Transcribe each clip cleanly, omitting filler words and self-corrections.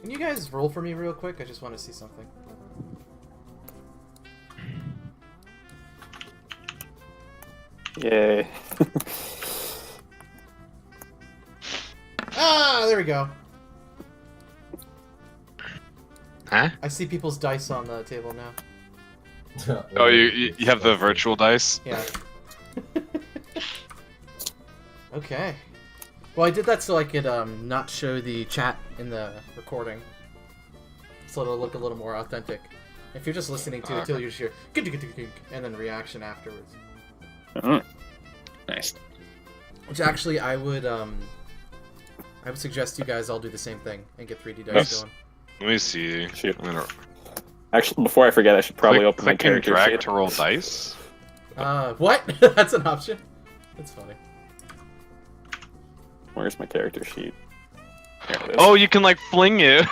Can you guys roll for me real quick? I just want to see something. Yay. Ah, there we go. Huh? I see people's dice on the table now. Oh, you have the virtual dice? Yeah. Okay. Well, I did that so I could not show the chat in the recording, so it'll look a little more authentic. If you're just listening to it, till you just hear and then reaction afterwards. Nice. Which actually, I would suggest you guys all do the same thing and get 3D dice going. Let me see. Shoot. I'm gonna Actually, before I forget, I should probably open my click and character drag sheet. to roll dice. What? That's an option? That's funny. Where's my character sheet? There it is. Oh, you can like fling it.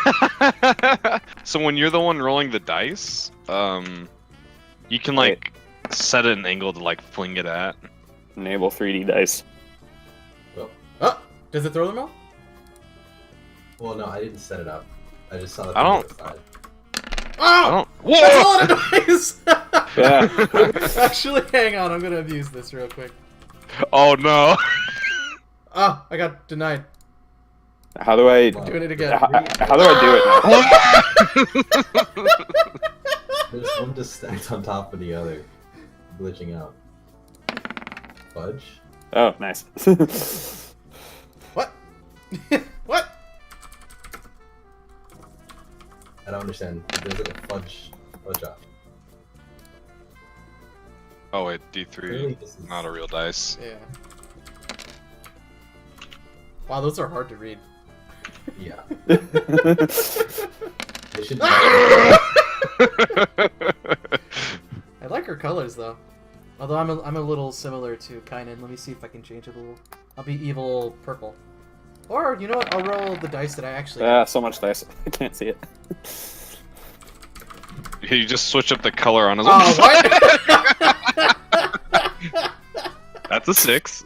So when you're the one rolling the dice, you can like set an angle to like fling it at. Enable 3D dice. Oh! Does it throw them all? Well, no, I didn't set it up. I just saw the I don't- thing on the side. I Oh! don't. That's a Whoa! lot of noise! Yeah. Actually, hang on, I'm gonna abuse this real quick. Oh no! Oh, I got denied. How do I... Doing it again. How do I do it now? There's one just stacked on top of the other, glitching out. Fudge? Oh, nice. What? What? I don't understand. There's like a fudge off. Oh wait, Clearly D3, this is... not a real dice. Yeah. Wow, those are hard to read. Yeah. They should... I like her colors though. Although I'm a little similar to Kynan. Let me see if I can change it a little. I'll be evil purple. Or you know what? I'll roll the dice that I actually. So much dice. I can't see it. You just switch up the color on his. Oh what? That's a 6.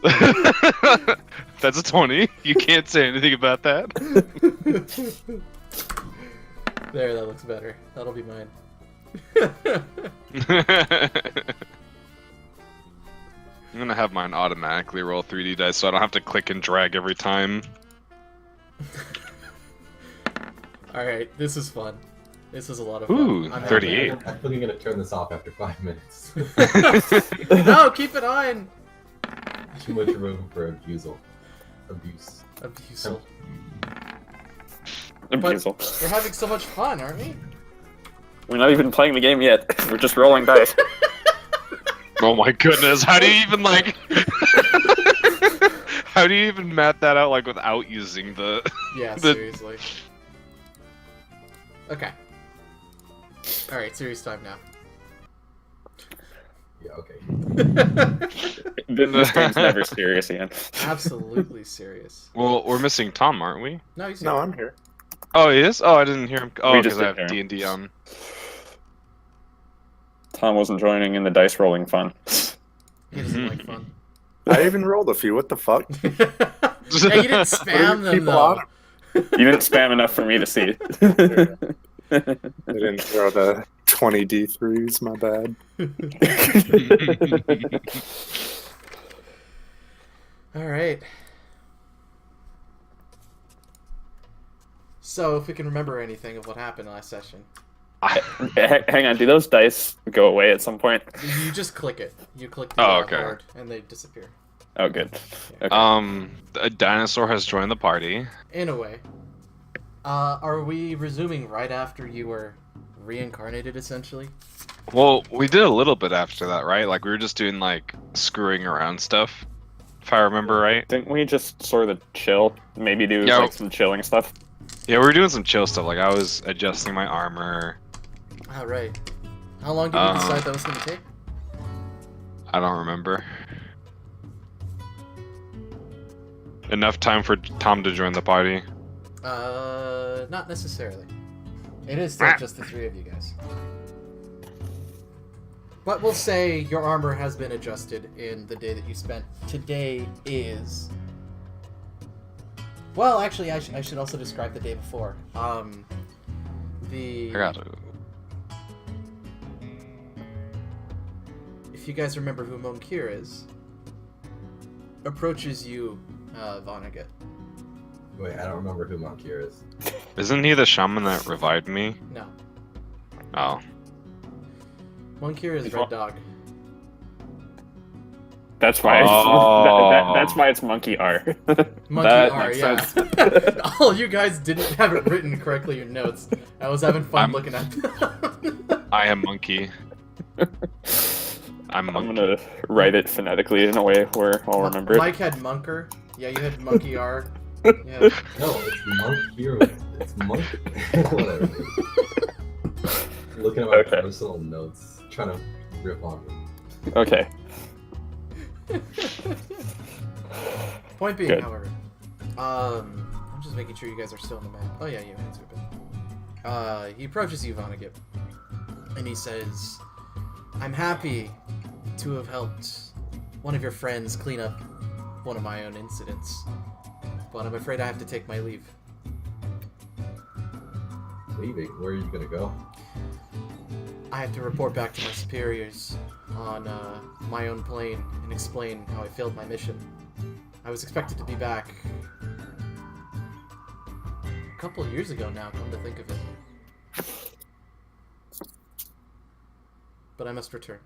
That's a 20. You can't say anything about that. There, that looks better. That'll be mine. I'm gonna have mine automatically roll 3D dice so I don't have to click and drag every time. Alright, this is fun. This is a lot of fun. Ooh, I'm happy. 38. I'm quickly gonna turn this off after 5 minutes. No, keep it on! Too much room for abuse. Abusal. Abusal. We're having so much fun, aren't we? We're not even playing the game yet. We're just rolling dice. Oh my goodness, how do you even like... How do you even map that out like without using the... Yeah, The- seriously. Okay. Alright, serious time now. Yeah, okay. This game's never serious again. Absolutely serious. Well, we're missing Tom, aren't we? No, he's No, I'm here. Oh, he is? Oh, I didn't hear him. Oh, We just because I didn't have hear him. D&D on. Tom wasn't joining in the dice rolling fun. He doesn't like fun. I even rolled a few. What the fuck? Hey, you didn't spam them People though. on You didn't spam enough for me to see. I didn't throw the 20 D3s. My bad. Alright. So, if we can remember anything of what happened last session. Hang on, do those dice go away at some point? You just click it. You click the Oh, okay. board, and they disappear. Oh, good. Okay. A dinosaur has joined the party. In a way. Are we resuming right after you were reincarnated, essentially? Well, we did a little bit after that, right? Like, we were just doing, like, screwing around stuff. If I remember right. Didn't we just sort of chill? Maybe do Yeah. like some chilling stuff? Yeah, we were doing some chill stuff. Like, I was adjusting my armor. Alright. How long did you decide that was going to take? I don't remember. Enough time for Tom to join the party. Not necessarily. It is still just the three of you guys. But we'll say your armor has been adjusted in the day that you spent. Today is... Well, actually, I should also describe the day before. The I got it. if you guys remember who Monkir is, approaches you, Vonnegut. Wait, I don't remember who Monkir is. Isn't he the shaman that revived me? No, Oh. Monkir is He's Red what? Dog. That's why. Oh. That's why it's Monkey R. Monkey That R, makes yeah. sense. All you guys didn't have it written correctly in your notes. I was having fun I'm- looking at them. I am monkey. I'm I'm monkey. gonna write it phonetically in a way where I'll remember it. Mike had Munker. Yeah, you had Monkey R. Yeah. No, it's Monkir. It's Monk. Whatever. Looking at my Okay. personal notes, trying to rip on me. Okay. Point being, Good. however, I'm just making sure you guys are still on the map. Oh yeah, you answered it. He approaches you, Vonnegut, and he says, "I'm happy to have helped one of your friends clean up one of my own incidents, but I'm afraid I have to take my leave." Leaving? Where are you gonna go? I have to report back to my superiors on my own plane and explain how I failed my mission. I was expected to be back a couple of years ago now, come to think of it. But I must return.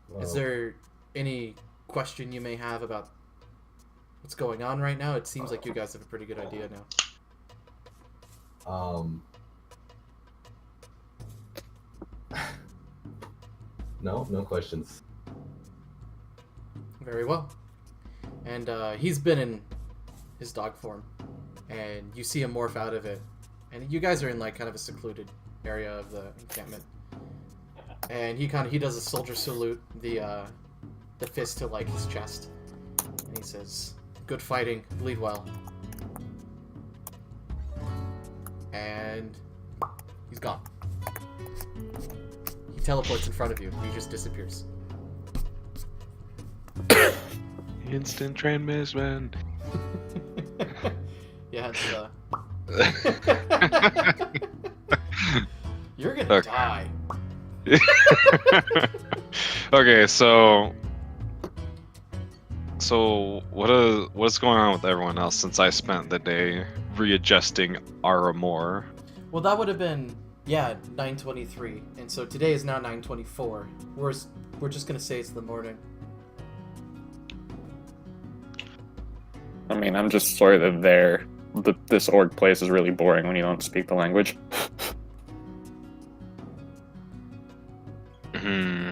Is Well, there any question you may have about what's going on right now? It seems like you guys have a pretty good idea now. No questions. Very well. And he's been in his dog form, and you see him morph out of it. And you guys are in like kind of a secluded area of the encampment. And he does a soldier salute, the fist to like his chest, and he says, "Good fighting, bleed well." And he's gone. He teleports in front of you. He just disappears. Instant transmission. Yeah, it's You're gonna Okay. die. Okay, so what's going on with everyone else since I spent the day readjusting Aramore? Well, that would have been 9:23, and so today is now 9:24. We're just gonna say it's the morning. I mean, I'm just sorry that this org place is really boring when you don't speak the language. Hmm.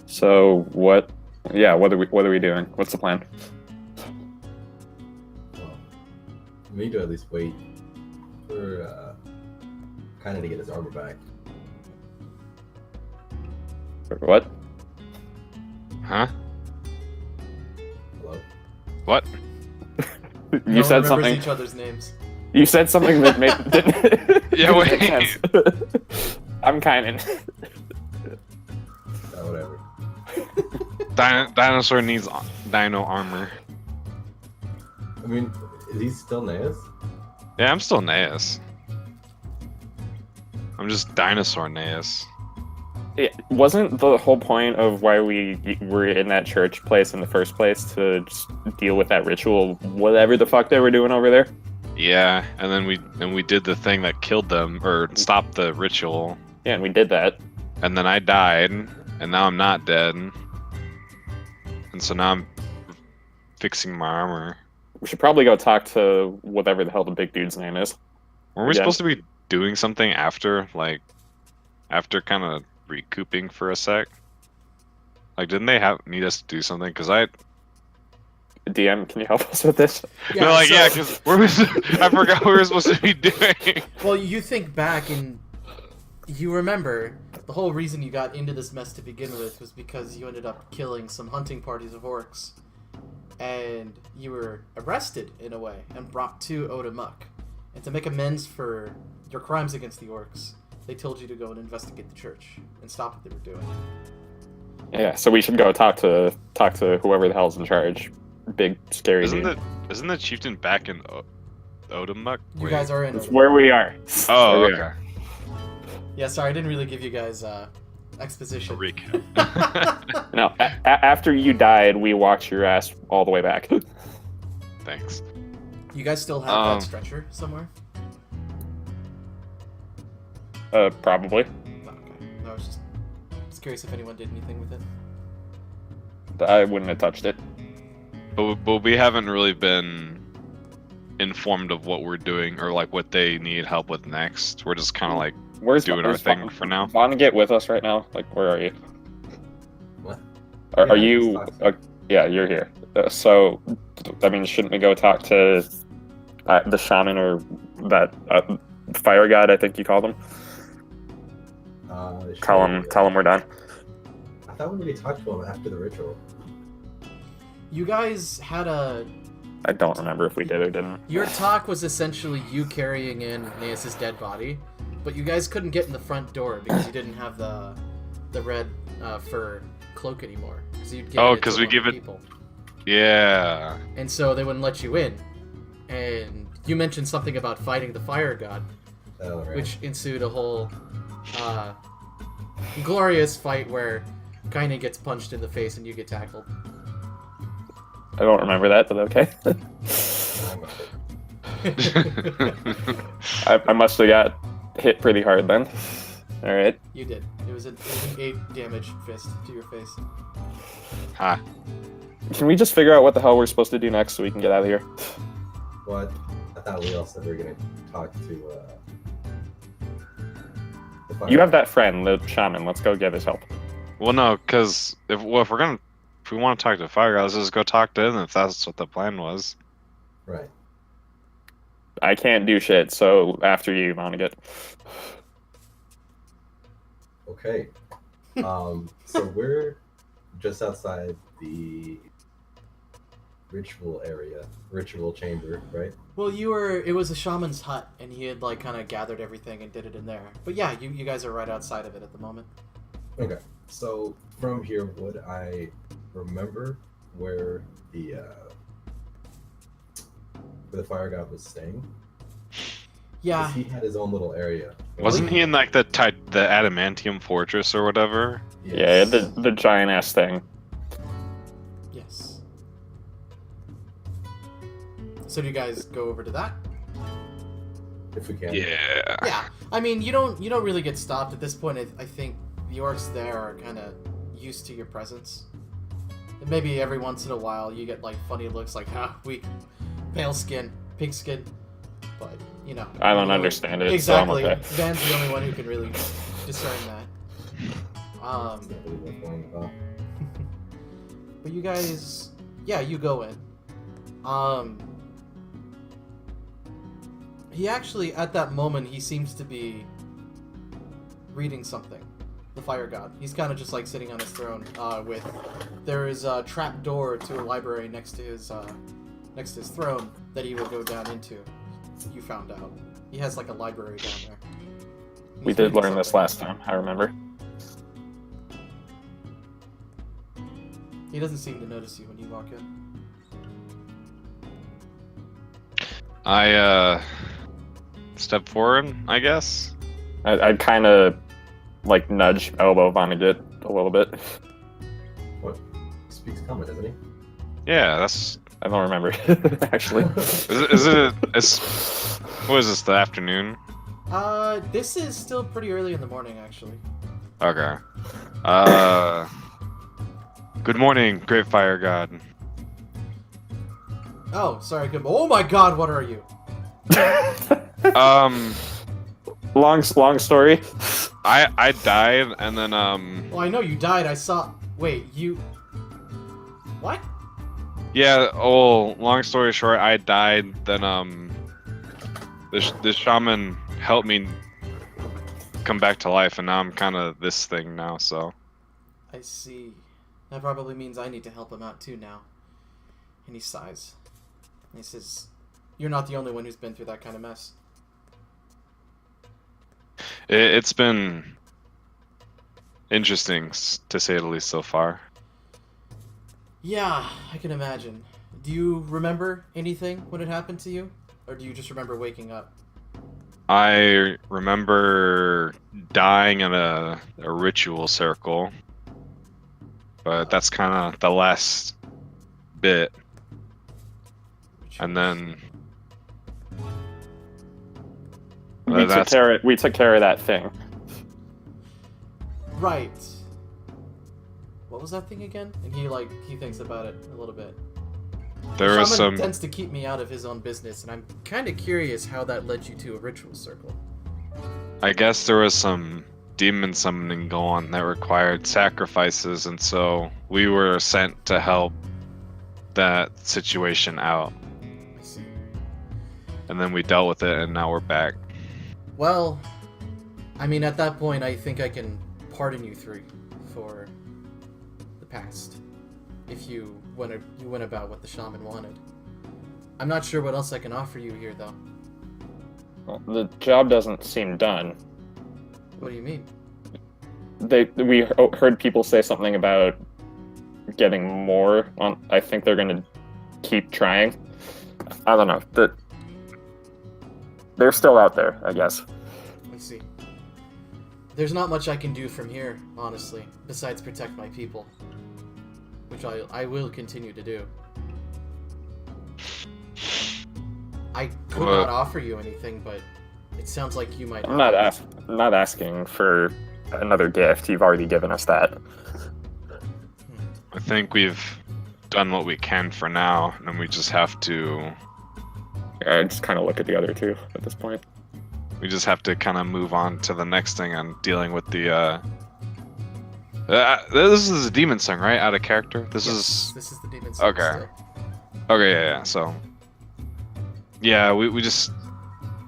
So what? Yeah, what are we doing? What's the plan? Well, we need to at least wait for kind of to get his armor back. What? Huh? Hello? What? You No one said remembers something. each other's names. You said something that didn't. Yeah, wait. make sense. I'm kind of. Whatever. Dinosaur needs dino armor. I mean, is he still Naeus? Yeah, I'm still Naeus. I'm just dinosaur Naeus. It wasn't the whole point of why we were in that church place in the first place to just deal with that ritual, whatever the fuck they were doing over there? Yeah, and then we did the thing that killed them or stopped the ritual, Yeah, and we did that. and then I died, and now I'm not dead, and so now I'm fixing my armor. We should probably go talk to whatever the hell the big dude's name is. Were we Yeah. supposed to be doing something after kind of recouping for a sec? Like, didn't they need us to do something? Because DM, can you help us with this? they're like, yeah, because I forgot what we were supposed to be doing. Well, you think back and you remember the whole reason you got into this mess to begin with was because you ended up killing some hunting parties of orcs. And you were arrested, in a way, and brought to Odamuk. And to make amends for your crimes against the orcs, they told you to go and investigate the church and stop what they were doing. Yeah, so we should go talk to whoever the hell's in charge. Big scary Isn't dude. the chieftain back in Odomuk? You guys are in. It's where we are. Oh, Where we okay. are. Yeah, sorry, I didn't really give you guys exposition. A recap. No, after you died, we walked your ass all the way back. Thanks. You guys still have that stretcher somewhere? Probably. Oh, okay. I was just curious if anyone did anything with it. I wouldn't have touched it. But we haven't really been informed of what we're doing or like what they need help with next. We're just kind of like Where's doing our thing for now. Vaughn, get with us right now. Like, where are you? What? Are Yeah, you? let's talk. Yeah, you're here. So, I mean, shouldn't we go talk to the shaman or that fire god? I think you called him. Tell him we're done. I thought we already talked to him after the ritual. You guys had a... I don't remember if we did or didn't. Your talk was essentially you carrying in Naeus' dead body, but you guys couldn't get in the front door because you didn't have the red fur cloak anymore. Because we give it... People. Yeah. And so they wouldn't let you in. And you mentioned something about fighting the fire god, Oh, right. which ensued a whole glorious fight where Kaine gets punched in the face and you get tackled. I don't remember that, but okay. I must have got hit pretty hard then. All right. You did. It was an 8 damage fist to your face. Ha. Can we just figure out what the hell we're supposed to do next so we can get out of here? What? I thought we all said we were gonna talk to. The fire. You have that friend, the shaman. Let's go get his help. Well, no, because if we want to talk to Fire God, let's just go talk to him if that's what the plan was. Right. I can't do shit, so after you, Vonnegut. Okay. So we're just outside the ritual chamber, right? Well, it was a shaman's hut, and he had, like, kind of gathered everything and did it in there. But yeah, you guys are right outside of it at the moment. Okay. So from here, would I remember where the fire god was staying? 'Cause Yeah, he had his own little area. Wasn't he in like the adamantium fortress or whatever? Yeah, the giant ass thing. yes. So do you guys go over to that? If we can. Yeah. Yeah. I mean, you don't really get stopped at this point. I think the orcs there are kind of used to your presence. And maybe every once in a while you get like funny looks like, weak, pale skin, pink skin. But, you know. I don't understand it, Exactly. so I'm okay. Van's the only one who can really discern that. That's not really worth worrying about. But you guys, yeah, you go in. He actually, at that moment, he seems to be reading something. The fire god. He's kind of just like sitting on his throne. There is a trap door to a library next to his throne that he would go down into. You found out. He has like a library down there. We did learn this last time, I remember. He doesn't seem to notice you when you walk in. I step forward, I guess. I'd kind of like nudge elbow Vonnegut a little bit. What? Speaks coming, isn't he? Yeah, that's. I don't remember actually. What is this? The afternoon? This is still pretty early in the morning, actually. Okay. Good morning, great fire god. Oh, sorry. Good. Oh my God, what are you? Long story. I died and then Well, I know you died. I saw. Wait, you. What? yeah. Oh, long story short, I died. Then the shaman helped me come back to life, and now I'm kind of this thing now. So I see. That probably means I need to help him out too now. And he sighs. And he says, "You're not the only one who's been through that kind of mess." it's been interesting to say the least so far. Yeah, I can imagine. Do you remember anything when it happened to you? Or do you just remember waking up? I remember dying in a ritual circle, but that's kind of the last bit. And then We took care of that thing. Right. What was that thing again? And he thinks about it a little bit. there was Shaman some. tends to keep me out of his own business, and I'm kind of curious how that led you to a ritual circle. I guess there was some demon summoning going on that required sacrifices, and so we were sent to help that situation out. I see. And then we dealt with it, and now we're back. Well, I mean, at that point, I think I can pardon you three for the past. If you went about what the shaman wanted. I'm not sure what else I can offer you here, though. Well, the job doesn't seem done. What do you mean? We heard people say something about getting more. I think they're going to keep trying. I don't know. They're still out there, I guess. Let's see. There's not much I can do from here, honestly, besides protect my people. Which I will continue to do. I could Well- not offer you anything, but it sounds like you might. I'm not asking for another gift. You've already given us that. I think we've done what we can for now, and we just have to. I just kind of look at the other two at this point. We just have to kind of move on to the next thing and dealing with the. This is a demon song, right? Out of character. This is the demon song. Okay. Still. okay. Yeah. So. Yeah, we just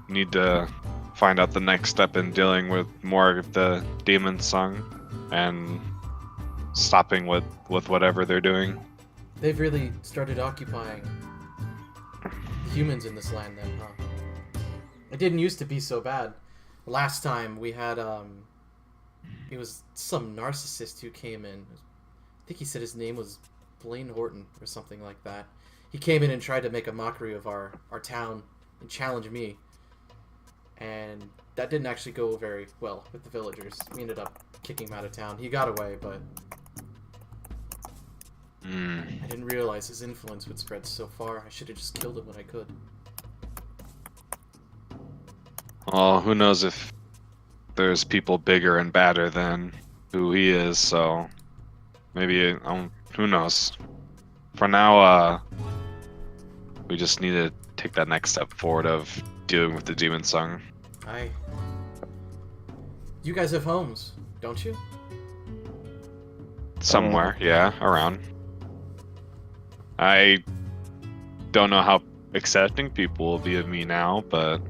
need to find out the next step in dealing with more of the demon song, and stopping with whatever they're doing. They've really started occupying humans in this land then, huh? It didn't used to be so bad. Last time we had, it was some narcissist who came in. I think he said his name was Blaine Horton or something like that. He came in and tried to make a mockery of our town and challenge me. And that didn't actually go very well with the villagers. We ended up kicking him out of town. He got away, but I didn't realize his influence would spread so far. I should have just killed him when I could. Well, who knows if there's people bigger and badder than who he is, so maybe, who knows. For now, we just need to take that next step forward of dealing with the demon song. You guys have homes, don't you? Somewhere, yeah, around. I don't know how accepting people will be of me now, but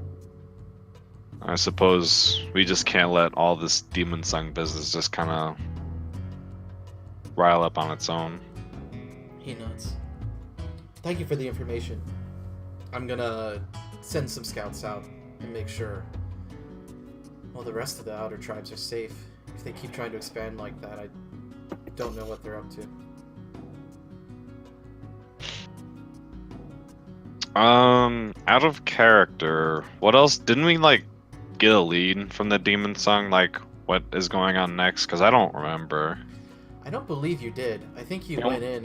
I suppose we just can't let all this demon song business just kind of rile up on its own. He nods. Thank you for the information. I'm gonna send some scouts out and make sure all the rest of the outer tribes are safe. If they keep trying to expand like that, I don't know what they're up to. Out of character, what else? Didn't we, like, get a lead from the demon song? Like, what is going on next? Because I don't remember. I don't believe you did. I think you went in.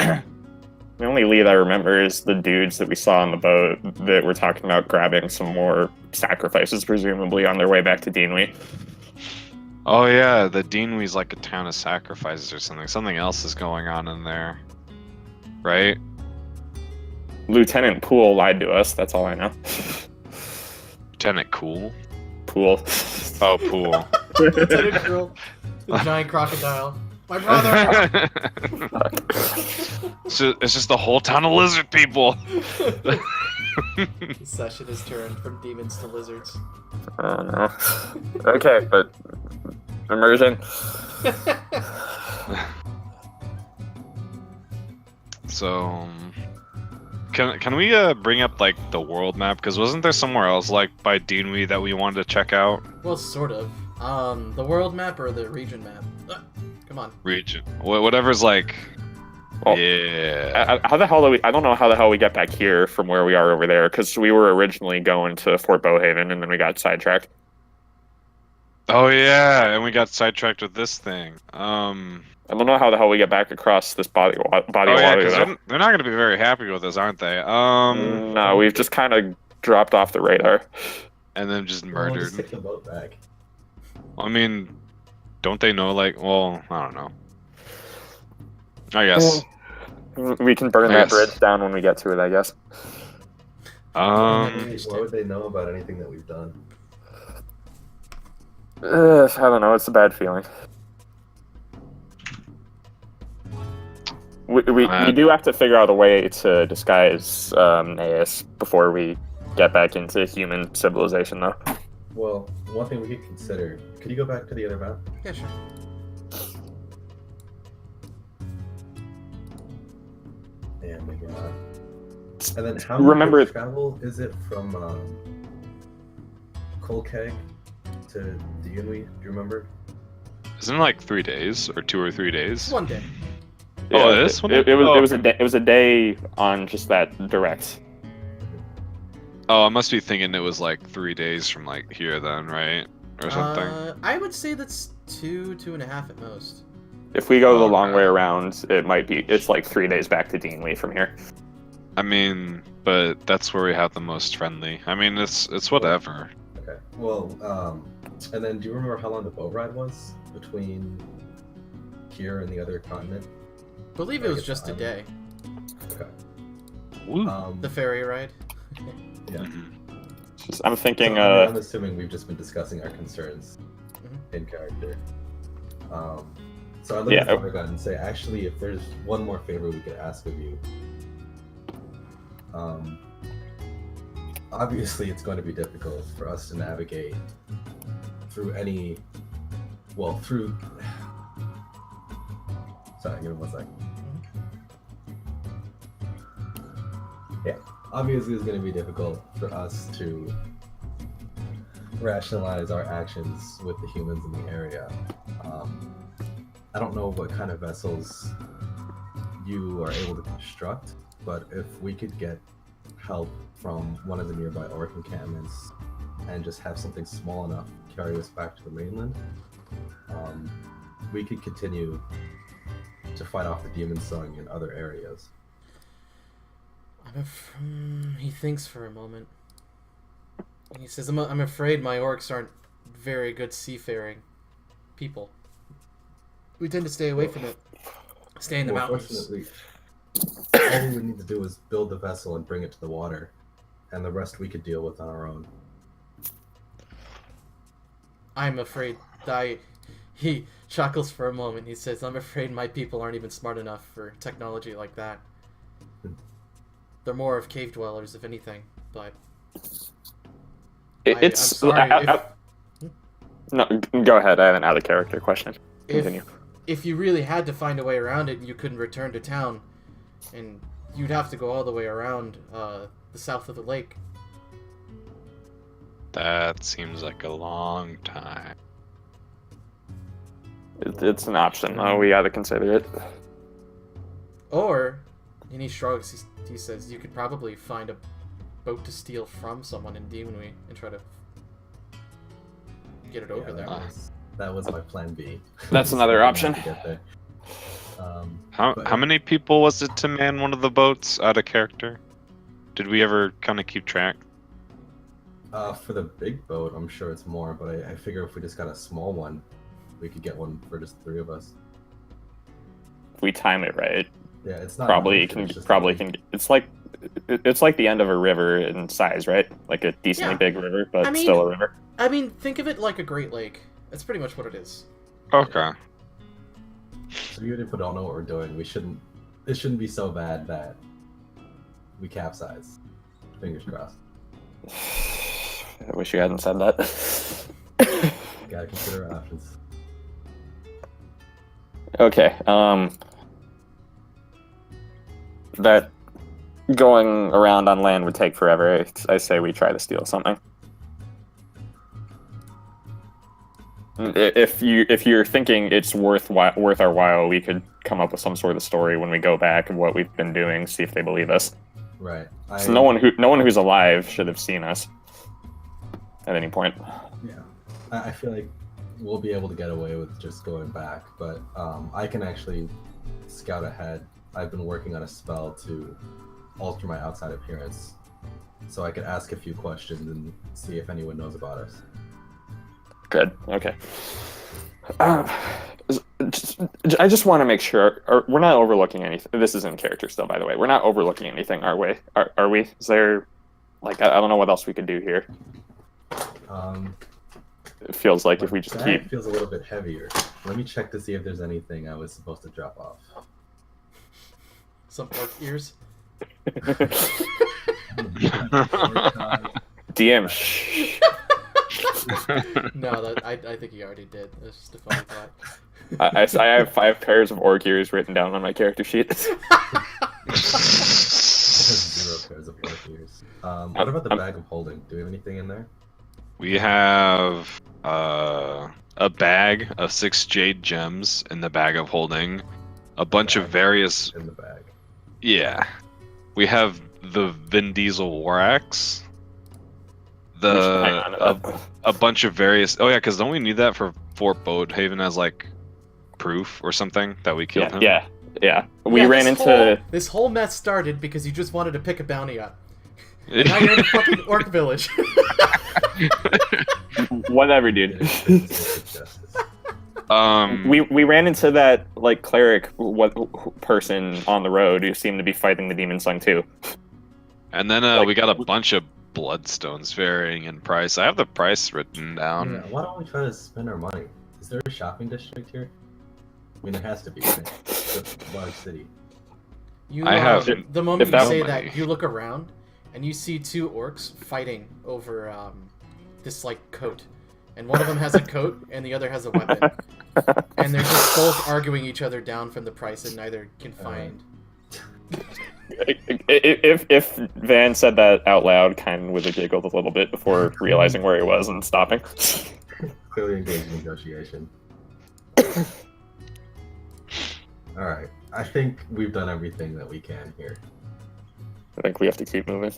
The only lead I remember is the dudes that we saw on the boat that were talking about grabbing some more sacrifices, presumably on their way back to Deanly. Oh yeah, the Deanwy's like a town of sacrifices or something. Something else is going on in there, right? Lieutenant Poole lied to us, that's all I know. Lieutenant Cool? Poole. Oh, Pool. Lieutenant Girl, the giant crocodile. My brother! It's just the whole town of lizard people. The session is turned from demons to lizards. Oh no. Okay, but immersion. So, can we bring up like the world map? Because wasn't there somewhere else like by Deanwy that we wanted to check out? Well, sort of. The world map or the region map? Come on. Region, whatever's like Well, Yeah. how the hell do we? I don't know how the hell we get back here from where we are over there, because we were originally going to Fort Bowhaven, and then we got sidetracked. Oh yeah, and we got sidetracked with this thing. I don't know how the hell we get back across this body Oh of yeah, water. because Though. they're not going to be very happy with us, aren't they? No, we've just kind of dropped off the radar. And then just Well, murdered. just take the boat back. I mean, don't they know? Like, well, I don't know. I guess. We can burn I that guess. bridge down when we get to it, I guess. Why would they know about anything that we've done? I don't know. It's a bad feeling. We do have to figure out a way to disguise Naeus before we get back into human civilization, though. Well, one thing we could consider. Could you go back to the other map? Yeah, sure. Yeah, maybe not. And then how many Remember- days travel is it from Kolkeg to Dionui? Do you remember? Isn't it like 3 days or 2 or 3 days? One day. Oh, it is? It was a day on just that direct. Oh, I must be thinking it was like 3 days from like here then, right? Or something. I would say that's 2.5 at most. If we go the Okay. long way around, it's like 3 days back to Deanley from here. I mean, but that's where we have the most friendly. I mean, it's whatever. Okay. Well, and then do you remember how long the boat ride was between here and the other continent? I believe it was just a day. Okay. Woo. The ferry ride. Yeah. Mhm. I'm thinking, So, I'm assuming we've just been discussing our concerns Mhm. in character. So I'd like Yeah. to follow God and say, actually, if there's one more favor we could ask of you, obviously it's going to be difficult for us to navigate through any, well, through. Sorry, give me 1 second. Yeah, obviously it's going to be difficult for us to rationalize our actions with the humans in the area. I don't know what kind of vessels you are able to construct, but if we could get help from one of the nearby orc encampments and just have something small enough to carry us back to the mainland, we could continue to fight off the demon song in other areas. He thinks for a moment. He says, I'm afraid my orcs aren't very good seafaring people. We tend to stay away from it. Stay in the mountains. Fortunately, all we would need to do is build the vessel and bring it to the water, and the rest we could deal with on our own. I'm afraid he chuckles for a moment. He says, I'm afraid my people aren't even smart enough for technology like that. They're more of cave dwellers, if anything, but I'm sorry No, go ahead. I have an out of character question. Continue. if you really had to find a way around it and you couldn't return to town, and you'd have to go all the way around the south of the lake. That seems like a long time. It's an option. We gotta consider it. Or, and he shrugs, he says, you could probably find a boat to steal from someone in Demonwy and try to get it over there. That was my plan B. That's another option. To get there. But- How many people was it to man one of the boats out of character? Did we ever kind of keep track? For the big boat, I'm sure it's more, but I figure if we just got a small one, we could get one for just 3 of us. If we time it right, Yeah, it's not probably much, can it's just probably like- can. It's like the end of a river in size, right? Like a decently Yeah. big river, but I mean- still a river. I mean, think of it like a Great Lake. That's pretty much what it is. Okay. So even if we don't know what we're doing, it shouldn't be so bad that we capsize. Fingers crossed. I wish you hadn't said that. Gotta consider our options. Okay. That going around on land would take forever. I say we try to steal something. If you're thinking it's worth our while, we could come up with some sort of story when we go back of what we've been doing, see if they believe us. Right. So no one who's alive should have seen us at any point. Yeah. I feel like we'll be able to get away with just going back, but I can actually scout ahead. I've been working on a spell to alter my outside appearance, so I could ask a few questions and see if anyone knows about us. Good. Okay. I just want to make sure we're not overlooking anything. This is in character still, by the way. We're not overlooking anything, are we? Are we? Is there, like, I don't know what else we could do here. It feels like if we just keep. It feels a little bit heavier. Let me check to see if there's anything I was supposed to drop off. Some orc ears. DM. Shh. No, I think he already did. That's just a funny thought. I have 5 pairs of orc ears written down on my character sheet. 0 pairs of orc ears. What about the bag of holding? Do we have anything in there? We have a bag of 6 jade gems in the bag of holding, a bunch of various. In the bag. Yeah, we have the Vin Diesel war axe. A bunch of various. Oh yeah, because don't we need that for Fort Bodehaven as like proof or something that we killed him? Yeah. We ran into this whole mess started because you just wanted to pick a bounty up. And now you're in a fucking orc village. Whatever, dude. Yeah, We ran into that like cleric person on the road who seemed to be fighting the demon song too. And then we got a bunch of bloodstones varying in price. I have the price written down. Yeah, why don't we try to spend our money? Is there a shopping district here? I mean, there has to be. Right? It's a large city. I have. The moment you say money. that, you look around and you see 2 orcs fighting over this like coat, and one of them has a coat and the other has a weapon, and they're just both arguing each other down from the price, and neither can find. If Van said that out loud, kind of would have giggled a little bit before realizing where he was and stopping. Clearly engaged in negotiation. Alright, I think we've done everything that we can here. I think we have to keep moving.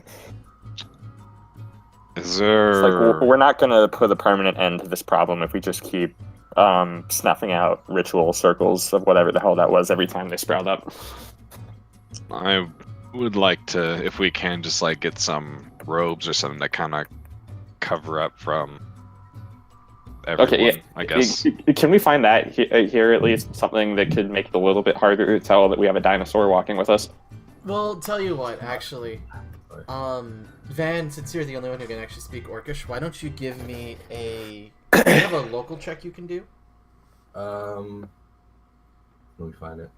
Is there? It's like we're not going to put a permanent end to this problem if we just keep snuffing out ritual circles of whatever the hell that was every time they sprout up. I would like to, if we can, just like get some robes or something that kind of cover up from everyone. Okay, yeah. I guess. Can we find that here at least? Something that could make it a little bit harder to tell that we have a dinosaur walking with us? Well, tell you what, actually, Van, since you're the only one who can actually speak Orcish, why don't you give me a? Do you have a local check you can do? Let me find it.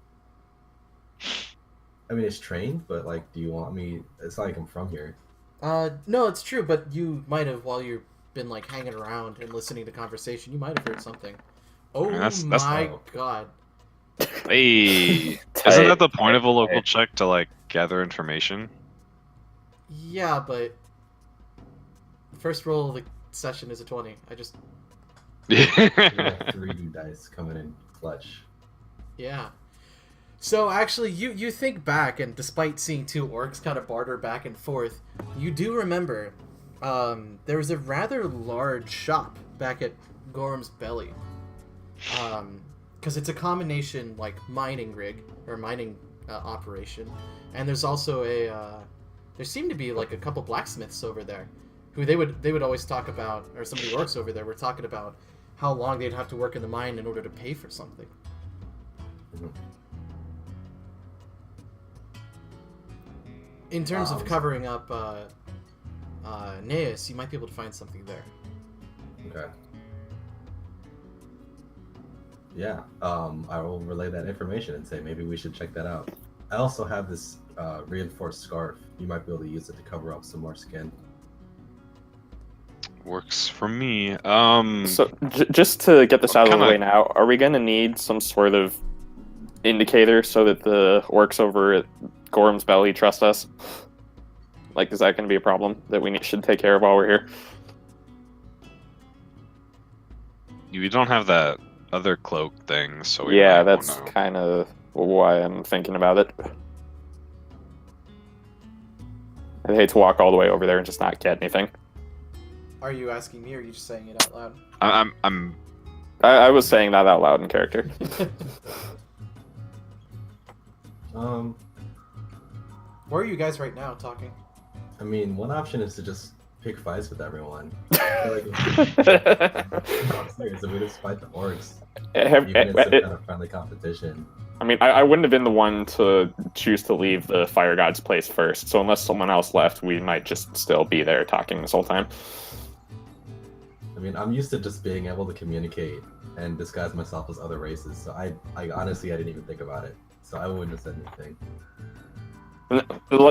I mean, it's trained, but like, do you want me? It's not like I'm from here. No, it's true, but you might have, while you've been like hanging around and listening to conversation, you might have heard something. Oh That's my god! Hey, isn't that the point of a local check to like gather information? Yeah, but the first roll of the session is a 20. I just We have 3D dice coming in clutch. yeah. So actually, you think back, and despite seeing 2 orcs kind of barter back and forth, you do remember there was a rather large shop back at Gorham's Belly. Because it's a combination like mining rig or mining operation, and there's also there seemed to be like a couple blacksmiths over there, who they would always talk about, or some of the orcs over there were talking about how long they'd have to work in the mine in order to pay for something. Mhm. In terms of covering up Neus, you might be able to find something there. Okay. Yeah, I will relay that information and say maybe we should check that out. I also have this reinforced scarf. You might be able to use it to cover up some more skin. Works for me. So, just to get this out of the kinda- way now, are we going to need some sort of indicator so that the orcs over at Gorham's Belly trust us? Like, is that going to be a problem that we should take care of while we're here? You don't have that other cloak thing, so we Yeah, might that's wanna- kind of why I'm thinking about it. I'd hate to walk all the way over there and just not get anything. Are you asking me, or are you just saying it out loud? I'm I was saying that out loud in character. Where are you guys right now talking? I mean, one option is to just pick fights with everyone. I'm serious, if we just fight the orcs, even it's some kind of friendly competition. I mean, I wouldn't have been the one to choose to leave the Fire God's place first, so unless someone else left, we might just still be there talking this whole time. I mean, I'm used to just being able to communicate and disguise myself as other races, so I honestly, I didn't even think about it. So I wouldn't have said anything.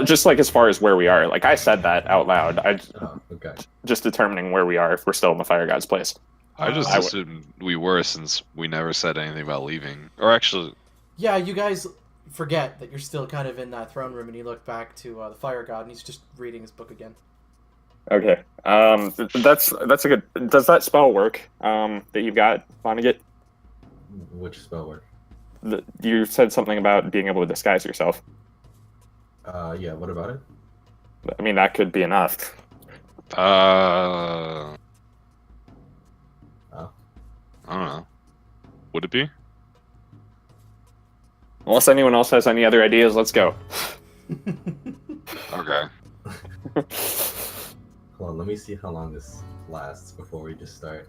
Just like as far as where we are, like I said that out loud. Oh, okay. Just determining where we are if we're still in the Fire God's place. I just assumed we were since we never said anything about leaving. Or actually, Yeah, you guys forget that you're still kind of in that throne room, and you look back to the Fire God, and he's just reading his book again. Okay. That's a good. Does that spell work? That you've got, Vonnegut? Which spell work? You said something about being able to disguise yourself. Yeah, what about it? I mean, that could be enough. I don't know. Would it be? Unless anyone else has any other ideas, let's go. Okay. Hold on, let me see how long this lasts before we just start.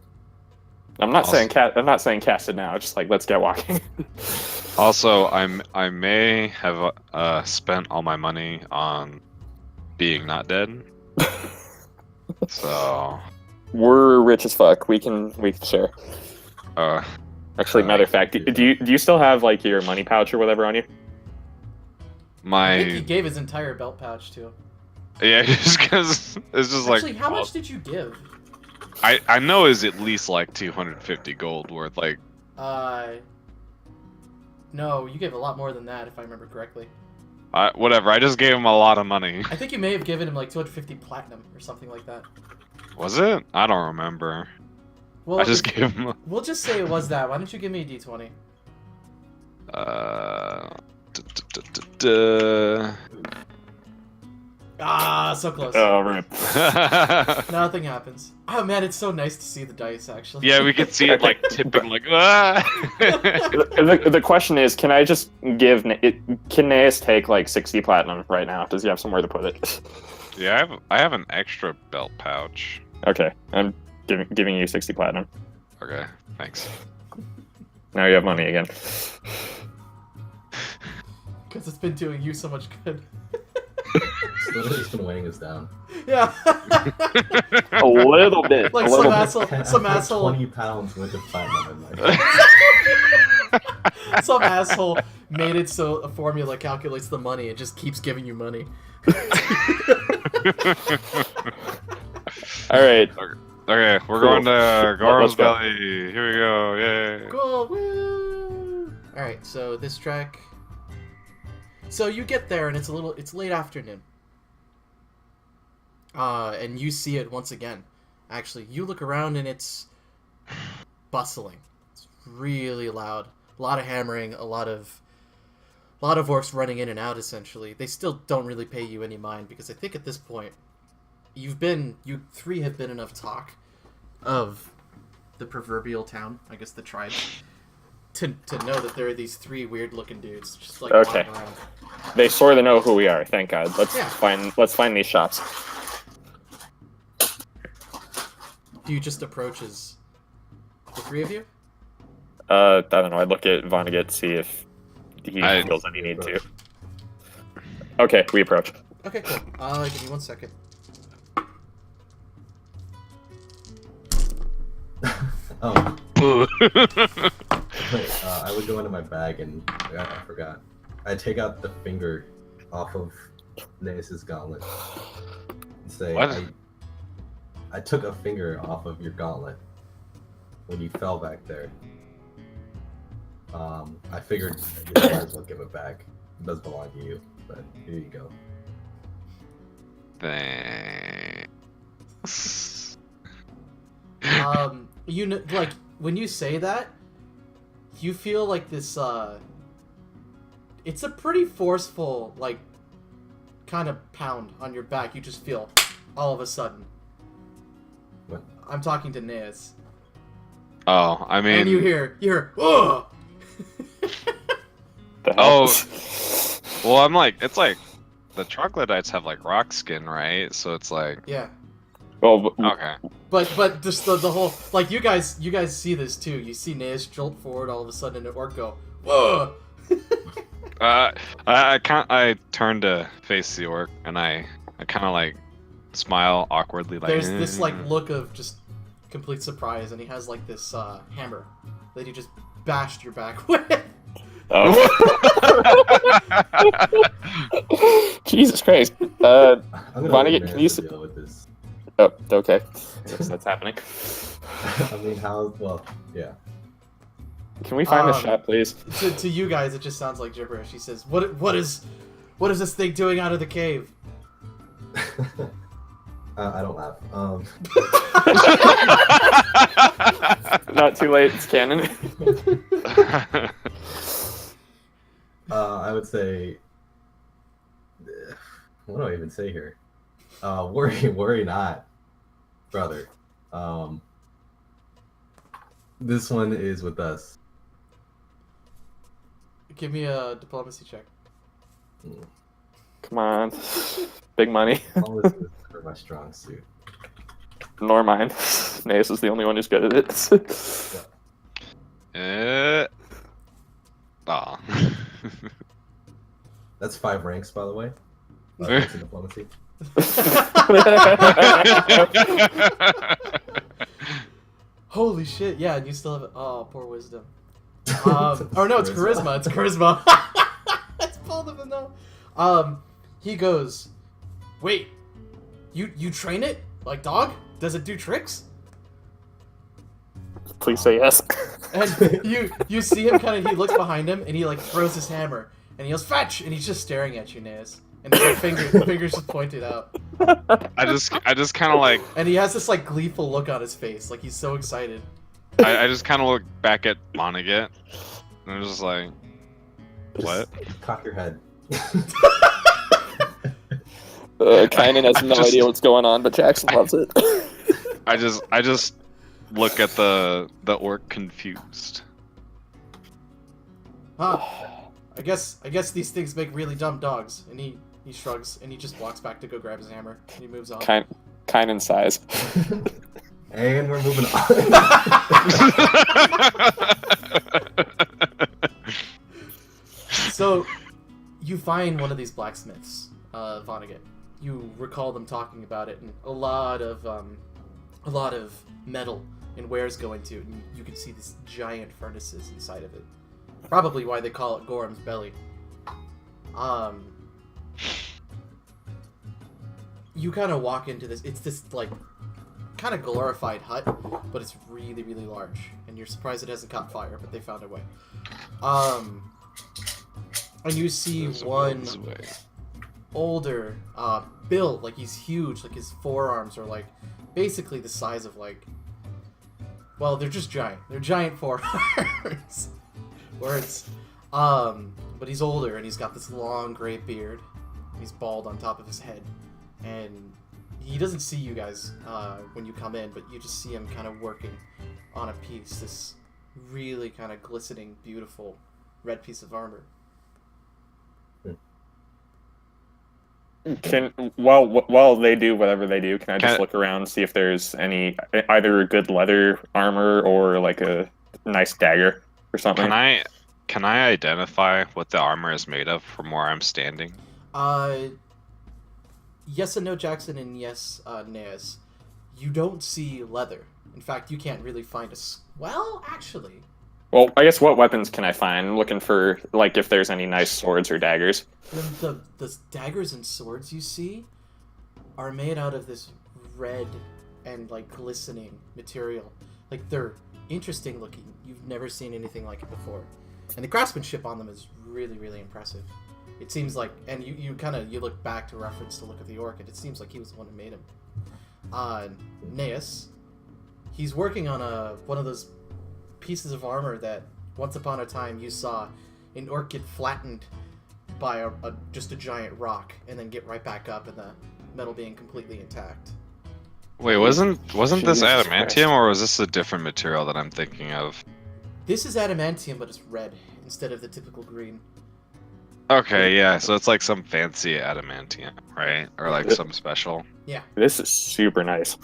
I'm not saying cast it now. Just like let's get walking. Also, I may have spent all my money on being not dead. So We're rich as fuck. We can share. Actually, matter of fact, do you still have like your money pouch or whatever on you? I think he my gave his entire belt pouch to him. yeah, just because it's just Actually, like how much did you give? I know is at least like 250 gold worth. Like No, you gave a lot more than that, if I remember correctly. whatever. I just gave him a lot of money. I think you may have given him like 250 platinum or something like that. Was it? I don't remember. Well, I just gave him. We'll just say it was that. Why don't you give me a d20? Ah, so close. Oh, right. Nothing happens. Oh man, it's so nice to see the dice actually. Yeah, we could see it like tipping, like ah. The question is, can I just give? Can Naeus take like 60 platinum right now? Does he have somewhere to put it? Yeah, I have an extra belt pouch. Okay, I'm giving you 60 platinum. Okay, thanks. Now you have money again. Because it's been doing you so much good. It's literally just been weighing us down. Yeah. A little bit. Like a some little asshole. Some I put asshole. 20 pounds worth of platinum in my Some asshole made it so a formula calculates the money and just keeps giving you money. All right. Okay, we're Cool. going to Gorham's Let's go. Belly. Here we go. Yay. Cool. Woo! All right. So this track. So you get there and it's late afternoon. And you see it once again. Actually, you look around and it's bustling. It's really loud. A lot of hammering. A lot of orcs running in and out. Essentially, they still don't really pay you any mind because I think at this point, you three have been enough talk of the proverbial town. I guess the tribe. To know that there are these three weird looking dudes just like Okay. walking around. They sort of know who we are. Thank God. Let's Yeah. find these shops. Do you just approach as the three of you? I don't know. I'd look at Vonnegut, see if he feels any need to. Okay, we approach. Okay, cool. Give me 1 second. Oh, Ooh. wait, I would go into my bag and I forgot. I take out the finger off of Naeus' gauntlet and say, What? I took a finger off of your gauntlet when you fell back there. I figured you might as well give it back. It does belong to you, but here you go. Thanks. You know, like when you say that, you feel like this it's a pretty forceful, like, kind of pound on your back. You just feel all of a sudden. What? I'm talking to Nez. Oh, I mean. And you hear, oh! The hell? Oh. Well, I'm like, it's like the troglodytes have like rock skin, right? So it's like, Yeah. Well, okay. But just the whole, like, you guys see this too. You see Nez jolt forward all of a sudden and an orc go, whoa! I turn to face the orc and I kind of like smile awkwardly, like. There's this like look of just complete surprise, and he has like this hammer that he just bashed your back with. oh. Jesus Christ. I'm gonna Vonnegut, leave can Nance you to deal with this. Oh, okay. Yes, that's happening. I mean, how? Well, yeah. Can we find a Um, shot, please? To you guys, it just sounds like gibberish. He says, "What is this thing doing out of the cave?" I don't laugh. Not too late, it's canon. I would say. What do I even say here? Worry not, brother. This one is with us. Give me a diplomacy check. Come on. Big money. All this is for my strong suit. Nor mine. Nace is the only one who's good at it. Aw. That's 5 ranks, by the way. 5 ranks in diplomacy. Holy shit! Yeah, and you still have it. Oh, poor wisdom. Or no, it's charisma. It's charisma. It's both of them though. He goes, "Wait, you train it like dog? Does it do tricks?" Please say yes. And you see him kind of. He looks behind him and he like throws his hammer and he yells, "Fetch!" And he's just staring at you, Naz. And his fingers just pointed out. I just kind of like, And he has this like gleeful look on his face, like he's so excited. I just kind of look back at Vonnegut, and I'm just like, what? Cock your head. Kynan has no idea what's going on, but Jackson loves it. I just look at the orc confused. Huh. I guess these things make really dumb dogs. And he shrugs and he just walks back to go grab his hammer and he moves on. Kynan sighs. And we're moving on. So you find one of these blacksmiths, Vonnegut. You recall them talking about it, and a lot of metal and wares go into it, and you can see these giant furnaces inside of it. Probably why they call it Gorham's Belly. You kind of walk into this. It's this like kind of glorified hut, but it's really, really large, and you're surprised it hasn't caught fire, but they found a way. And you see There's a one will's way. older, built, like he's huge, like his forearms are like basically the size of like, well, they're just giant. They're giant forearms. Words. But he's older and he's got this long gray beard. He's bald on top of his head, and he doesn't see you guys when you come in, but you just see him kind of working on a piece, this really kind of glistening, beautiful red piece of armor. While they do whatever they do, can I just look around and see if there's any either good leather armor or like a nice dagger or something? Can I identify what the armor is made of from where I'm standing? Yes and no, Jackson, and yes, Naz. You don't see leather. In fact, you can't really find well, actually. Well, I guess what weapons can I find? I'm looking for, like, if there's any nice swords or daggers. The daggers and swords you see are made out of this red and, like, glistening material. Like, they're interesting looking. You've never seen anything like it before. And the craftsmanship on them is really, really impressive. It seems like, and you look back to reference to look at the orc, and it seems like he was the one who made him. Naeus, he's working on one of those pieces of armor that once upon a time you saw an orc get flattened by just a giant rock and then get right back up, and the metal being completely intact. Wait, wasn't this Jesus adamantium, Christ. or was this a different material that I'm thinking of? This is adamantium, but it's red instead of the typical green. Okay, yeah, so it's like some fancy adamantium, right? Or like Yeah. some special. This is super nice.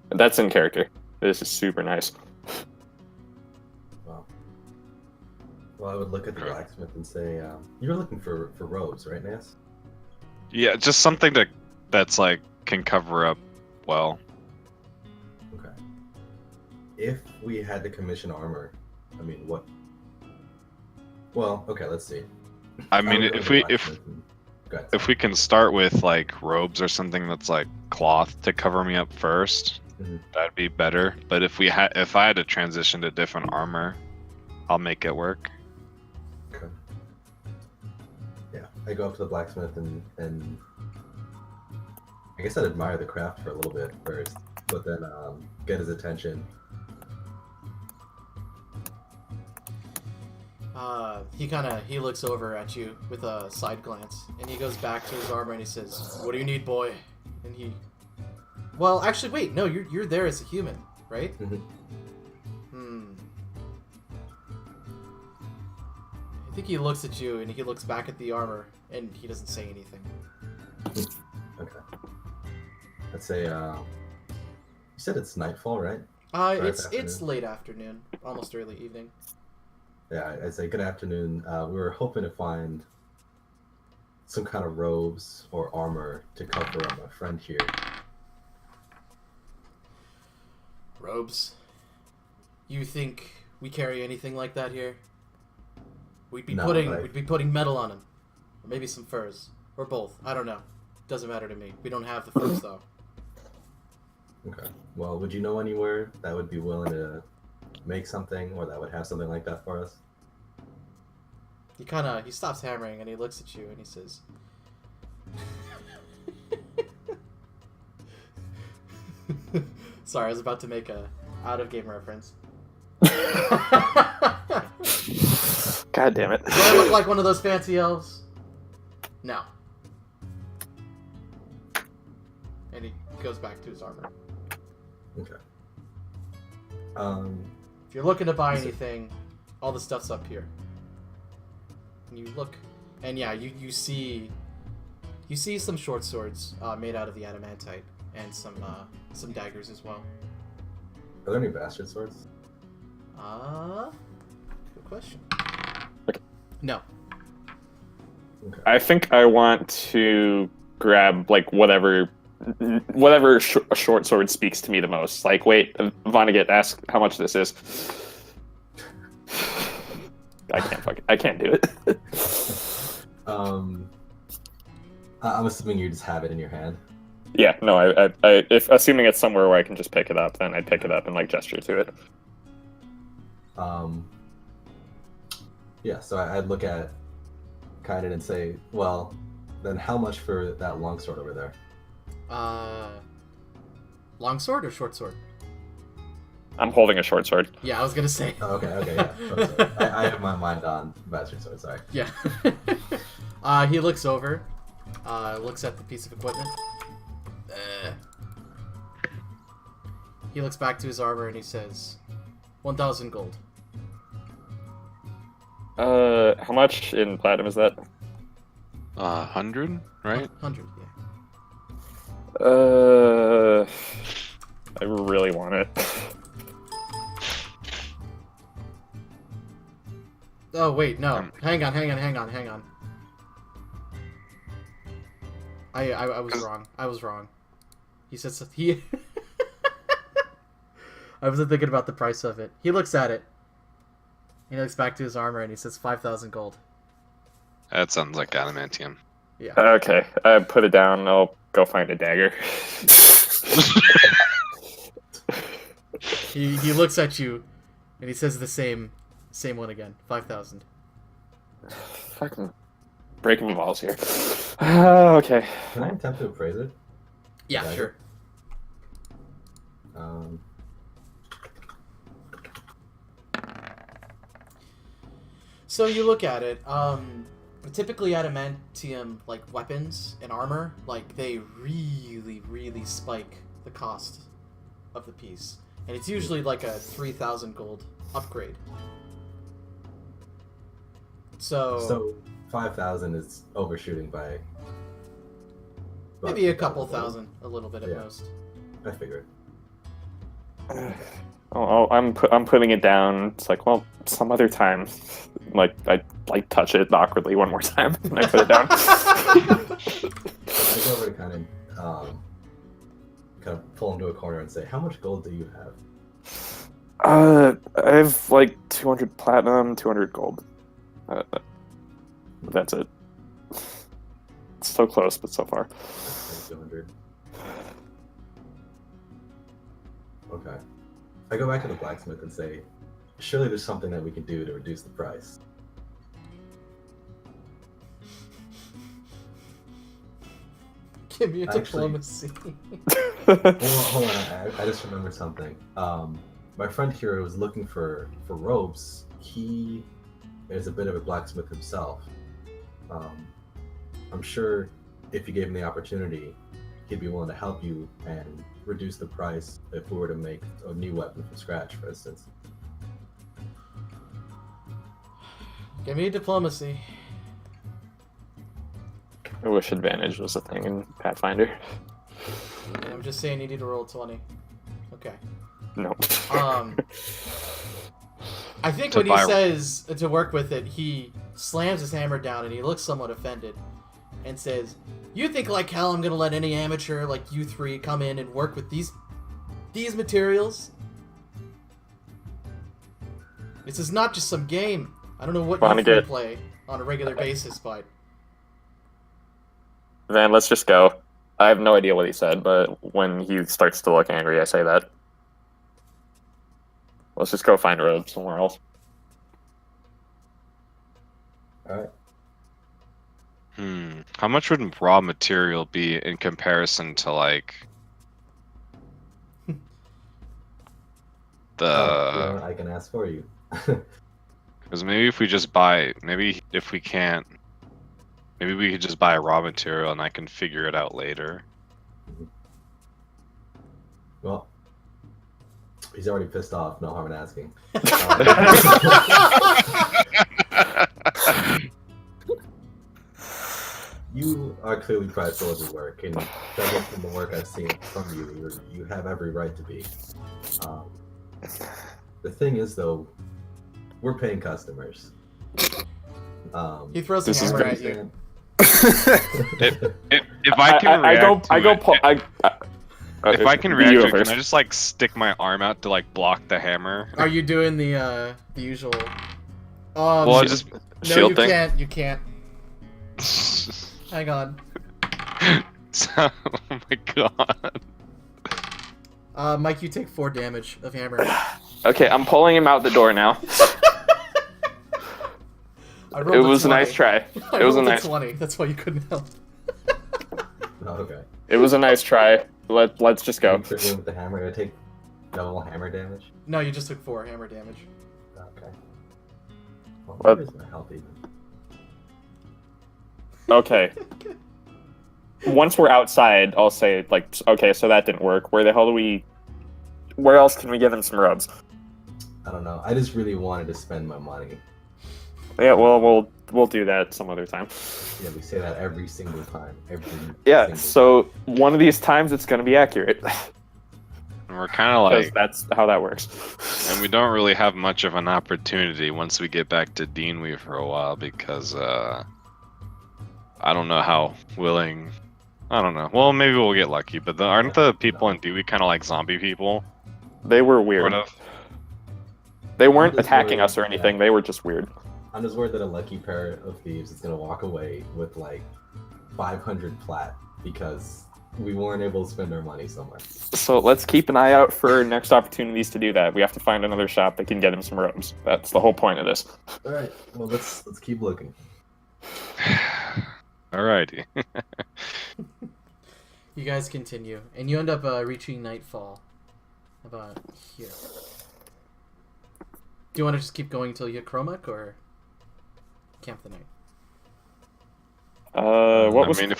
That's in character. This is super nice. Wow. Well, I would look at the Okay. blacksmith and say, you were looking for robes, right, Nance? Yeah, just something that's like can cover up well. Okay. If we had to commission armor, I mean, what? Well, okay, let's see. I mean, would go if to we the blacksmith and- Go ahead. if we can start with like robes or something that's like cloth to cover me up first, Mhm. that'd be better. But if I had to transition to different armor, I'll make it work. Okay. Yeah, I go up to the blacksmith and I guess I'd admire the craft for a little bit first, but then get his attention. He looks over at you with a side glance, and he goes back to his armor and he says, "What do you need, boy?" And he, well, actually, wait, no, you're there as a human, right? Mhm. I think he looks at you and he looks back at the armor and he doesn't say anything. Okay. Let's say, you said it's nightfall, right? It's afternoon. late afternoon, almost early evening. Yeah, I'd say good afternoon. We were hoping to find some kind of robes or armor to cover up my friend here. Robes. You think we carry anything like that here? We'd be No, but we'd be putting metal on him, or maybe some furs, or both. I don't know. Doesn't matter to me. We don't have the furs though. Okay. Well, would you know anywhere that would be willing to make something or that would have something like that for us? He stops hammering and he looks at you and he says, "Sorry, I was about to make a out of game reference." God damn it. Do I look like one of those fancy elves? No. And he goes back to his armor. Okay. If you're looking to buy Is it- anything, all the stuff's up here. And you look, and yeah, you see some short swords made out of the adamantite, and some daggers as well. Are there any bastard swords? Good question. Okay. No. Okay. I think I want to grab like whatever a short sword speaks to me the most. Like, wait, Vonnegut, ask how much this is. I can't do it. I'm assuming you just have it in your hand. Yeah, no, I if assuming it's somewhere where I can just pick it up, then I'd pick it up and like gesture to it. Yeah, so I'd look at Kaiden and say, well, then how much for that longsword over there? Long sword or short sword? I'm holding a short sword. Yeah, I was gonna say. Oh, okay, yeah. Short sword. I have my mind on bastard sword, sorry. Yeah. He looks over, looks at the piece of equipment. He looks back to his armor and he says, 1,000 gold. How much in platinum is that? 100, right? 100, yeah. I really want it. Oh, wait, no. Um, Hang on. I was wrong. He said he... I wasn't thinking about the price of it. He looks at it. He looks back to his armor and he says 5,000 gold. That sounds like adamantium. Yeah. Okay, I put it down. I'll go find a dagger. He looks at you and he says the same one again. 5,000. Fucking breaking my balls here. Okay. Can I attempt to appraise it? Yeah, Dagger? sure. So you look at it. typically adamantium like weapons and armor, like they really spike the cost of the piece, and it's usually like a 3,000 gold upgrade. So 5,000 is overshooting by about maybe a couple 2,000 gold. thousand, a little bit at Yeah. most. I figured. I'm putting it down. It's like, well, some other time. Like I like touch it awkwardly one more time and I put it down. I go over to kind of pull him to a corner and say, "How much gold do you have?" I have like 200 platinum, 200 gold. That's it. It's so close, but so far. 200. Okay. I go back to the blacksmith and say, "Surely there's something that we can do to reduce the price." Give me a Actually- diplomacy. Hold on, I just remembered something. My friend here was looking for robes. He is a bit of a blacksmith himself. I'm sure if you gave him the opportunity, he'd be willing to help you and reduce the price if we were to make a new weapon from scratch, for instance. Give me a diplomacy. I wish advantage was a thing in Pathfinder. And I'm just saying you need to roll 20. Okay. No. I think To when he buy- says to work with it, he slams his hammer down and he looks somewhat offended and says, "You think like hell I'm gonna let any amateur like you three come in and work with these materials? This is not just some game. I don't know what you three Vonnegut. play on a regular basis, but Van, let's just go. I have no idea what he said, but when he starts to look angry, I say that. Let's just go find a road somewhere else. Alright. How much would raw material be in comparison to like You the? know what, I can ask for you. Because maybe if we just buy, maybe if we can't, maybe we could just buy raw material and I can figure it out later. Well, he's already pissed off. No harm in asking. You are clearly prideful of your work, and judging from the work I've seen from you, you have every right to be. The thing is, though, we're paying customers. he throws This a is hammer good. at you. If I can react to it, if I can react to it, can I just like stick my arm out to like block the hammer? Are you doing the usual? Well, I just no, shield you thing? can't. You can't. Hang on. oh my god. Mike, you take 4 damage of hammer. Okay, I'm pulling him out the door now. I It rolled was a 20. nice try. I It was a rolled nice. 20. That's why you couldn't help. Oh, okay. It was a nice try. Let's just go. You hit me with the hammer. I take double hammer damage. No, you just took 4 hammer damage. Okay. Well, What? hammer's not healthy. Okay. Once we're outside, I'll say like, okay, so that didn't work. Where the hell do we? Where else can we give him some rubs? I don't know. I just really wanted to spend my money. Yeah, well, we'll do that some other time. Yeah, we say that every single time. Yeah, single so one of these times it's gonna be accurate. And we're kind of Because like, that's how that works. and we don't really have much of an opportunity once we get back to Deanweave for a while because I don't know how willing. I don't know. Well, maybe we'll get lucky, but aren't the people in Dewey kind of like zombie people? They were weird. Sort of. They weren't I'm just attacking worried, us or anything. yeah. They were just weird. I'm just worried that a lucky pair of thieves is gonna walk away with like 500 plat because we weren't able to spend our money somewhere. So let's keep an eye out for next opportunities to do that. We have to find another shop that can get him some robes. That's the whole point of this. All right. Well, let's keep looking. Alrighty. You guys continue, and you end up reaching nightfall. About here. Do you want to just keep going until you hit Chromac, or camp the night? What I was? mean,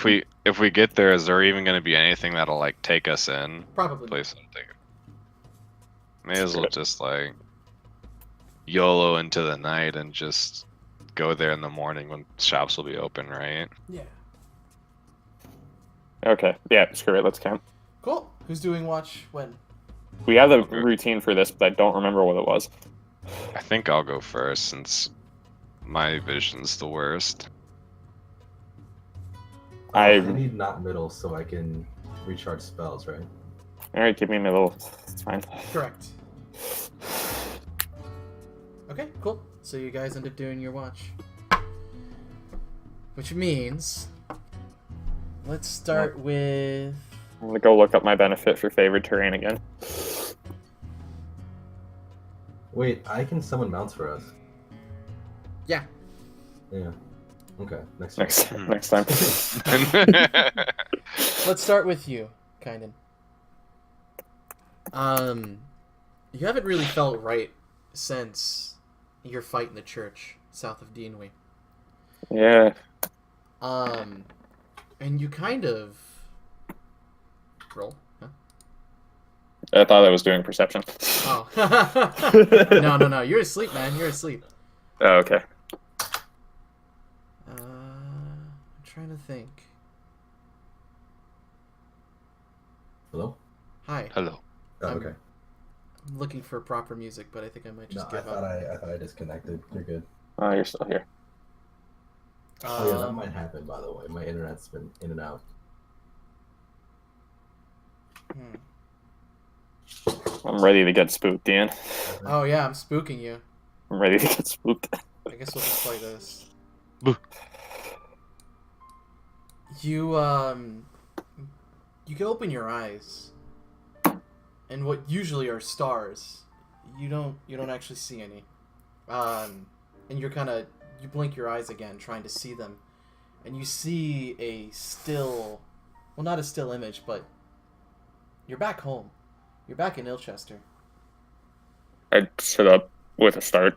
if we get there, is there even going to be anything that'll like take us in? Probably. Place I'll take it. May as well just like YOLO into the night and just go there in the morning when shops will be open, right? Yeah. Okay, yeah, screw it. Let's camp. Cool. Who's doing watch when? We have a routine for this, but I don't remember what it was. I think I'll go first since my vision's the worst. I need not middle so I can recharge spells, right? All right, give me middle. It's fine. Correct. Okay, cool. So you guys end up doing your watch. Which means... Let's start with... I'm gonna go look up my benefit for favored terrain again. Wait, I can summon mounts for us. Yeah. Yeah. Okay, next Next time. Let's start with you, Kynan. You haven't really felt right since your fight in the church south of Deanwy. Yeah. And you kind of... Roll? Huh? I thought I was doing perception. Oh. No. You're asleep, man. You're asleep. Oh, okay. I'm trying to think. Hello? Hi. Hello. Oh, okay. I'm looking for proper music, but I think I might just No, give I up. thought I disconnected. You're good. Oh, you're still here. Oh yeah, that might happen. By the way, my internet's been in and out. I'm ready to get spooked, Ian. Oh yeah, I'm spooking you. I'm ready to get spooked. I guess we'll just play this. Boo. You can open your eyes, and what usually are stars, you don't actually see any. And you blink your eyes again, trying to see them, and you see a still, well, not a still image, but you're back home. You're back in Ilchester. I'd sit up with a start.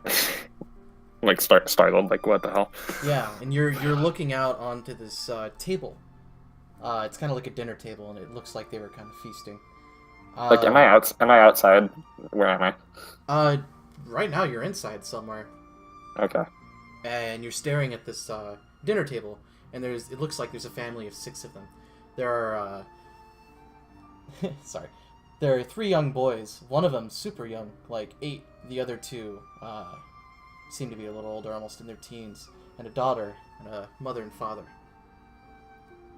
Startled, like, what the hell? Yeah, and you're looking out onto this table. It's kind of like a dinner table, and it looks like they were kind of feasting. Like, am I outside? Where am I? Right now you're inside somewhere, Okay. and you're staring at this dinner table, and it looks like there's a family of 6 of them. There are sorry, there are 3 young boys. One of them super young, like 8. The other 2 seem to be a little older, almost in their teens, and a daughter and a mother and father.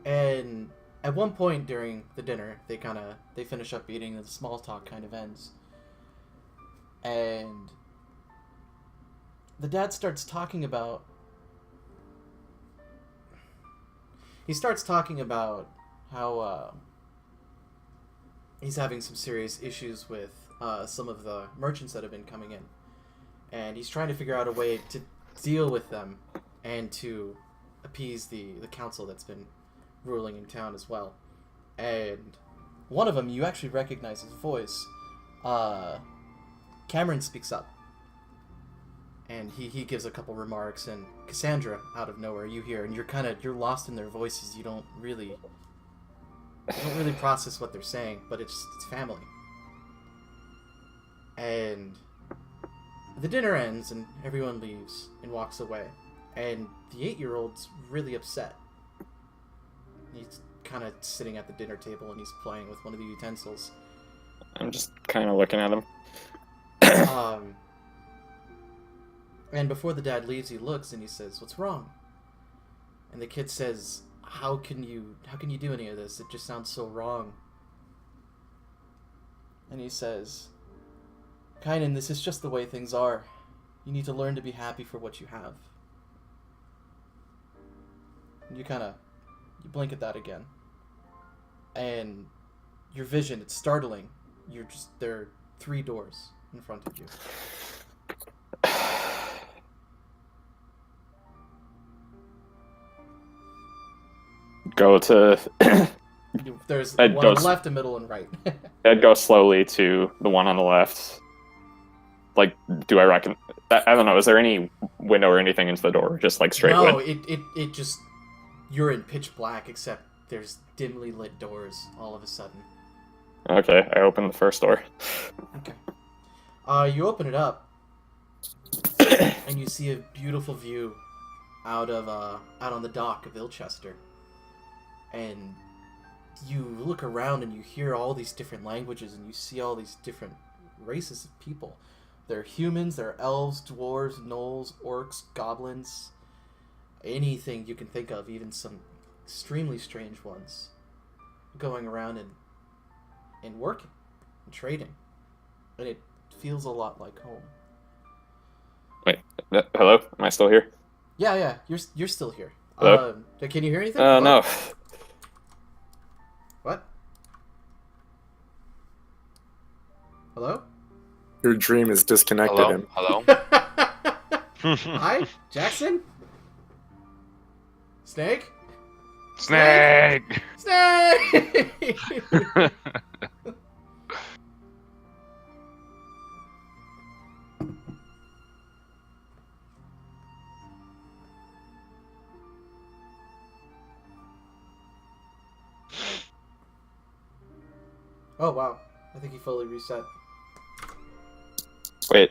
And at one point during the dinner, they finish up eating, and the small talk kind of ends. And the dad starts talking about... He starts talking about how he's having some serious issues with some of the merchants that have been coming in. And he's trying to figure out a way to deal with them and to appease the council that's been ruling in town as well. And one of them, you actually recognize his voice. Cameron speaks up. And he gives a couple remarks, and Cassandra, out of nowhere, you hear, and you're lost in their voices. You don't really process what they're saying, but it's family. And the dinner ends, and everyone leaves and walks away. And the 8-year-old's really upset. He's kind of sitting at the dinner table, and he's playing with one of the utensils. I'm just kind of looking at him. And before the dad leaves, he looks and he says, "What's wrong?" And the kid says, How can you do any of this? It just sounds so wrong." And he says, "Kynan, this is just the way things are. You need to learn to be happy for what you have." And you blink at that again. And your vision, it's startling. There are 3 doors in front of you. Go to... There's I'd one on go the left, a middle, and right. I'd go slowly to the one on the left. Like, do I reckon... I don't know, is there any window or anything into the door? Just, like, straight No, wood? it just you're in pitch black, except there's dimly lit doors all of a sudden. Okay, I open the first door. Okay. You open it up, and you see a beautiful view out on the dock of Ilchester. And you look around and you hear all these different languages, and you see all these different races of people. There are humans, there are elves, dwarves, gnolls, orcs, goblins, anything you can think of, even some extremely strange ones, going around and working and trading. And it feels a lot like home. Wait, hello? Am I still here? Yeah, you're still here. Hello? Can you hear anything? No. What? Hello? Your dream is disconnected Hello? him. Hello? Hi, Jackson? Snake? Snake! Snake! Oh, wow. I think he fully reset. Wait,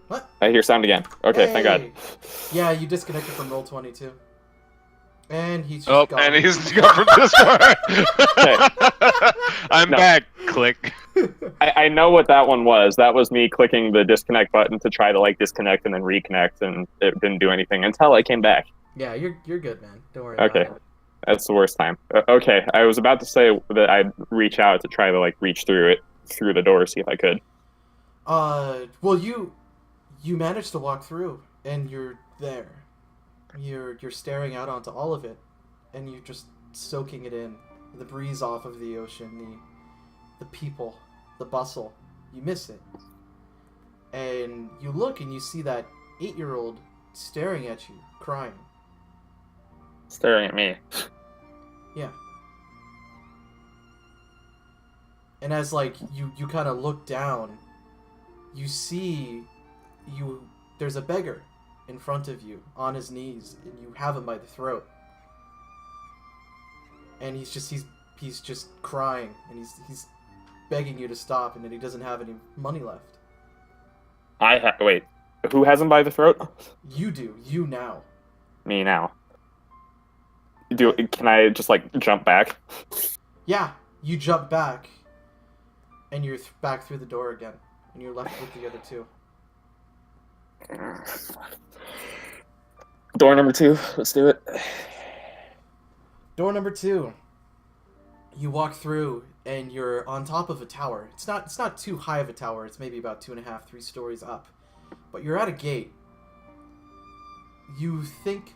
What? I hear sound again. Okay, thank God. Hey! Yeah, you disconnected from Roll20 too. And he's just Oh, gone. and he's gone from this part. I'm No. back. Click. I know what that one was. That was me clicking the disconnect button to try to like disconnect and then reconnect, and it didn't do anything until I came back. Yeah, you're good, man. Don't worry Okay. about it. That's the worst time. Okay, I was about to say that I'd reach out to try to like reach through the door, see if I could. Well, you managed to walk through, and you're there. You're staring out onto all of it, and you're just soaking it in. The breeze off of the ocean, the people, the bustle. You miss it. And you look and you see that 8-year-old staring at you, crying. Staring at me. Yeah. And as like you kind of look down, you see there's a beggar in front of you on his knees, and you have him by the throat. And he's just crying, and he's begging you to stop, and then he doesn't have any money left. Wait, who has him by the throat? You do, you now. Me now. Can I just like jump back? Yeah, you jump back, and you're back through the door again, and you're left with the other two. Door number 2. Let's do it. Door number 2. You walk through, and you're on top of a tower. It's not too high of a tower. It's maybe about 2.5, 3 stories up. But you're at a gate. You think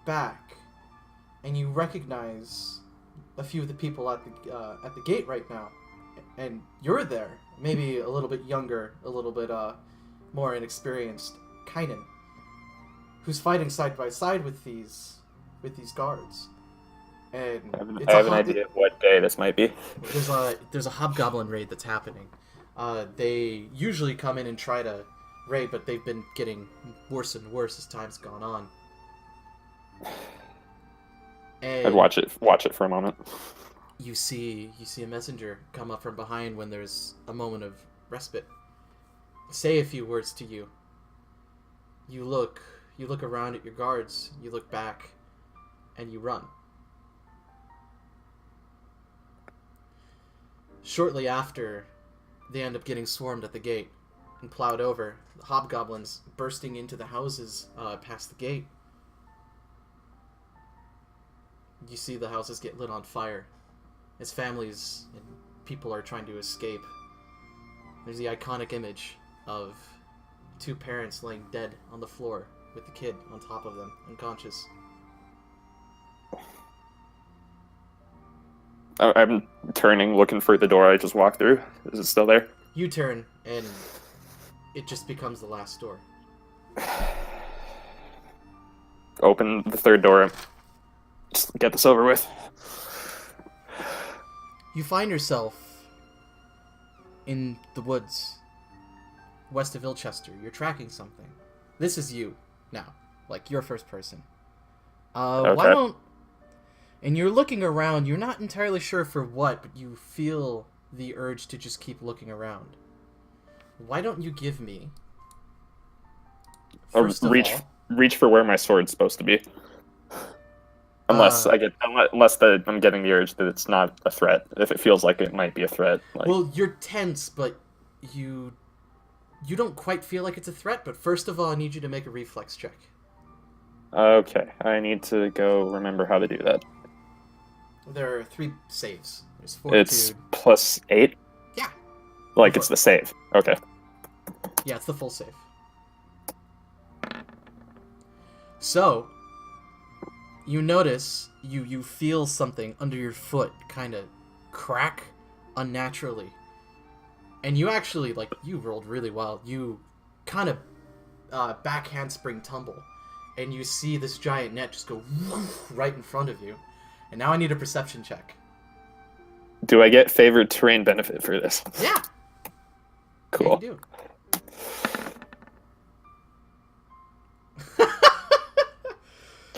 back, and you recognize a few of the people at the gate right now, and you're there. Maybe a little bit younger, a little bit more inexperienced, Kynan, who's fighting side by side with these guards. And I have an idea of what day this might be. there's a hobgoblin raid that's happening. They usually come in and try to raid, but they've been getting worse and worse as time's gone on. And I'd watch it for a moment. you see a messenger come up from behind when there's a moment of respite. Say a few words to you. You look around at your guards, you look back, and you run. Shortly after, they end up getting swarmed at the gate and plowed over. The hobgoblins bursting into the houses past the gate. You see the houses get lit on fire as families and people are trying to escape. There's the iconic image of 2 parents laying dead on the floor with the kid on top of them, unconscious. I'm turning, looking for the door I just walked through. Is it still there? You turn, and it just becomes the last door. Open the 3rd door. Just get this over with. You find yourself in the woods, west of Ilchester. You're tracking something. This is you now, like you're first person. Okay. And you're looking around. You're not entirely sure for what, but you feel the urge to just keep looking around. Why don't you give me... First of reach all, reach for where my sword's supposed to be. Unless I'm getting the urge that it's not a threat. If it feels like it might be a threat. Like, well, you're tense, but you don't quite feel like it's a threat. But first of all, I need you to make a reflex check. okay, I need to go remember how to do that. There are 3 saves. There's fortitude. It's +8? Yeah. Like, it's the save. Okay. Yeah, it's the full save. So, you notice, you feel something under your foot kind of crack unnaturally. And you actually, like, you rolled really well. You kind of back handspring tumble. And you see this giant net just go right in front of you. And now I need a perception check. Do I get favored terrain benefit for this? Yeah! Cool. Yeah, you do.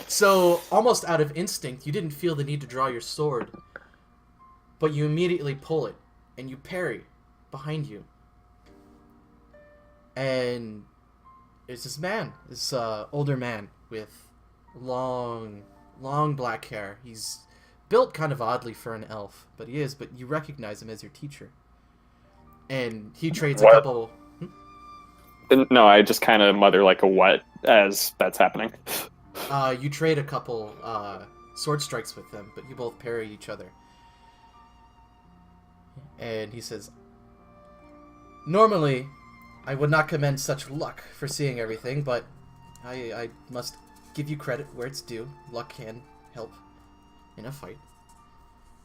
So, almost out of instinct, you didn't feel the need to draw your sword. But you immediately pull it, and you parry behind you. And there's this man, this older man with long black hair. He's built kind of oddly for an elf, but he is, but you recognize him as your teacher. And he trades a What? couple... No, I just kind of mutter like a what as that's happening. You trade a couple sword strikes with them, but you both parry each other. And he says, normally, I would not commend such luck for seeing everything, but I must give you credit where it's due. Luck can help in a fight.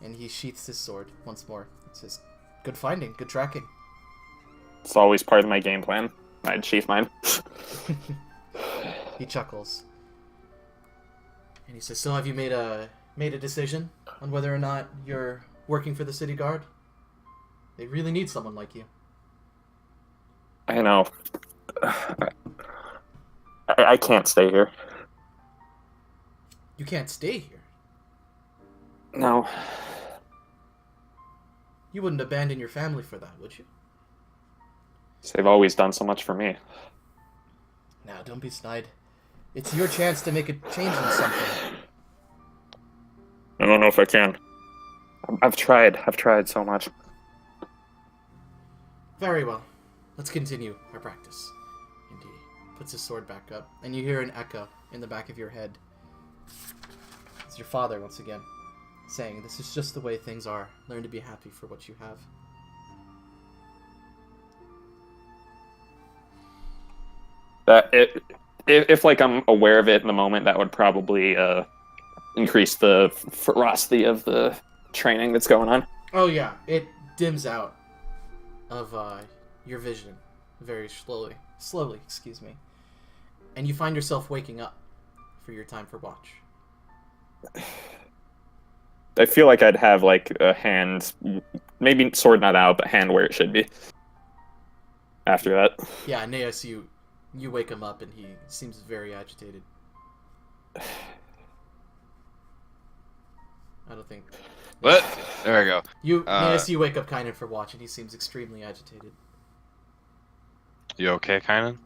And he sheaths his sword once more. It says, good finding, good tracking. It's always part of my game plan. I'd sheath mine. He chuckles. And he says, so have you made a decision on whether or not you're working for the city guard? They really need someone like you. I know. I can't stay here. You can't stay here. No. You wouldn't abandon your family for that, would you? They've always done so much for me. Now, don't be snide. It's your chance to make a change in something. I don't know if I can. I've tried so much. Very well. Let's continue our practice. And he puts his sword back up, and you hear an echo in the back of your head. It's your father once again, saying, this is just the way things are. Learn to be happy for what you have. If like I'm aware of it in the moment, that would probably increase the ferocity of the training that's going on. Oh yeah, it dims out of your vision very slowly, excuse me. And you find yourself waking up for your time for watch. I feel like I'd have like a hand, maybe sword not out, but hand where it should be. After that. Yeah, Naeus, you wake him up and he seems very agitated. I don't think... What? There we go. Naeus, you wake up Kynan for watch and he seems extremely agitated. You okay, Kynan?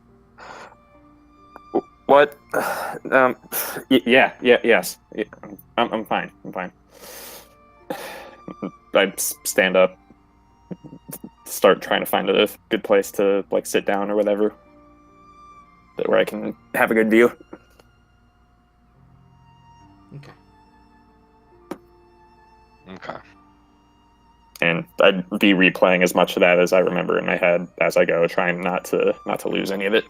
What? Yes. I'm fine. I'd stand up, start trying to find a good place to like sit down or whatever, where I can have a good view. Okay. Okay. And I'd be replaying as much of that as I remember in my head as I go, trying not to lose any of it.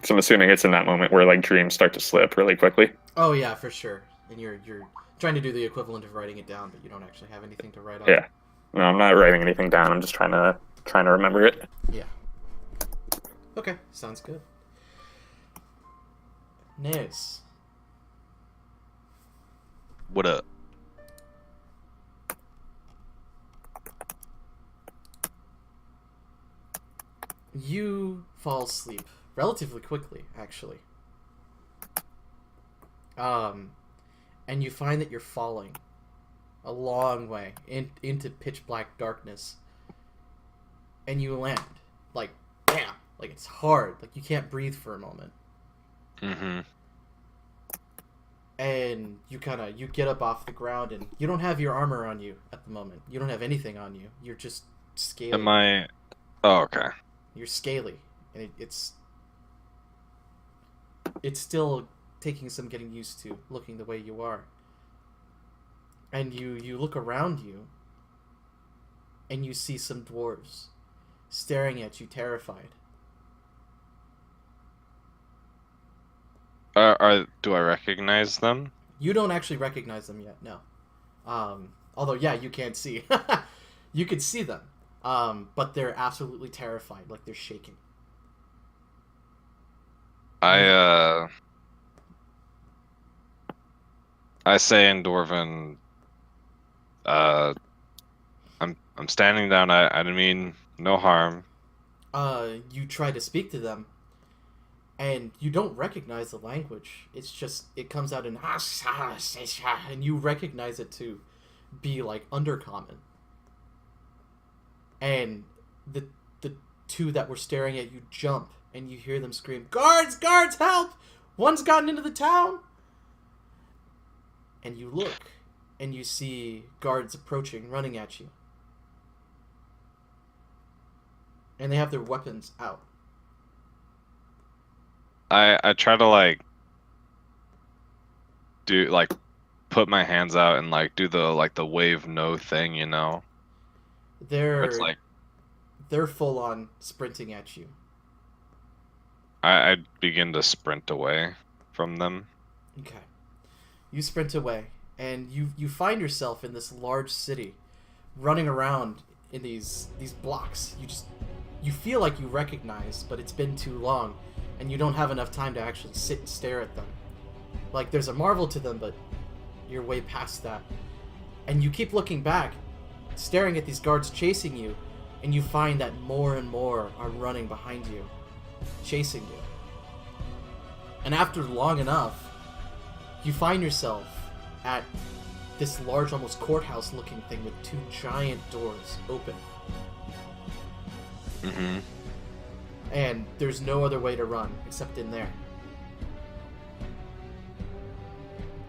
So I'm assuming it's in that moment where like dreams start to slip really quickly. Oh yeah, for sure. And you're trying to do the equivalent of writing it down, but you don't actually have anything to write on. Yeah. No, I'm not writing anything down. I'm just trying to remember it. Yeah. Okay, sounds good. Nice. What up? You fall asleep relatively quickly, actually. And you find that you're falling a long way into pitch black darkness, and you land like bam, like it's hard, like you can't breathe for a moment, Mm-hmm. and you get up off the ground, and you don't have your armor on you at the moment. You don't have anything on you. You're just scaly. Am I? Oh, okay. You're scaly, and it's still taking some getting used to looking the way you are. And you look around you, and you see some dwarves staring at you, terrified. Do I recognize them? You don't actually recognize them yet, no. Although, yeah, you can't see. You could see them, but they're absolutely terrified, like they're shaking. I say in Dwarven, I'm standing down. I didn't mean no harm. You try to speak to them, and you don't recognize the language. It's just, it comes out in and you recognize it to be like Undercommon. And the two that were staring at you jump, and you hear them scream, "Guards! Guards, help! One's gotten into the town!" And you look, and you see guards approaching, running at you. And they have their weapons out. I try to put my hands out and do the wave no thing, you know. They're It's they're full on sprinting at you. I begin to sprint away from them. Okay. You sprint away, and you find yourself in this large city, running around in these blocks. You feel like you recognize, but it's been too long, and you don't have enough time to actually sit and stare at them. Like, there's a marvel to them, but you're way past that. And you keep looking back, staring at these guards chasing you, and you find that more and more are running behind you, chasing you. And after long enough, you find yourself at this large, almost courthouse-looking thing with two giant doors open. Mm-hmm. And there's no other way to run except in there.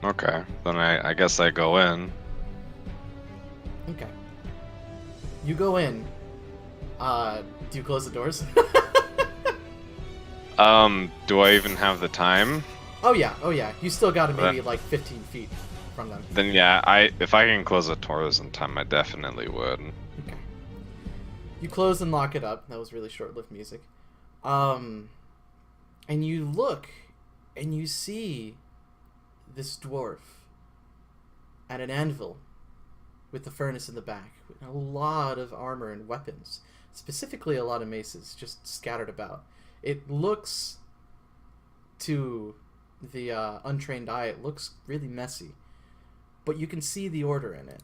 Okay, then I guess I go in. Okay. You go in. Do you close the doors? Do I even have the time? Oh yeah. You still got to maybe Okay. like 15 feet from them. Then yeah, if I can close the doors in time, I definitely would. Okay. You close and lock it up. That was really short-lived music. And you look, and you see this dwarf at an anvil with the furnace in the back, with a lot of armor and weapons, specifically a lot of maces just scattered about. It looks, to the untrained eye, it looks really messy, but you can see the order in it.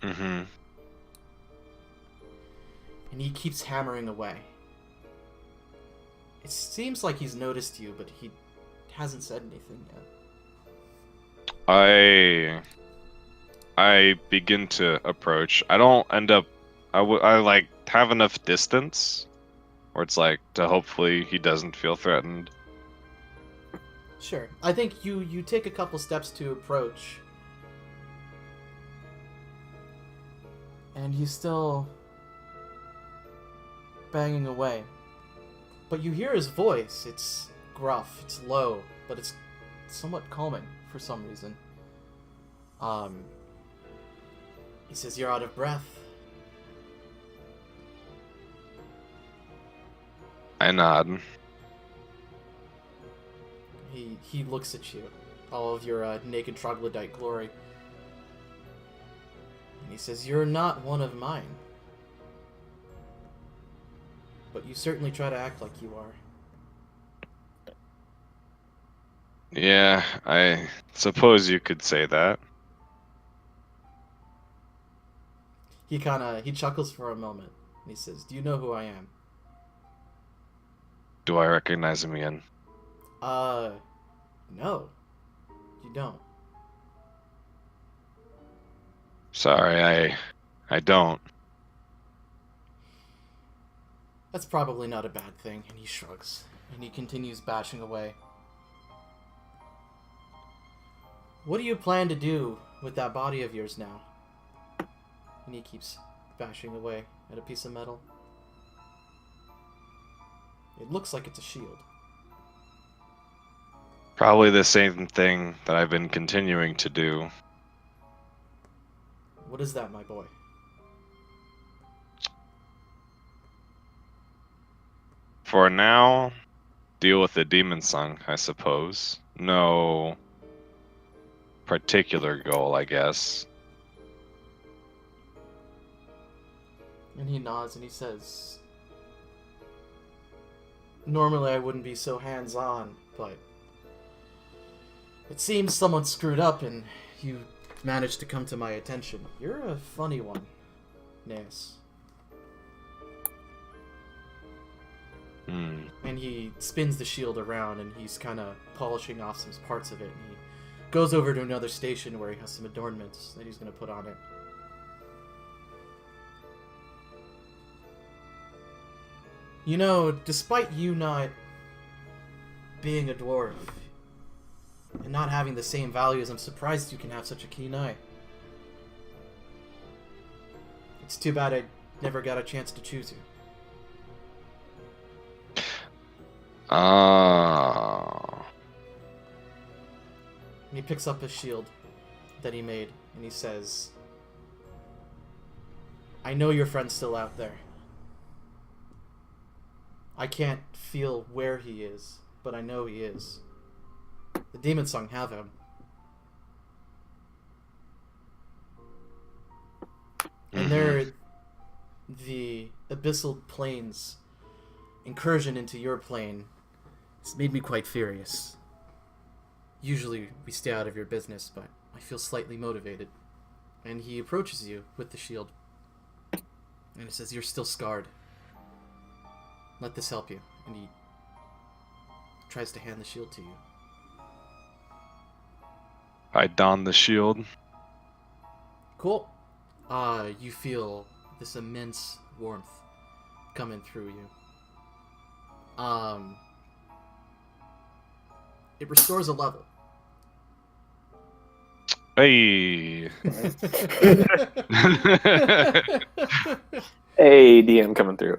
Mm-hmm. And he keeps hammering away. It seems like he's noticed you, but he hasn't said anything yet. I begin to approach. I don't end up. I have enough distance, where it's to hopefully he doesn't feel threatened. Sure. I think you take a couple steps to approach. And he's still banging away. But you hear his voice. It's gruff, it's low, but it's somewhat calming for some reason. He says, "You're out of breath." I nod. He looks at you, all of your naked troglodyte glory. And he says, "You're not one of mine. But you certainly try to act like you are." Yeah, I suppose you could say that. He chuckles for a moment, and he says, "Do you know who I am?" Do I recognize him again? No. You don't. Sorry, I don't. That's probably not a bad thing, and he shrugs, and he continues bashing away. What do you plan to do with that body of yours now? And he keeps bashing away at a piece of metal. It looks like it's a shield. Probably the same thing that I've been continuing to do. What is that, my boy? For now, deal with the demon song, I suppose. No particular goal, I guess. And he nods and he says, normally I wouldn't be so hands-on, but it seems someone screwed up and you managed to come to my attention. You're a funny one, Naeus. And he spins the shield around and he's kind of polishing off some parts of it. And he goes over to another station where he has some adornments that he's going to put on it. You know, despite you not being a dwarf and not having the same values, I'm surprised you can have such a keen eye. It's too bad I never got a chance to choose you. Ah. And he picks up his shield that he made, and he says, I know your friend's still out there. I can't feel where he is, but I know he is. The Demon Song have him. And they're the Abyssal Plane's incursion into your plane. It's made me quite furious. Usually we stay out of your business, but I feel slightly motivated. And he approaches you with the shield. And he says, you're still scarred. Let this help you. And he tries to hand the shield to you. I don the shield. Cool. You feel this immense warmth coming through you. It restores a level. Hey. Hey, DM coming through.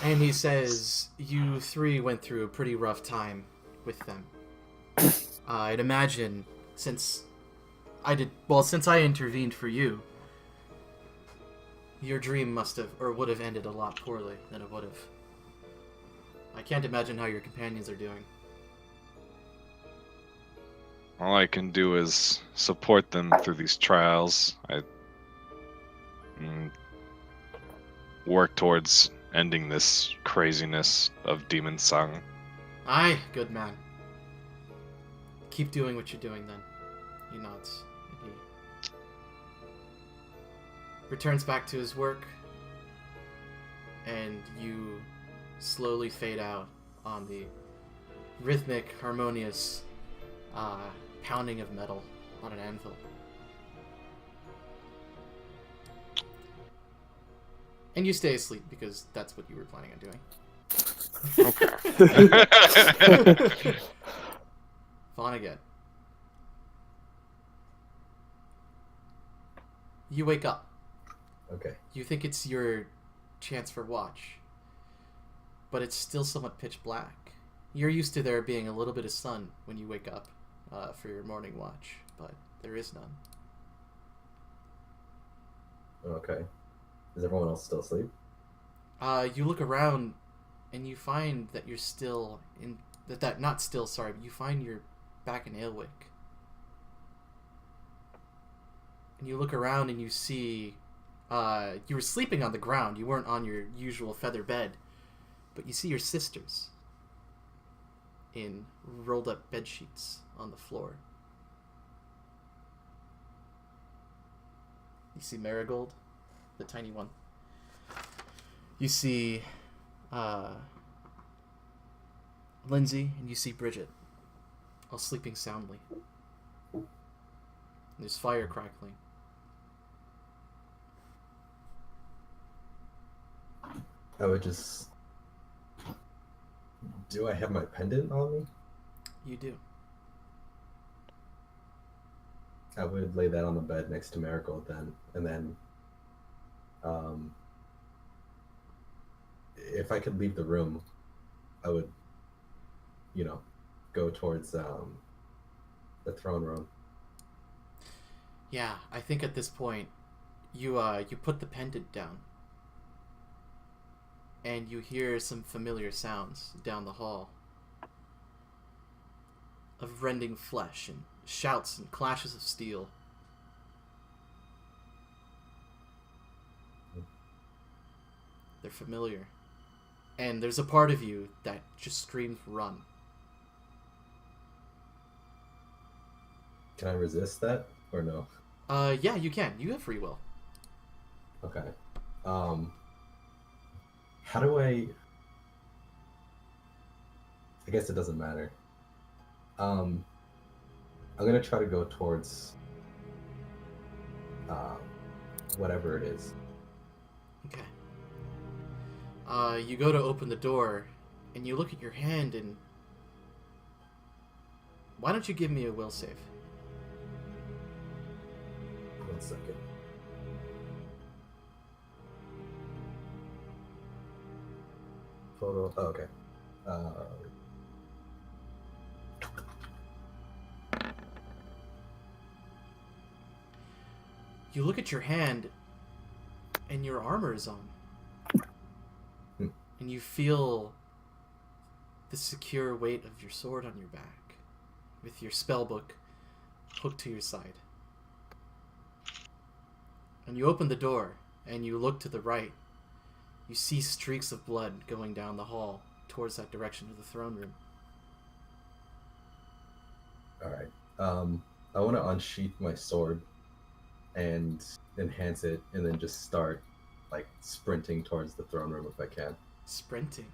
And he says, you three went through a pretty rough time with them. I'd imagine, since I intervened for you, your dream must have, or would have ended a lot poorly than it would have. I can't imagine how your companions are doing. All I can do is support them through these trials. I work towards ending this craziness of Demon Song. Aye, good man. Keep doing what you're doing then. He nods. And he returns back to his work. And you slowly fade out on the rhythmic, harmonious pounding of metal on an anvil. And you stay asleep because that's what you were planning on doing. Okay. Vonnegut. You wake up. Okay. You think it's your chance for watch, but it's still somewhat pitch black. You're used to there being a little bit of sun when you wake up for your morning watch, but there is none. Okay. Is everyone else still asleep? You look around and you find that you're still in you find you're back in Aelwick. And you look around and you see you were sleeping on the ground. You weren't on your usual feather bed, but you see your sisters in rolled up bed sheets on the floor. You see Marigold, the tiny one. You see Lindsay, and you see Bridget, all sleeping soundly. There's fire crackling. I would just. Do I have my pendant on me? You do. I would lay that on the bed next to Marigold then, and then, if I could leave the room, I would, go towards the throne room. Yeah, I think at this point, you put the pendant down, and you hear some familiar sounds down the hall of rending flesh and shouts and clashes of steel. They're familiar. And there's a part of you that just screams run. Can I resist that or no? Yeah, you can. You have free will. Okay. How do I guess it doesn't matter. I'm gonna try to go towards whatever it is. Okay. You go to open the door, and you look at your hand, and why don't you give me a will save? 1 second. Photo. Oh, okay. You look at your hand, and your armor is on. And you feel the secure weight of your sword on your back, with your spellbook hooked to your side. And you open the door, and you look to the right. You see streaks of blood going down the hall towards that direction of the throne room. Alright. I want to unsheath my sword and enhance it, and then just start, sprinting towards the throne room if I can. Sprinting.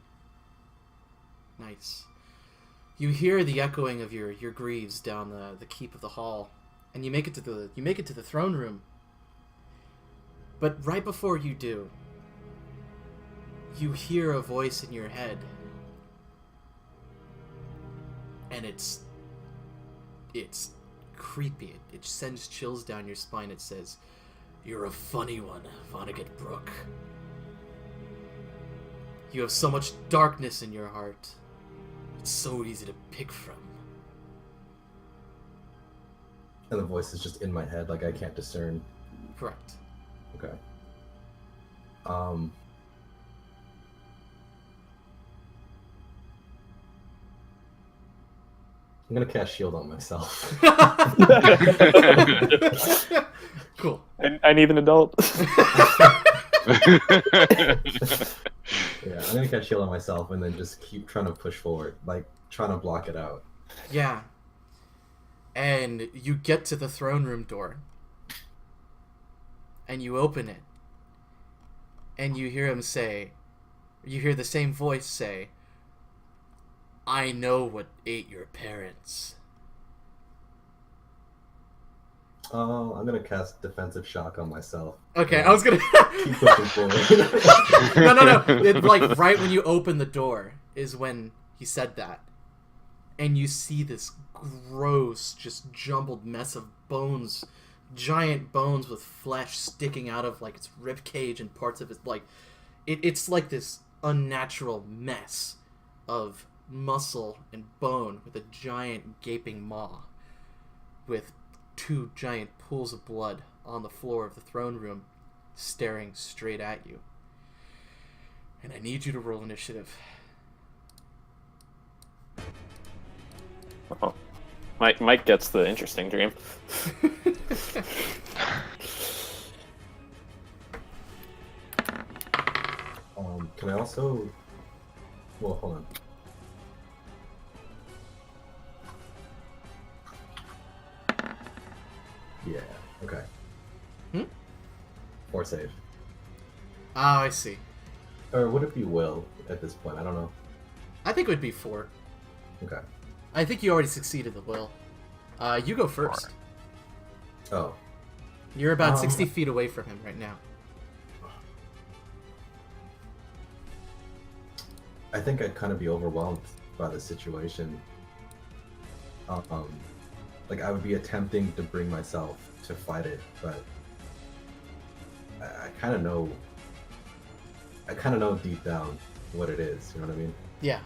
Nice. You hear the echoing of your greaves down the keep of the hall, and you make it to the throne room. But right before you do, you hear a voice in your head, and it's creepy. It sends chills down your spine. It says, "You're a funny one, Vonnegut Brook. You have so much darkness in your heart. It's so easy to pick from." And the voice is just in my head, I can't discern. Correct. Okay. I'm gonna cast shield on myself. Cool. I need an adult. Yeah, I'm gonna cast shield on myself and then just keep trying to push forward, trying to block it out. Yeah. And you get to the throne room door. And you open it. And you hear the same voice say, "I know what ate your parents." Oh, I'm gonna cast defensive shock on myself. Okay, I was gonna... Keep pushing forward. No. It, right when you open the door is when he said that. And you see this gross, just jumbled mess of bones. Giant bones with flesh sticking out of, its rib cage and parts of its, It's like this unnatural mess of muscle and bone with a giant gaping maw. With 2 giant pools of blood on the floor of the throne room staring straight at you. And I need you to roll initiative. Oh. Mike gets the interesting dream. Can I also... Well, hold on. Yeah, okay. 4 save. Ah, I see. Or would it be will at this point? I don't know. I think it would be 4. Okay. I think you already succeeded the will. You go first. Oh. You're about 60 feet away from him right now. I think I'd kind of be overwhelmed by the situation. Like I would be attempting to bring myself to fight it, but I kind of know. I kind of know deep down what it is. You know what I mean? Yeah.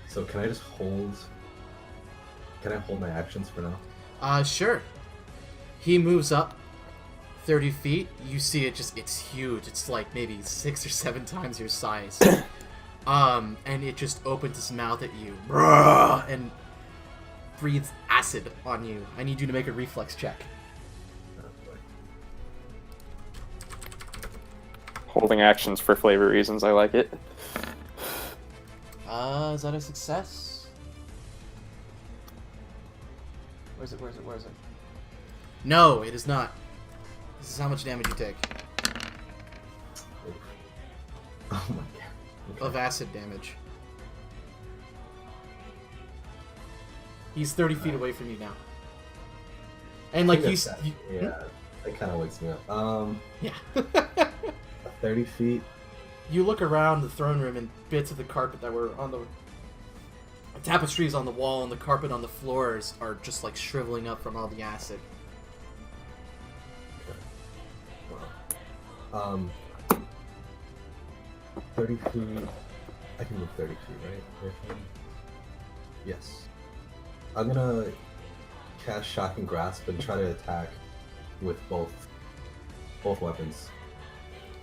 So can I just hold? Can I hold my actions for now? Sure. He moves up 30 feet. You see it's huge. It's like maybe 6 or 7 times your size. And it just opens its mouth at you. And breathes acid on you. I need you to make a reflex check. Oh, boy. Holding actions for flavor reasons, I like it. Is that a success? Where is it? No, it is not. This is how much damage you take. Oh my god. Okay. Of acid damage. He's 30 feet away from you now. And I like think you, that's- you Yeah, that kind of wakes me up. yeah. 30 feet. You look around the throne room and bits of the carpet that were on the tapestries on the wall and the carpet on the floors are just like shriveling up from all the acid. Wow. 30 feet. I can move 30 feet, right? Yes. I'm gonna cast Shocking Grasp and try to attack with both weapons.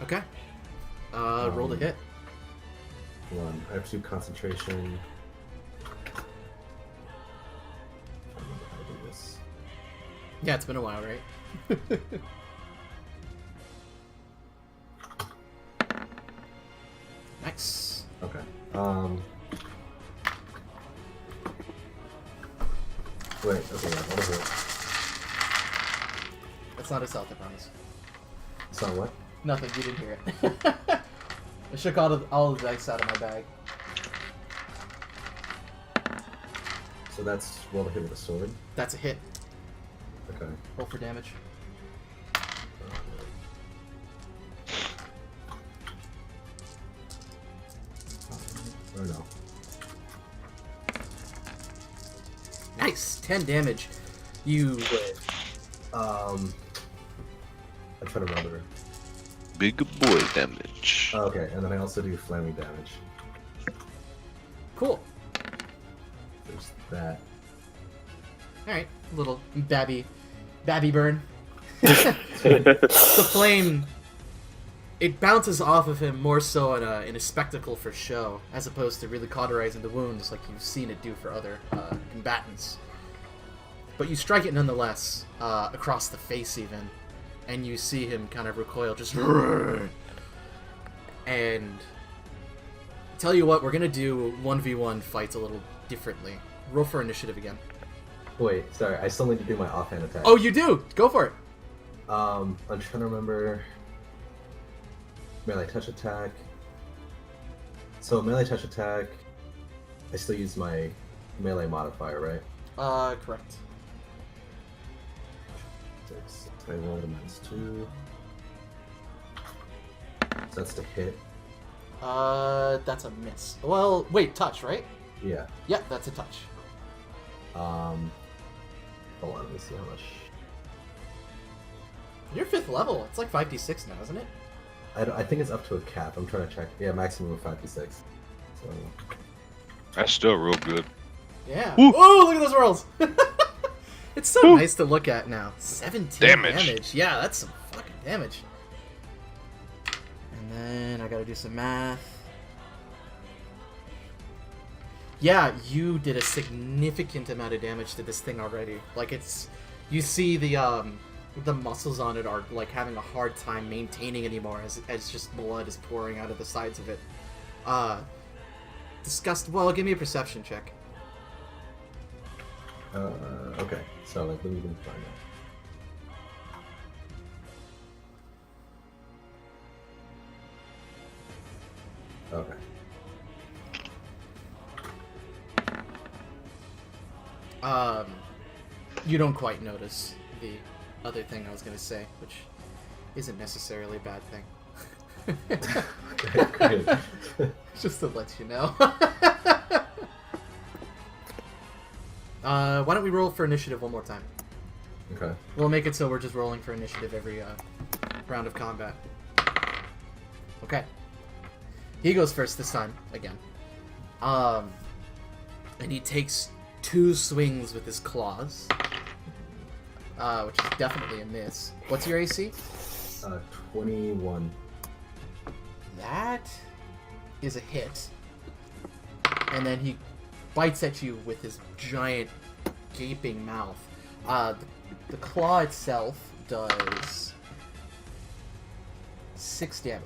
Okay. Roll to hit. Hold on. I have to do concentration. I don't remember how to do this. Yeah, it's been a while, right? Nice. Okay. Wait. Okay. Yeah, what is it? That's not a stealth, I promise. It's not what? Nothing, you didn't hear it. I shook all the dice out of my bag. So that's roll to hit with a sword. That's a hit. Okay. Roll for damage. Or no. Nice! 10 damage. You... I'm trying to remember. Big boy damage. Oh, okay, and then I also do flaming damage. Cool. There's that. Alright, little babby burn. The flame, it bounces off of him more so in a spectacle for show, as opposed to really cauterizing the wounds like you've seen it do for other combatants. But you strike it nonetheless, across the face even, and you see him kind of recoil, just... And... Tell you what, we're gonna do 1v1 fights a little differently. Roll for initiative again. Wait, sorry, I still need to do my offhand attack. Oh, you do! Go for it! I'm trying to remember. Melee touch attack. So melee touch attack. I still use my melee modifier, right? Correct. 6. I rolled a -2. So that's to hit. That's a miss. Well, wait, touch, right? Yeah. Yep, that's a touch. Hold on, let me see how much. You're 5th level. It's like 5d6 now, isn't it? I think it's up to a cap. I'm trying to check. Yeah, maximum of 5d6. So That's still real good. Yeah. Woo. Oh, look at those rolls! It's so nice to look at now. 17 Damage. Yeah, that's some fucking damage. And then I gotta do some math. Yeah, you did a significant amount of damage to this thing already. Like, it's... You see the muscles on it are, like, having a hard time maintaining anymore as just blood is pouring out of the sides of it. Disgust... Well, give me a perception check. okay. So let me even find out. Okay. You don't quite notice the other thing I was gonna say, which isn't necessarily a bad thing. Great. Just to let you know. Why don't we roll for initiative one more time? Okay. We'll make it so we're just rolling for initiative every round of combat. Okay. He goes first this time, again. And he takes 2 swings with his claws. Which is definitely a miss. What's your AC? 21. That is a hit. And then he bites at you with his giant gaping mouth. The claw itself does 6 damage.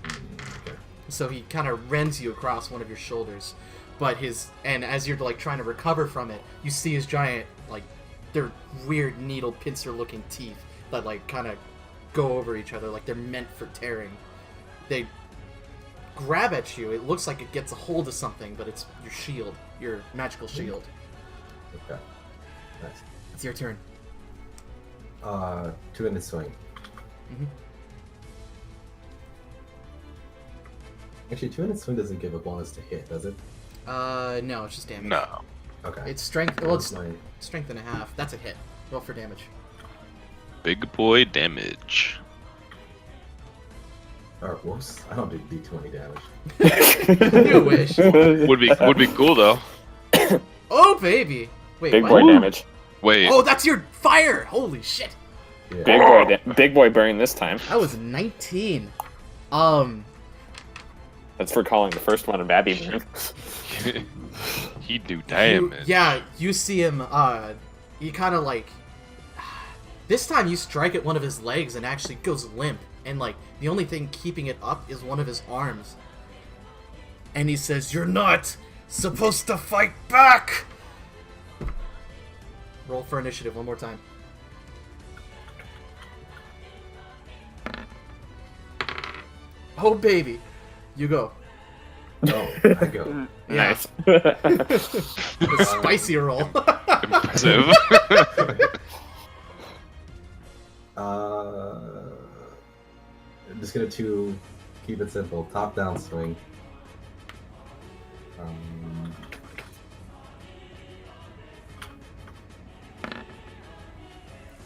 Okay. So he kind of rends you across one of your shoulders, but and as you're like trying to recover from it, you see his giant, like, they're weird needle pincer looking teeth that like kind of go over each other like they're meant for tearing. They grab at you. It looks like it gets a hold of something, but it's your shield, your magical shield. Okay. Nice. It's your turn. 2-handed swing. Mm-hmm. Actually, 2-handed swing doesn't give a bonus to hit, does it? No, it's just damage. No. Okay. It's strength. Well, it's my... strength and a half. That's a hit. Roll for damage. Big boy damage. Oh, whoops. I don't do D20 damage. You wish. Would be cool though. Oh baby. Wait. Big what? boy damage. Wait. Oh, that's your fire. Holy shit. Yeah. Big boy burn this time. That was 19. That's for calling the first one a babby burn. He do damage. You see him, he kind of like, this time you strike at one of his legs and actually goes limp, and like, the only thing keeping it up is one of his arms. And he says, "You're not supposed to fight back!" Roll for initiative one more time. Oh baby. You go. Oh, I go. Yeah. Nice. The spicy roll. Impressive. I'm just gonna keep it simple. Top down swing.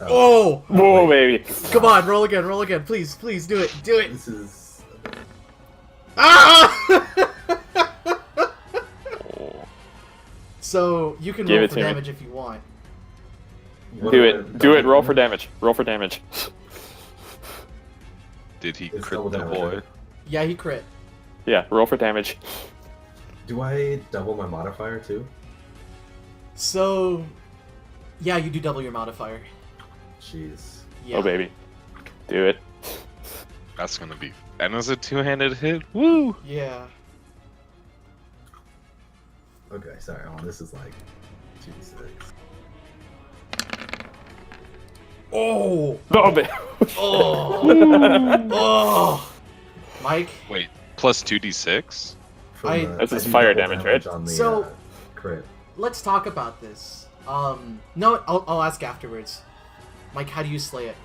Oh! Whoa, wait. baby. Come on, roll again, please, do it, do it! This is. Ah! Oh. So, you can Give roll it for to me. damage if you want. Do it. Roll for damage. Roll for damage. Did he It's crit double the damage, boy? right? Yeah, he crit. Yeah, roll for damage. Do I double my modifier too? So, yeah, you do double your modifier. Jeez. Yeah. Oh, baby. Do it. That's gonna be. And it's a 2-handed hit. Woo! Yeah. Okay, sorry. Oh, this is like 2d6. Oh! Oh, baby. Oh! Oh! Mike? Wait, plus 2d6? That's his do fire double damage, right? On the, So- crit. Let's talk about this. No, I'll ask afterwards. Mike, how do you slay it?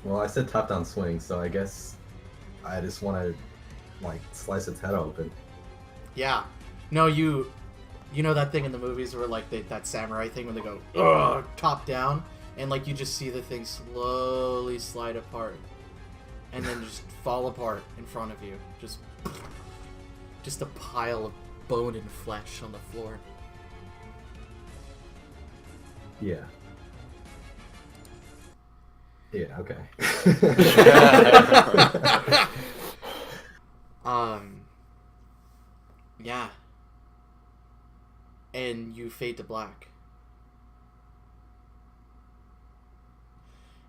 Well, I said top down swing, so I guess I just want to like slice its head open. Yeah. No, you know that thing in the movies where like that samurai thing when they go ugh, top down, and like you just see the thing slowly slide apart, and then just fall apart in front of you, just a pile of bone and flesh on the floor. Yeah. Yeah. Okay. Yeah. And you fade to black.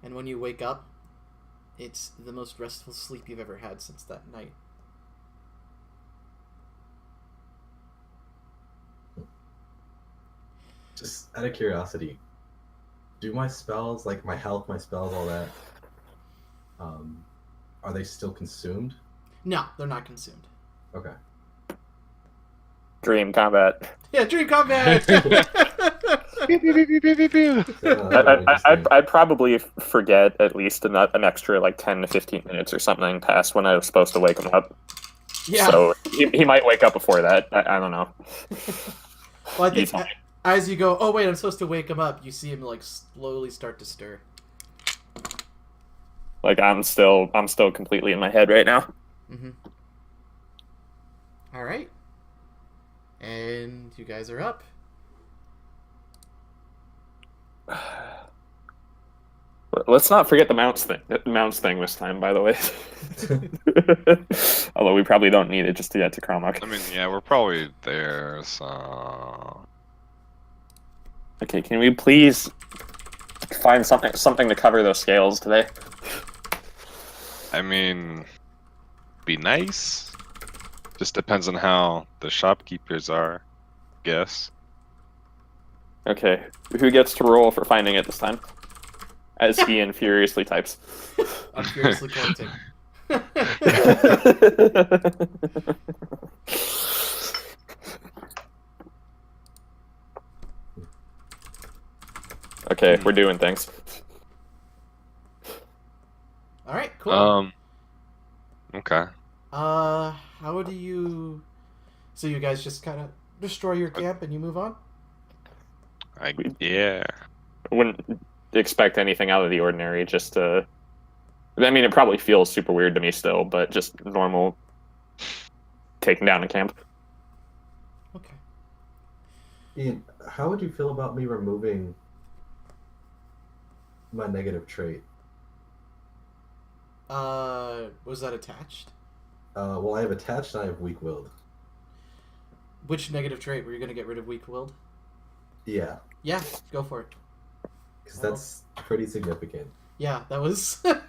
And when you wake up, it's the most restful sleep you've ever had since that night. Just out of curiosity, do my spells, like my health, my spells, all that, are they still consumed? No, they're not consumed. Okay. Dream combat. Yeah, dream combat. I'd probably forget at least an extra like 10 to 15 minutes or something past when I was supposed to wake him up. Yeah. So he might wake up before that. I don't know. Well, I You think tell me. as you go, oh wait, I'm supposed to wake him up. You see him like slowly start to stir. Like I'm still completely in my head right now. Mm-hmm. All right. And you guys are up. Let's not forget the mounts thing this time, by the way. Although we probably don't need it just to get to Kromok. I mean, yeah, we're probably there, so... Okay, can we please find something to cover those scales today? I mean, be nice. Just depends on how the shopkeepers are, guess. Okay, who gets to roll for finding it this time? As Ian furiously types. I'm furiously pointing. Okay, we're doing things. All right, cool. Okay. How do you? So you guys just kind of destroy your camp and you move on? Yeah. Wouldn't expect anything out of the ordinary, just to... I mean, it probably feels super weird to me still, but just normal taking down a camp. Okay. Ian, how would you feel about me removing my negative trait? Was that attached? Well, I have attached and I have weak-willed. Which negative trait were you gonna get rid of? Weak-willed? Yeah, Yeah, go for it. because that's pretty significant. Yeah, that was. Yeah,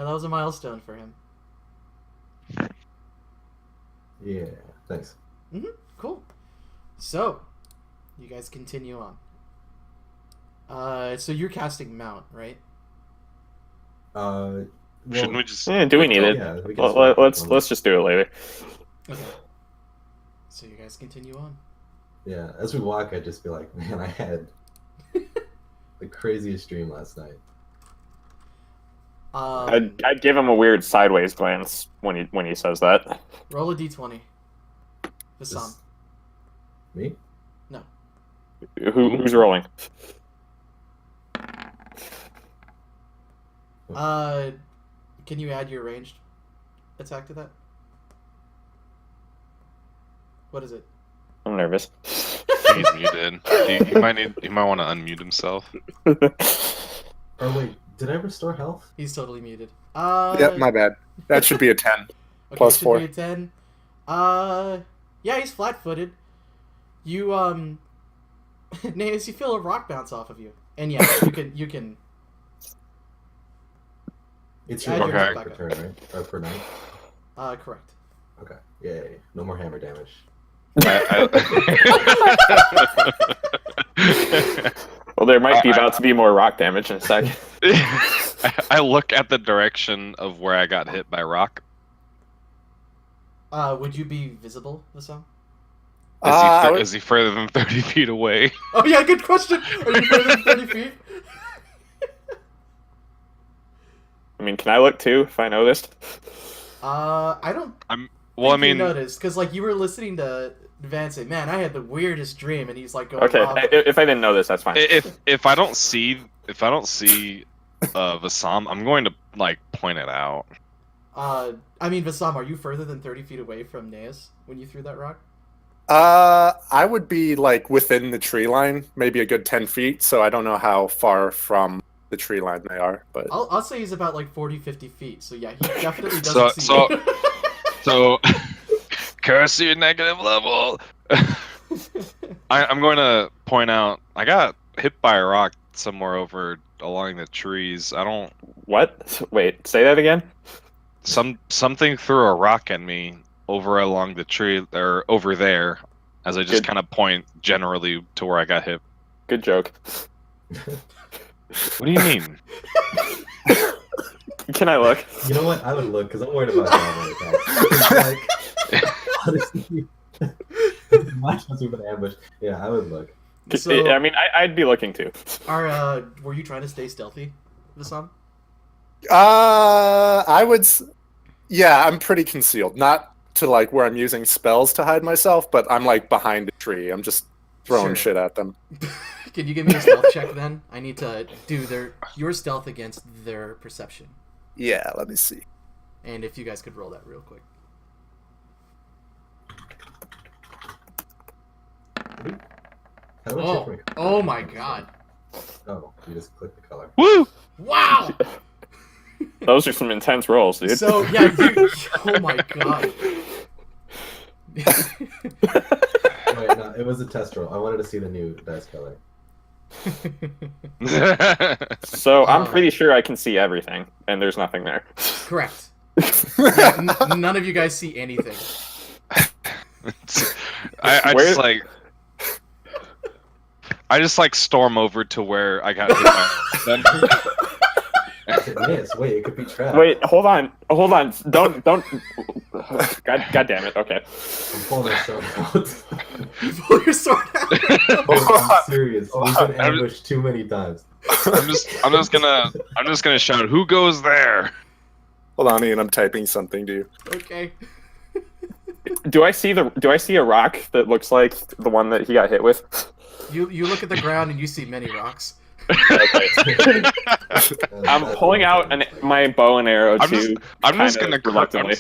that was a milestone for him. Yeah, thanks. Cool. So, you guys continue on. So you're casting Mount, right? Well, Shouldn't we just... Do we need it? yeah, we can swap Let's just do it later. Okay. So you guys continue on. Yeah, as we walk, I'd just be like, man, I had the craziest dream last night. I'd give him a weird sideways glance when he says that. Roll a d20. Vasam. Just- Me? Who's rolling? Can you add your ranged attack to that? What is it? I'm nervous. He's muted. He might want to unmute himself. Oh, wait, did I restore health? He's totally muted. Yep, my bad. That should be a 10. Okay, Plus should 4. be a 10. Yeah, he's flat-footed. You, Naeus, you feel a rock bounce off of you. And yeah, you can... It's Add your your Okay. back per up. turn, right? Or per night? Correct. Okay, yay. No more hammer damage. Well, there might be about to be more rock damage in a second. I look at the direction of where I got hit by rock. Would you be visible, Vasam? Is he further than 30 feet away? Oh yeah, good question! Are you further than 30 feet? I mean, can I look too if I noticed? I don't Well, I think you mean, noticed, because like you were listening to Van say, man, I had the weirdest dream, and he's like going Okay, off. if I didn't know this, that's fine. if I don't see Vasam, I'm going to like point it out. I mean, Vasam, are you further than 30 feet away from Naeus when you threw that rock? I would be like within the tree line, maybe a good 10 feet. So I don't know how far from the tree line they are, but I'll say he's about like 40, 50 feet, so yeah, he definitely So- doesn't see so- you. So, curse your negative level. I'm going to point out I got hit by a rock somewhere over along the trees. I don't. What? Wait, say that again? Something threw a rock at me over along the tree or over there, as I just Good. kind of point generally to where I got hit. Good joke. What do you mean? Can I look? You know what? I would look, because I'm worried about that. Like, Honestly, my shots have been ambushed. Yeah, I would look. So, I mean, I'd be looking too. were you trying to stay stealthy, Vasam? I would. Yeah, I'm pretty concealed. Not to like where I'm using spells to hide myself, but I'm like behind a tree. I'm just throwing Sure. shit at them. Can you give me a stealth check then? I need to do your stealth against their perception. Yeah, let me see. And if you guys could roll that real quick. How do I check my color? Oh my god. Oh, you just click the color. Woo! Wow! Those are some intense rolls, dude. So, yeah, oh my god. Wait, no, it was a test roll. I wanted to see the new dice color. So I'm pretty sure I can see everything, and there's nothing there. Correct. Yeah, none of you guys see anything. I Where- just like. I just like storm over to where I got hit by. Yes, wait, it could be trapped. Wait, hold on. Don't. God damn it. Okay. I'm pulling my sword out. You pull your sword out. I'm serious. We've been I'm- ambushed too many times. I'm just gonna shout, "Who goes there?" Hold on, Ian. I'm typing something to you. Okay. Do I see a rock that looks like the one that he got hit with? You look at the ground and you see many rocks. Okay. I'm pulling out my bow and arrow I'm too. just gonna reluctantly.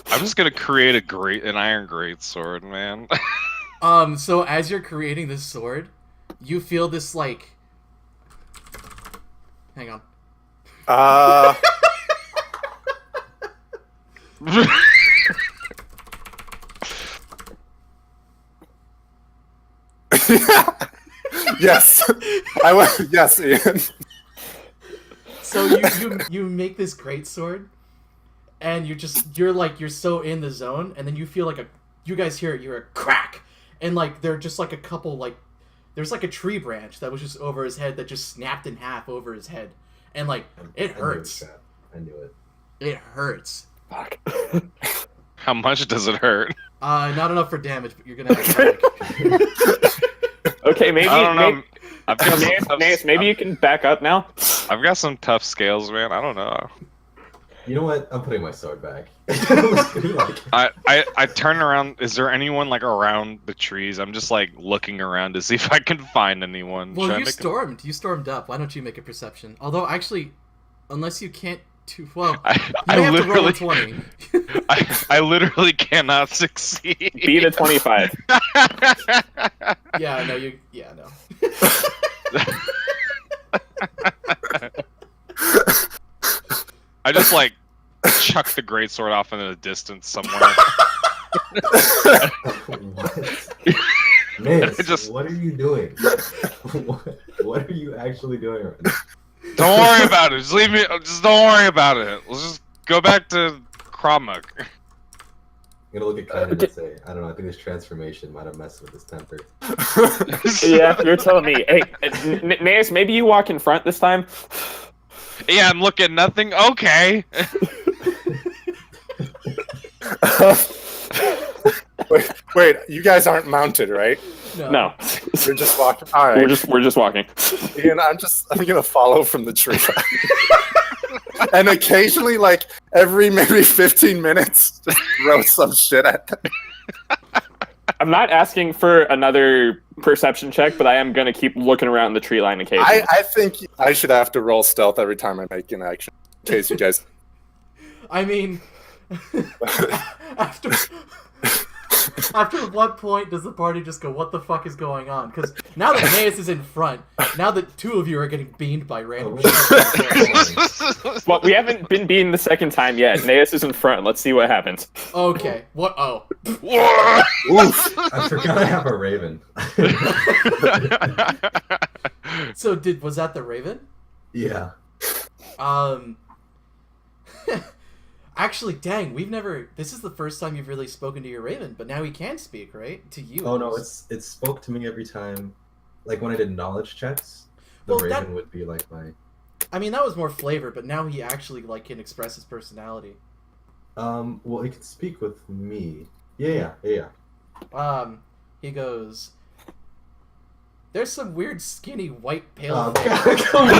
I'm just gonna create an iron great sword, man. So as you're creating this sword, you feel this like. Hang on. Yes, yes, Ian. So you make this great sword, and you're so in the zone, and then you feel like you guys hear it, you're a crack, and like they're just like a couple like there's like a tree branch that was just over his head that just snapped in half over his head, and like it hurts. I knew it. It hurts. Fuck. How much does it hurt? Not enough for damage, but you're gonna have to Okay, maybe. I don't know. I've got some Naeus, maybe you can back up now. I've got some tough scales, man. I don't know. You know what? I'm putting my sword back. I turn around. Is there anyone like around the trees? I'm just like looking around to see if I can find anyone. Well, Should I you make stormed up. Why don't you make a perception? Although, actually, unless you can't well, I you have to roll a literally, 20. I literally cannot succeed. Beat a 25. Yeah, no, no. I just like chuck the greatsword off into the distance somewhere. Miss, what are you doing? What are you actually doing right now? Don't worry about it. Just leave me. Just don't worry about it. Let's just go back to Kramuk. I'm gonna look at Kynan and say, I don't know, I think this transformation might have messed with his temper. Yeah, you're telling me. Hey, Naeus, maybe you walk in front this time. Yeah, I'm looking nothing. Okay. Wait, you guys aren't mounted, right? No, You're just walking. All right. we're just walking. Ian, I'm gonna follow from the tree. And occasionally, like every maybe 15 minutes, just throw some shit at them. I'm not asking for another perception check, but I am gonna keep looking around the tree line occasionally. I think I should have to roll stealth every time I make an action, in case you guys. I mean, after what point does the party just go, what the fuck is going on? Because now that Naeus is in front, now that two of you are getting beamed by random shit. Well, we haven't been beaten the second time yet. Naeus is in front. Let's see what happens. Okay, what? Oh. Oof! I forgot I have a raven. So was that the Raven? Yeah. Actually, dang, this is the first time you've really spoken to your Raven, but now he can speak, right? To you. Oh no, it spoke to me every time. Like when I did knowledge checks, the Well, raven would be like my. I mean, that was more flavor, but now he actually, like, can express his personality. Well, it could speak with me, Yeah. He goes, "There's some weird skinny white pale Oh, thing God, come on.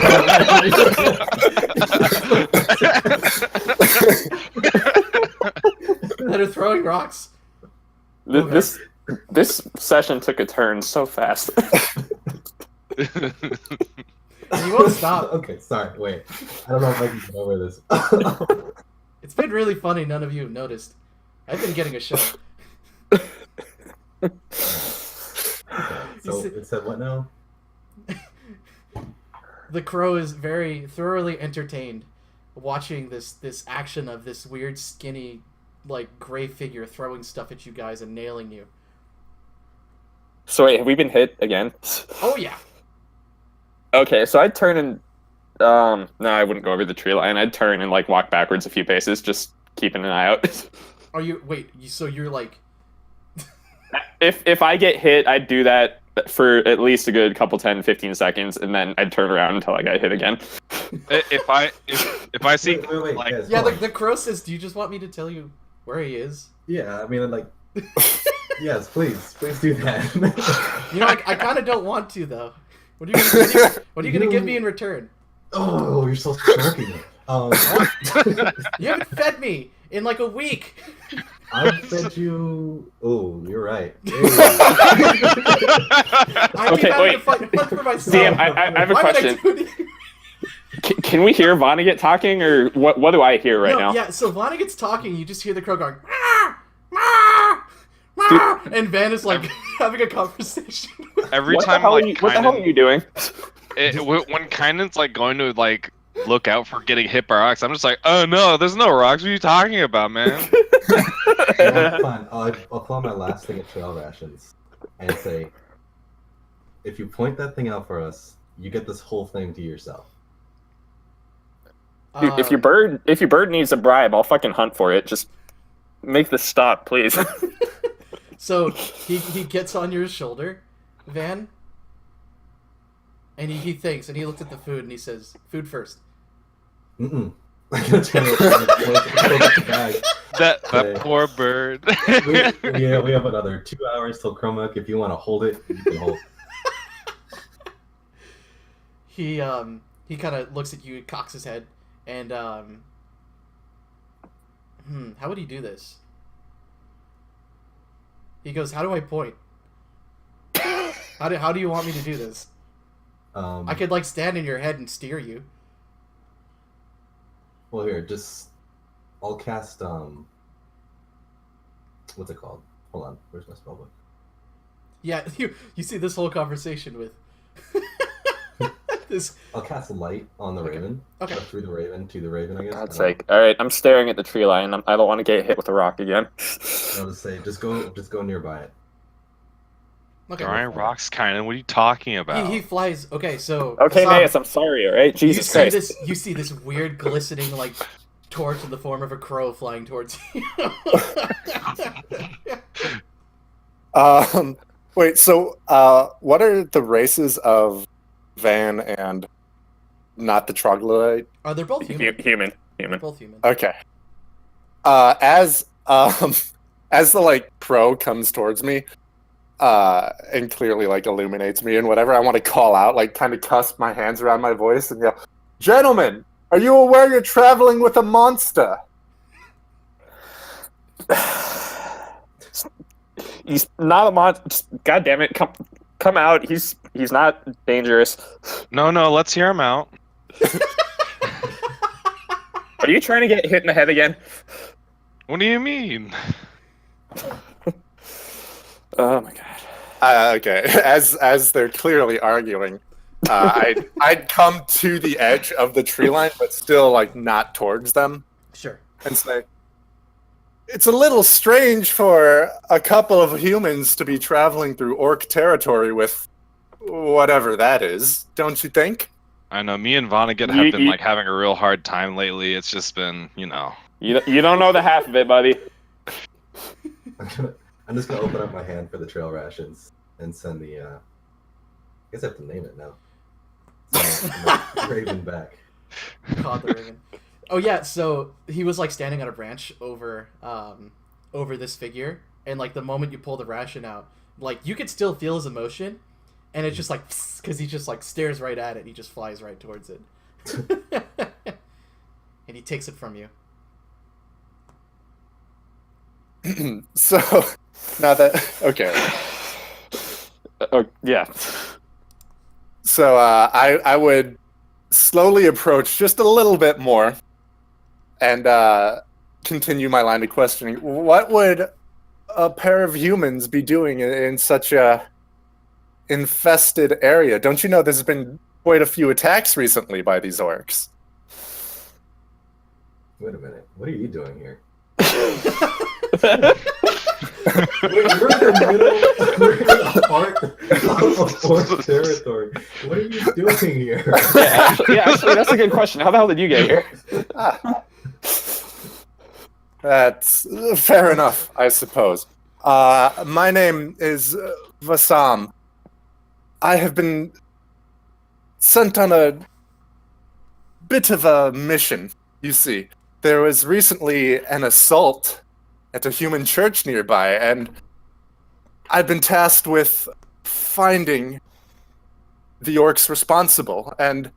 that are throwing rocks." This session took a turn so fast. You won't stop. Okay, sorry. Wait, I don't know if I can get over this. It's been really funny. None of you have noticed. I've been getting a show. So it said what now? The crow is very thoroughly entertained watching this action of this weird skinny like gray figure throwing stuff at you guys and nailing you. So wait, have we been hit again? Oh yeah. Okay, so I'd turn and no, I wouldn't go over the tree line. I'd turn and like walk backwards a few paces, just keeping an eye out. Are you so you're like If I get hit, I'd do that for at least a good couple 10-15 seconds, and then I'd turn around until I got hit again. If I see Wait, like guys, yeah, hold on. the crow says, "Do you just want me to tell you where he is?" Yeah, I mean, like, yes, please do that. You know, I kind of don't want to though. What are you gonna give me in return? Oh, you're so smoking it. You haven't fed me in like a week. I fed you. Oh, you're right. Hey. I keep Okay, having wait. to fight for myself. Sam, I have a Why would I question. do it? Can we hear Vonnegut talking, or what do I hear right No, now? yeah, so Vonnegut's talking, you just hear the crow going, "Meow, meow, meow," and Van is like having a conversation. every What the time hell like what the hell are you doing? when Kynan's like going to like look out for getting hit by rocks, I'm just like, oh no, there's no rocks. What are you talking about, man? Yeah, fine. I'll pull out my last thing of trail rations and say, if you point that thing out for us, you get this whole thing to yourself. Dude, if your bird needs a bribe, I'll fucking hunt for it. Just make this stop, please. So he gets on your shoulder, Van, and he thinks, and he looks at the food, and he says, "Food first." Mm-mm. I'm gonna turn it and point at the bag. That Okay. poor bird. We have another 2 hours till Chromac. If you want to hold it, you can hold it. He kind of looks at you, cocks his head, and how would he do this? He goes, "How do I point? How do you want me to do this? I could like stand in your head and steer you." Well, here, I'll cast, what's it called? Hold on, where's my spellbook? Yeah, you see this whole conversation with this. I'll cast light on the raven. Okay. Or through the raven, to the raven, I guess. God's And sake. Alright, I'm staring at the tree line. I don't want to get hit with a rock again. I'll just say, just go nearby it. Okay. Ryan rocks, Kynan. What are you talking about? He flies. Okay, so Okay, Hassan, Maes, I'm sorry, alright? Jesus Christ. You see this weird glistening like torch in the form of a crow flying towards you. Wait, so what are the races of Van and not the troglodyte? They're both human. Human. They're both human. Okay. As the like crow comes towards me, and clearly like illuminates me and whatever, I want to call out, like kind of cusp my hands around my voice and yell, "Gentlemen, are you aware you're traveling with a monster?" He's not a monster. God damn it! Come out. He's not dangerous. No, let's hear him out. Are you trying to get hit in the head again? What do you mean? Oh my god. Okay, as they're clearly arguing, I'd come to the edge of the tree line, but still like not towards them, Sure. and say, "It's a little strange for a couple of humans to be traveling through orc territory with whatever that is, don't you think?" I know me and Vonnegut have been like having a real hard time lately. It's just been, You don't know the half of it, buddy. I'm just gonna open up my hand for the trail rations and send the. I guess I have to name it now. Send the raven back. Caught the raven. Oh yeah, so he was like standing on a branch over this figure, and like the moment you pull the ration out, like you could still feel his emotion, and it's just like because he just like stares right at it, and he just flies right towards it, and he takes it from you. So now that okay, Oh yeah. so I would slowly approach just a little bit more, and continue my line of questioning. What would a pair of humans be doing in such a infested area? Don't you know there's been quite a few attacks recently by these orcs? Wait a minute. What are you doing here? We're in the heart of orc territory. What are you doing here? Actually, that's a good question. How the hell did you get here? That's fair enough, I suppose. My name is Vassam. I have been sent on a bit of a mission, you see. There was recently an assault at a human church nearby, and I've been tasked with finding the orcs responsible. And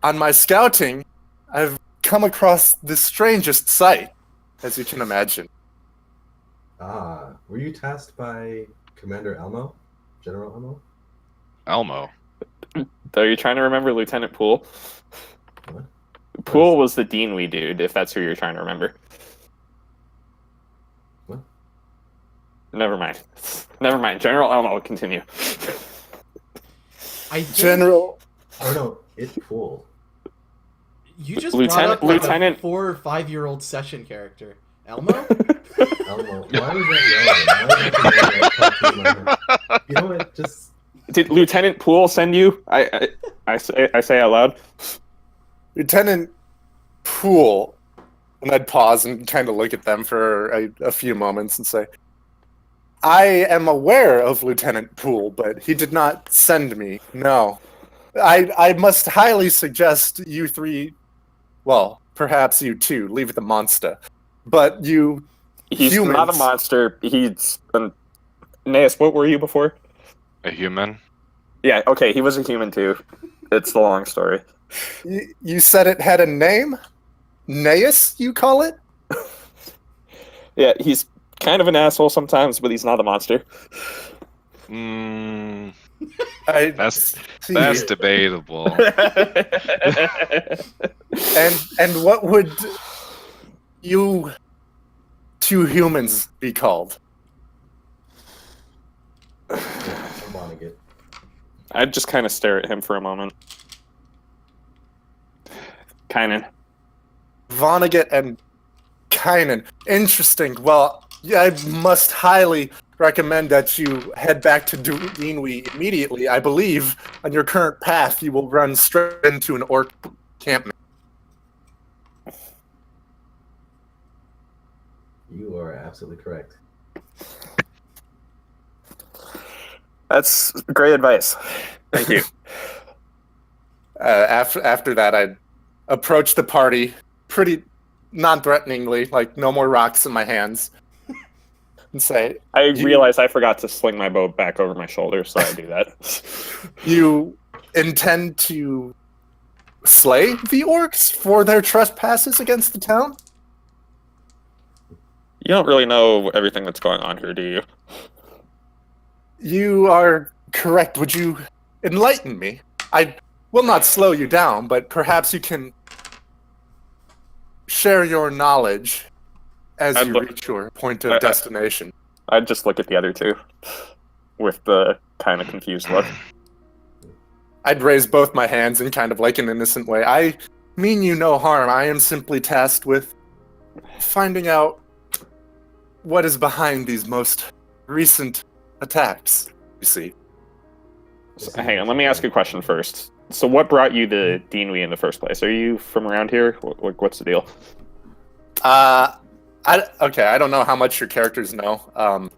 on my scouting, I've come across the strangest sight, as you can imagine. Ah, were you tasked by Commander Elmo? General Elmo? Elmo. Are you trying to remember Lieutenant Poole? What? Poole was the Deanwy dude, if that's who you're trying to remember. What? Never mind. Never mind. General Elmo, continue. I think General. Oh no, it's Pool. you just Lieutenant- brought up like Lieutenant- a 4 or 5-year-old session character. Elmo? Elmo. Why was that relevant? You know what? Just Did Lieutenant Poole send you? I say out loud. Lieutenant Poole, and I'd pause and kind of look at them for a few moments and say, I am aware of Lieutenant Poole, but he did not send me. No. I must highly suggest you three, well, perhaps you two, leave the monster. But you He's humans, not a monster. He's Naeus, what were you before? A human. Yeah, okay, he was a human too. It's the long story. you said it had a name? Naeus, you call it? Yeah, he's kind of an asshole sometimes, but he's not a monster. Mm, I that's see. that's debatable. And what would you two humans be called? Vonnegut. I'd just kind of stare at him for a moment. Kynan. Vonnegut and Kynan. Interesting. Well, yeah, I must highly recommend that you head back to Deanwy immediately. I believe on your current path you will run straight into an orc encampment. You are absolutely correct. That's great advice. Thank you. After that, I'd approach the party pretty non-threateningly, like no more rocks in my hands, and say, I realized I forgot to sling my bow back over my shoulder, so I do that. you intend to slay the orcs for their trespasses against the town? You don't really know everything that's going on here, do you? You are correct. Would you enlighten me? I will not slow you down, but perhaps you can share your knowledge as I'd you look- reach your point of destination. I'd just look at the other two with the kind of confused look. I'd raise both my hands in kind of like an innocent way. I mean you no harm. I am simply tasked with finding out what is behind these most recent attacks, you see. So, hang on, let me ask you a question first. So what brought you to Deanwy in the first place? Are you from around here? What's the deal? I don't know how much your characters know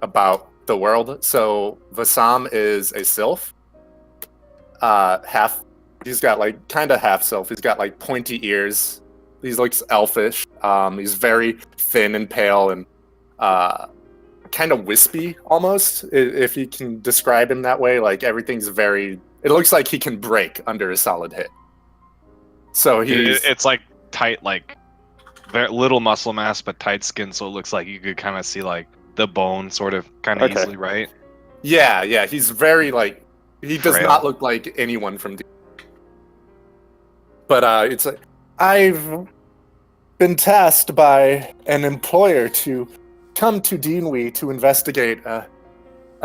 about the world. So Vassam is a sylph. He's got like kind of half sylph. He's got like pointy ears. He looks elfish. He's very thin and pale, and kind of wispy almost, if you can describe him that way. Like everything's very. It looks like he can break under a solid hit. So he's. It's like tight, like very little muscle mass, but tight skin, so it looks like you could kind of see like the bone sort of kind of Okay. easily, right? Yeah. He's very like. He does Frail. not look like anyone from. But it's like I've been tasked by an employer to come to Deanwy to investigate a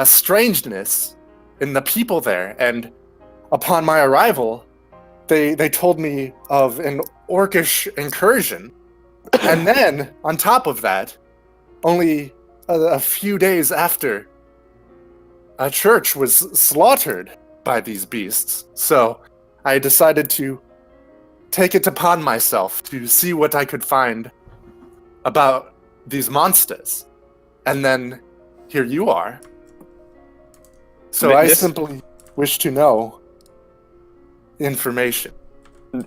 strangeness in the people there, and upon my arrival, they told me of an orcish incursion, and then on top of that, only a few days after, a church was slaughtered by these beasts. So I decided to take it upon myself to see what I could find about these monsters. And then here you are. So I This- simply wish to know information.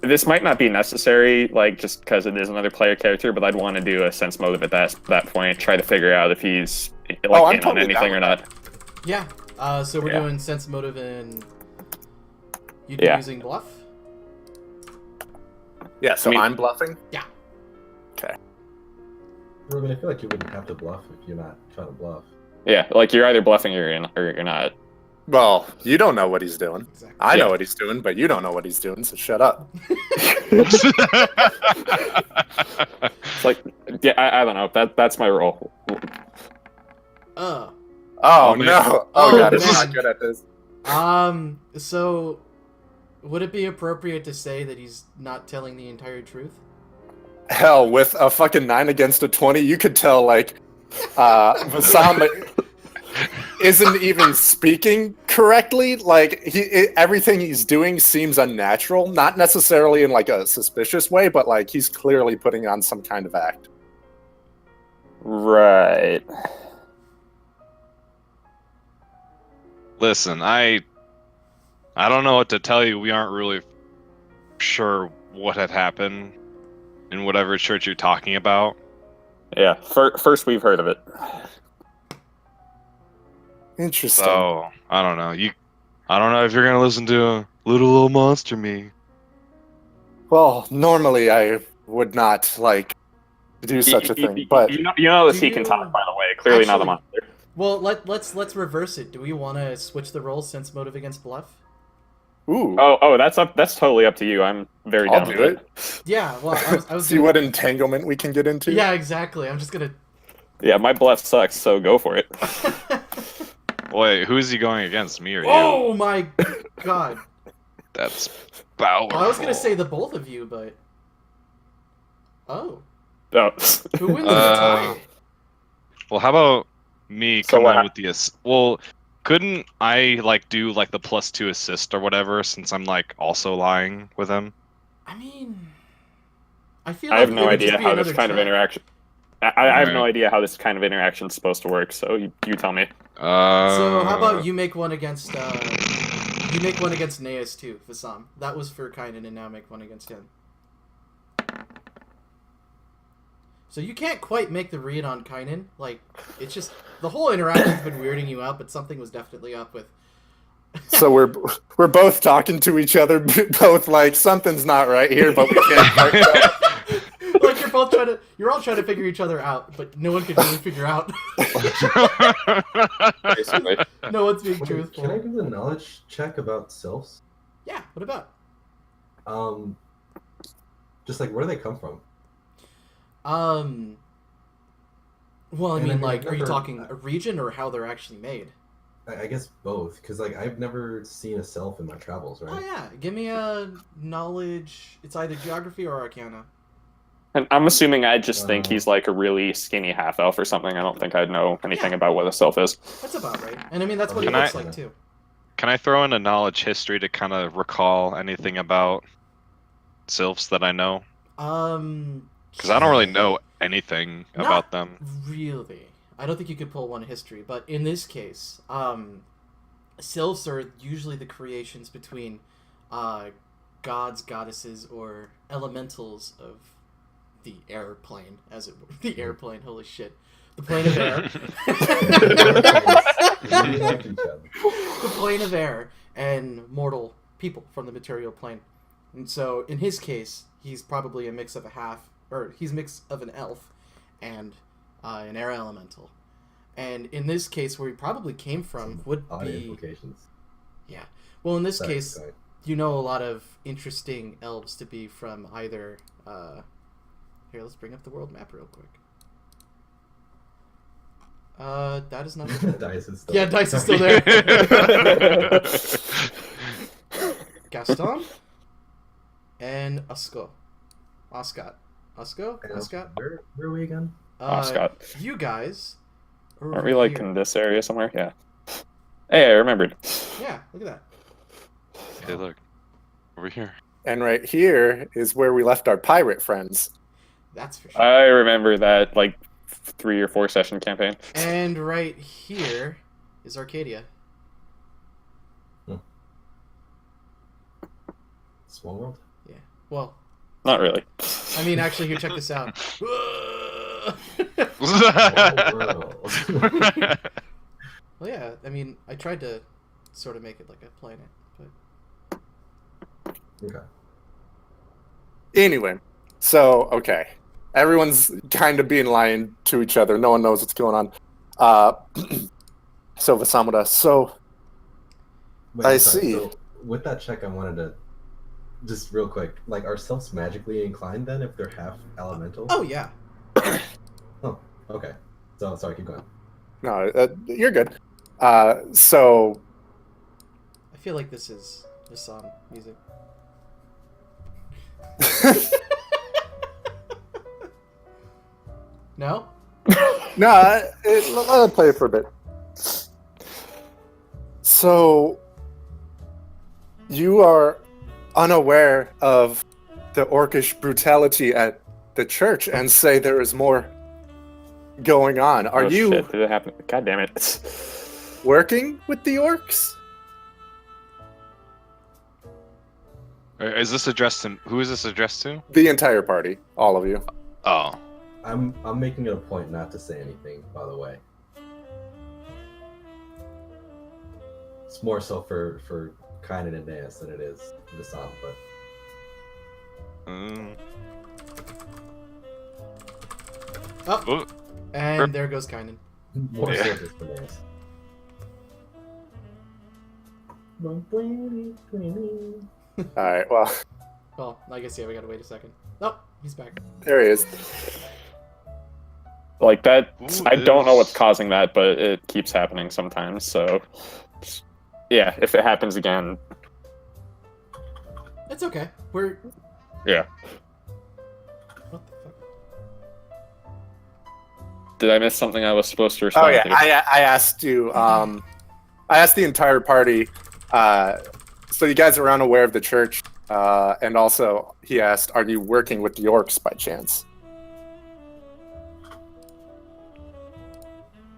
This might not be necessary, like just because it is another player character, but I'd want to do a sense motive at that point, try to figure out if he's like Oh, I'm in on totally anything down or with not. Yeah. So we're Yeah. doing sense motive and you'd Yeah. be using bluff. Yeah, so I mean- I'm bluffing? Ruben, I feel like you wouldn't have to bluff if you're not trying to bluff. Yeah, like you're either bluffing or you're not. Well, you don't know what he's doing. Exactly. I Yeah. know what he's doing, but you don't know what he's doing, so shut up. It's like, yeah, I don't know. That's my role. Oh, Oh, man. no. Oh, Oh, God, it's man. not good at this. So would it be appropriate to say that he's not telling the entire truth? Hell, with a fucking 9 against a 20, you could tell, like, Vassam isn't even speaking correctly. Like, everything he's doing seems unnatural. Not necessarily in, like, a suspicious way, but, like, he's clearly putting on some kind of act. Right. Listen, I don't know what to tell you. We aren't really sure what had happened in whatever church you're talking about. Yeah. First we've heard of it. Interesting. So I don't know. I don't know if you're gonna listen to Little Old Monster Me. Well, normally I would not, like, do such a thing, but... you know that Do he can you- talk. By the way, clearly not the Actually- monster. Well, let's reverse it. Do we want to switch the roles, sense motive against bluff? Ooh, Oh, that's totally up to you. I'm very I'll down do with it. Yeah. Well, I was See gonna- what entanglement we can get into? Yeah, exactly. I'm just gonna. Yeah, my bluff sucks, so go for it. Wait, who is he going against? Me or you? Oh my god. That's powerful. Well, I was gonna say the both of you, but. Oh. Oh. Who wins the Uh, tie? Well, how about me So come what in hap- with the well? Couldn't I like do like the +2 assist or whatever since I'm like also lying with him? I mean. I feel I like have it no would just idea be how this another kind of trap. interaction. I have no Alright. idea how this kind of interaction is supposed to work. So you tell me. So how about you make one against you make one against Naeus too, Vassam. That was for Kynan, and now make one against him. So you can't quite make the read on Kynan. Like, it's just the whole interaction's been weirding you out, but something was definitely up with. So we're both talking to each other, both like something's not right here, but we can't. Quite tell. Like you're all trying to figure each other out, but no one can really figure out. Basically. No one's being Wait, truthful. can I do the knowledge check about sylphs? Yeah. What about? Just like where do they come from? Well, I And mean, I've like, are you never- talking a region or how they're actually made? I guess both, because like I've never seen a sylph in my travels, right? Oh yeah, give me a knowledge. It's either geography or arcana. And I'm assuming I just think Uh. he's like a really skinny half elf or something. I don't think I'd know anything Yeah. about what a self is. That's about right. And I mean, that's what he Can looks I- like too. Can I throw in a knowledge history to kind of recall anything about sylphs that I know? Because I don't really know anything Not about them. Really, I don't think you could pull one history, but in this case, sylphs are usually the creations between gods, goddesses, or elementals of the air plane, as it were. The airplane, holy shit. the plane of air. We like each other. The plane of air and mortal people from the material plane. And so, in his case, he's probably a mix of he's a mix of an elf and an air elemental. And in this case, where he probably came from would Odd be... implications. Yeah. Well, in this Sorry, case, sorry. you know a lot of interesting elves to be from either... Here, let's bring up the world map real quick. That is not... Dice is still Yeah, Dice is still there. Gaston and Osco. Oscott. Osco? And Oscott? Where are we again? Oscott. You guys are Aren't over we like here. in this area somewhere? Yeah. Hey, I remembered. Yeah, look at that. Hey, look. Over here. And right here is where we left our pirate friends. That's for sure. I remember that like 3 or 4 session campaign. And right here is Arcadia. Small world? Well, Not really. I mean, actually, here, check this out. Small world. Well, yeah, I mean, I tried to sort of make it like a planet, but... Okay. Anyway, so, okay. Everyone's kind of being lying to each other. No one knows what's going on. So, Vasamura, so, Wait, I sorry, see. So with that check, I wanted to just real quick, like, are selves magically inclined then if they're half elemental? Oh, yeah. Oh, okay. So sorry, keep going. no, you're good. So, I feel like this is Nissan music. No? no, let it play for a bit. So, you are unaware of the orcish brutality at the church and say there is more going on. Are Oh, you Shit, did it happen? God damn it. working with the orcs? Is this addressed to who is this addressed to? The entire party, all of you. Oh. I'm making it a point not to say anything, by the way. It's more so for Kynan and Naeus than it is Vasan, but Oh, Oh, and there goes Kynan. more Yeah. so just for Naeus. All right, well, Well, I guess, yeah, we gotta wait a second. Oh, he's back. there he is. Like that, Who I don't know what's is- causing that, but it keeps happening sometimes. So, yeah, if it happens again, It's okay. We're... yeah. What the fuck? Did I miss something I was supposed to respond Oh yeah, to? I asked you. I asked the entire party. So you guys are unaware of the church, and also he asked, "Are you working with the orcs by chance?"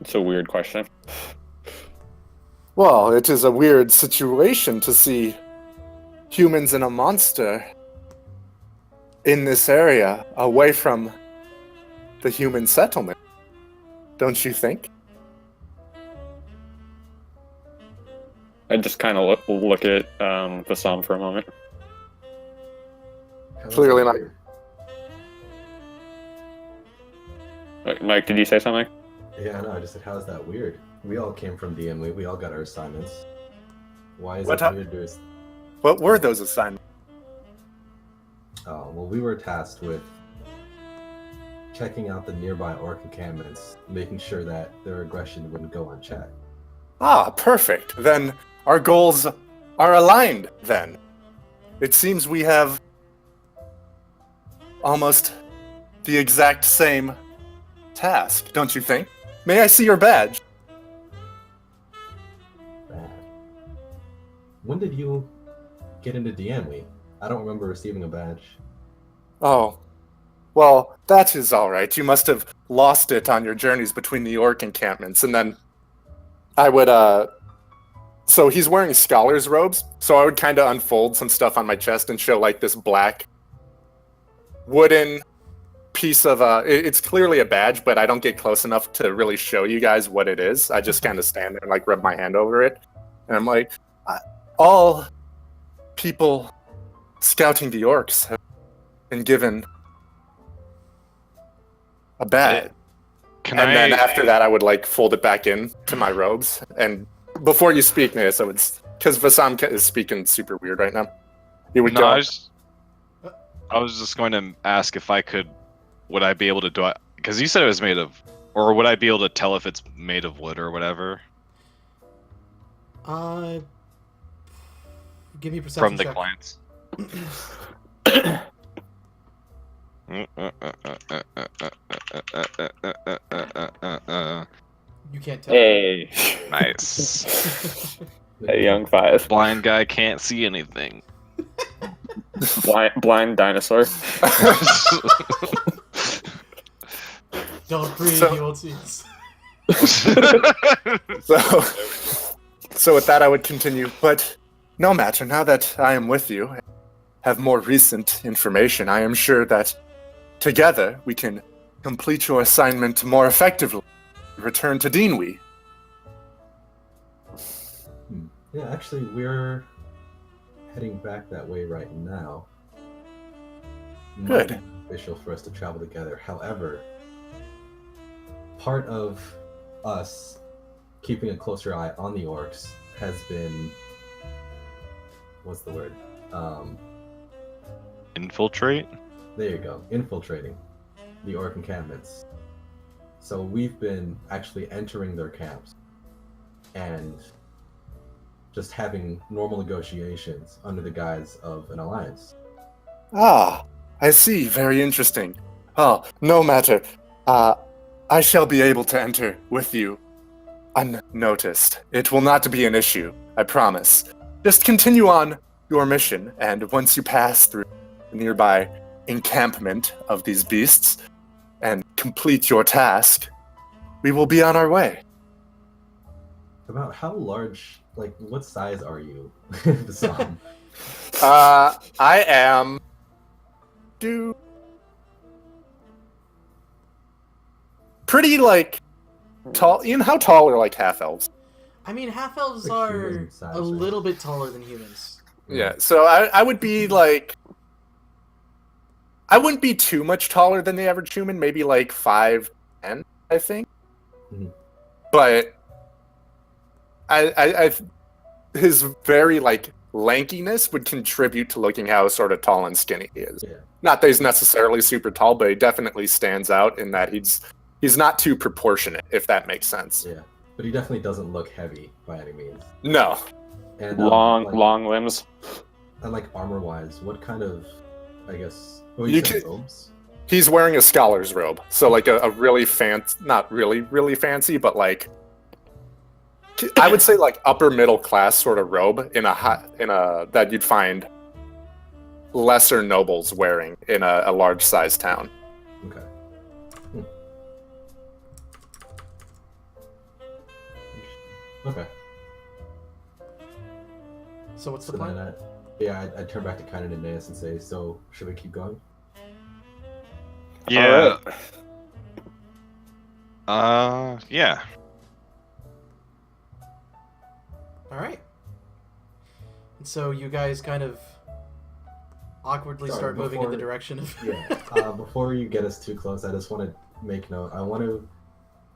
It's a weird question. Well, it is a weird situation to see humans and a monster in this area, away from the human settlement. Don't you think? I just kind of look at the psalm for a moment. Clearly not. Mike, did you say something? Yeah, no, I just said, how's that weird? We all came from DMW, we all got our assignments. Why is What it hap- weird to us? What were those assignments? Oh, well, we were tasked with checking out the nearby orc encampments, making sure that their aggression wouldn't go unchecked. Ah, perfect. Then our goals are aligned, then. It seems we have almost the exact same task, don't you think? May I see your badge? Bad. When did you get into DMW? I don't remember receiving a badge. Oh, well, that is all right. You must have lost it on your journeys between the orc encampments, and then I would, So he's wearing scholar's robes, so I would kind of unfold some stuff on my chest and show, like, this black wooden piece of it's clearly a badge, but I don't get close enough to really show you guys what it is. I just kind of stand there and like rub my hand over it, and I'm like, all people scouting the orcs have been given a badge. Then after that, I would like fold it back in to my robes. And before you speak, Nea, so it's because Vassam is speaking super weird right now. You would No, go. I was just going to ask if I could, would I be able to do it? Because you said it was made of, or would I be able to tell if it's made of wood or whatever Give me a perception from the check. glance? You can't tell. Hey, Nice. hey, young 5. Blind guy can't see anything. Blind dinosaur. Don't breathe, So- you won't see us. So with that, I would continue. But no matter, now that I am with you, and have more recent information, I am sure that together we can complete your assignment more effectively. Return to Dinwi. Yeah, actually, we're heading back that way right now. Might Good. be beneficial for us to travel together. However, part of us keeping a closer eye on the orcs has been, what's the word? Infiltrate? There you go, infiltrating the orc encampments. So we've been actually entering their camps and just having normal negotiations under the guise of an alliance. Ah, I see. Very interesting. Oh, no matter. I shall be able to enter with you unnoticed. It will not be an issue, I promise. Just continue on your mission, and once you pass through the nearby encampment of these beasts and complete your task, we will be on our way. About how large, like, what size are you, Bassam? I am... Pretty, like, tall. Ian, how tall are, like, half-elves? I mean, half-elves Like are humans in size, a right? little bit taller than humans. Yeah, so I would be, like... I wouldn't be too much taller than the average human, maybe, like, 5'10", I think. Mhm. But... I his very, like, lankiness would contribute to looking how sort of tall and skinny he is. Yeah. Not that he's necessarily super tall, but he definitely stands out in that he's not too proportionate, if that makes sense. Yeah. But he definitely doesn't look heavy by any means. No. And Long limbs. And like armor-wise, what kind of, I guess, You said can- robes? He's wearing a scholar's robe. So like a really not really, really fancy, but like I would say like upper middle class sort of robe in a that you'd find lesser nobles wearing in a large sized town. Okay. Okay. So what's the So plan? then I turn back to Kynan and Naeus and say, so should we keep going? Yeah. Yeah. All right. And so you guys kind of awkwardly Sorry, start moving in the before- direction of. Yeah. Before you get us too close, I just want to make note. I want to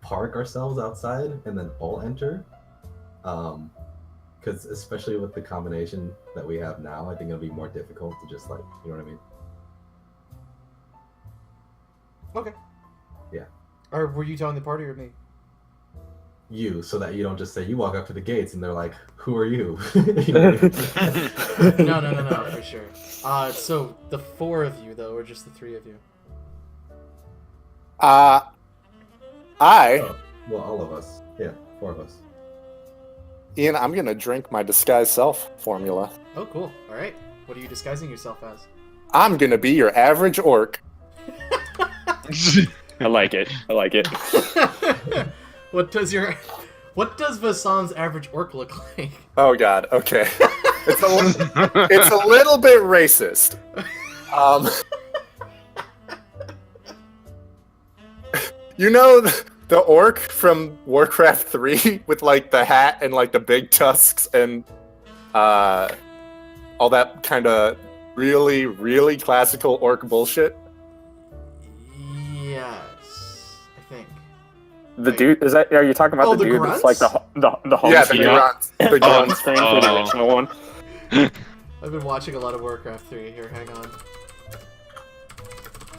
park ourselves outside and then all enter. Because especially with the combination that we have now, I think it'll be more difficult to just like, you know what I mean? Okay. Yeah. Or were you telling the party or me? You, so that you don't just say you walk up to the gates and they're like, "Who are you?" You know what I mean? No, for sure. So the 4 of you though, or just the 3 of you? I Oh, well, all of us. Yeah, 4 of us. Ian, I'm gonna drink my disguise self formula. Oh, cool. All right. What are you disguising yourself as? I'm gonna be your average orc. I like it. I like it. What does Vassam's average orc look like? Oh god, okay. It's a little bit racist. You know the orc from Warcraft 3 with like the hat and like the big tusks and all that kind of really, really classical orc bullshit? Yes, I think. The Wait. dude is that? Are you talking about Oh, the the dude that's like grunts? the home Yeah, the screen? grunts. The The home grunts. screen for the original one. I've been watching a lot of Warcraft 3 here. Hang on.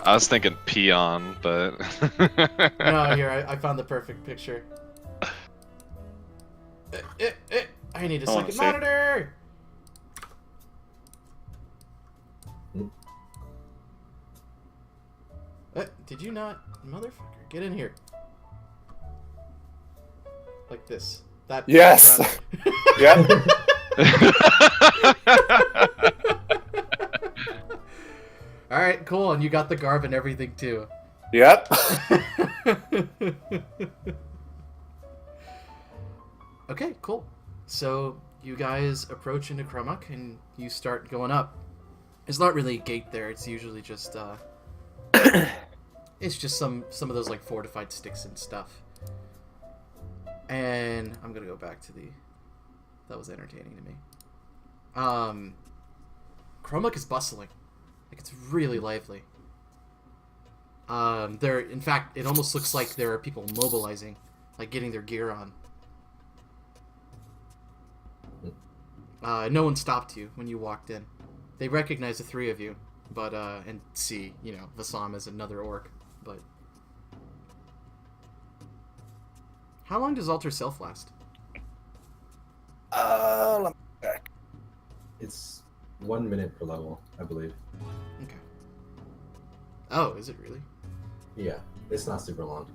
I was thinking peon, but No, here I found the perfect picture. I need a I wanna second see. monitor. Did you not, motherfucker? Get in here. Like this. That. Yes. background. Yep. All right, cool. And you got the garb and everything too. Yep. Okay, cool. So you guys approach into Krumuk and you start going up. It's not really a gate there. It's usually just it's just some of those like fortified sticks and stuff. And I'm gonna go back to the. That was entertaining to me. Krumuk is bustling. Like it's really lively. There, in fact, it almost looks like there are people mobilizing, like getting their gear on. No one stopped you when you walked in. They recognize the three of you, but and see, you know, Vassam as another orc. But how long does Alter Self last? Let me check. It's 1 minute per level, I believe. Okay. Oh, is it really? Yeah, it's not super long.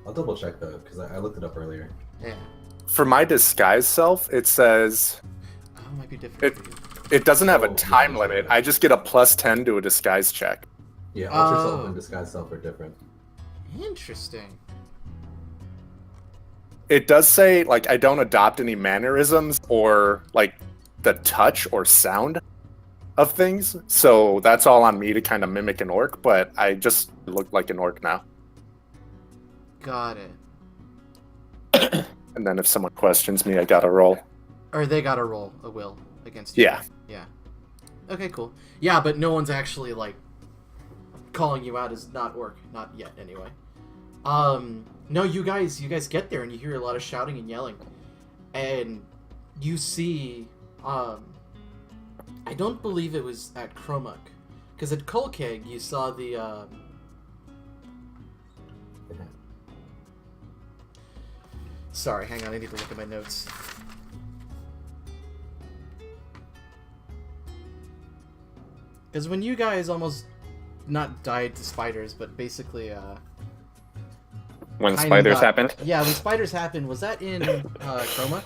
I'll double check though, because I looked it up earlier. Yeah. For my disguise self, it says Oh, it might be different for you. it doesn't have a Oh, time yeah. limit. I just get a +10 to a disguise check. Yeah, Alter Oh. Self and Disguise Self are different. Interesting. It does say like I don't adopt any mannerisms or like the touch or sound of things. So that's all on me to kind of mimic an orc, but I just look like an orc now. Got it. And then if someone questions me, I gotta roll. Or they got to roll a will against you. Yeah. Yeah. Okay, cool. Yeah, but no one's actually like calling you out as not orc, not yet anyway. No, you guys get there and you hear a lot of shouting and yelling. And you see I don't believe it was at Kromuk, cuz at Kolkeg you saw the Sorry, hang on, I need to look at my notes. Because when you guys almost not died to spiders, but basically, When kinda spiders got- happened. Yeah, when spiders happened, was that in Kromuk?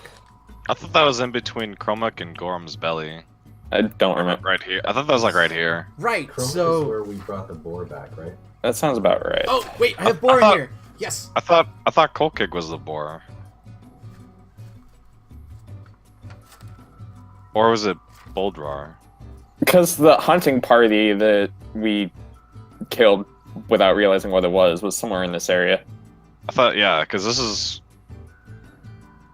I thought that was in between Kromuk and Gorm's belly. I don't remember. Right here. I thought that was like right here. Right. Chroma is So. where we brought the boar back, right? That sounds about right. Oh wait, I have boar in thought- here. Yes. I thought Kolkig was the boar. Or was it Boldrar? Because the hunting party that we killed without realizing what it was somewhere in this area. I thought, yeah, because this is.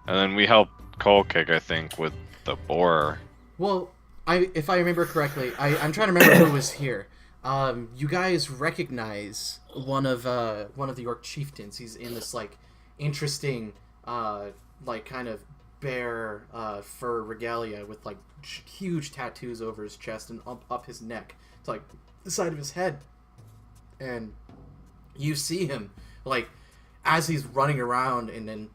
And then we helped Kolkig, I think, with the boar. Well, if I remember correctly, I'm trying to remember who was here. You guys recognize one of the orc chieftains. He's in this like interesting, like kind of bear fur regalia with like huge tattoos over his chest and up his neck to like the side of his head. And you see him like as he's running around and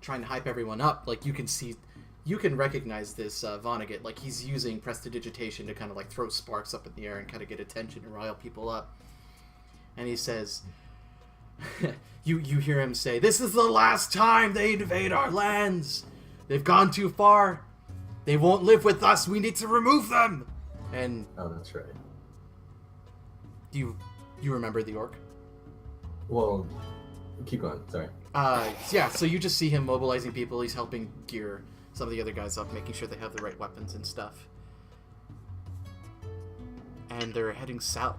trying to hype everyone up. Like you can recognize this Vonnegut. Like he's using prestidigitation to kind of like throw sparks up in the air and kind of get attention and rile people up. And he says, you hear him say, "This is the last time they invade our lands. They've gone too far. They won't live with us. We need to remove them." And Oh, that's right. you remember the orc? Well, keep going. Sorry. Yeah, so you just see him mobilizing people. He's helping gear some of the other guys up, making sure they have the right weapons and stuff. and they're heading south.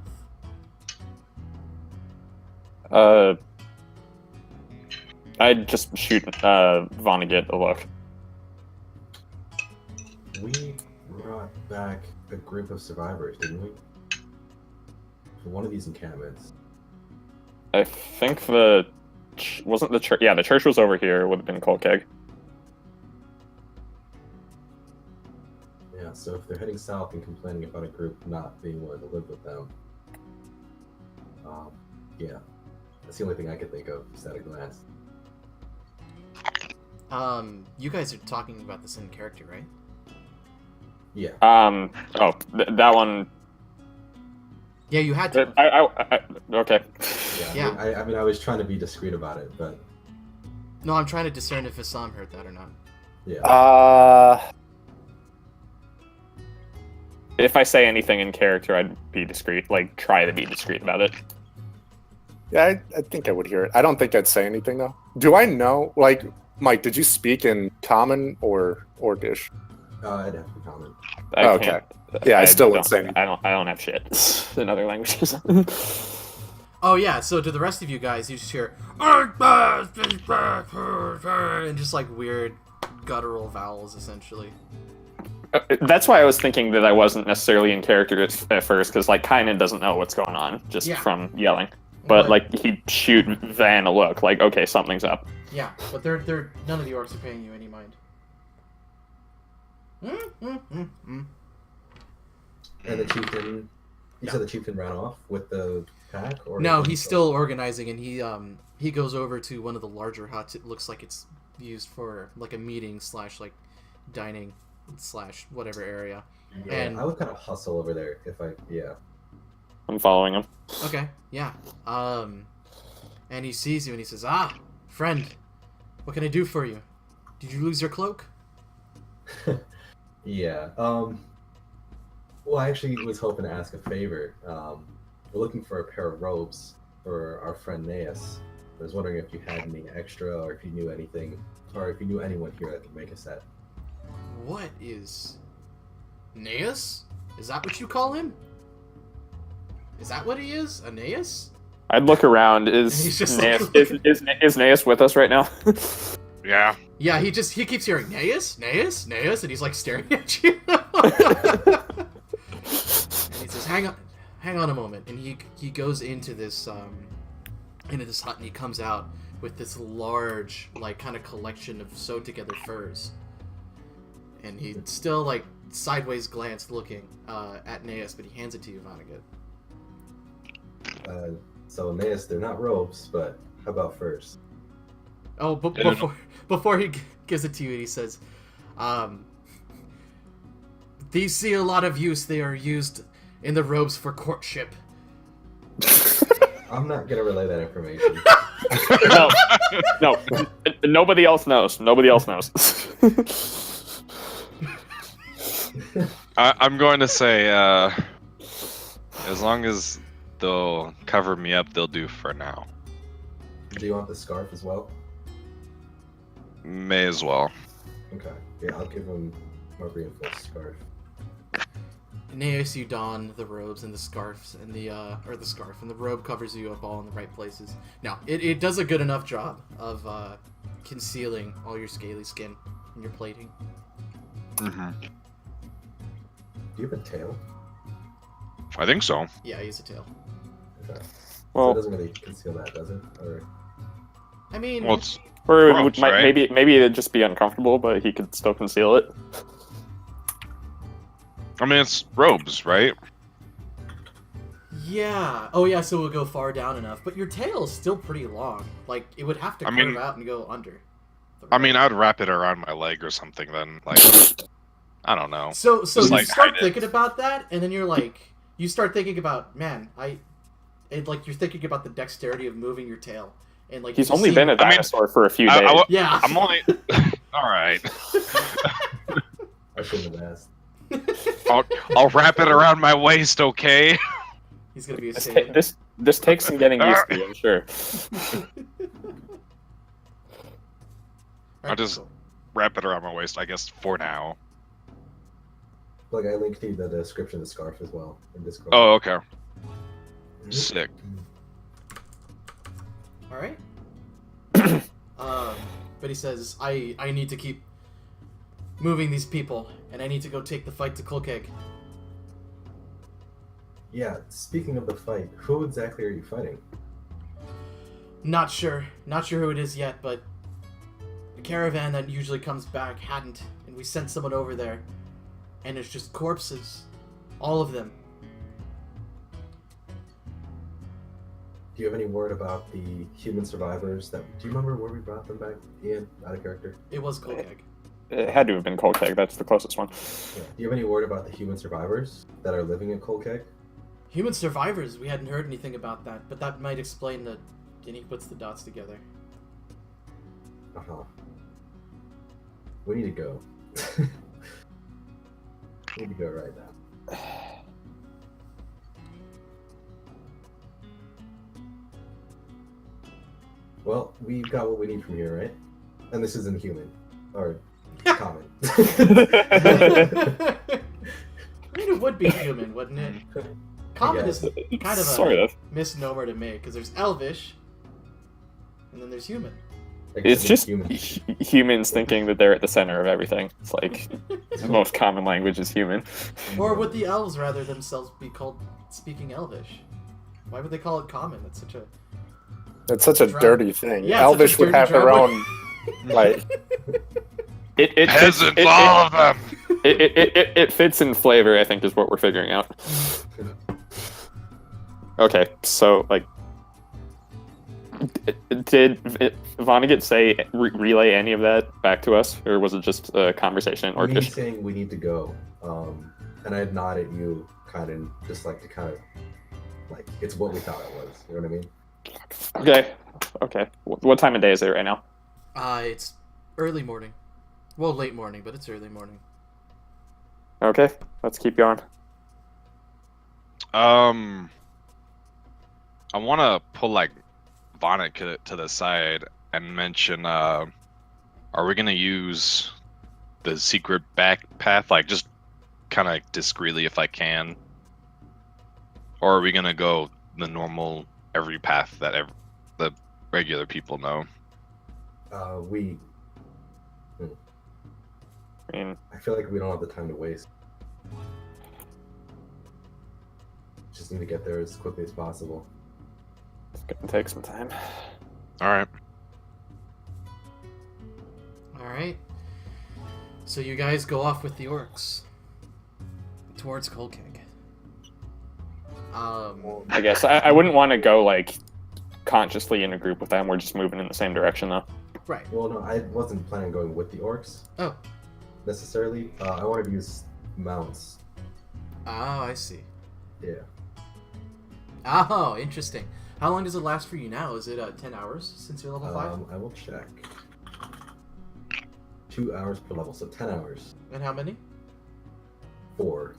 I'd just shoot Vonnegut a look. We brought back a group of survivors, didn't we? For one of these encampments. I think wasn't the church. Yeah, the church was over here. It would have been Colkeg. Yeah, so if they're heading south and complaining about a group not being willing to live with them, yeah, that's the only thing I could think of just at a glance. You guys are talking about this in character, right? Yeah. That one. Yeah, you had to. Okay. Yeah. I mean, I was trying to be discreet about it, but No, I'm trying to discern if Assam heard that or not. yeah. If I say anything in character, I'd be discreet. Like, try to be discreet about it. Yeah, I think I would hear it. I don't think I'd say anything though. Do I know? Like, Mike, did you speak in Common or Orcish? I'd have to comment. I Okay. can't- Yeah, I still don't- wouldn't say anything. I don't have shit in other languages. Oh yeah, so to the rest of you guys, you just hear and just like weird guttural vowels, essentially. That's why I was thinking that I wasn't necessarily in character at first, because like Kynan doesn't know what's going on just Yeah. from yelling. But like he'd shoot Van a look, like okay, something's up. Yeah, but they're none of the orcs are paying you any mind. And the chieftain, you said the chieftain ran off with the pack, or No, he's still organizing, and he goes over to one of the larger huts. It looks like it's used for like a meeting / like dining / whatever area. Yeah, and- I would kind of hustle over there if I, I'm following him. Okay, yeah. And he sees you and he says, "Ah, friend, what can I do for you? Did you lose your cloak?" yeah. Well, I actually was hoping to ask a favor. We're looking for a pair of robes for our friend Naeus. I was wondering if you had any extra, or if you knew anything, or if you knew anyone here that could make a set. What is Naeus? Is that what you call him? Is that what he is? Aeneas? I'd look around. He's Is just Naeus, like- is Naeus with us right now? Yeah. Yeah, he keeps hearing Naeus, Naeus, Naeus, and he's like staring at you. And he says, hang on a moment. And he goes into this hut, and he comes out with this large, like, kind of collection of sewed together furs. And he still, like, sideways glanced looking at Naeus, but he hands it to you, Vonnegut. So Naeus, they're not robes, but how about furs? Oh, but I don't know. before he gives it to you, he says, "These see a lot of use. They are used in the robes for courtship." I'm not gonna relay that information. No, nobody else knows. Nobody else knows. I'm going to say, as long as they'll cover me up, they'll do for now. Do you want the scarf as well? May as well. Okay. Yeah, I'll give him more reinforced scarf. Naeus, you don the robes and the scarves, and the robe covers you up all in the right places. Now, it does a good enough job of concealing all your scaly skin and your plating. Mm-hmm. Do you have a tail? I think so. Yeah, he has a tail. Okay. So Well, it doesn't really conceal that, does it? Or I mean, Well, it's or it Ropes, might, right? maybe it'd just be uncomfortable, but he could still conceal it. I mean, it's robes, right? yeah. Oh, yeah. So it would go far down enough, but your tail is still pretty long. Like it would have to I curve mean- out and go under. the I robe. mean, I'd wrap it around my leg or something. Then, like, I don't know. So Just, you like, start hide it. thinking about that, and then you're like, you start thinking about, man, like you're thinking about the dexterity of moving your tail, and like He's you only see- been a I mean, dinosaur for a few I- days. I wa- Yeah. I'm only. All right. I shouldn't have asked. I'll wrap it around my waist, okay? He's gonna be a This, sailor. this takes some getting used to, I'm sure. I'll just wrap it around my waist, I guess, for now. Like I linked you the description of the scarf as well in Discord. Oh, okay. Mhm. Sick. All right. But he says, I need to keep moving these people, and I need to go take the fight to Kulkeg. Yeah. Speaking of the fight, who exactly are you fighting? Not sure who it is yet, but the caravan that usually comes back hadn't, and we sent someone over there, and it's just corpses, all of them. Do you have any word about the human survivors? Do you remember where we brought them back? Ian, out of character. It was Kulkeg. It had to have been Kolkeg. That's the closest one. Yeah. Do you have any word about the human survivors that are living in Kolkeg? Human survivors, we hadn't heard anything about that, but that might explain the... And he puts the dots together. Uh-huh. We need to go. We need to go right now. Well, we've got what we need from here, right? And this isn't human. Or common. I mean, it would be human, wouldn't it? Common is kind of a Sort of. misnomer to make, because there's Elvish, and then there's human. It's just human. humans thinking that they're at the center of everything. It's like the most common language is human. Or would the elves rather themselves be called speaking Elvish? Why would they call it common? That's such a... It's such a Drow- dirty thing. Yeah, it's such a Elvish would dirty have their drow. own, like, It Peasants, all of them. it fits in flavor, I think, is what we're figuring out. Okay, so, like, did Vonnegut say, relay any of that back to us, or was it just a conversation? Or He's just saying we need to go. And I'd nod at you, kind of, just like to kind of, like, it's what we thought it was. You know what I mean? okay. What time of day is it right now? It's early morning. Well, late morning, but it's early morning. Okay, let's keep going. I want to pull like Vonnegut to the side and mention, are we gonna use the secret back path, like just kind of discreetly if I can, or are we gonna go the normal every path that the regular people know? We. I mean, I feel like we don't have the time to waste. Just need to get there as quickly as possible. it's gonna take some time. All right. Alright. So you guys go off with the orcs. Towards Kulkeg. I guess I wouldn't want to go like consciously in a group with them. We're just moving in the same direction, though. Right. Well, no, I wasn't planning on going with the orcs Oh. necessarily. I wanted to use mounts. Oh, I see. Yeah. Oh, interesting. How long does it last for you now? Is it 10 hours since you're level 5? I will check. 2 hours per level, so 10 hours. And how many? 4.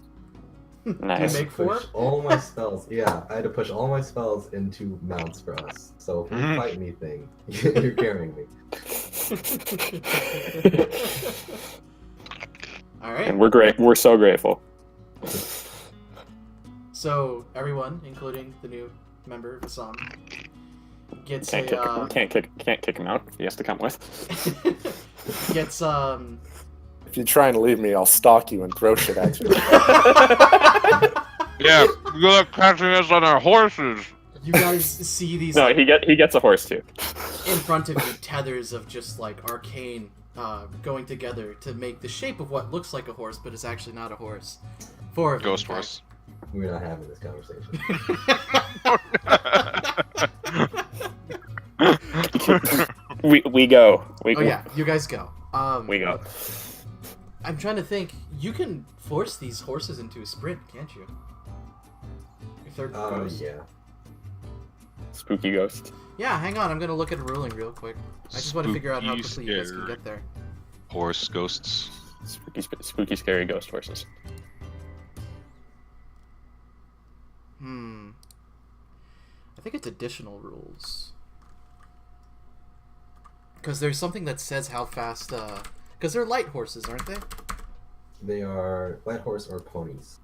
Nice. Do you make 4? Push all my spells. Yeah, I had to push all my spells into mounts for us. So if we Mhm. fight anything, you're carrying me. Alright. And we're great. We're so grateful. So, everyone, including the new member, Vasam, gets Can't kick him. Can't kick him out. He has to come with. gets, if you try and leave me, I'll stalk you and throw shit at you. Yeah, good luck catching us on our horses. you guys see these No, he gets a horse too. in front of you tethers of just like arcane going together to make the shape of what looks like a horse but is actually not a horse. 4 of them, Ghost in fact. horse. We're not having this conversation. We go. Oh yeah, you guys go. We go. I'm trying to think. You can force these horses into a sprint, can't you? If they're ghosts. Yeah. Spooky ghost. Yeah, hang on. I'm gonna look at a ruling real quick. I just want to figure out how Spooky, quickly you guys can scary. get there. Horse ghosts. Spooky, scary ghost horses. I think it's additional rules. Because there's something that says how fast, because they're light horses, aren't they? They are light horse or ponies.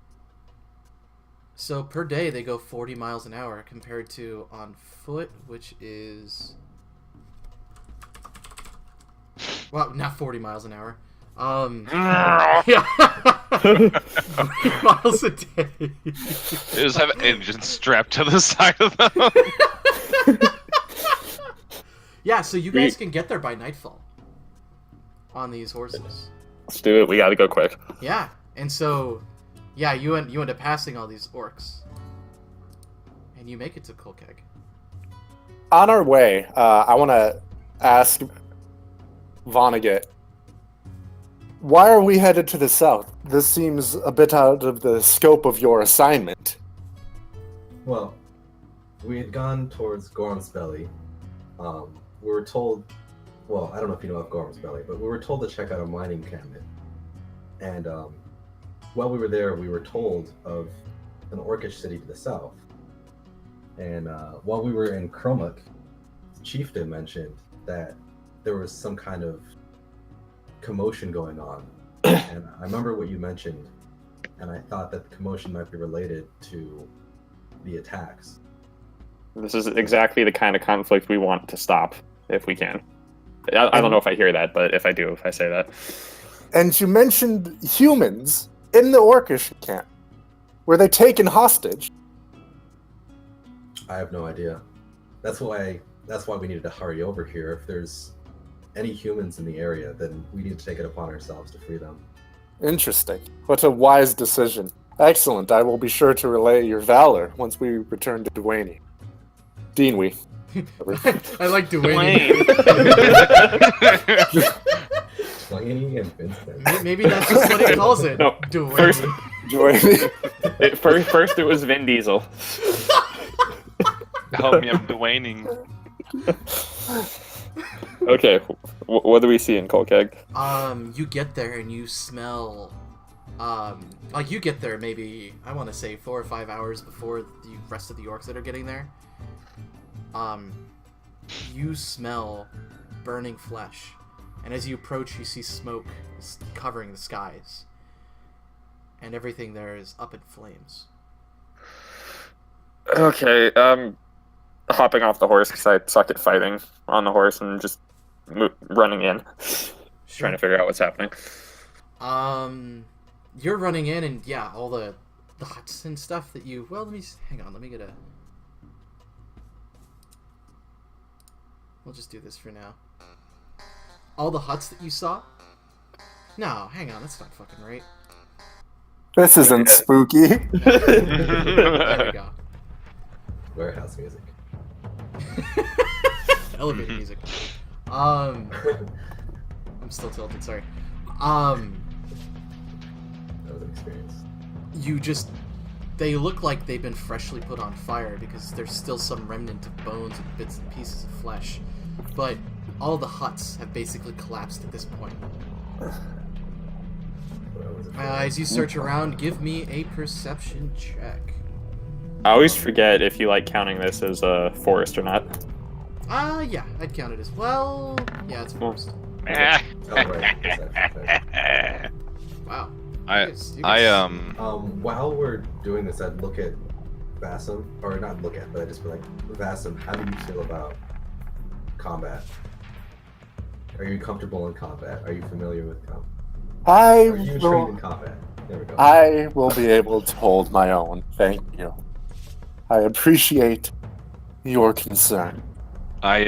So per day they go 40 miles an hour compared to on foot, which is, well, not 40 miles an hour. Yeah. 40 miles a day. They just have engines strapped to the side of them. Yeah, so you guys can get there by nightfall on these horses. Let's do it. We gotta go quick. Yeah, and so, yeah, you end up passing all these orcs, and you make it to Kolkeg. On our way, I want to ask Vonnegut, why are we headed to the south? This seems a bit out of the scope of your assignment. Well, we had gone towards Gorm's Belly. We were told, well, I don't know if you know of Gorm's Belly, but we were told to check out a mining encampment. And while we were there, we were told of an orcish city to the south. And while we were in Cromuk, the chieftain mentioned that there was some kind of commotion going on. And I remember what you mentioned, and I thought that the commotion might be related to the attacks. This is exactly the kind of conflict we want to stop, if we can. I don't know if I hear that, but if I do, if I say that. And you mentioned humans in the orcish camp. Were they taken hostage? I have no idea. That's why we needed to hurry over here. If there's any humans in the area, then we need to take it upon ourselves to free them. Interesting. What a wise decision. Excellent. I will be sure to relay your valor once we return to Dwayne. Deanwy. I like Dwayne. Slaney and Vincent. Maybe that's just what he calls it. No, Dwayne. first- Dwayne. First it was Vin Diesel. Help me, I'm Dwayning. Okay, what do we see in Kolkeg? You get there and you smell, like you get there maybe, I want to say 4 or 5 hours before the rest of the orcs that are getting there. You smell burning flesh, and as you approach, you see smoke covering the skies, and everything there is up in flames. Okay, hopping off the horse because I suck at fighting on the horse and just running in, trying to figure out what's happening. You're running in, and yeah, all the huts and stuff that you. Well, hang on. Let me get a. We'll just do this for now. All the huts that you saw. No, hang on. That's not fucking right. This isn't spooky. There we go. Warehouse music. Elevator music. I'm still tilted. Sorry. That was an experience. They look like they've been freshly put on fire because there's still some remnant of bones and bits and pieces of flesh. But all the huts have basically collapsed at this point. As you search around, give me a perception check. I always forget if you like counting this as a forest or not. Yeah, I'd count it as well. Yeah, it's forest. Oh, right. Perception. Wow. I While we're doing this, I'd look at Vassum, or not look at, but I'd just be like, Vassum, how do you feel about combat? Are you comfortable in combat? Are you familiar with combat? Are you trained in combat? There we go. I will be able to hold my own. Thank you. I appreciate your concern. I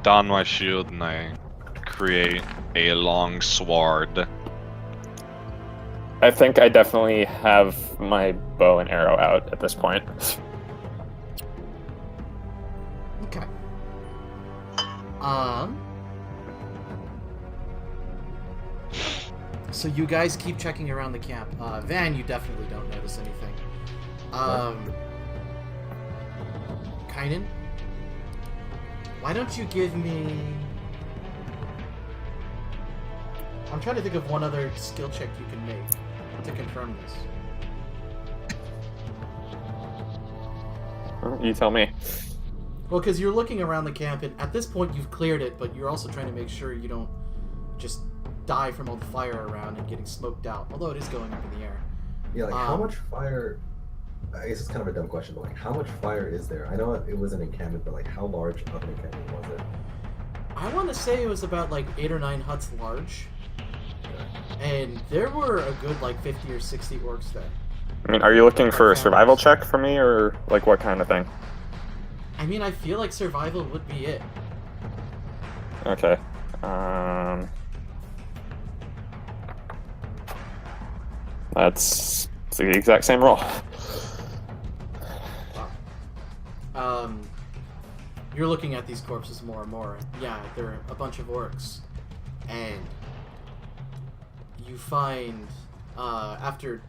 don my shield and I create a long sword. I think I definitely have my bow and arrow out at this point. Okay. So you guys keep checking around the camp. Van, you definitely don't notice anything. Kynan, why don't you give me... I'm trying to think of one other skill check you can make to confirm this. You tell me. Well, because you're looking around the camp, and at this point you've cleared it, but you're also trying to make sure you don't just die from all the fire around and getting smoked out, although it is going up in the air. Yeah, like how much fire? I guess it's kind of a dumb question, but like how much fire is there? I know it was an encampment, but like how large of an encampment was it? I want to say it was about like 8 or 9 huts large, and there were a good like 50 or 60 orcs there. I mean, are you looking for a survival check for me, or like what kind of thing? I mean, I feel like survival would be it. Okay. That's the exact same roll. Wow. You're looking at these corpses more and more. Yeah, they're a bunch of orcs, and you find after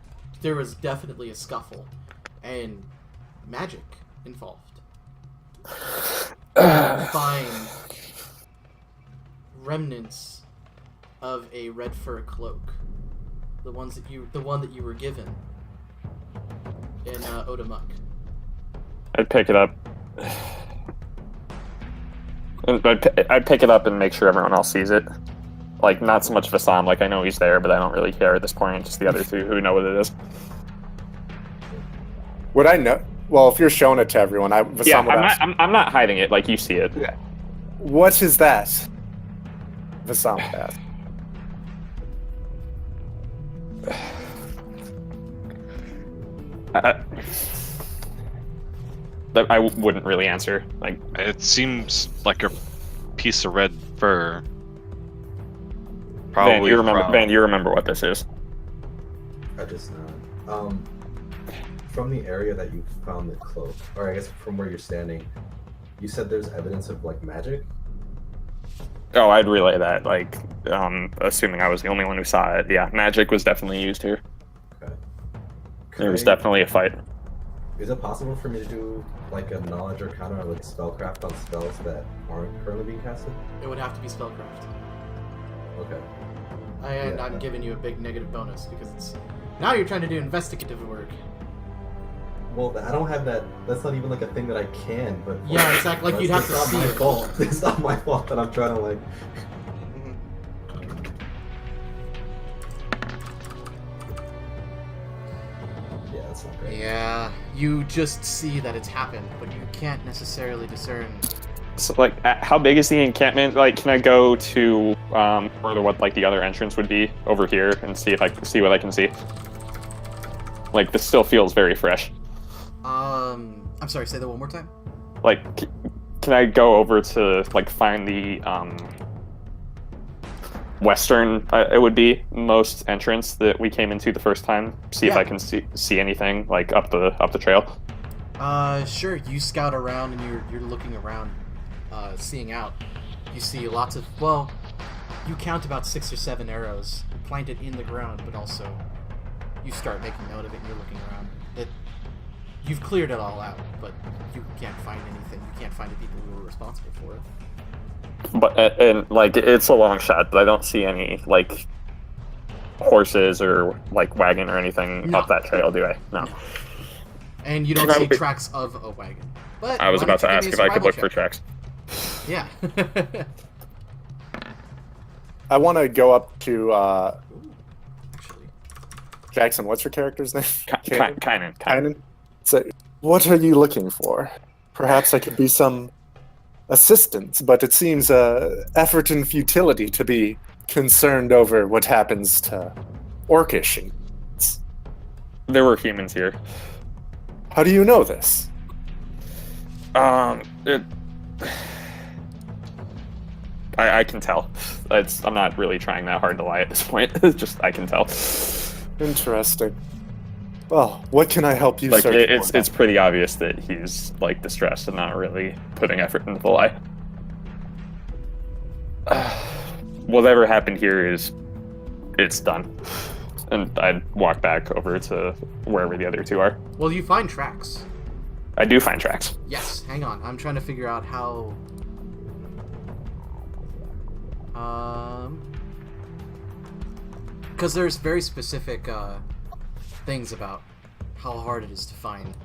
there was definitely a scuffle and magic involved. You find remnants of a red fur cloak, the one that you were given in Odamuk. I'd pick it up. I'd pick it up and make sure everyone else sees it. Like, not so much Vassam, like I know he's there, but I don't really care at this point. Just the other two who know what it is. Would I know? Well, if you're showing it to everyone, Vassam Yeah, would ask. I'm not hiding it. Like, you see it. Yeah. What is that? Vassam would ask. I wouldn't really answer. Like, It seems like a piece of red fur. Probably. Van, you remember what this is? I just know. From the area that you found the cloak, or I guess from where you're standing, you said there's evidence of like magic. Oh, I'd relay that. Like, assuming I was the only one who saw it. Yeah, magic was definitely used here. Okay. There was definitely a fight. Is it possible for me to do like a knowledge or counter or like spellcraft on spells that aren't currently being casted? It would have to be spellcraft. Okay. And I'm giving you a big negative bonus because it's now you're trying to do investigative work. Well, I don't have that. That's not even like a thing that I can. But Yeah, exactly. Like you'd have to it's see not my it. fault. It's not my fault that I'm trying to like. Yeah, that's not great. Yeah, you just see that it's happened, but you can't necessarily discern. So, like, how big is the encampment? Like, can I go to further what like the other entrance would be over here and see if I can see what I can see? Like, this still feels very fresh. I'm sorry. Say that one more time. Like, can I go over to like find the western? It would be most entrance that we came into the first time. See if Yeah. I can see anything like up the trail. Sure. You scout around and you're looking around, seeing out. You see lots of you count about 6 or 7 arrows planted in the ground, but also you start making note of it and you're looking around. You've cleared it all out, but you can't find anything. You can't find the people who were responsible for it. But and like it's a long shot, but I don't see any like horses or like wagon or anything No. up that trail, do I? No. No. And you don't Can I see look- tracks of a wagon. But I was why about don't to you ask give if me a I could look survival for tracks. check? Yeah. I want to go up to Actually. Jackson. What's your character's name? Kynan. Kynan. So, what are you looking for? Perhaps I could be some assistance, but it seems effort and futility to be concerned over what happens to orcish. There were humans here. How do you know this? I can tell. I'm not really trying that hard to lie at this point. It's just I can tell. Interesting. Well, what can I help you Like search for? it's pretty obvious that he's like distressed and not really putting effort into the lie. Whatever happened here it's done. And I'd walk back over to wherever the other two are. Well, you find tracks. I do find tracks. Yes, hang on. I'm trying to figure out how... Because there's very specific things about how hard it is to find.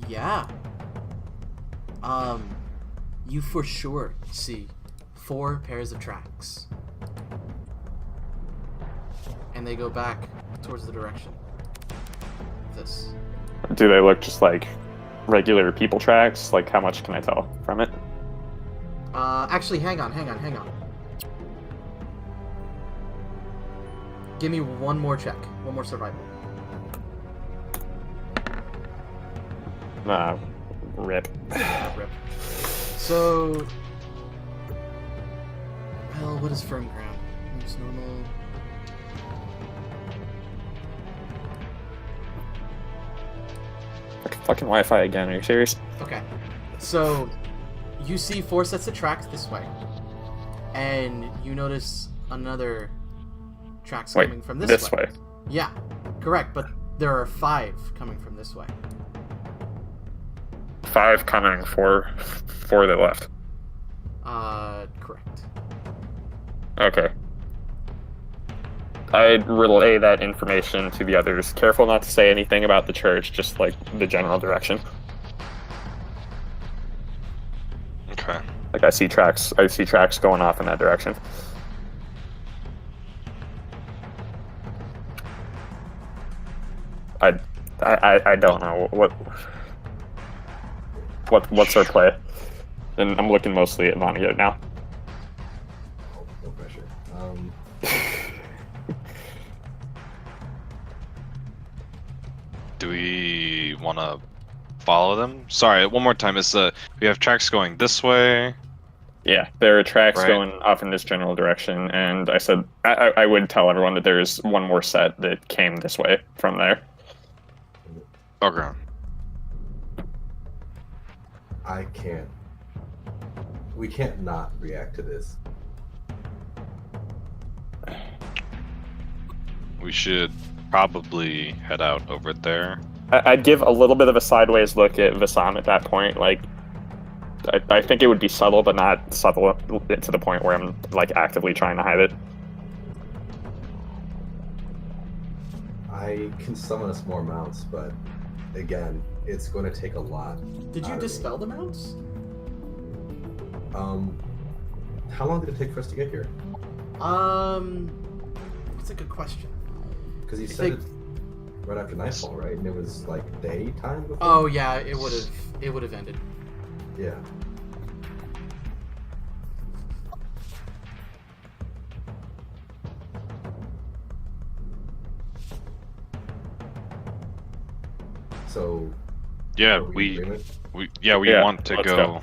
Yeah. You for sure see 4 pairs of tracks. And they go back towards the direction of this. Do they look just like regular people tracks? Like, how much can I tell from it? Actually, hang on. Give me one more check. One more survival. Rip. Rip. So... Well, what is firm ground? Moves normal... Fucking Wi-Fi again, are you serious? Okay. So, you see 4 sets of tracks this way. And you notice another tracks Wait, coming from this way. way. Yeah, correct, but there are 5 coming from this way. 5 coming, 4 that left. Correct. Okay. I'd relay that information to the others. Careful not to say anything about the church, just like the general direction. Okay. Like I see tracks going off in that direction. I don't know what's our play, and I'm looking mostly at Vonnegut now. No pressure. Do we want to follow them? Sorry, one more time. It's we have tracks going this way. Yeah, there are tracks Right. going off in this general direction, and I said I would tell everyone that there's one more set that came this way from there. Okay. We can't not react to this. We should probably head out over there. I'd give a little bit of a sideways look at Vassam at that point. Like, I think it would be subtle, but not subtle to the point where I'm like actively trying to hide it. I can summon us more mounts, but again, it's going to take a lot. Did you out of me. dispel the mounts? How long did it take for us to get here? That's a good question. Because you I said think- it right after nightfall, right? And it was like daytime before? Oh yeah, it would have ended. Yeah. So, Yeah, are we in agreement? we Yeah, want to let's go. go.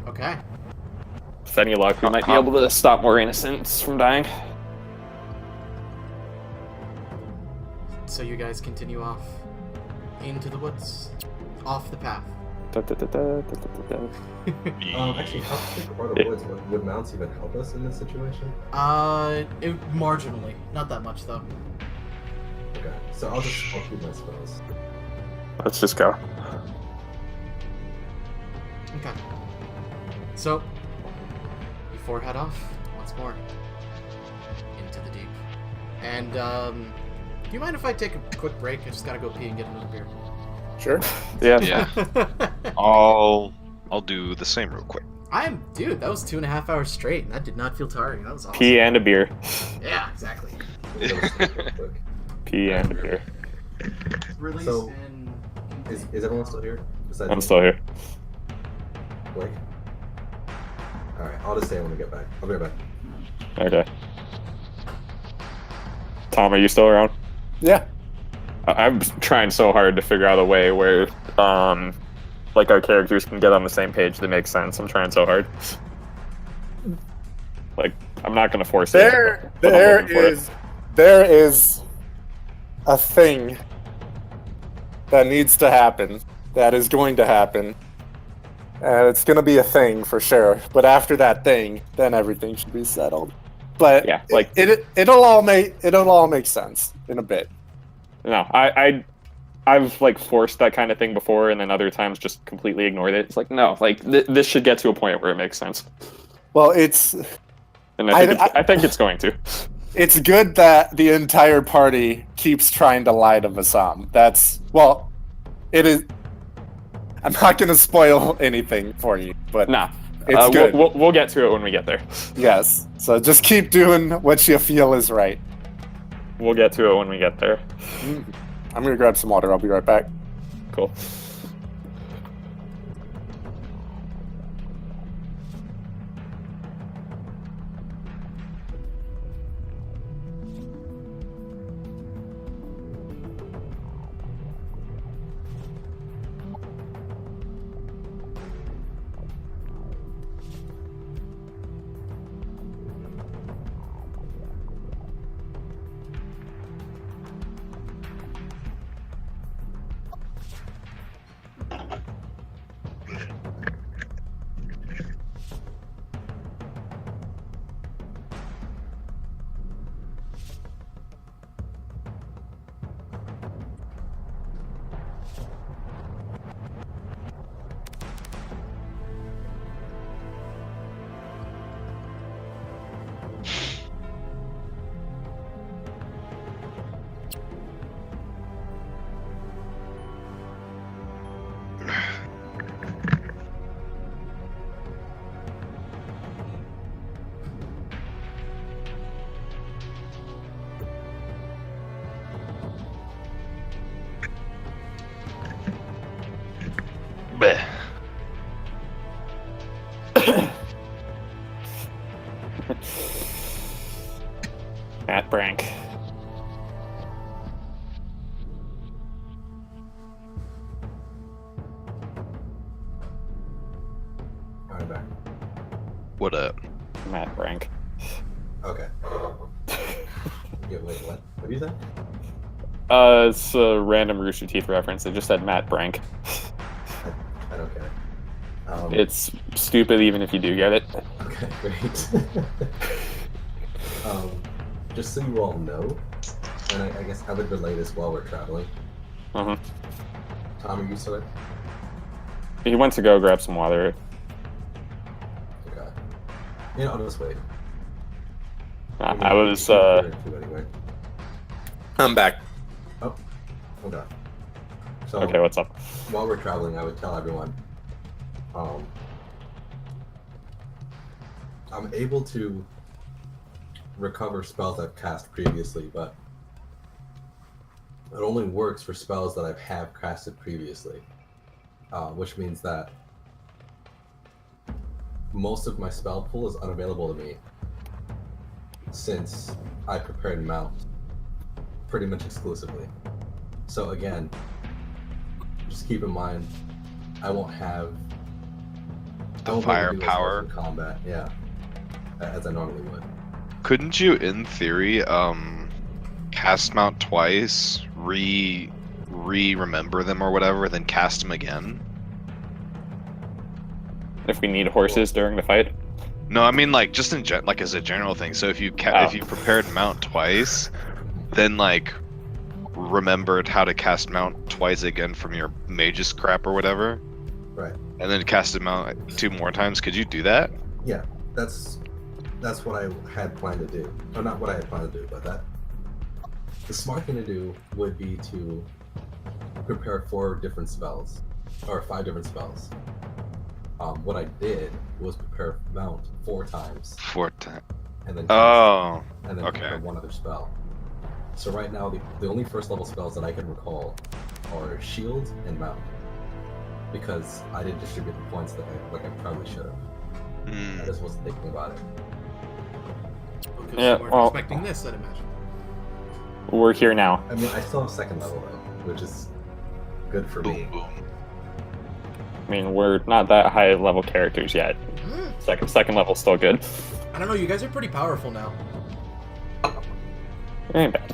Okay. With any luck, we might be able to stop more innocents from dying. So you guys continue off into the woods, off the path. Actually, how thick are the woods? Would mounts even help us in this situation? Marginally, not that much though. Okay, so I'll keep my spells. Let's just go. Okay. So, you 4 head off once more into the deep. And do you mind if I take a quick break? I just gotta go pee and get another beer. Sure. Yeah. Yeah, I'll do the same real quick. Dude, that was 2.5 hours straight, and that did not feel tiring. That was awesome. Pee and a beer. Yeah, exactly. Real quick. Pee and a beer. Release So, and... Is everyone still here? Besides I'm me? still here. Blake? Alright, I'll just stay when we get back. I'll be right back. Okay. Tom, are you still around? Yeah. I'm trying so hard to figure out a way where, like our characters can get on the same page that makes sense. I'm trying so hard. Like, I'm not gonna force it. but I'm looking for it. There is a thing that needs to happen. That is going to happen. And it's going to be a thing for sure. But after that thing, then everything should be settled. But Yeah, like- it'll all make sense in a bit. No, I've like forced that kind of thing before, and then other times just completely ignored it. It's like, no, like this should get to a point where it makes sense, Well, it's and I think it's going to. it's good that the entire party keeps trying to lie to Vassam. It is. I'm not gonna spoil anything for you, but Nah. it's good. We'll get to it when we get there. Yes. So just keep doing what you feel is right. We'll get to it when we get there. I'm gonna grab some water. I'll be right back. Cool. Bleh. Matt Brank. Alright, back. What up? Matt Brank. Okay. Yeah, wait, what? What do you say? It's a random Rooster Teeth reference. It just said Matt Brank. I don't get it. It's stupid even if you do get it. Okay, great. Just so you all know, and I guess I would relay this while we're traveling. Uh-huh. Tom, are you still there? He went to go grab some water. Okay. You know, I'll just wait. I was, Anyway. I'm back. Oh, hold on. So, okay, what's up? while we're traveling, I would tell everyone, I'm able to recover spells I've cast previously, but it only works for spells that I have casted previously, which means that most of my spell pool is unavailable to me since I prepared Mount pretty much exclusively. So again, just keep in mind, I won't have I won't be able to do as much firepower. in combat, yeah, as I normally would. Couldn't you, in theory, cast Mount twice, remember them or whatever, then cast them again? If we need horses during the fight. No, I mean like just in like as a general thing. So if you if you prepared Mount twice, then like remembered how to cast Mount twice again from your mage's crap or whatever, Right. and then casted Mount 2 more times, could you do that? Yeah, that's what I had planned to do. Or not what I had planned to do, but the smart thing to do would be to prepare 4 different spells, or 5 different spells. What I did was prepare Mount 4 times, 4 times. and then Oh, and then okay. prepare 1 other spell. So right now, the only first level spells that I can recall are Shield and Mount, because I didn't distribute the points that I probably should have. Hmm. I just wasn't thinking about it. Because Yeah, you weren't well- expecting this, I'd imagine. We're here now. I mean, I still have 2nd level though, which is good for me. Boom, boom. I mean, we're not that high level characters yet. Mm, Second level's still good. I don't know, you guys are pretty powerful now. It ain't bad.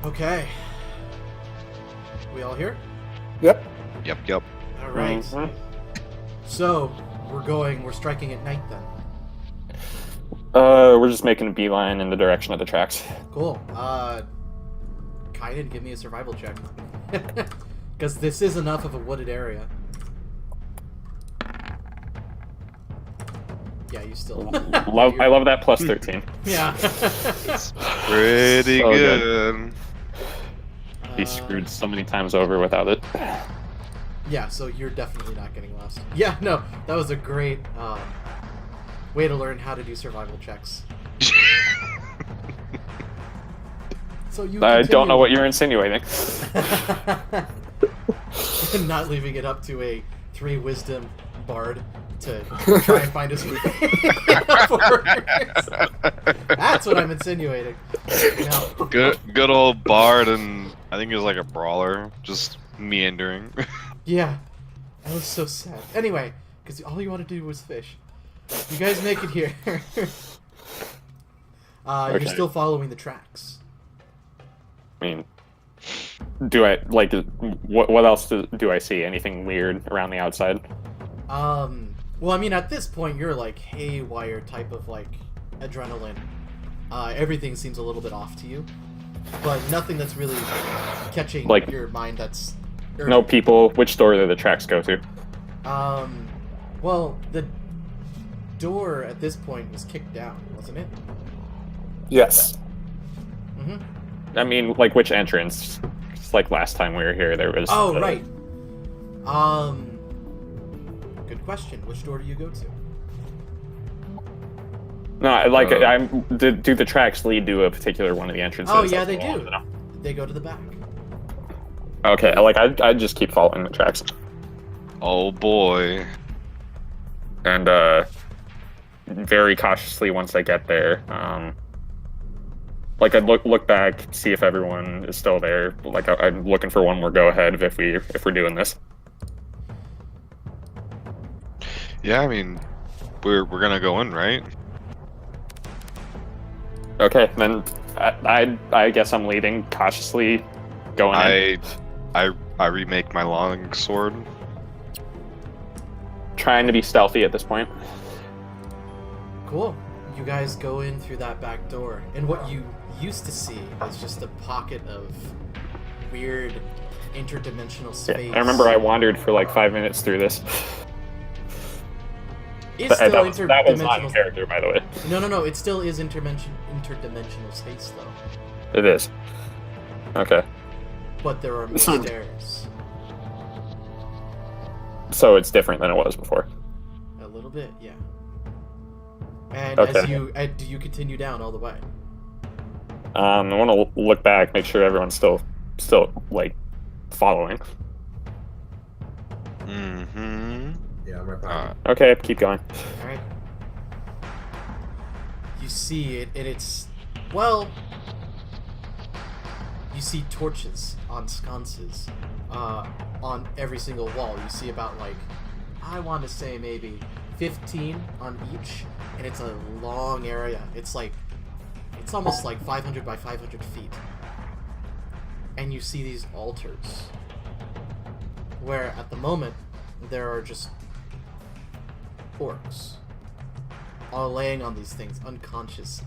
Okay. We all here? Yep. Yep. Alright. Mhm. So, we're striking at night then. We're just making a beeline in the direction of the tracks. Cool. Kaiden, give me a survival check. Because this is enough of a wooded area. Yeah, you still... I love that plus 13. Yeah. Pretty So good. be screwed so many times over without it. Yeah, so you're definitely not getting lost. Yeah, no, that was a great way to learn how to do survival checks. So you I don't continue- know what you're insinuating. Not leaving it up to a 3 wisdom bard to try and find us. That's what I'm insinuating. No. Good old bard, and I think he was like a brawler, just meandering. Yeah, that was so sad. Anyway, because all you want to do was fish. You guys make it here. You're Okay. still following the tracks. I mean, do I like what else do I see? Anything weird around the outside? Well, I mean, at this point, you're like haywire type of like adrenaline. Everything seems a little bit off to you, but nothing that's really catching Like- your mind. That's No people. Which door do the tracks go to? Well, the door at this point was kicked down, wasn't it? Yes. Mm-hmm. I mean, like which entrance? It's like last time we were here, there was. Oh, right. Good question. Which door do you go to? No, like do the tracks lead to a particular one of the entrances? Oh, yeah, That's they what I wanted do. to know. They go to the back. Okay, like I just keep following the tracks, Oh boy. and very cautiously once I get there, like I'd look back, see if everyone is still there. Like I'm looking for one more go ahead if we're doing this. Yeah, I mean, we're gonna go in, right? Okay, then I guess I'm leading cautiously, going in, I remake my long sword. trying to be stealthy at this point. Cool. You guys go in through that back door, and what you used to see is just a pocket of weird interdimensional Yeah, space. I remember I wandered for like 5 minutes through this. It's still that was not in interdimensional. character, by the way. No. It still is interdimensional space, though. It is. Okay. But there are more stairs. So it's different than it was before. A little bit, yeah. And Okay. do you continue down all the way? I want to look back, make sure everyone's still like following. Mm-hmm. Yeah, I'm right behind Okay, keep going. All right. You see it, and it's well. You see torches on sconces, on every single wall. You see about like, I want to say maybe 15 on each, and it's a long area. It's almost like 500 by 500 feet. And you see these altars, where at the moment there are just orcs, all laying on these things, unconscious,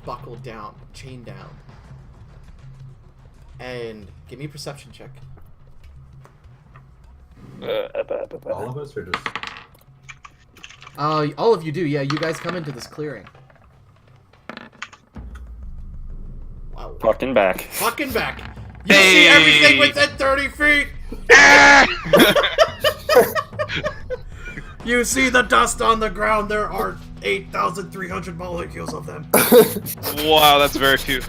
buckled down, chained down. And give me a perception check. all of us, or just All of you do, yeah. You guys come into this clearing. Wow. Fucking back. Fucking back. You see everything within 30 feet. You see the dust on the ground. There are 8,300 molecules of them. Wow, that's very few.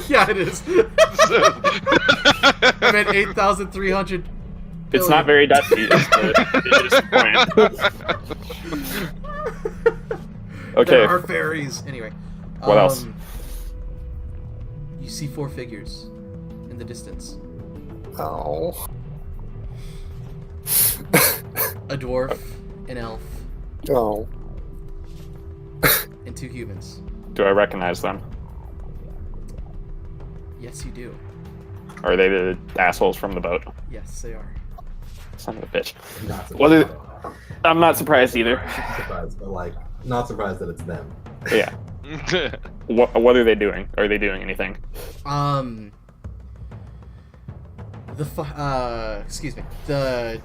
Yeah, it is. I meant 8,300. It's not very dusty. It's the point. Okay. There are fairies. Anyway. What else? You see 4 figures in the distance. Oh. A dwarf, an elf, Oh. and 2 humans. Do I recognize them? Yes, you do. Are they the assholes from the boat? Yes, they are. Son of a bitch. not What is- surprised. I'm not surprised either. Surprised, but like not surprised that it's them. Yeah. What are they doing? Are they doing anything? Excuse me. The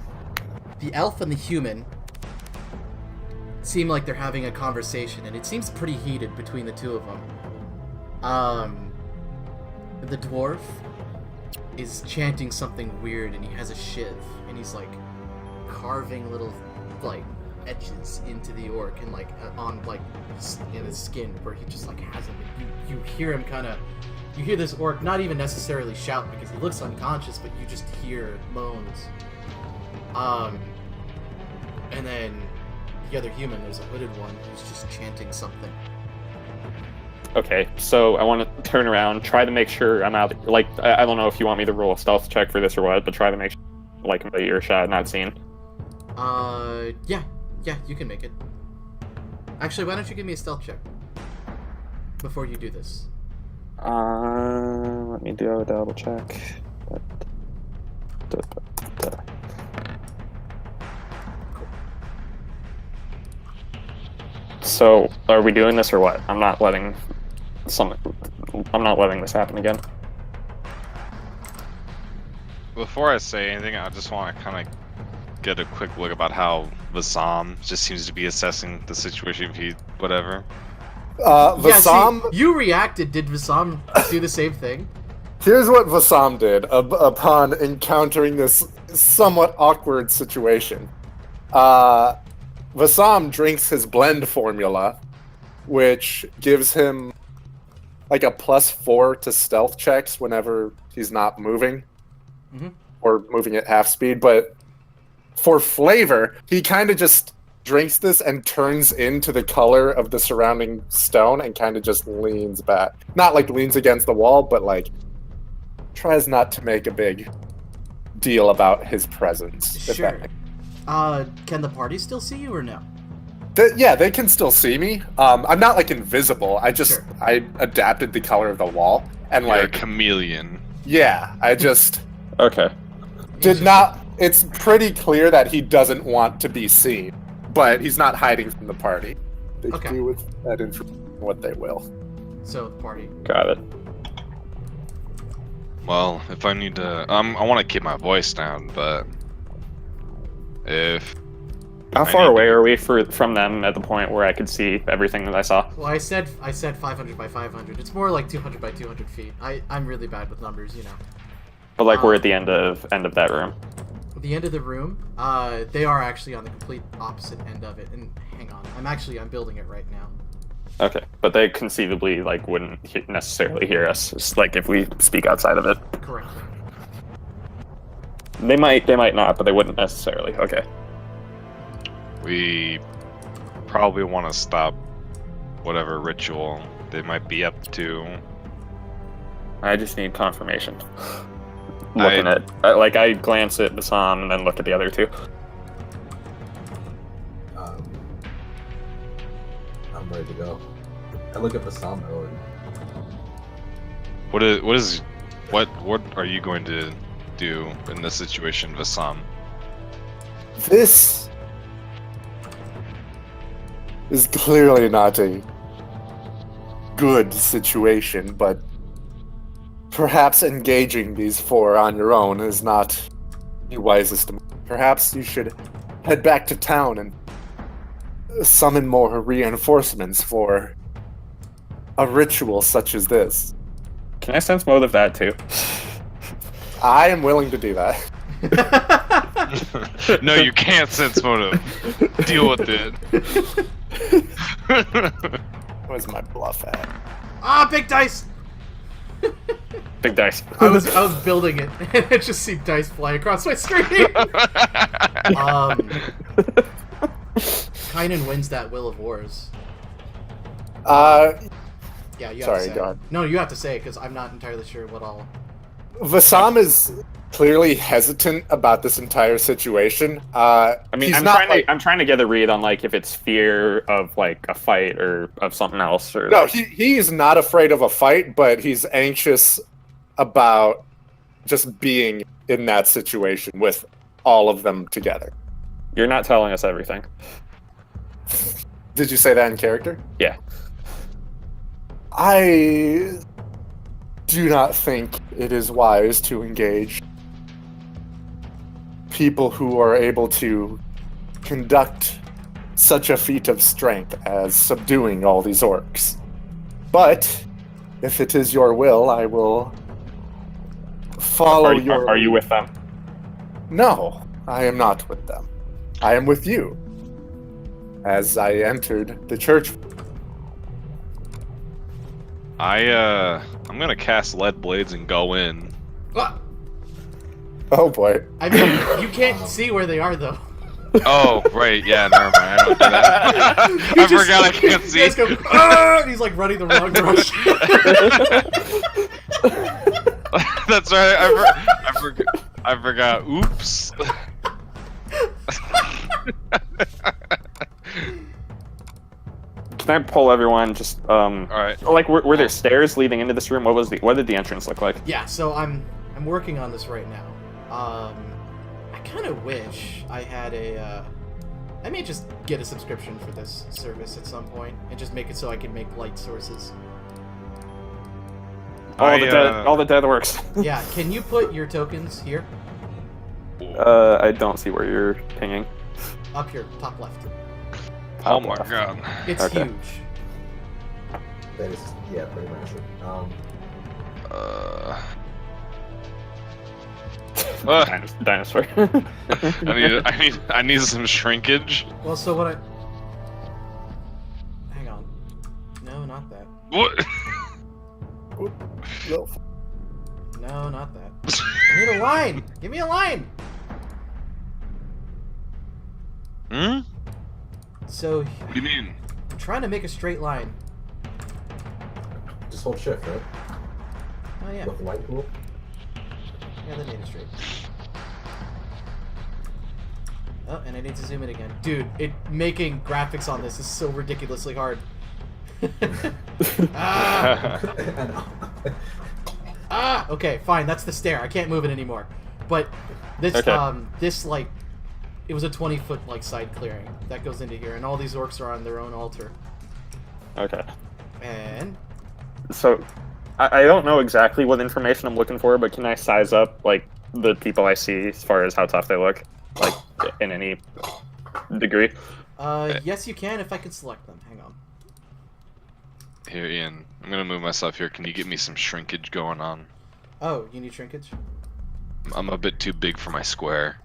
elf and the human seem like they're having a conversation, and it seems pretty heated between the two of them. The dwarf is chanting something weird, and he has a shiv, and he's like carving little like etches into the orc, and like on like in his skin where he just like has them. You hear him kind of. You hear this orc not even necessarily shout because he looks unconscious, but you just hear moans. And then the other human, there's a hooded one who's just chanting something. Okay, so I want to turn around, try to make sure I'm out. Like, I don't know if you want me to roll a stealth check for this or what, but try to make sure, like, I'm out of earshot, not seen. Yeah, you can make it. Actually, why don't you give me a stealth check before you do this? Let me do a double check. So, are we doing this or what? I'm not letting this happen again. Before I say anything, I just want to kind of get a quick look about how Vassam just seems to be assessing the situation. If he, whatever. Vassam. Yeah, see, you reacted. Did Vassam do the same thing? Here's what Vassam did upon encountering this somewhat awkward situation. Vassam drinks his blend formula, which gives him like a +4 to stealth checks whenever he's not moving or moving at half speed. But for flavor, he kind of just drinks this and turns into the color of the surrounding stone and kind of just leans back. Not like leans against the wall, but like tries not to make a big deal about his presence. if that Sure. makes- Can the party still see you or no? Yeah, they can still see me. I'm not like invisible. Sure. I adapted the color of the wall and You're a like chameleon. yeah, I just Okay. did not. It's pretty clear that he doesn't want to be seen, but he's not hiding from the party. They Okay. do with that information what they will. So the party. Got it. Well, if I need to, I want to keep my voice down, but if How I far need away to- are we from them at the point where I could see everything that I saw? Well, I said 500 by 500. It's more like 200 by 200 feet. I'm really bad with numbers, you know. But like we're at the end of that room. At the end of the room, they are actually on the complete opposite end of it. And hang on, I'm building it right now. Okay, but they conceivably like wouldn't necessarily hear us. It's like if we speak outside of it, Correctly. they might not, but they wouldn't necessarily. Okay. we probably want to stop whatever ritual they might be up to. I just need confirmation. Looking at, I glance at Bassam and then look at the other two. I'm ready to go. I look at Bassam though, and What are you going to do in this situation, Vassam? This is clearly not a good situation, but perhaps engaging these four on your own is not the wisest. Perhaps you should head back to town and summon more reinforcements for a ritual such as this. Can I sense motive that too? I am willing to do that. No, you can't sense motive. Deal with it. Where's my bluff at? Ah, big dice! Big dice. I was building it, and I just see dice fly across my screen. Kynan wins that Will of Wars. Yeah, you have to Sorry, say. go ahead. No, you have to say it because I'm not entirely sure what all. Vassam is clearly hesitant about this entire situation. I mean, he's I'm not trying like, to I'm trying to get a read on like if it's fear of like a fight or of something else or No, like, he's not afraid of a fight, but he's anxious about just being in that situation with all of them together. you're not telling us everything. Did you say that in character? Yeah. I do not think it is wise to engage people who are able to conduct such a feat of strength as subduing all these orcs. But if it is your will, I will follow your. Are you with them? No, I am not with them. I am with you. As I entered the church. I'm gonna cast lead blades and go in. Ah! Oh boy. I mean, you can't see where they are though. Oh, right, yeah, never mind. I don't do that. I forgot I can't You see. guys go, "Ah!" and he's like running the wrong direction. That's right. I forgot. Oops. Can I pull everyone? Just All right. like were there stairs leading into this room? What did the entrance look like? Yeah, so I'm working on this right now. I kind of wish I had I may just get a subscription for this service at some point and just make it so I can make light sources. All the dead works. Yeah, can you put your tokens here? I don't see where you're pinging. Up here, top left. Oh my god. It's Okay. huge. That is, yeah, pretty massive. Dinosaur. I need some shrinkage. Well, so what Hang on. No, not that. What? No. No, not that. I need a line! Give me a line! Hmm? So, What do you mean? I'm trying to make a straight line. Just hold shift, right? Oh, yeah. With the light pool. Yeah, that made it straight. Oh, and I need to zoom in again. Dude, making graphics on this is so ridiculously hard. Ah! Ah! Okay, fine, that's the stair. I can't move it anymore. But this, Okay. this, like, it was a 20-foot, like, side clearing that goes into here, and all these orcs are on their own altar. Okay. And So, I don't know exactly what information I'm looking for, but can I size up like the people I see as far as how tough they look, like in any degree? yes, you can if I could select them. Hang on. Here, Ian. I'm gonna move myself here. Can you get me some shrinkage going on? Oh, you need shrinkage? I'm a bit too big for my square.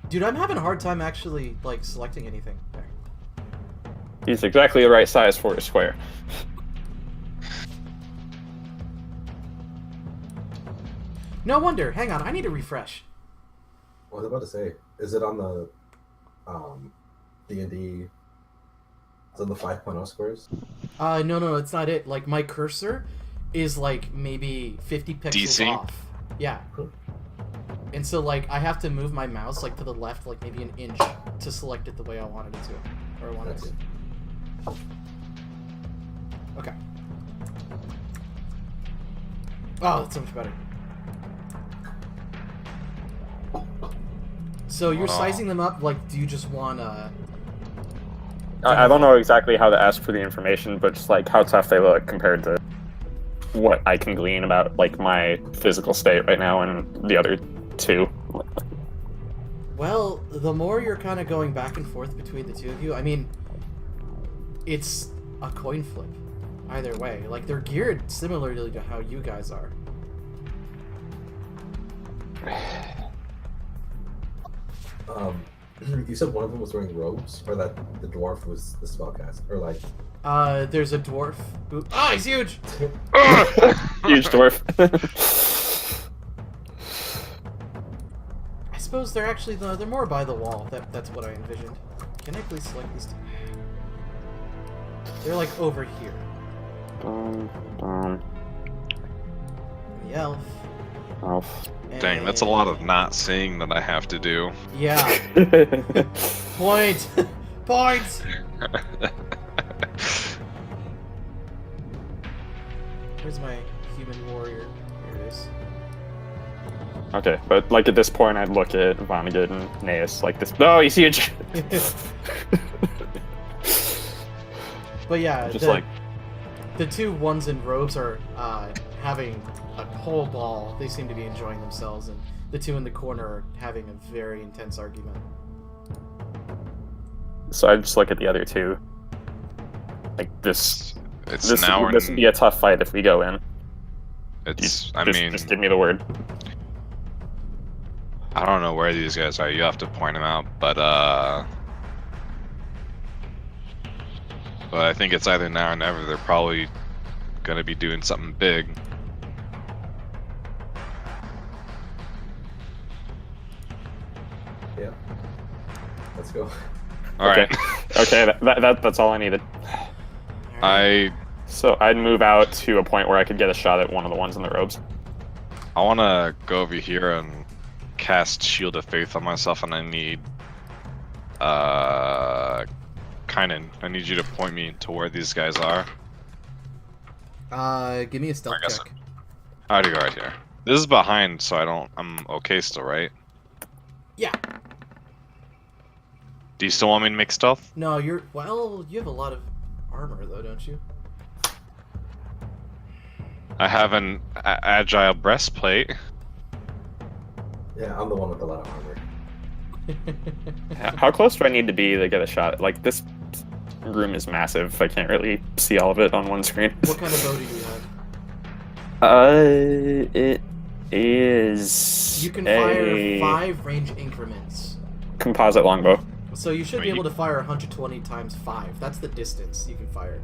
Dude, I'm having a hard time actually, like, selecting anything. There. He's exactly the right size for a square. No wonder. Hang on, I need to refresh. What was I about to say? Is it on the D&D? It's on the 5.0 squares? No, it's not it. Like, my cursor is, like, maybe 50 pixels DC? off. Yeah. And so, like, I have to move my mouse, like, to the left, like, maybe an inch to select it the way I wanted it to. Or I wanted Nice. to. Okay. Oh, that's so much better. So you're Wow. sizing them up, like, do you just want I don't know exactly how to ask for the information, but just like how tough they look compared to what I can glean about like my physical state right now and the other two. Well, the more you're kind of going back and forth between the two of you, I mean, it's a coin flip either way. Like, they're geared similarly to how you guys are. You said one of them was wearing robes, or that the dwarf was the spellcaster, or like. There's a dwarf who... Oh, he's huge! Huge dwarf. I suppose they're actually, they're more by the wall. That's what I envisioned. Can I please select these two? They're, like, over here. The elf. Elf. Dang, that's a lot of not seeing that I have to do. Yeah. Point! Point! Where's my human warrior? Here it is. Okay, but like at this point, I'd look at Vonnegut and Naeus like this. Oh, he's huge. But yeah, Just like the two ones in robes are having a whole ball. They seem to be enjoying themselves, and the two in the corner are having a very intense argument. so. I just look at the other two. Like this. It's This now or would be a tough fight if we go in. It's. Just give me the word. I don't know where these guys are. You have to point them out, but I think it's either now or never. They're probably gonna be doing something big. Yeah. Let's go. All right. Okay, that's all I needed. So I'd move out to a point where I could get a shot at one of the ones in the robes. I want to go over here and cast Shield of Faith on myself, and I need Kynan, I need you to point me to where these guys are. Give me a stealth I guess check. I already go right here. This is behind, so I'm okay still, right? Yeah. Do you still want me to make stealth? No, you have a lot of armor though, don't you? I have an agile breastplate. Yeah, I'm the one with a lot of armor. How close do I need to be to get a shot? Like, this room is massive. I can't really see all of it on one screen. What kind of bow do you have? It is. You can fire 5 range increments. Composite longbow. So you should be able to fire 120 times 5. That's the distance you can fire.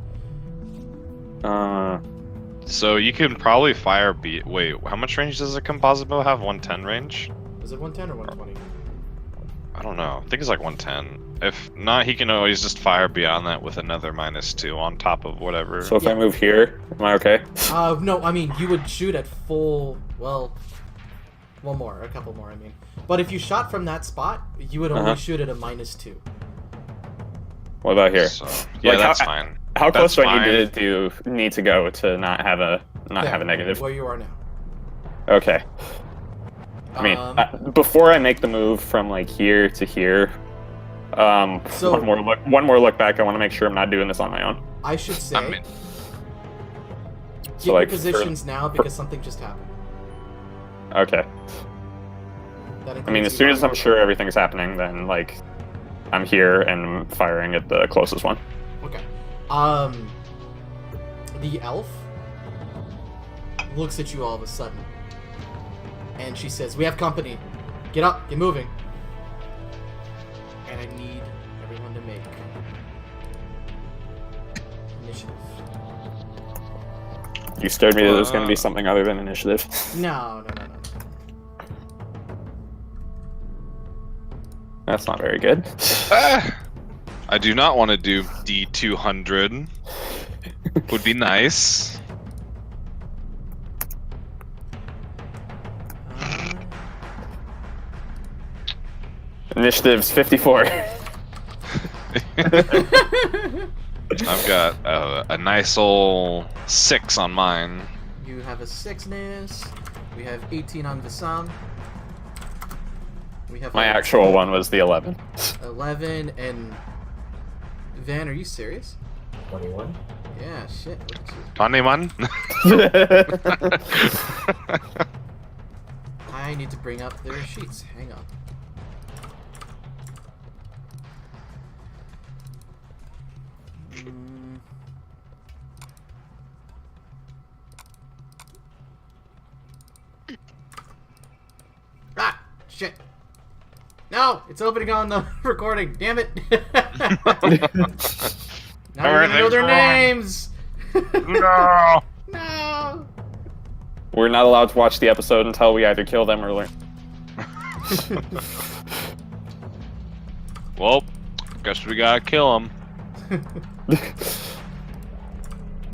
So you can probably fire wait, how much range does a composite bow have? 110 range? Is it 110 or 120? I don't know. I think it's like 110. If not, he can always just fire beyond that with another -2 on top of whatever. So if I move here, am I okay? No, I mean, you would shoot at full, well, a couple more, I mean. But if you shot from that spot, you would only shoot at a -2. What about here? So, yeah, Like, that's fine. How close That's do I fine. need to go to not have a negative? Where you are now. Okay. I mean, before I make the move from like here to here, So- one more look back. I want to make sure I'm not doing this on my own. I should say, I mean, get So, your like, positions now because something just happened. Okay. That I mean, as soon as I'm sure everything's happening, then like I'm here and I'm firing at the closest one. Okay. The elf looks at you all of a sudden, and she says, "We have company. Get up, get moving." And I need everyone to make initiative. You scared me that it was going to be something other than initiative. No. That's not very good. I do not want to do D200. Would be nice. Initiative's 54. I've got a nice old 6 on mine. You have a 6-ness. We have 18 on Vassam. We have My actual one was the 11. 11, and Van, are you serious? 21? Yeah, shit. Look at you. 21? I need to bring up their sheets. Hang on. Ah! Shit! No! It's opening on the recording. Damn it! Now you're gonna know their names! No! No! We're not allowed to watch the episode until we either kill them or learn. Well, guess we gotta kill him.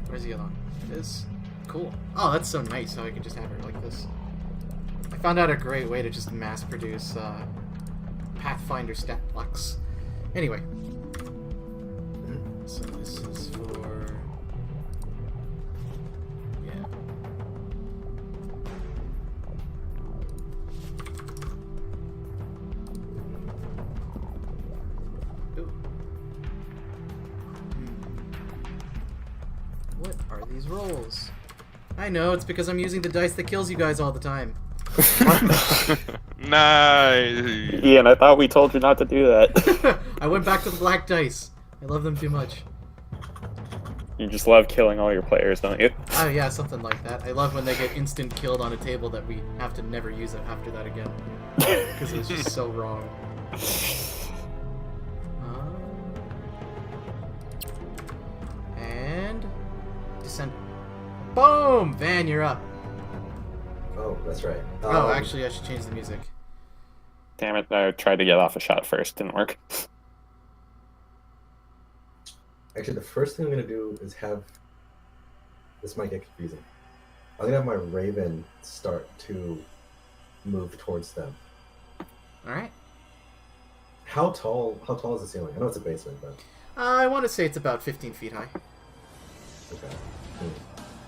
Where's the other one? It is. Cool. Oh, that's so nice how I can just have it like this. I found out a great way to just mass produce Pathfinder stat blocks. Anyway. So this is for... Yeah. Ooh. What are these rolls? I know, it's because I'm using the dice that kills you guys all the time. Nice. Ian, I thought we told you not to do that. I went back to the black dice. I love them too much. You just love killing all your players, don't you? Oh yeah, something like that. I love when they get instant killed on a table that we have to never use it after that again. Because it was just so wrong. And... descent. Boom! Van, you're up. Oh, that's right. Oh, actually, I should change the music. Damn it, I tried to get off a shot first, didn't work. Actually, the first thing I'm gonna do is have. This might get confusing. I'm gonna have my Raven start to move towards them. Alright. How tall is the ceiling? I know it's a basement, but I want to say it's about 15 feet high. okay.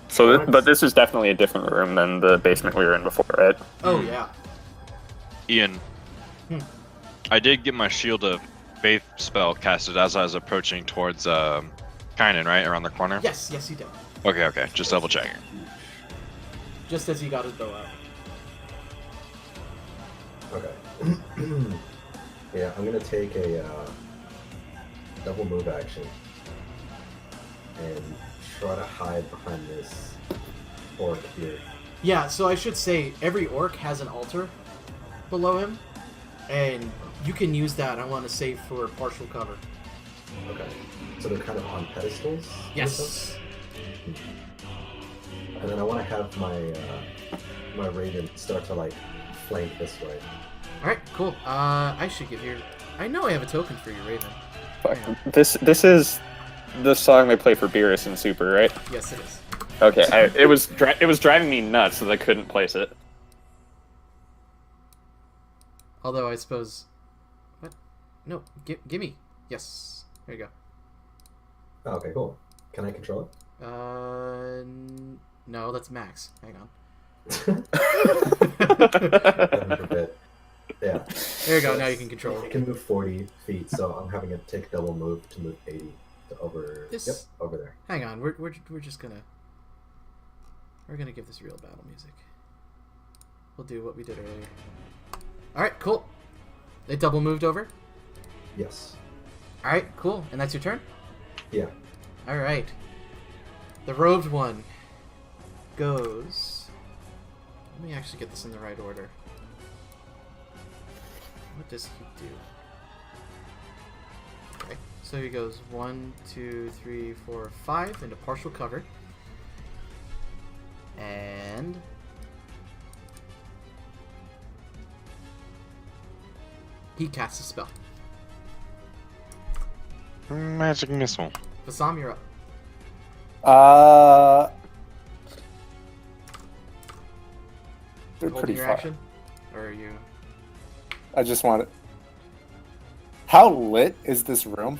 So, but this is definitely a different room than the basement we were in before, right? Oh, yeah. Ian, I did get my Shield of Faith spell casted as I was approaching towards Kynan, right? Around the corner? Yes, you did. Okay. Just double checking. Just as he got his bow out. Okay. Yeah, I'm gonna take a double move action and try to hide behind this orc here. Yeah, so I should say, every orc has an altar below him, and you can use that, I want to say, for partial cover. Okay. So they're kind of on pedestals? Yes. And then I want to have my my Raven start to like flank this way. Alright, cool. I should give you... I know I have a token for your Raven. Fuck. This is the song they play for Beerus in Super, right? Yes, it is. Okay, it was driving me nuts that I couldn't place it. Although I suppose... What? No, gimme. Yes. There you go. Oh, okay, cool. Can I control No, that's Max. Hang on. it? Heaven forbid. Yeah. There you go, now you can control It it. can move 40 feet, so I'm having it take double move to move 80 to over. This- Yep, over there. Hang on, we're just gonna... We're gonna give this real battle music. We'll do what we did earlier. Alright, cool. It double moved over? Yes. Alright, cool. And that's your turn? Yeah. Alright. The robed one goes... Let me actually get this in the right order. What does he do? Okay, so he goes 1, 2, 3, 4, 5 into partial cover. And... he casts a spell. Magic missile. Bassam, you're up. They're Holding pretty your far. action? Or are you... I just want it. How lit is this room?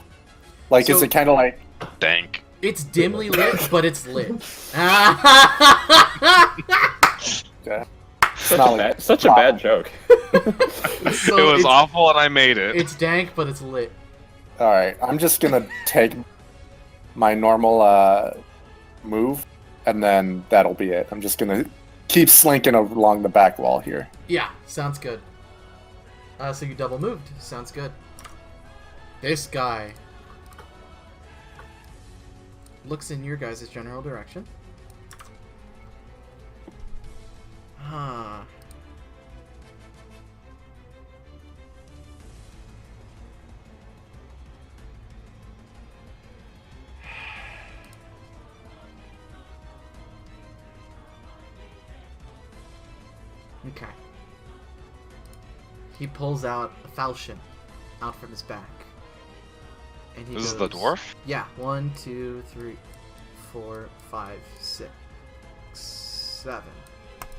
Like, is So- it kind of like? Dank. It's dimly lit, but it's lit. Yeah. It's not like Such a bad joke. So it was it's, awful and I made it. It's dank, but it's lit. All right, I'm just gonna take my normal move, and then that'll be it. I'm just gonna keep slinking along the back wall here. Yeah, sounds good. So you double moved. Sounds good. This guy looks in your guys' general direction. Huh. Okay. He pulls out a falchion out from his back. And he This is goes, the dwarf? Yeah, 1, 2, 3, 4, 5, 6, 7.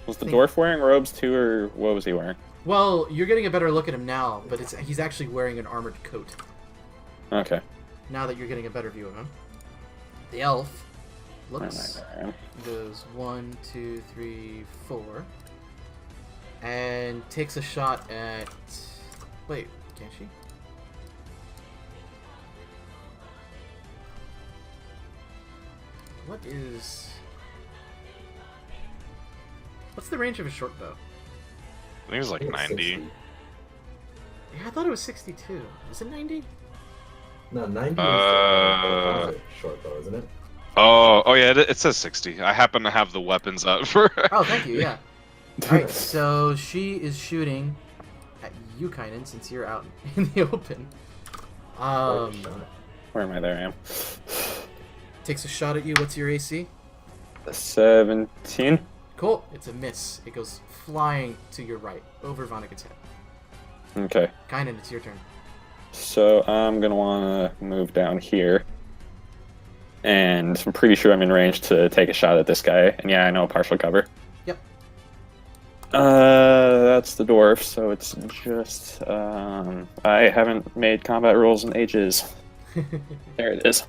Was the dwarf wearing robes too, or what was he wearing? Well, you're getting a better look at him now, but he's actually wearing an armored coat. Okay. Now that you're getting a better view of him. The elf looks, Alright. goes 1, 2, 3, 4, and takes a shot at... Wait, can't she? What is... What's the range of a short bow? I think it was like 90. Yeah, I thought it was 62. Is it 90? No, 90 is Uh, the short bow, isn't it? Oh yeah, it says 60. I happen to have the weapons up for. Oh, thank you. Yeah. All right. So she is shooting at you, Kynan, since you're out in the open. Where am I? There I am. Takes a shot at you. What's your AC? 17. Cool. It's a miss. It goes flying to your right, over Vonnegut's head. Okay. Kynan, it's your turn. So I'm gonna want to move down here, and I'm pretty sure I'm in range to take a shot at this guy. And yeah, I know partial cover. Yep. That's the dwarf. So it's just I haven't made combat rolls in ages. There it is.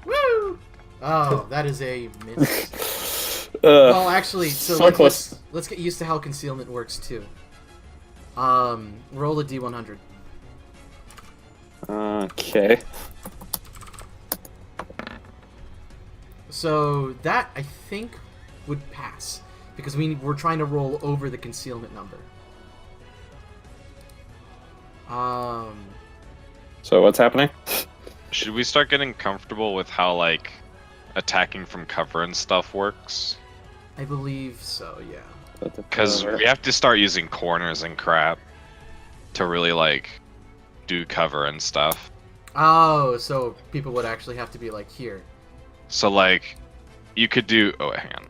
Woo! Oh, that is a miss. Well, actually, so let's get used to how concealment works too. Roll a d100. Okay. So that I think would pass because we're trying to roll over the concealment number. So what's happening? Should we start getting comfortable with how like attacking from cover and stuff works? I believe so. Yeah. Because we have to start using corners and crap to really like do cover and stuff. Oh, so people would actually have to be like here. So like, you could do. Oh, hang on.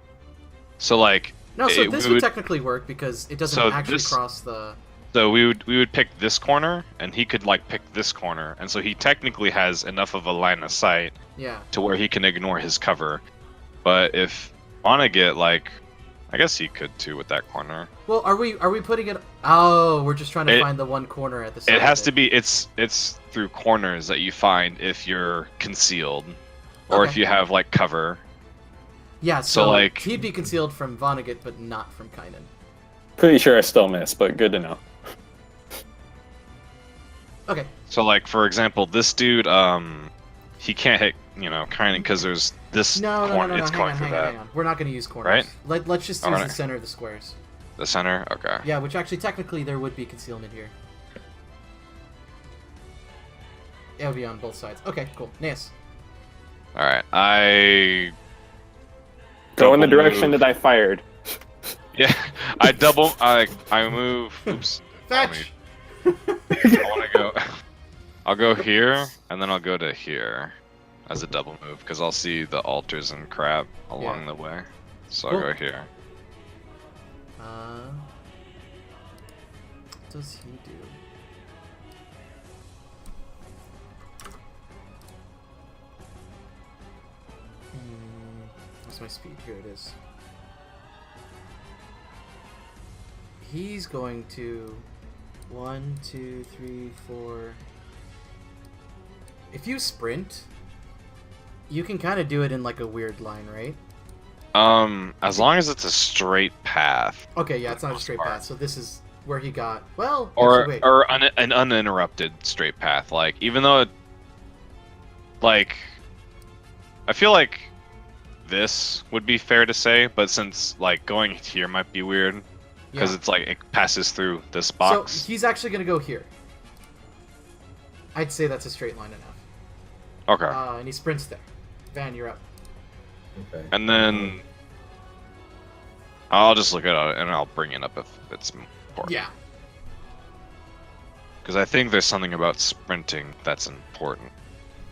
So like. No, so this would technically work because it doesn't actually cross the. So we would pick this corner, and he could like pick this corner, and so he technically has enough of a line of sight. Yeah. To where he can ignore his cover, but if Vonnegut, like, I guess he could too with that corner. Well, are we putting it? Oh, we're just trying to find the one corner at the side. It has to be. It's through corners that you find if you're concealed, or if you have like cover. Yeah. So like he'd be concealed from Vonnegut, but not from Kynan. Pretty sure I still miss, but good to know. Okay. So like for example, this dude, he can't hit Kynan because there's this corner. It's going for that. Hang on. We're not going to use corners. Right? Let's just use the center of the squares. The center? Okay. Yeah, which actually technically there would be concealment here. It would be on both sides. Okay, cool. Nice. Alright, I... Go in the direction that I fired. Yeah, I move... Oops. Fetch! I want to go... I'll go here, and then I'll go to here as a double move, because I'll see the altars and crap along the way. So I'll go here. What does he do? What's my speed? Here it is. He's going to 1, 2, 3, 4. If you sprint, you can kind of do it in like a weird line, right? As long as it's a straight path. Okay, yeah, it's not a straight path. So this is where he got. Well, an uninterrupted straight path. Like even though, like, I feel like this would be fair to say, but since like going here might be weird because it's like it passes through this box. So he's actually gonna go here. I'd say that's a straight line enough. Okay. And he sprints there. Van, you're up. Okay. And then I'll just look at it and I'll bring it up if it's important. Yeah. Because I think there's something about sprinting that's important,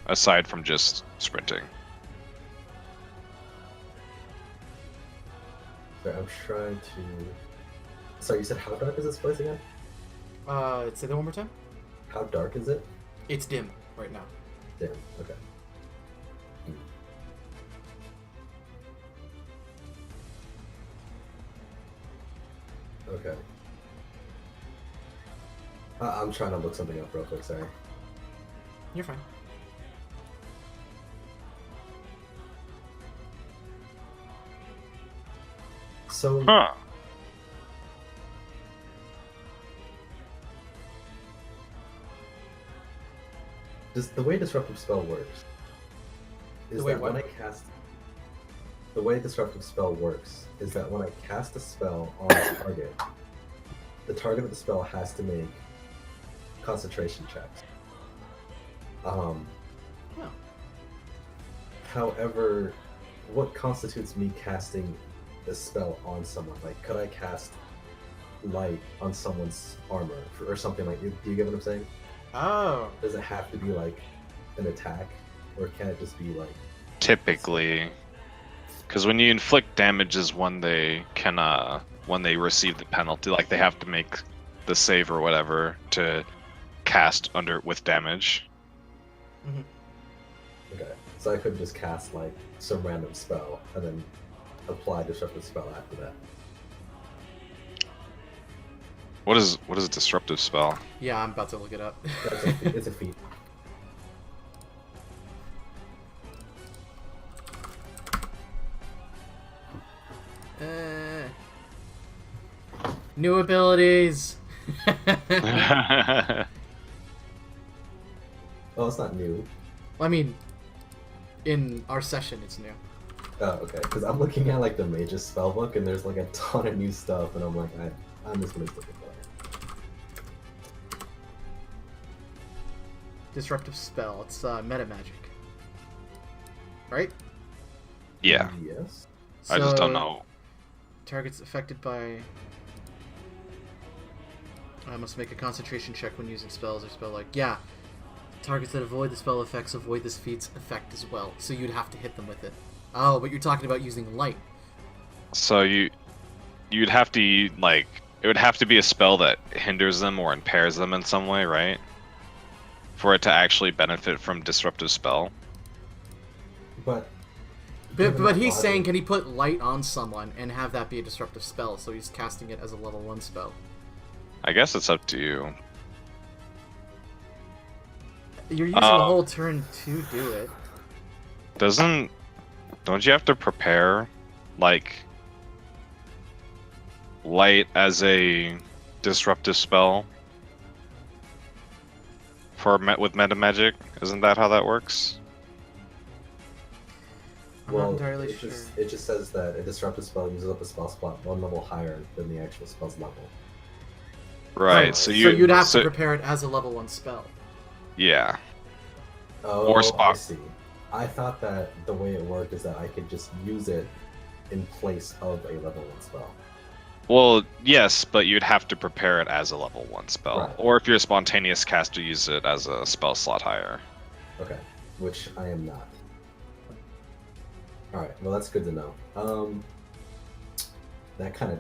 aside from just sprinting. So I'm trying to. Sorry, you said how dark is this place again? Say that one more time. How dark is it? It's dim right now. Dim. Okay. Okay. I'm trying to look something up real quick, sorry. You're fine. So... Huh. The way Disruptive Spell works is that when I cast... The way Disruptive Spell works is that when I cast a spell on a target, the target of the spell has to make concentration checks. Um, Oh. However, what constitutes me casting a spell on someone? Like, could I cast light on someone's armor or something like? Do you get what I'm saying? Oh. Does it have to be like an attack, or can it just be like? Typically, because when you inflict damage is when they receive the penalty, like they have to make the save or whatever to cast under with damage. Okay, so I could just cast like some random spell and then apply disruptive spell after that. What is a disruptive spell? Yeah, I'm about to look it up. It's a feat. New abilities. Oh, it's not new. I mean, in our session, it's new. Oh, okay. Because I'm looking at like the Mage's spellbook, and there's like a ton of new stuff, and I'm like, I'm just gonna stick with that. Disruptive spell. It's meta magic. Right? Yeah, Yes. I just don't So, know. Targets affected by. I must make a concentration check when using spells or spell like. Yeah. Targets that avoid the spell effects avoid this feat's effect as well. So you'd have to hit them with it. Oh, but you're talking about using light. So you'd have to like it would have to be a spell that hinders them or impairs them in some way, right? For it to actually benefit from disruptive spell. But. But he's saying, can he put light on someone and have that be a disruptive spell? So he's casting it as a level 1 spell. I guess it's up to you. You're using a whole turn to do it. Don't you have to prepare like light as a disruptive spell for with meta magic? Isn't that how that works? I'm Well, not entirely it sure. it just says that a disruptive spell uses up a spell slot one level higher than the actual spell's level. Right. Oh, So you'd have so- to prepare it as a level 1 spell. Yeah. Oh, Or I spot. see. I thought that the way it worked is that I could just use it in place of a level 1 spell. Well, yes, but you'd have to prepare it as a level 1 spell. Right. Or if you're a spontaneous caster, use it as a spell slot higher. Okay, which I am not. Alright, well that's good to know. That kind of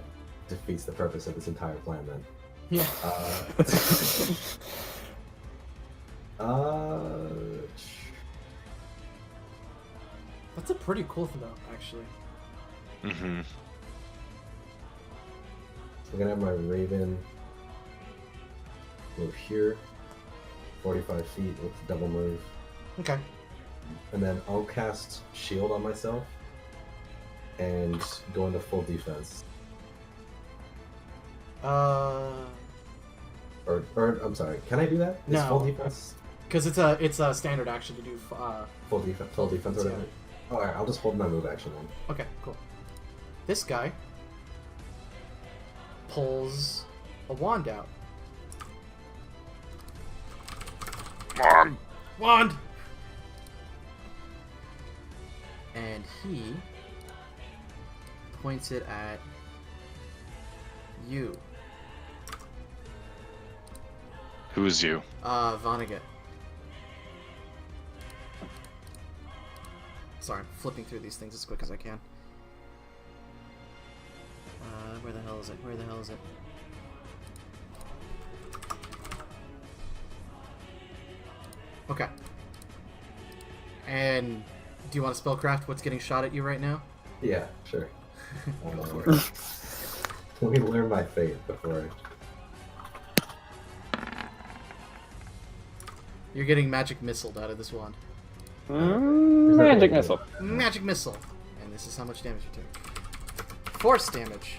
defeats the purpose of this entire plan then. Yeah. That's a pretty cool thing, though, actually. Mm-hmm. I'm gonna have my Raven move here, 45 feet with double move, Okay. and then I'll cast Shield on myself and go into full defense. Or I'm sorry, can I do that? Is No. full defense? Because it's a standard action to do. Full defense, Yeah. whatever. Alright, I'll just hold my move action then. Okay, cool. This guy pulls a wand out. Wand! And he points it at you, Who is you? Vonnegut. Sorry, I'm flipping through these things as quick as I can. Where the hell is it? Where the hell is it? Okay. And do you want to spellcraft what's getting shot at you right now? Yeah, sure. Go for it. Let me learn my fate before You're getting magic missiled out of this wand. Magic missile. Magic missile. And this is how much damage you take. Force damage.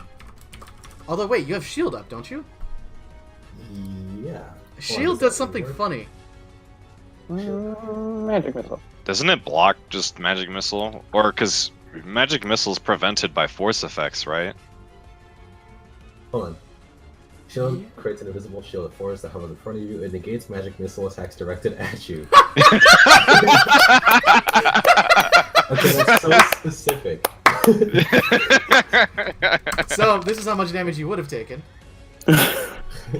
Although, wait, you have shield up, don't you? Yeah. Shield does something funny. Magic missile. Doesn't it block just magic missile? Or because magic missile is prevented by force effects, right? Hold on. Shield creates an invisible shield of force that hovers in front of you. It negates magic missile attacks directed at you. Okay, that's so specific. So this is how much damage you would have taken.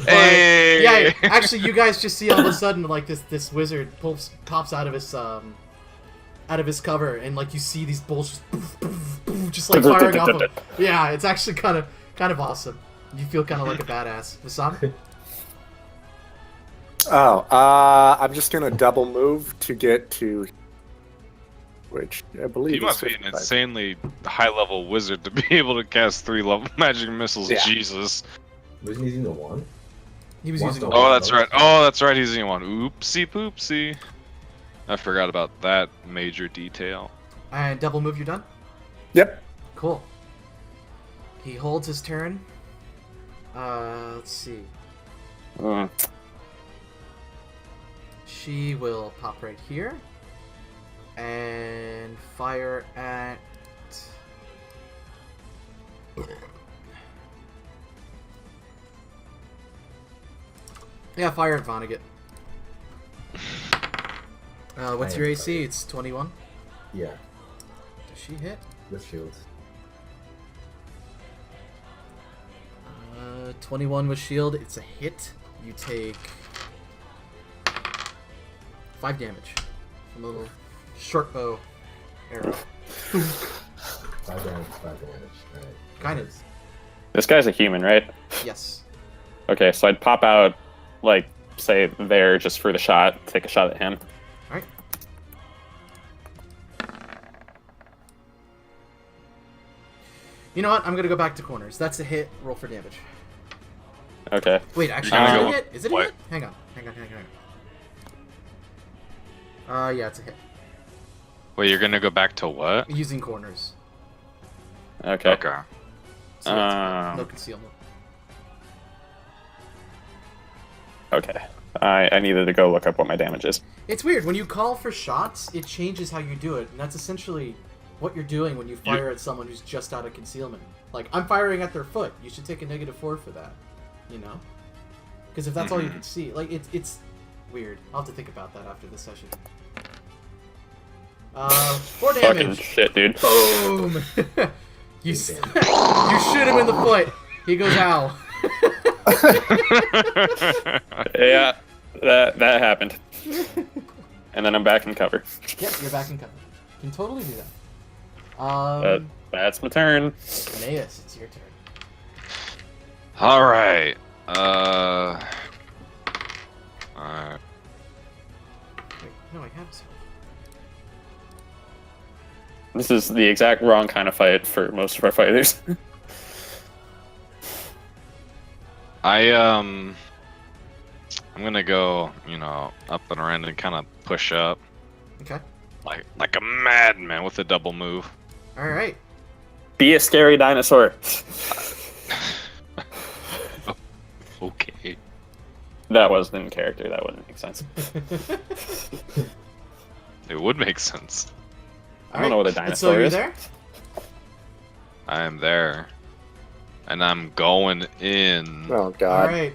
Hey! Yeah, actually, you guys just see all of a sudden like this wizard pops out of his cover, and like you see these bolts just poof, poof, poof, just like firing off him. Yeah, it's actually kind of awesome. You feel kind of like a badass. Vasam? I'm just gonna double move to get to, which I believe. You must be an insanely high-level wizard to be able to cast 3-level magic missiles. Yeah. Jesus. Wasn't he using the wand? He was Wants using. to- Oh, that's right. Oh, that's right. He's using one. Oopsie poopsie. I forgot about that major detail. And double move, you're done? Yep. Cool. He holds his turn. Let's see. Mm. She will pop right here. And fire at... Yeah, fire at Vonnegut. What's your AC? It's 21. Yeah, Does she hit? with shields. 21 with shield. It's a hit. You take 5 damage from a little short bow arrow. 5 damage, 5 damage. Alright. Kind of. This guy's a human, right? Yes. Okay, so I'd pop out, like, say, there just for the shot, take a shot at him. Alright. You know what? I'm gonna go back to corners. That's a hit. Roll for damage. Okay. Wait, actually, I'm is gonna it go a hit? Is it a white. hit? Hang on. Yeah, it's a hit. Wait, you're gonna go back to what? Using corners. Okay. Okay. So that's no Um, concealment. Okay. I needed to go look up what my damage is. It's weird. When you call for shots, it changes how you do it. And that's essentially what you're doing when you fire at someone who's just out of concealment. Like, I'm firing at their foot. You should take a -4 for that. You know? Because if that's all you can see, like, it's weird. I'll have to think about that after this session. 4 Fucking damage. shit, dude. Boom! you shoot him in the foot. He goes, ow. Yeah, that happened. And then I'm back in cover. Yep, you're back in cover. You can totally do that. That's my turn. Aeneas, it's your turn. All right. Wait, no, I have some. This is the exact wrong kind of fight for most of our fighters. I'm gonna go, up and around and kind of push up, Okay. like a madman with a double move. Alright. Be a scary dinosaur. Okay. That wasn't in character. That wouldn't make sense. It would make sense. I don't know what a So dinosaur you're is. there? I am there, and I'm going in. Oh God.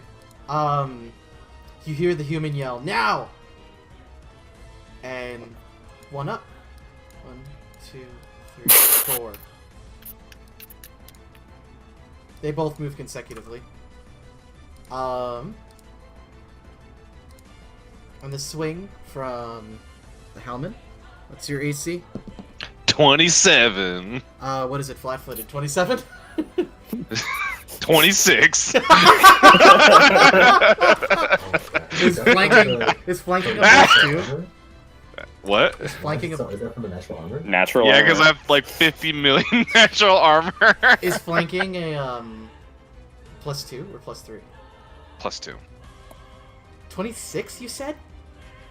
Alright. You hear the human yell, now! And 1 up. 1, 2, 3, 4. They both move consecutively. On the swing from the Hellman. What's your AC? 27. What is it, flat-footed? 27? 26. Is flanking a +2? What? Is flanking a Is that from the natural armor? Natural. Yeah, armor. because I have like 50 million natural armor. Is flanking a +2 or +3? +2. 26, you said?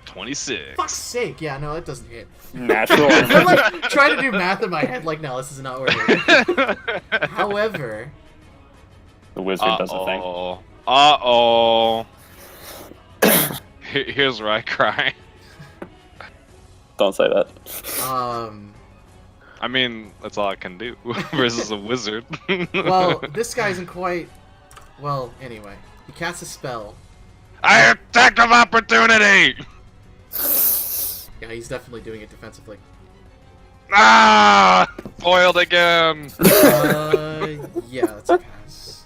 26. Fuck's sake! Yeah, no, it doesn't hit. Natural I'm armor. like trying to do math in my head. Like, no, this is not working. However, The wizard does a thing. Uh-oh. Here's where I cry. Don't say that. I mean, that's all I can do versus a wizard. well, this guy isn't quite. Well, anyway, He casts a spell. I attack of opportunity! Yeah, he's definitely doing it defensively. Ah! Foiled again! Yeah, that's a pass.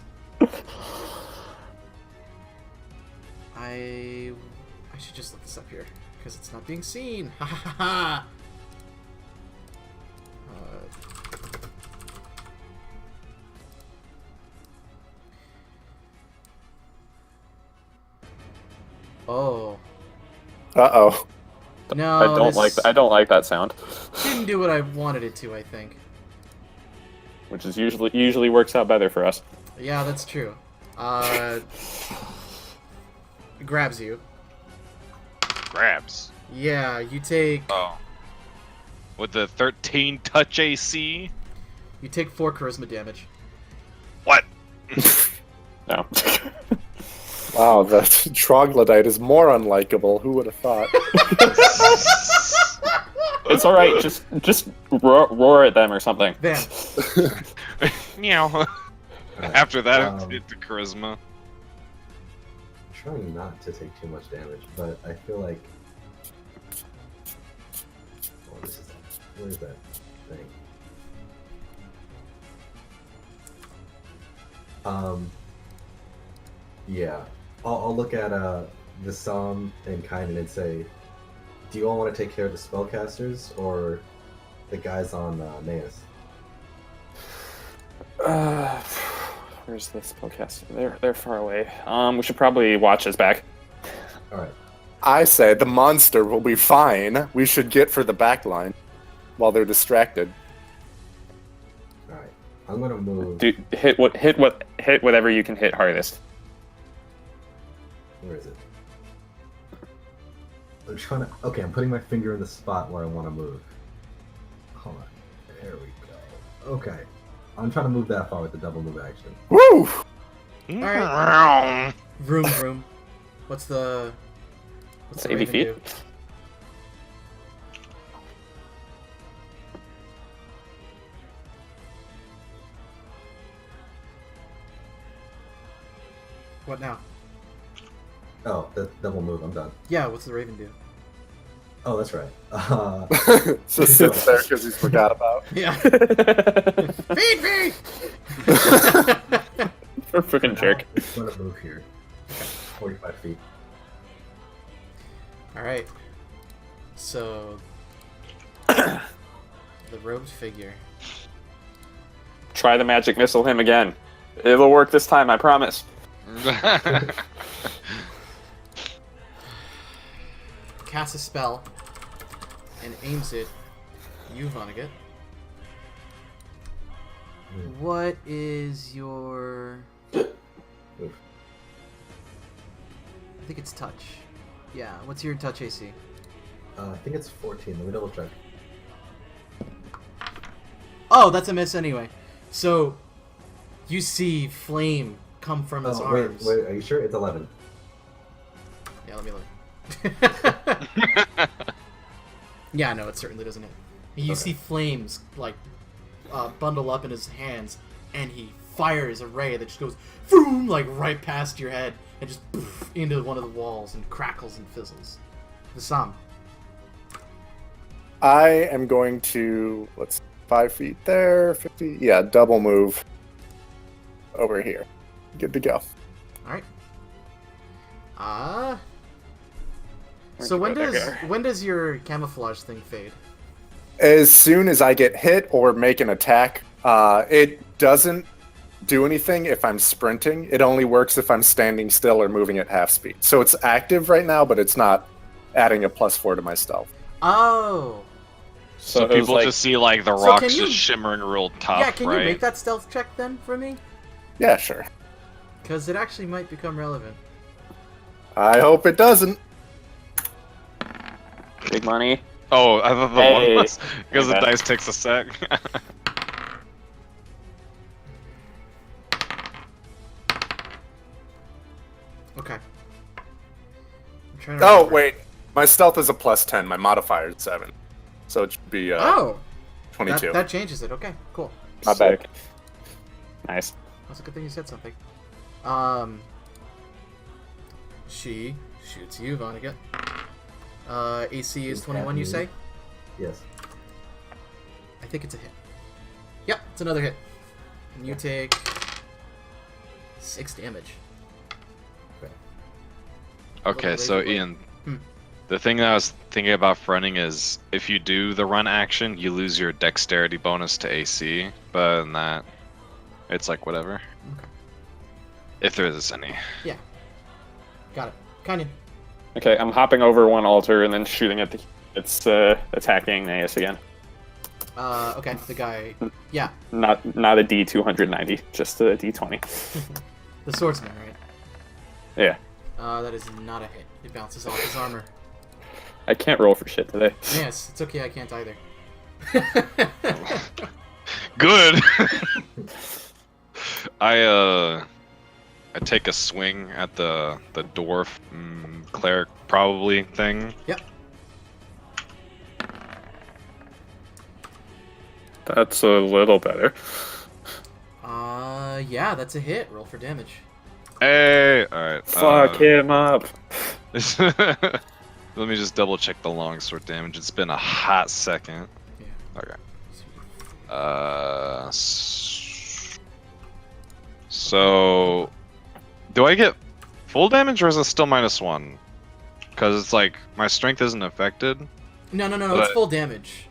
I should just look this up here because it's not being seen. Ha ha ha! Oh Uh-oh. no! I don't like that sound, Didn't do what I wanted it to. I think. which is usually works out better for us. Yeah, that's true. It grabs you. Grabs. Yeah, you take Oh. With the 13 touch AC? 4 charisma damage. What? No. Wow, the troglodyte is more unlikable. Who would have thought? It's all right. Just roar at them or something. Van. Meow. After that, Um, it's the charisma. I'm trying not to take too much damage, but I feel like. Oh, this is. Where is that thing? Yeah. I'll look at the Psalm and Kynan and say, do you all want to take care of the spellcasters or the guys on Naeus? Where's the spellcaster? They're far away. We should probably watch his back. All right. I say the monster will be fine. We should get for the back line while they're distracted. All right. I'm gonna move. Dude, hit whatever you can hit hardest. Where is it? I'm trying to. Okay, I'm putting my finger in the spot where I want to move. Hold on. There we go. Okay. I'm trying to move that far with the double move action. Woo! Alright. Vroom. What's the 80 Raven feet? do? What now? Oh, the double move. I'm done. Yeah, what's the Raven do? Oh, that's right. So sits there because he's forgot about. Yeah. Feed me! Freaking jerk. It's gonna move here. 45 feet. Alright. So the robed figure. Try the magic missile him again. It'll work this time, I promise. Casts a spell and aims it. You, Vonnegut. What is your... Oof. I think it's touch. Yeah, what's your touch AC? I think it's 14. Let me double check. Oh, that's a miss anyway. So, you see flame come from his Oh, arms. wait, are you sure? It's 11. Yeah, let me look. Yeah, no, it certainly doesn't hit. You see flames, like, bundle up in his hands, and he fires a ray that just goes, boom, like, right past your head, and just poof, into one of the walls, and crackles and fizzles. The Sam. I am going to, 5 feet there, 50, yeah, double move over here. Good to go. Alright. So when does your camouflage thing fade? As soon as I get hit or make an attack, it doesn't do anything if I'm sprinting. It only works if I'm standing still or moving at half speed. So it's active right now, but it's not adding a +4 to my stealth. Oh. So it was people like- just see like the So rocks can you- just shimmering real tough, Yeah, can right? you make that stealth check then for me? Yeah, sure. Because it actually might become relevant. I hope it doesn't. Big money. Oh, I thought the Hey. one was because the My bad. dice takes a sec. Okay. I'm trying to Oh, remember. wait. My stealth is a +10. My modifier is 7. So it should be Oh! 22. That changes it. Okay, cool. Not bad. Sick. Nice. That's a good thing you said something. She shoots you, Vonnegut. AC is 21, you say? Yes. I think it's a hit. Yep, it's another hit. And you take 6 damage. Okay, so Razor blade. Ian, Hmm. the thing that I was thinking about for running is if you do the run action, you lose your dexterity bonus to AC, but other than that, it's like whatever. Okay. If there is any. Got it. Canyon. Okay, I'm hopping over one altar and then shooting at the. It's attacking Naeus again. Okay, the guy. Yeah, Not a D290, just a D20. the swordsman, right? Yeah, That is not a hit. It bounces off his armor. I can't roll for shit today. Yes, it's okay, I can't either. Good. I take a swing at the dwarf cleric probably thing. Yep. That's a little better. Yeah, that's a hit. Roll for damage. Hey, all right. Fuck him up. Let me just double check the longsword damage. It's been a hot second. Yeah. Okay. So, do I get full damage or is it still -1? Because it's like my strength isn't affected. No, it's But- full damage.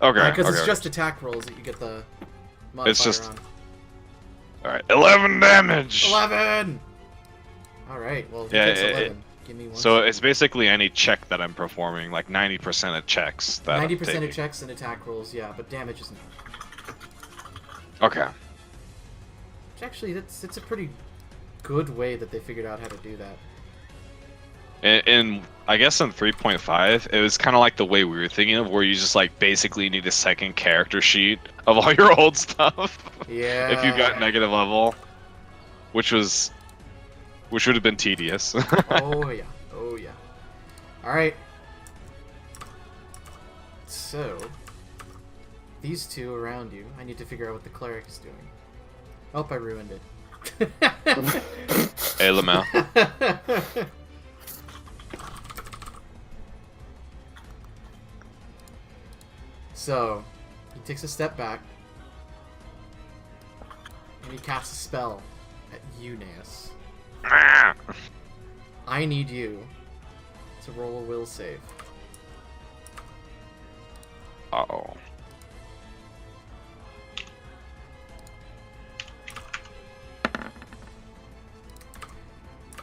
Okay. Because it's okay. just attack rolls that you get the modifier It's just- on. All right. 11 damage. 11! Alright, well, he Yeah, takes it- 11. Give me one. So it's basically any check that I'm performing, like 90% of checks that 90% I'm of checks and attack rolls, yeah, but damage isn't. Okay. Which actually, it's a pretty good way that they figured out how to do that. In I guess in 3.5, it was kind of like the way we were thinking of, where you just like basically need a second character sheet of all your old stuff. Yeah. If you got negative level, which would have been tedious. Oh yeah. Oh yeah. Alright. So, these two around you, I need to figure out what the cleric is doing. Oh, I ruined it. Hey, Lamau. So, he takes a step back, and he casts a spell at you, Naeus. I need you to roll a will save. Uh-oh.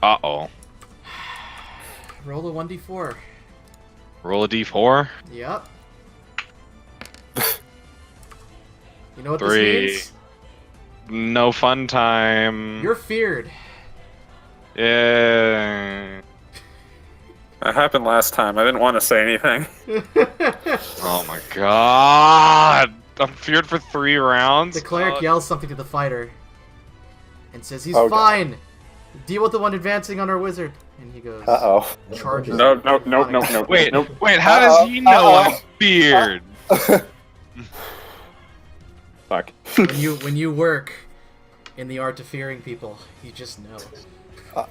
Uh-oh. Roll a 1d4. Roll a d4. Yep. You know what 3. this means? No fun time. You're feared. Yeah. That happened last time. I didn't want to say anything. Oh my god. I'm feared for 3 rounds. The cleric yells something to the fighter and says, he's Oh, God. fine. Deal with the one advancing on our wizard. And he goes, Uh-oh. charges. No. Wait, Nope. wait, how does he know I'm feared? Fuck. When you work in the art of fearing people, you just know.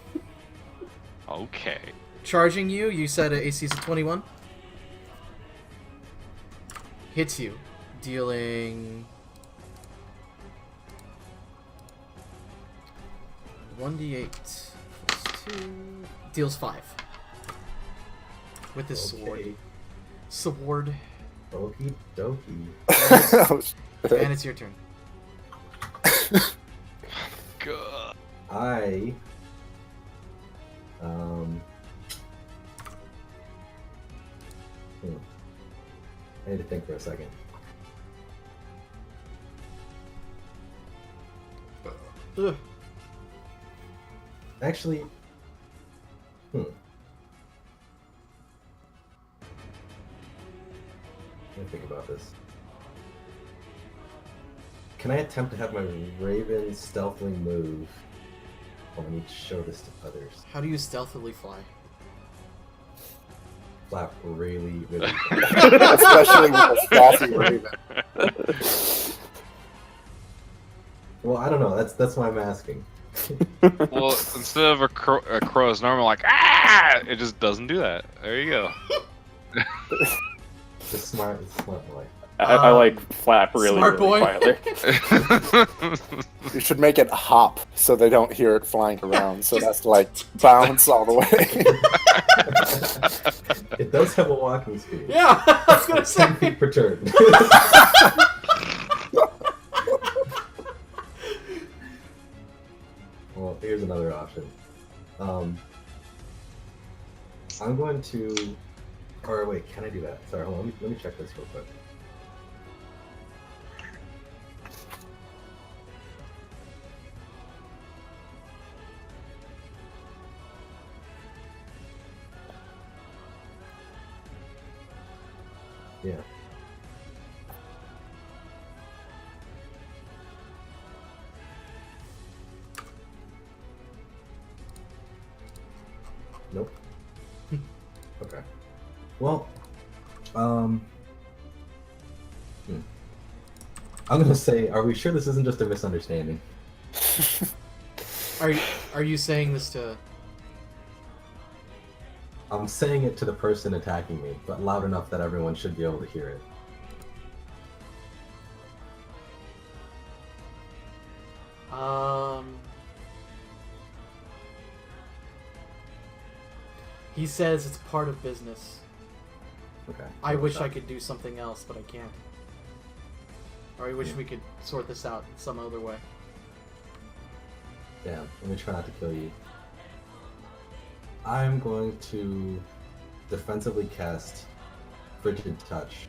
Okay. Charging you, you said AC is a 21. Hits you, dealing 1d8 plus 2. Deals 5. With his sword. Okay. Sword. Okie dokie. Oh, shit. And it's your turn. God. I I need to think for a second. Ugh. Actually, Let me think about this. Can I attempt to have my Raven stealthily move? Or I need to show this to others. How do you stealthily fly? Flap really, really Especially with a saucy raven. Well, I don't know. That's why I'm asking. Well, instead of a crow's normal like ah, it just doesn't do that. There you go. It's a smart boy. I like flap really, Smart really boy. quietly. You should make it hop so they don't hear it flying around. So that's like bounce all the way. It does have a walking speed. Yeah, I was gonna 10 say. feet per turn. Well, here's another option. I'm going to. Or wait, can I do that? Sorry, hold on. Let me check this real quick. Yeah. Nope. Okay. Well, I'm gonna say, are we sure this isn't just a misunderstanding? Are you saying this to? I'm saying it to the person attacking me, but loud enough that everyone should be able to hear it. He says it's part of business. Okay. I wish I could do something else, but I can't. Or I wish we could sort this out some other way. Yeah, let me try not to kill you. I'm going to defensively cast Frigid Touch.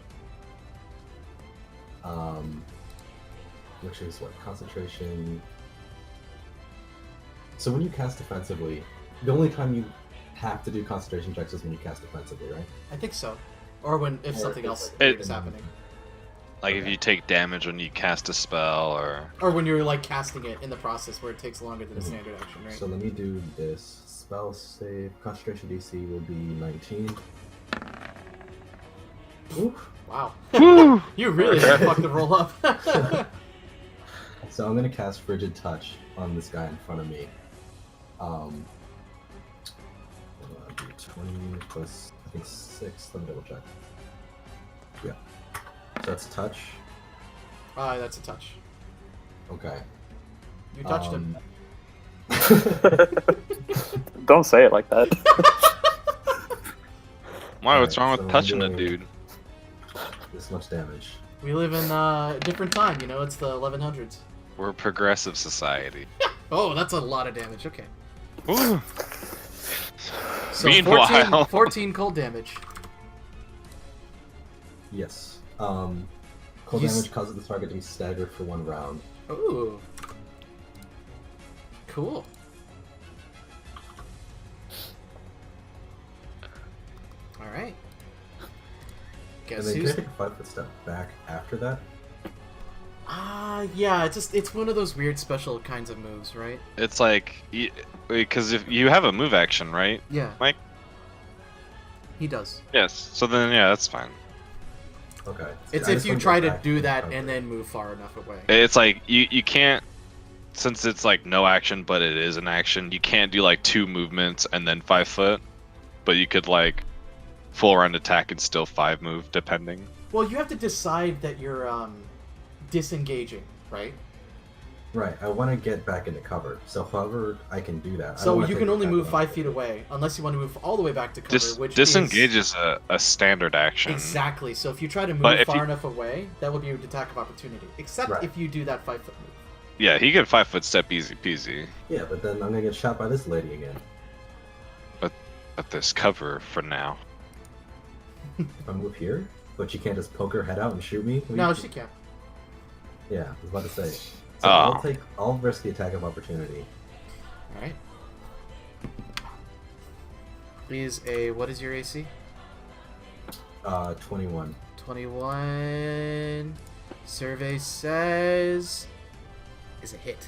Which is what? Concentration. So when you cast defensively, the only time you have to do concentration checks is when you cast defensively, right? I think so. Or when if Or something if else it's weird It- is happening. Like if you take damage when you cast a spell, or Or when you're like casting it in the process where it takes longer than a Mhm. standard action, right? So let me do this. Spell save. Concentration DC will be 19. Oof. Wow. Woo! You really fucked the roll up. So I'm gonna cast Frigid Touch on this guy in front of me. Hold on, 20 plus I think 6. Let me double check. Yeah. So that's touch. That's a touch. Okay. You touched him. Don't say it like that. Why? What's wrong Alright, with so touching I'm a doing- dude? This much damage. We live in a different time, you know, it's the 1100s. We're a progressive society. Oh, that's a lot of damage, okay. Woo! So Meanwhile- 14 cold damage. Yes. Cold You s- damage causes the target to be staggered for 1 round. Ooh. Cool. Alright. And Guess then can I who's... take a 5-foot step back after that? Yeah, it's one of those weird special kinds of moves, right? It's like because if you have a move action, right? Yeah. Mike? He does. Yes. So then, yeah, that's fine. Okay. It's I if just you wanna try go to back do the that cover. and then move far enough away. It's like you can't, since it's like no action, but it is an action. You can't do like 2 movements and then 5 foot, but you could like full round attack and still 5 move depending. Well, you have to decide that you're disengaging, right? Right, I want to get back into cover. So however I can do that. I don't So wanna you take can it only back move on. 5 feet away, unless you want to move all the way back to cover, which Disengage is... is a standard action. Exactly. So if you try to But move if far you- enough away, that will be your attack of opportunity. Except Right. if you do that 5-foot move. Yeah, he could 5 foot step easy peasy. Yeah, but then I'm gonna get shot by this lady again. But there's cover for now. If I move here, but you can't just poke her head out and shoot me. No, she can't. Yeah, I was about to say. So Oh. I'll risk the attack of opportunity. Alright. What is your AC? 21. 21. Survey says... is a hit.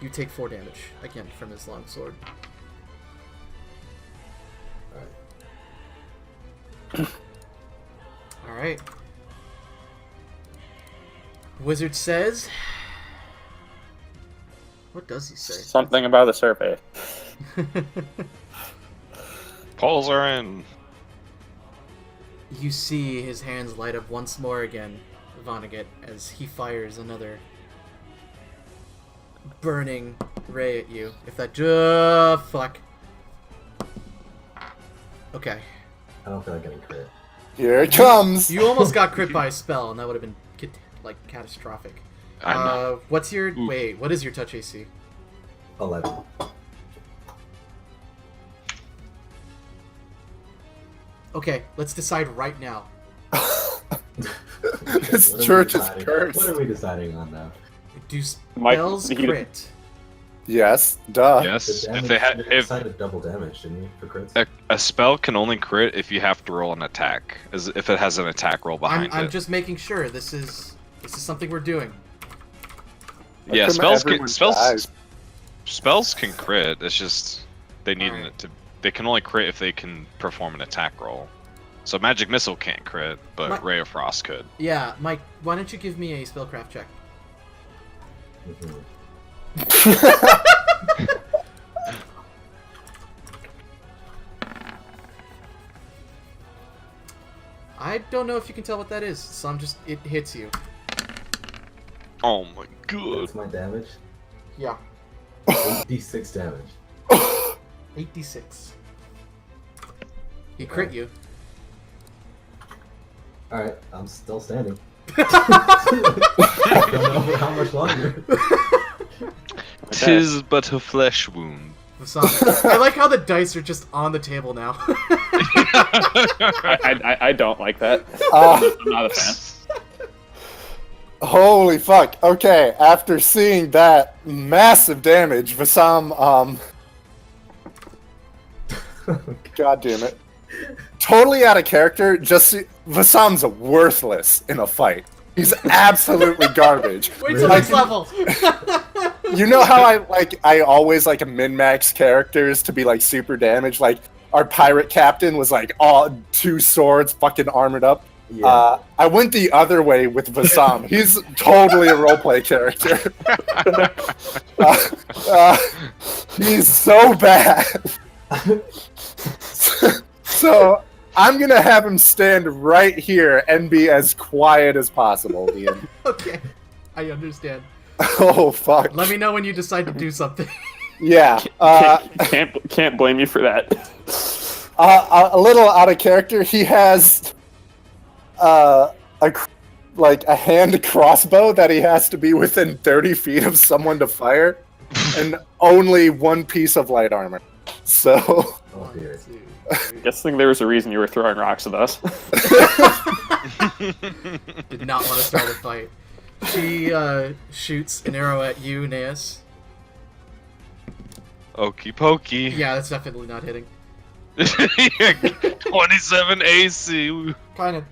You take 4 damage, again, from his longsword. Alright. Alright. Wizard says... What does he say? Something about the survey. Polls are in. You see his hands light up once more again, Vonnegut, as he fires another burning ray at you. If that fuck. Okay. I don't feel like getting crit. Here it comes. You almost got crit by a spell, and that would have been like catastrophic. I know. What's your wait? What is your touch AC? 11. Okay, let's decide right now. This What are we church is deciding- cursed. What are we deciding on now? Do Mike, spells he- crit? Yes, duh. Yes. The If damage, they had, we if decided double damage, didn't we, for crits? a spell can only crit if you have to roll an attack, as if it has an attack roll behind I'm it. just making sure this is something we're doing. Yeah, Come spells everyone can dies. spells can crit. It's just they need Alright. it to. They can only crit if they can perform an attack roll. So magic missile can't crit, but My- ray of frost could. Yeah, Mike, why don't you give me a spellcraft check? Mhm. I don't know if you can tell what that is, so it hits you. Oh my god! That's my damage. Yeah. 8d6 damage. 8d6. He crit you. Alright, I'm still standing. I don't know for how much longer. Tis but a flesh wound. I like how the dice are just on the table now. I don't like that. Uh, I'm not a fan. Holy fuck. Okay, after seeing that massive damage, Vassam, God damn it. Totally out of character, Vassam's worthless in a fight. He's absolutely garbage. Wait till Like, next level. you know how I always like min-max characters to be like super damaged? Like our pirate captain was like all 2 swords fucking armored up. Yeah. I went the other way with Vassam. He's totally a roleplay character. He's so bad. So I'm gonna have him stand right here and be as quiet as possible, Ian. Okay, I understand. Oh fuck. Let me know when you decide to do something. Yeah. Can't blame you for that. A little out of character. He has a hand crossbow that he has to be within 30 feet of someone to fire, and only 1 piece of light armor. So Oh dear. 1, 2, 3. Guessing there was a reason you were throwing rocks at us. Did not want to start a fight. She shoots an arrow at you, Naeus. Okey pokey. Yeah, that's definitely not hitting. 27 AC. Kind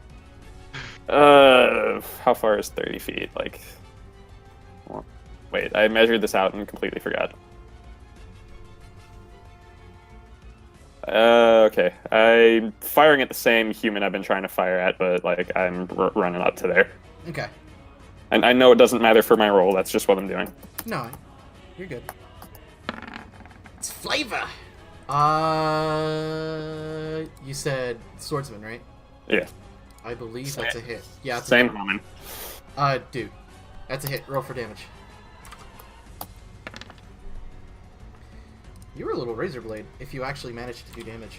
of. How far is 30 feet? Like, well, wait, I measured this out and completely forgot. Okay, I'm firing at the same human I've been trying to fire at, but like I'm running up to there. Okay. And I know it doesn't matter for my roll. That's just what I'm doing. No, you're good. It's flavor. You said swordsman, right? Yeah, I believe that's a hit. Yeah, it's a same hit. common. Dude, that's a hit. Roll for damage. You were a little razor blade if you actually managed to do damage.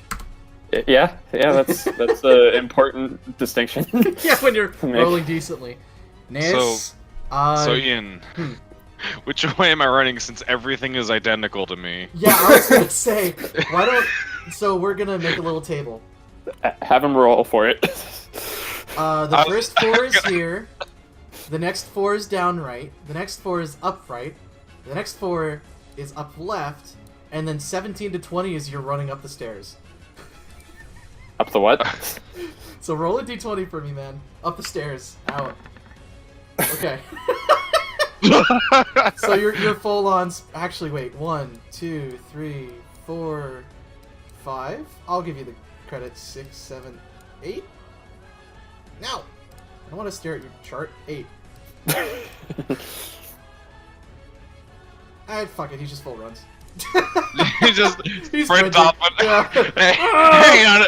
Yeah, that's an important distinction. Yeah, when you're Make- rolling decently. Naeus, So Ian, hmm. which way am I running since everything is identical to me? Yeah, I was gonna say, why don't... So we're gonna make a little table. Have him roll for it. The first 4 is here. The next 4 is down right. The next 4 is up right. The next 4 is up left. And then 17 to 20 is you're running up the stairs. Up the what? So roll a d20 for me, man. Up the stairs. Out. Okay. So you're full on... Actually, wait. 1, 2, 3, 4, 5. I'll give you the credit. 6, 7, 8? No! I don't want to stare at your chart. 8. Fuck it, he just full runs. He just He's sprint sprinting. off. Yeah. Hey, hang on.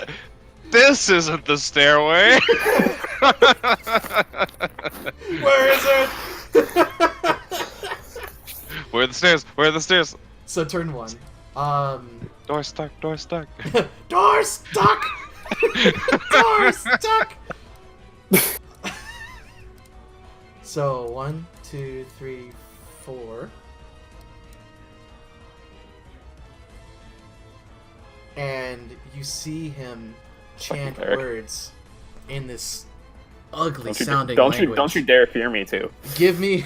This isn't the stairway. Where is it? Where are the stairs? Where are the stairs? So turn 1. Door stuck. Door stuck. Door stuck! Door stuck! So 1, 2, 3, 4. And you see him chant Eric. words in this ugly Don't you, sounding don't language. you don't you dare fear me too. Give me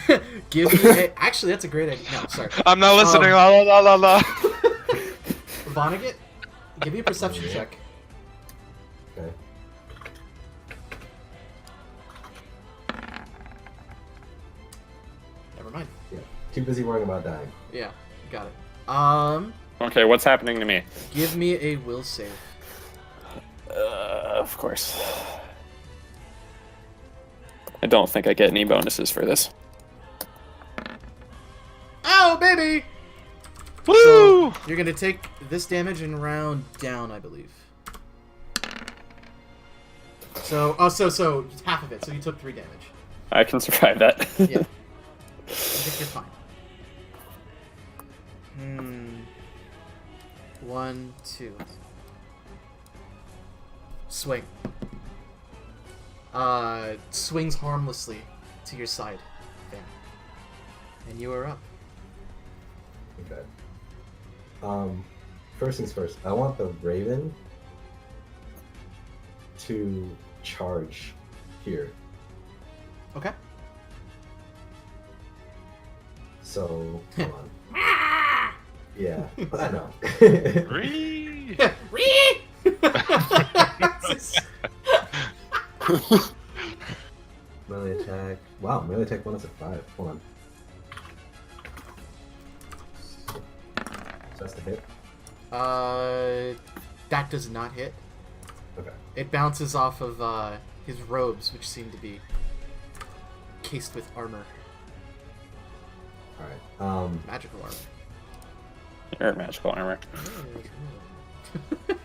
actually, that's a great idea. No, sorry. I'm not listening. La la la la la. Vonnegut, give me a perception check. Okay. Never mind. Yeah. Too busy worrying about dying. Yeah, got it. Okay, what's happening to me? Give me a will save. Of course. I don't think I get any bonuses for this. Oh, baby! Woo! So, you're gonna take this damage and round down, I believe. So, so half of it. So you took 3 damage. I can survive that. Yeah. I think you're fine. 1, 2. Swing. Swings harmlessly to your side. There. And you are up. Okay. First things first, I want the Raven to charge here. Okay. So, hold on. Yeah, I know. Ree! Melee attack. Wow, melee attack bonus at 5. Hold on. So that's the hit. That does not hit. Okay. It bounces off of his robes, which seem to be cased with armor, Alright. magical armor. Or magical armor.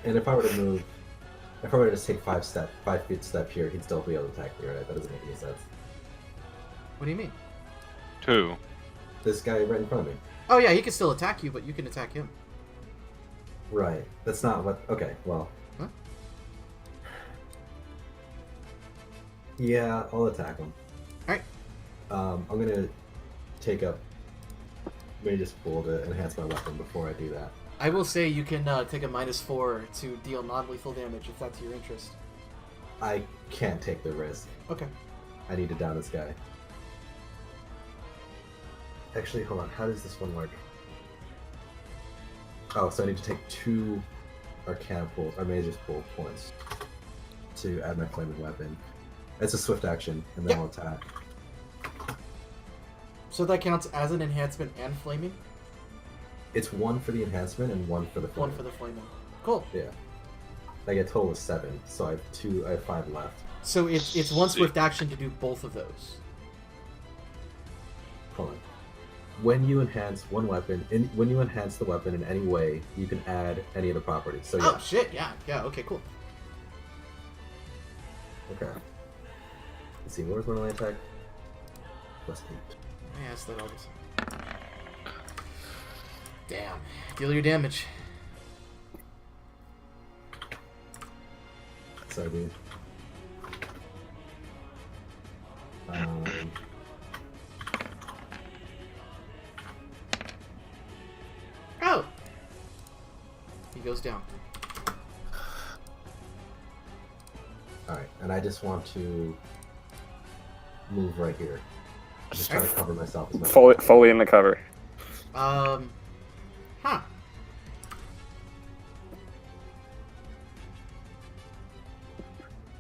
And if I were to move, if I were to just take 5 feet step here, he'd still be able to attack me, right? That doesn't make any sense. What do you mean? 2. This guy right in front of me. Oh yeah, he can still attack you, but you can attack him. Right. That's not what. Okay. Well. Huh? Yeah, I'll attack him. Alright. I'm gonna take up. Maybe just pull to enhance my weapon before I do that. I will say you can take a -4 to deal non-lethal damage if that's your interest. I can't take the risk. Okay. I need to down this guy. Actually, hold on. How does this one work? Oh, so I need to take 2 Arcana pool, or Mage's pool points to add my flaming weapon. It's a swift action, and then Yeah. I'll attack. So that counts as an enhancement and flaming? It's 1 for the enhancement and 1 for the flaming. 1 for the flaming. Cool. Yeah. I get a total of 7, so I have 5 left. So it's one swift action to do both of those. Hold on. When you enhance one weapon, when you enhance the weapon in any way, you can add any of the properties. So yeah. Oh shit, yeah, okay, cool. Okay. Let's see, what was my melee attack? +8. Yeah, that's that always. Damn. Deal your damage. Sorry, dude. Oh! He goes down. Alright, and I just want to move right here. I'm just trying to cover myself as much. Fully in the cover. Huh.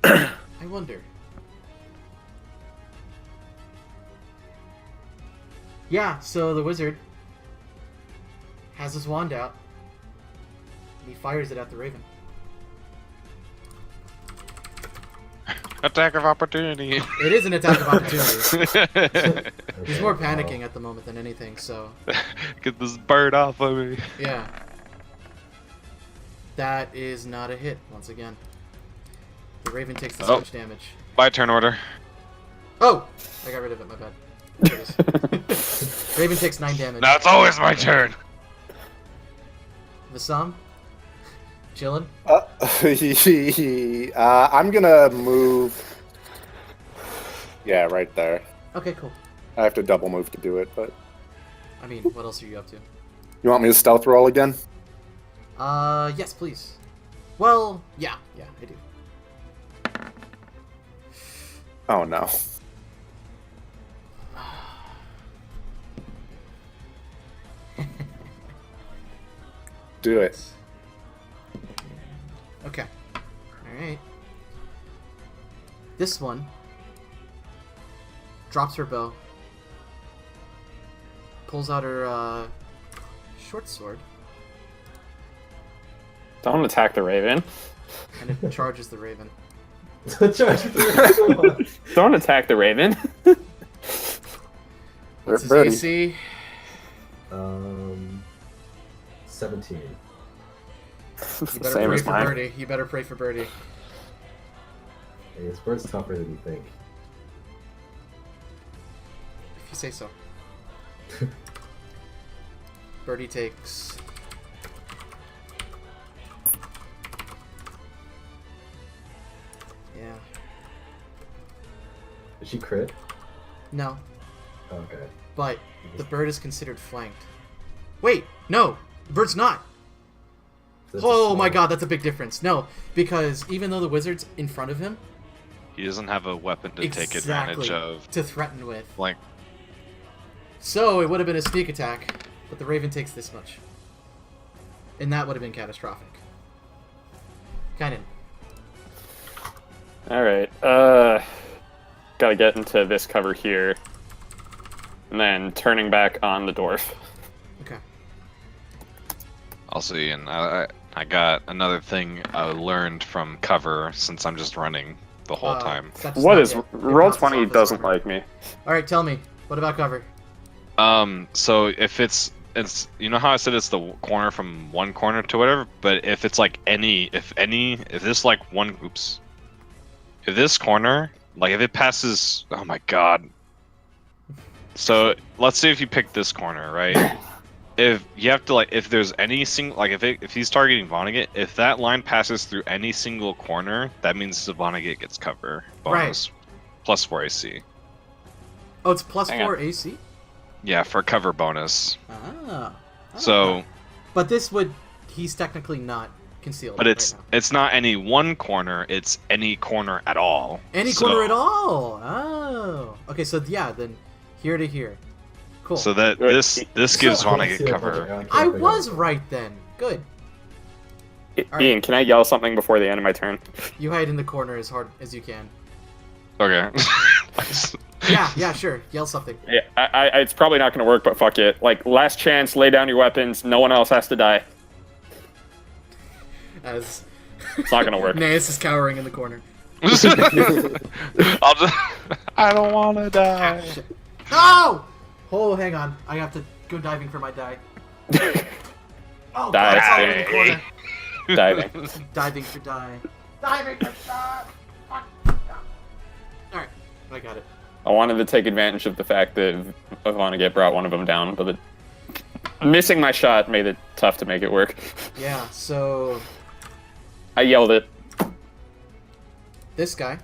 I wonder. Yeah, so the wizard has his wand out, and he fires it at the raven. Attack of opportunity. It is an attack of opportunity. He's Okay, more well, panicking at the moment than anything, so Get this bird off of me. yeah. That is not a hit, once again. The Raven takes this Oh. much damage. By turn order. Oh! I got rid of it, my bad. There it is. Raven takes 9 damage. Now it's always my turn. Vasam? Chillin'? I'm gonna move. Yeah, right there. Okay, cool. I have to double move to do it, but I mean, what else are you up to? you want me to stealth roll again? Yes, please. Well, yeah, I do. Oh no. Do it. Okay. Alright. This one drops her bow, pulls out her short sword, Don't attack the Raven. and it charges the Raven. Charge through. Don't attack the Raven. What's his Birdie. AC? 17. You better Same pray as for mine. Birdie. You better pray for Birdie. Hey, this bird's tougher than you think. If you say so. Birdie takes... Yeah. Did she crit? No. Okay. But the bird is considered flanked. Wait! No! The bird's not! That's a Oh my small- god, that's a big difference. No, because even though the wizard's in front of him, He doesn't have a weapon to take advantage of. to threaten with. Like, So it would have been a sneak attack, but the Raven takes this much. And that would have been catastrophic. Kynan. Alright, gotta get into this cover here. And then turning back on the dwarf. Okay. I'll see, and I got another thing I learned from cover since I'm just running the whole time. What is Roll20 doesn't like me. Alright, tell me. What about cover? So if it's you know how I said it's the corner from one corner to whatever, but if it's like if this like one oops. If this corner, like if it passes, oh my god. So let's say if you pick this corner, right? If you have to like, if there's any single, like if he's targeting Vonnegut, if that line passes through any single corner, that means the Vonnegut gets cover bonus, plus 4 AC. Oh, it's plus Hang on. 4 AC? Yeah, for cover bonus. Ah. So, But this would... He's technically not concealed but right now. it's not any one corner; it's any corner at all. Any So- corner at all! Oh. Okay, so yeah, then here to here. Cool. So that this gives So- Vonnegut cover. can't I figure was out. right then. Good. Alright. Ian, can I yell something before the end of my turn? You hide in the corner as hard as you can. Okay. Yeah, sure. Yell something. Yeah, it's probably not gonna work, but fuck it. Like, last chance, lay down your weapons, no one else has to die. As It's not gonna work. Naeus is cowering in the corner. I'll just. I don't want to die. No! Oh, hang on. I have to go diving for my die. Oh, God, it's all in the corner. Diving. Diving for die. Diving for die. Alright, I got it. I wanted to take advantage of the fact that Vonnegut brought one of them down, but missing my shot made it tough to make it work. Yeah, so I yelled it. this guy.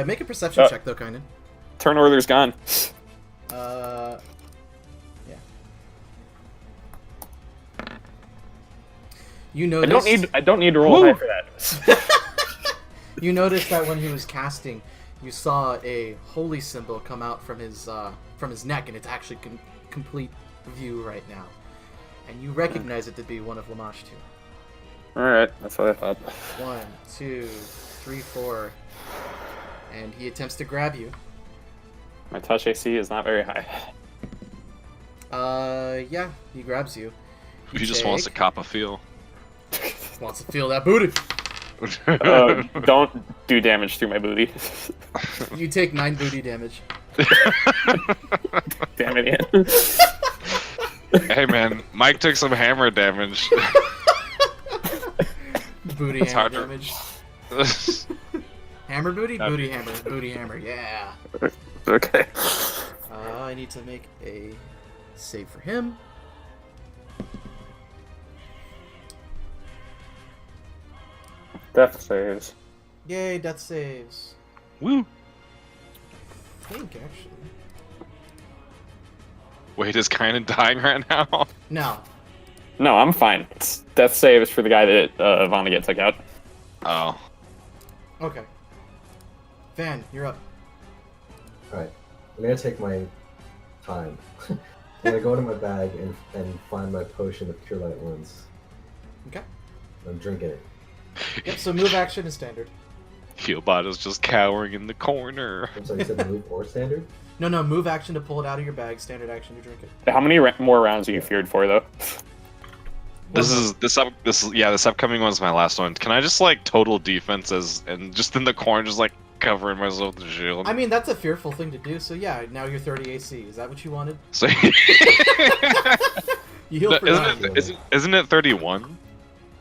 Make a perception check though, Kynan. Turn order's gone. Yeah. You noticed. I don't need to roll high for that. You noticed that when he was casting, you saw a holy symbol come out from his neck, and it's actually complete view right now. And you recognize it to be one of Lamash too. Alright, that's what I thought. 1, 2, 3, 4, and he attempts to grab you. My touch AC is not very high. Yeah, he grabs you. He just wants to cop a feel. Wants to feel that booty. Don't do damage through my booty. You take 9 booty damage. Damn it, Ian. Hey man, Mike took some hammer damage. Booty It's hammer hard to- damage. Hammer booty? Booty hammer. Booty hammer, yeah. Okay. I need to make a save for him. Death saves. Yay, death saves. Woo! I think, actually. Wait, is Kynan dying right now? No. No, I'm fine. It's death saves for the guy that Vonnegut took out. Oh. Okay. Van, you're up. Alright, I'm gonna take my time. I'm gonna go into my bag and find my potion of Cure Light Wounds. Okay. I'm drinking it. Yep, so move action is standard. Healbot is just cowering in the corner. I'm sorry, you said move or standard? No, move action to pull it out of your bag, standard action to drink it. How many more rounds are you feared for, though? This upcoming one's my last one. Can I just like total defenses and just in the corner just like covering myself with the shield? I mean, that's a fearful thing to do, so yeah, now you're 30 AC. Is that what you wanted? So, You heal for that. isn't it 31?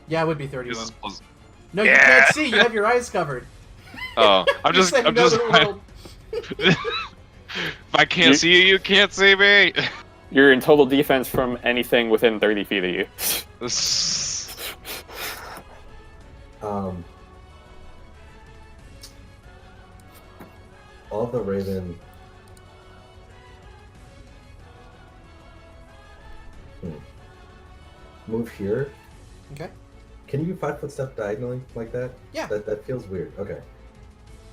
Yeah, it would be 31. Is this plus- No, you Yeah. can't see. You have your eyes covered. Oh, I'm You just said I'm just another world. if I can't see you, you can't see me. You're in total defense from anything within 30 feet of you. All the Raven. Move here. Okay. Can you 5-foot step diagonally like that? Yeah. That feels weird. Okay.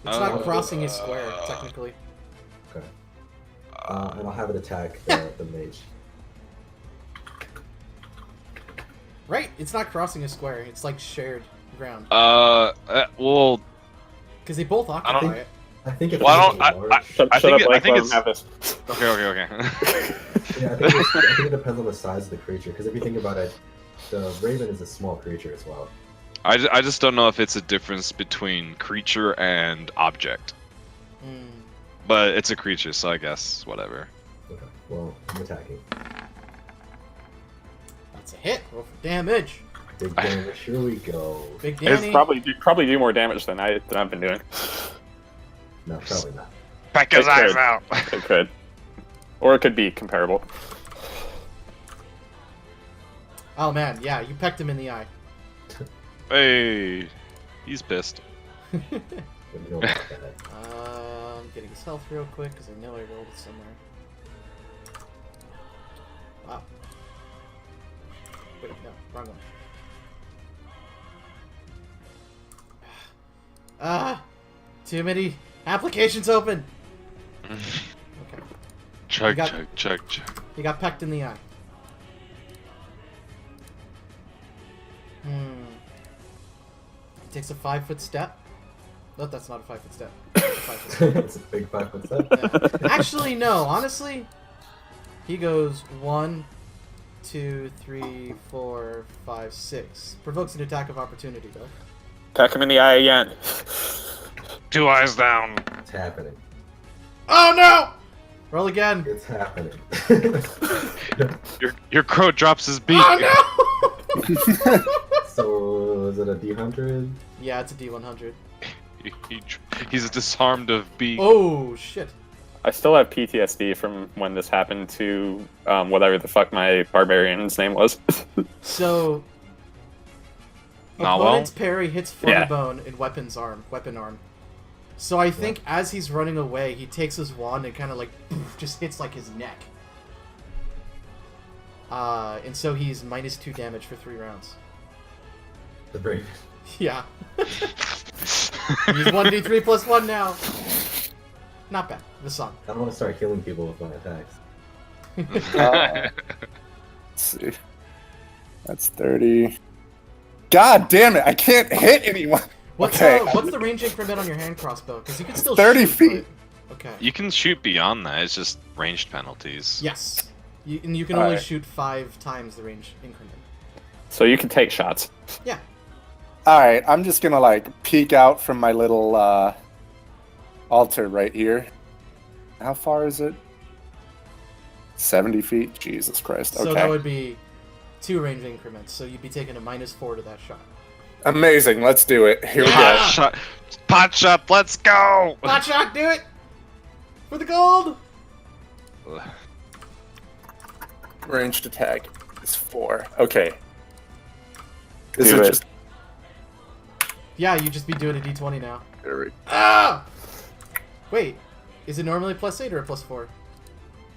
It's not crossing a square, technically. Okay. And I'll have it attack the mage. Right? It's not crossing a square. It's like shared ground. Well, Because they both occupy it. I think it's Well, I don't- large. Shut I think up, it- I Blake, think let him it's- have this. okay. Yeah, I think it depends on the size of the creature. Because if you think about it, the Raven is a small creature as well. I just don't know if it's a difference between creature and object. Mm. But it's a creature, so I guess whatever. Okay. Well, I'm attacking. That's a hit. Roll for damage. Big damage. Here we go. Big It's Danny. probably do more damage than I've been doing. No, probably not. Peck his It eyes could. out. It could, or it could be comparable. Oh man, yeah, you pecked him in the eye. Hey, he's pissed. What do you know about that? Getting his health real quick because I know I rolled it somewhere. Wow. Wait, no, wrong one. Too many applications open. Okay, Chug, got- chug, chug, chug. he got pecked in the eye. He takes a 5-foot step. No, that's not a 5-foot step. It's a 5-foot step. It's a big 5-foot step. Yeah. Actually, no. Honestly, he goes 1, 2, 3, 4, 5, 6. Provokes an attack of opportunity, though. Peck him in the eye again. 2 eyes down. It's happening. Oh no! Roll again. It's happening. Your crow drops his beak. Oh no! So is it a D100? Yeah, it's a D100. He's disarmed of beak. Oh shit! I still have PTSD from when this happened to whatever the fuck my barbarian's name was. So, Not opponent's well? parry hits funny Yeah. bone in weapon arm. So I think as he's running away, he takes his wand and kind of like just hits like his neck. And so he's -2 damage for 3 rounds. The Brave. Yeah. He's 1d3 plus 1 now. Not bad. The song. I don't want to start killing people with my attacks. Let's see. That's 30. God damn it! I can't hit anyone. What's Okay. what's the range increment on your hand crossbow? Because you can still 30 shoot, feet. but- Okay. You can shoot beyond that. It's just ranged penalties. Yes. And you can only Alright. shoot 5 times the range increment. So you can take shots. Yeah. All right, I'm just gonna like peek out from my little altar right here. How far is it? 70 feet. Jesus Christ. Okay. So that would be 2 range increments. So you'd be taking a -4 to that shot. Amazing. Let's do it. Here Yeah. Pot shot. Pot shot. Let's go. Hot shot, do it for the gold. we go. Ranged attack is 4. Okay. Is Do it it. just? Yeah, you just be doing a d20 now. There we- Ah! Wait, is it normally +8 or a +4?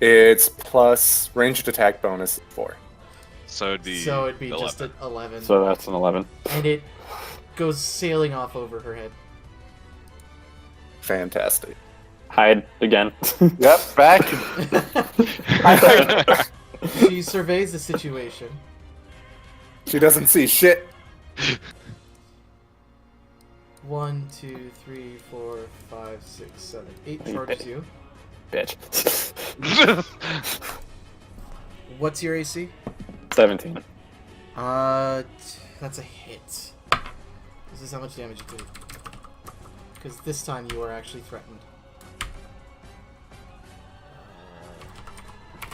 It's plus ranged attack bonus 4. So it'd be. So it'd be 11. just an 11. So that's an 11. And it goes sailing off over her head. Fantastic. Hide again. Yep. Back. She surveys the situation. She doesn't see shit. 1, 2, 3, 4, 5, 6, 7, 8 charges you. Bitch. What's your AC? 17. That's a hit. This is how much damage you take. Because this time you are actually threatened.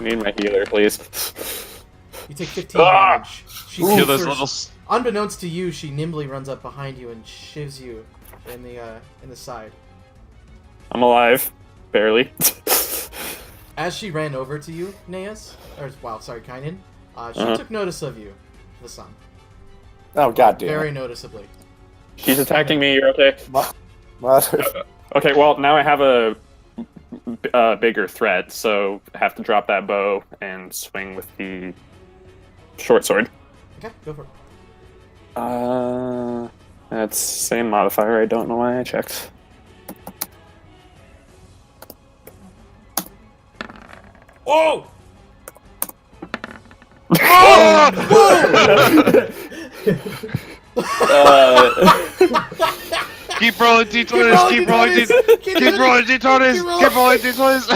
Need my healer, please. You take 15 Ah! damage. She Kill those filters- little. Unbeknownst to you, she nimbly runs up behind you and shivs you in the side. I'm alive. Barely. As she ran over to you, Neas, or wow, sorry, Kynan, she Uh-huh. took notice of you, the sun, Oh god damn. very it. noticeably. She's attacking me, you're okay? Mother. Okay, well, now I have a bigger threat, so I have to drop that bow and swing with the short sword. Okay, go for it. That's same modifier. I don't know why I checked. Oh! Keep rolling d20s. Keep rolling d20s. Keep rolling d20s. Keep rolling d20s.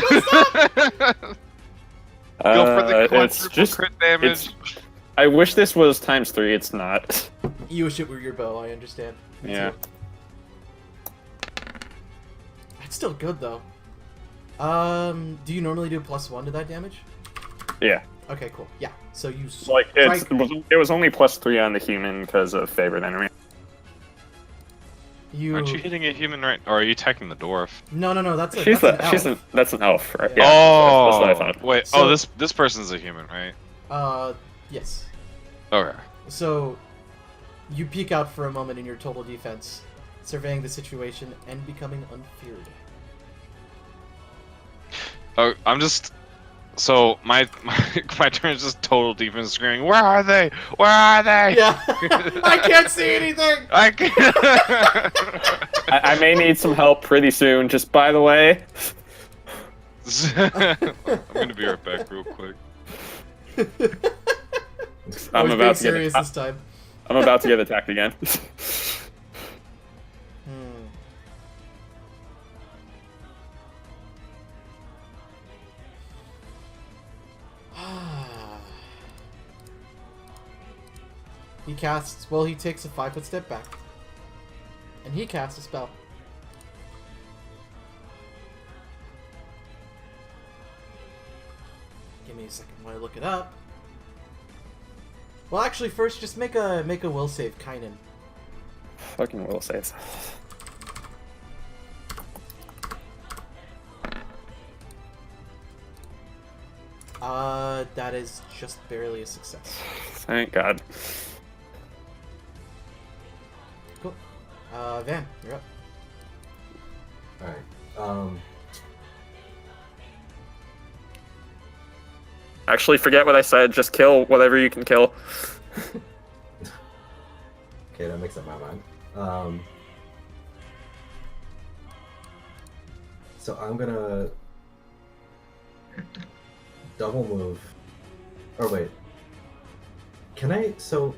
Go for the it's quadruple just. crit damage. I wish this was ×3. It's not. You wish it were your bow, I understand. Me Yeah. too. That's still good, though. Do you normally do +1 to that damage? Yeah. Okay, cool. Yeah, so you Like strike... it was only +3 on the human because of favored enemy. Aren't you hitting a human right? Or are you attacking the dwarf? No, that's a, She's that's an elf. that's an elf, right? Yeah. Yeah. That's what I thought. Wait. So- This person's a human, right? Yes. Okay. So, you peek out for a moment in your total defense, surveying the situation and becoming unfeared. Oh, I'm just. So my turn is just total defense, screaming, "Where are they? Where are they?" Yeah, I can't see anything. I can't. I may need some help pretty soon. Just by the way. I'm gonna be right back, real quick. I I'm was about being to serious get. this time. I'm about to get attacked again. He casts. Well, he takes a 5-foot step back, and he casts a spell. Give me a second while I look it up. Well, actually, first, just make a will save, Kynan. Fucking will saves. That is just barely a success. Thank God. Cool. Van, you're up. Alright. Actually, forget what I said. Just kill whatever you can kill. Okay, that makes up my mind. So I'm gonna double move. Or wait. Can I? So,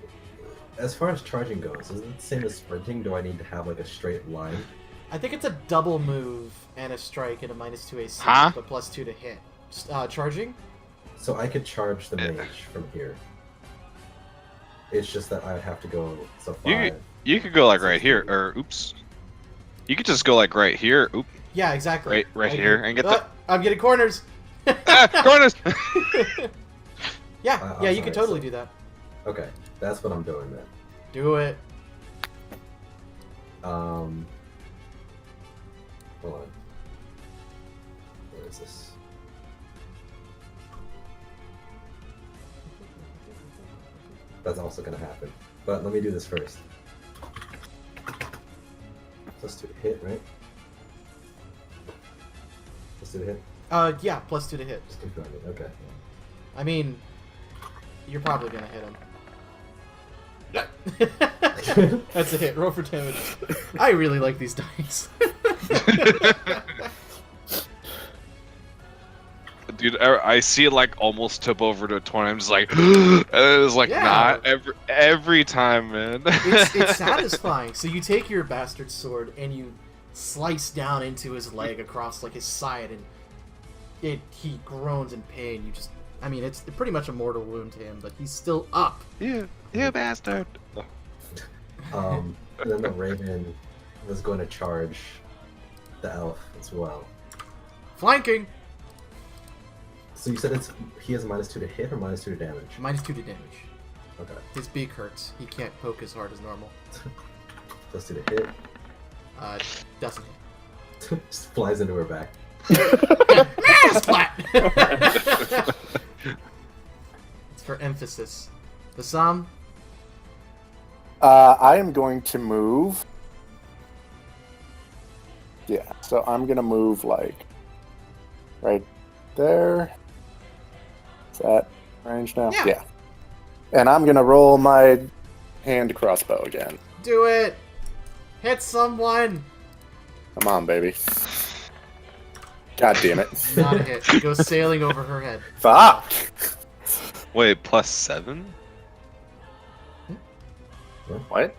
as far as charging goes, is it the same as sprinting? Do I need to have like a straight line? I think it's a double move and a strike and a -2 AC, Huh? but +2 to hit. Charging? So I could charge the mage from here. It's just that I have to go so You- 5. You could go like right here, or oops. You could just go like right here. Oop, Yeah, exactly. right here, and get the I'm getting corners. corners. Yeah, I'm yeah, you can sorry, totally so- do that. Okay, that's what I'm doing then. Do it. Hold on. Where is this? That's also gonna happen. But let me do this first. Let's do a hit, right? Let's do a hit. Yeah, +2 to hit. Just confirm it. Okay. I mean, you're probably gonna hit him. That's a hit. Roll for damage. I really like these dice. Dude, I see it like almost tip over to 20. I'm just like, and it was like Yeah. not every time, man. It's satisfying. So you take your bastard sword and you slice down into his leg across like his side, and he groans in pain. You just, I mean, it's pretty much a mortal wound to him, but he's still up. You bastard. And then the raven was going to charge the elf as well. Flanking. So you said he has -2 to hit or -2 to damage? -2 to damage. Okay. His beak hurts. He can't poke as hard as normal. +2 to hit. Doesn't hit. Just flies into her back. Splat! It's for emphasis. The Psalm. I am going to move. Yeah, so I'm gonna move like right there. Is that range now? Yeah. And I'm gonna roll my hand crossbow again. Do it! Hit someone! Come on, baby. God damn it. Not a hit. It goes sailing over her head. Fuck! Wait, +7? What?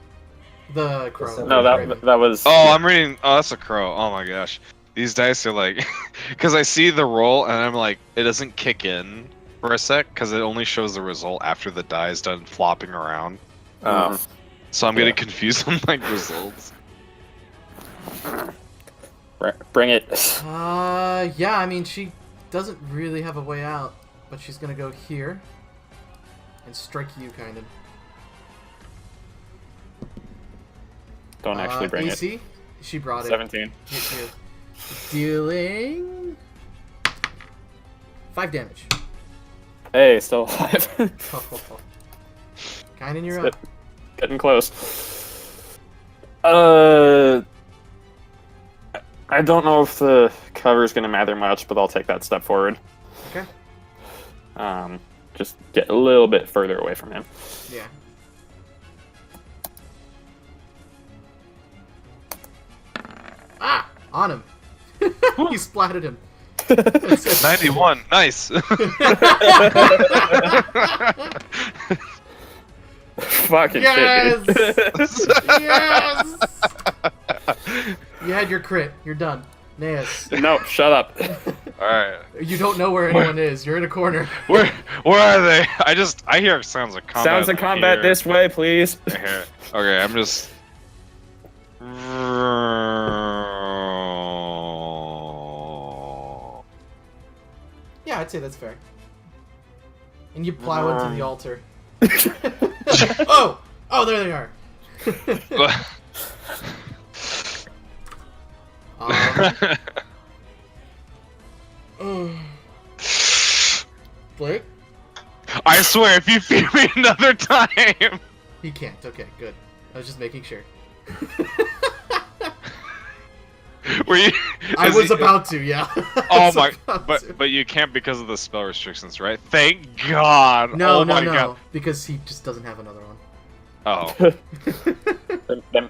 The crow. No, that was. Oh, I'm reading. Oh, that's a crow. Oh my gosh. These dice are like, because I see the roll and I'm like, it doesn't kick in for a sec because it only shows the result after the die is done flopping around. Oh. So I'm getting confused on like results. Bring it. Yeah, I mean, she doesn't really have a way out, but she's gonna go here and strike you, kind of. Don't actually bring AC? She brought it. it. 17. Here. Dealing 5 damage. Hey, still alive. Kind of, you're It's up. Getting close. I don't know if the cover is going to matter much, but I'll take that step forward. Okay. Just get a little bit further away from him. Yeah. Ah! On him. You splatted him. 91. Nice. Fucking Yes! shit, dude. Yes! You had your crit. You're done. Naeus. No, shut up. All right. You don't know where anyone is. You're in a corner. Where are they? I hear sounds of combat. Sounds of combat here. this way, please. I hear it. Okay, I'm just. Yeah, I'd say that's fair. And you plow into the altar. Oh! Oh, there they are. Blake? I swear, if you feed me another time. He can't. Okay, good. I was just making sure. Were you? I is was he- about to, yeah. I Oh was my! about to. But you can't because of the spell restrictions, right? Thank God! No, oh no, my no. God! Because he just doesn't have another one. Oh,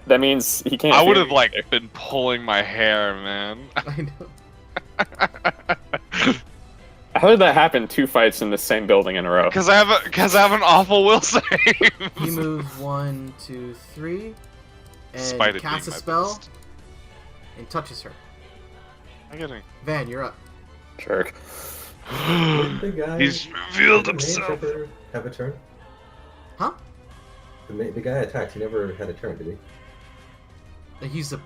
That means he can't. I do would have anything. like been pulling my hair, man. I know. How did that happen? 2 fights in the same building in a row. Because I have an awful will save. He moves 1, 2, 3, and Despite it casts a being my spell best. and touches her. I'm getting. Van, you're up. Jerk. The guy, He's revealed did the mage himself. ever have a turn? Huh? The guy attacked. He never had a turn, did he? He's a.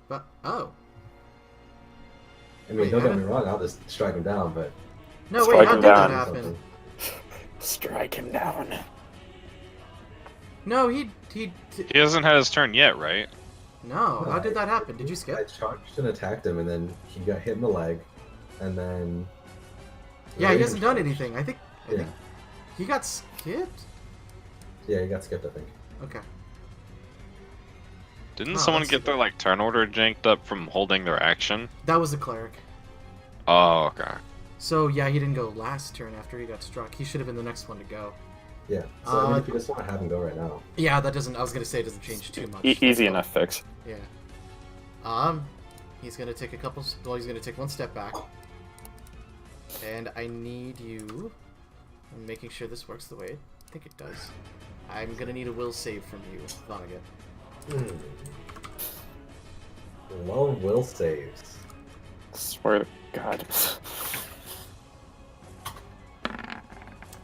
But oh I mean, Wait, don't how get me did- wrong. I'll just strike him down, but no! Strike Wait, how him did that down. happen? Strike him down. No, He hasn't had his turn yet, right? No, how did that happen? Did you I skip? charged and attacked him, and then he got hit in the leg, and then. Yeah, he Raven hasn't done charged. anything. I think he got skipped. Yeah, he got skipped, I think. Okay. Didn't Oh, someone that's get their like turn order janked up from holding their action? That was the cleric. Oh, okay. So yeah, he didn't go last turn after he got struck. He should have been the next one to go. Yeah. So I mean, if you just want to have him go right now. Yeah, that doesn't. I was gonna say it doesn't change too much. Easy enough fix. Yeah. He's gonna take a couple. Well, he's gonna take one step back. And I need you. I'm making sure this works the way I think it does. I'm gonna need a will save from you, Vonnegut. Lone will saves. Swear to God.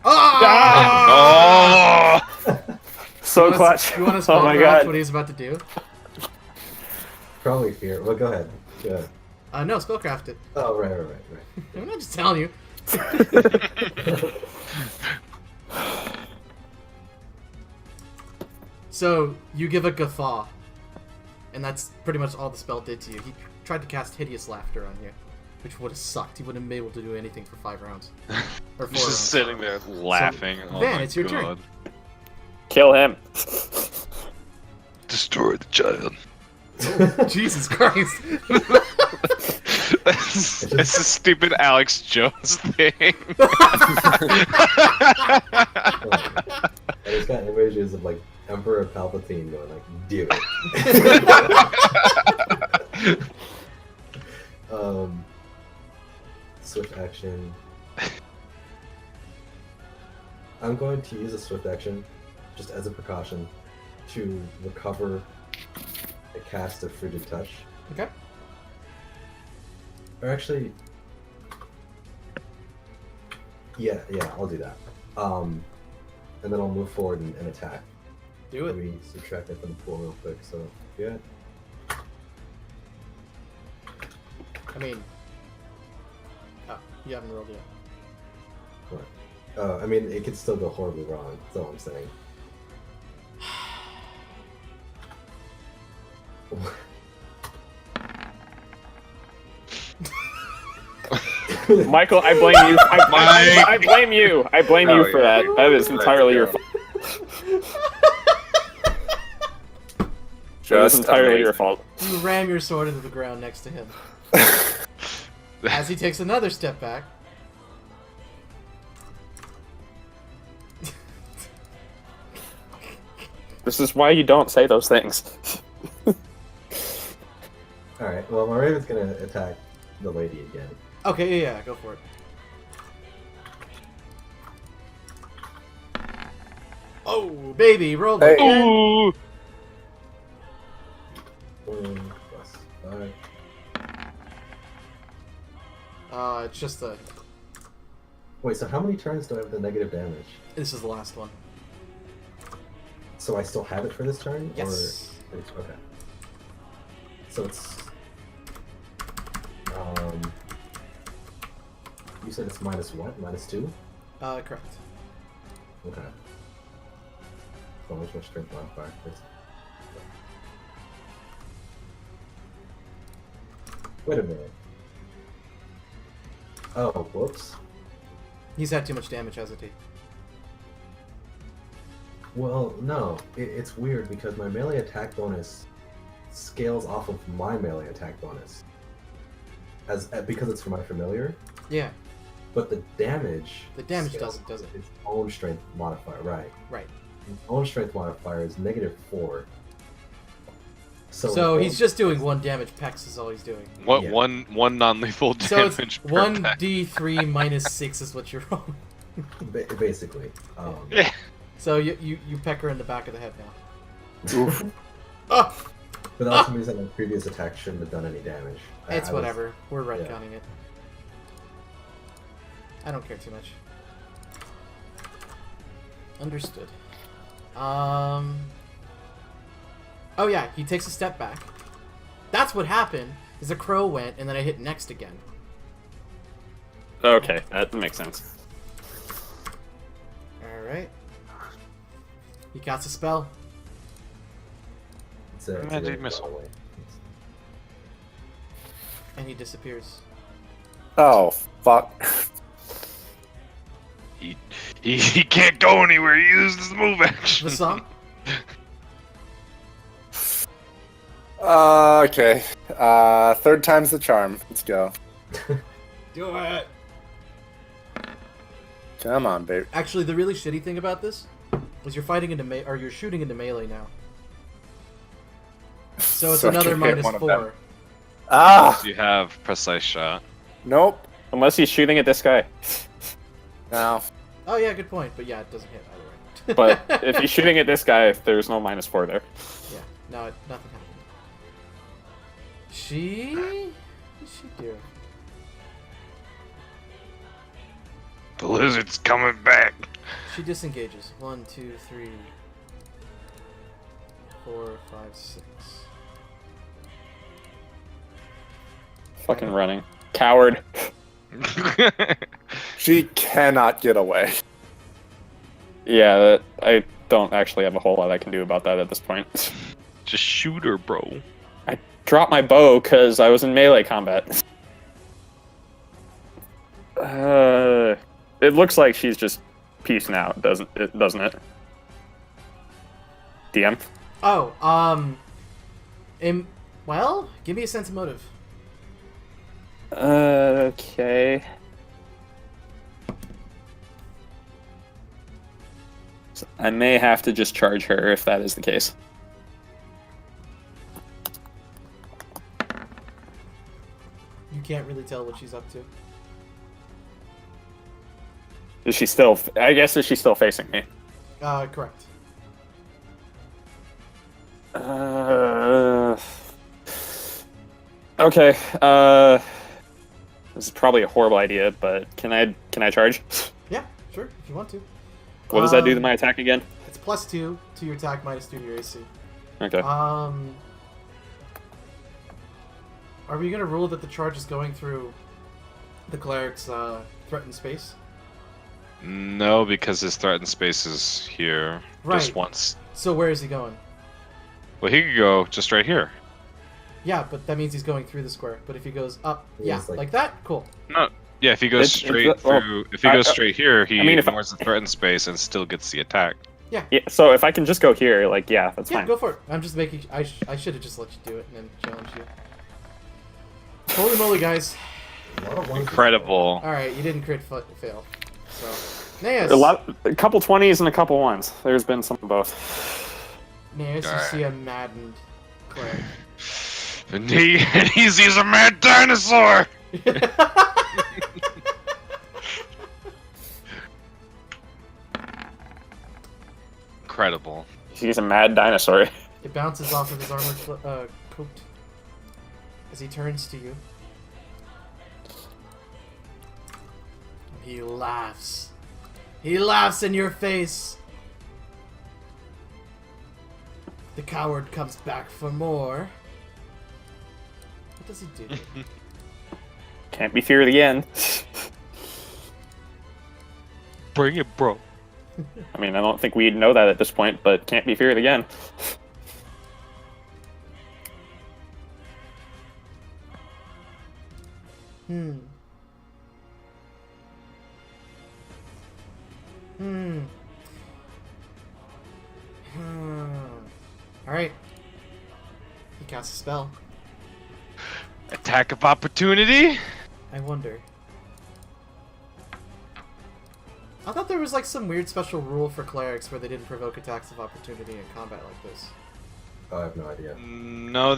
Ah! Oh! So clutch. You want to Oh my spellcraft God. what he's about to do? Probably fear. Well, go ahead. Yeah. No, spellcraft it. Oh, right. I'm not just telling you. So, you give a guffaw. And that's pretty much all the spell did to you. He tried to cast Hideous Laughter on you, which would have sucked. He wouldn't have been able to do anything for 5 rounds. Or 4 Just rounds. sitting there laughing. Oh Van, my it's your turn. God. Kill him. Destroy the child. Jesus Christ. It's a stupid Alex Jones thing. I just got images of like Emperor Palpatine going like, "Do it." Swift action. I'm going to use a swift action, just as a precaution, to recover a cast of Frigid Touch. Okay. Or actually, yeah, I'll do that. And then I'll move forward and attack. Do Let it. me subtract that from the pool real quick. So, yeah. I mean... Oh, you haven't rolled yet. What? I mean, it could still go horribly wrong. That's all I'm saying. Michael, I blame you. I blame you. I blame you for that. That is entirely your fault. That is entirely your fault. You ram your sword into the ground next to him. As he takes another step back. This is why you don't say those things. Alright, well, my Raven's gonna attack the lady again. Okay, yeah, go for it. Oh, baby, roll Hey. again. Ooh! 1 plus 5. It's just the... Wait, so how many turns do I have the negative damage? This is the last one. So I still have it for this turn? Yes. Or... Okay. So it's... You said it's minus what? Minus 2? Correct. Okay. So much more strength modifier first. Wait a minute. Oh, whoops. He's had too much damage, hasn't he? Well, no. It's weird because my melee attack bonus scales off of my melee attack bonus. Because it's for my familiar. Yeah, But the damage... the damage scales does it. its own strength modifier, right. Right. Its own strength modifier is -4. So he's just doing 1 damage. Pex is all he's doing. What Yeah. one non-lethal So damage it's per pack. 1d3 minus 6 is what you're rolling. Basically. Yeah. So you peck her in the back of the head now. Oof. Oh, But that also means that my previous attack shouldn't have done any damage. it's I was- whatever. We're retconning it. I don't care too much. Understood. Oh yeah, he takes a step back. That's what happened. Is a crow went, and then I hit next again. Okay, that makes sense. Alright. He casts a spell. It's a Magic very missile. far away. And he disappears. Oh, fuck. He can't go anywhere. He uses his move action. The song? Okay. Third time's the charm. Let's go. Do it! Come on, baby. Actually, the really shitty thing about this is you're fighting into or you're shooting into melee now. So it's So I another can hit minus one of them. 4. Ah! You have precise shot. Nope. Unless he's shooting at this guy. No. Oh yeah, good point. But yeah, it doesn't hit either way. But if he's shooting at this guy, there's no -4 there. Yeah, no, nothing happened. What's she do? The lizard's coming back. She disengages. 1, 2, 3, 4, 5, 6. Fucking running. Coward. She cannot get away. Yeah, I don't actually have a whole lot I can do about that at this point. Just shoot her, bro. I dropped my bow because I was in melee combat. It looks like she's just peacing out, doesn't it? DM? Oh, well, give me a sense of motive. Okay. So I may have to just charge her if that is the case. You can't really tell what she's up to. Is she still? I guess is she still facing me? Correct. Okay. This is probably a horrible idea, but can I charge? Yeah, sure, if you want to. What does that do to my attack again? It's +2 to your attack, -2 to your AC. Okay. Are we gonna rule that the charge is going through the cleric's threatened space? No, because his threatened space is here. Right. Just once. So where is he going? Well, he could go just right here. Yeah, but that means he's going through the square. But if he goes up, yeah, He's like- like that, cool. No. Yeah, if he goes It's- straight well, through, if he goes straight here, he I mean, if I- ignores the threatened space and still gets the attack. Yeah. So if I can just go here, like, yeah, that's Yeah, fine. go for it. I'm just making. I should have just let you do it and then challenge you. Holy moly, guys! A lot of ones- Incredible. All right, you didn't crit fail. So, Naeus. A couple 20s and a couple 1s. There's been some of both. Naeus, you Alright. see a maddened cleric. And he sees a mad dinosaur. Incredible. He's a mad dinosaur. It bounces off of his armored coat as he turns to you. He laughs. He laughs in your face. The coward comes back for more. What does he do? Can't be feared again. Bring it, bro. I mean, I don't think we'd know that at this point, but can't be feared again. Hmm. Alright. He casts a spell. Attack of opportunity. I wonder. I thought there was like some weird special rule for clerics where they didn't provoke attacks of opportunity in combat like this. Oh, I have no idea. No,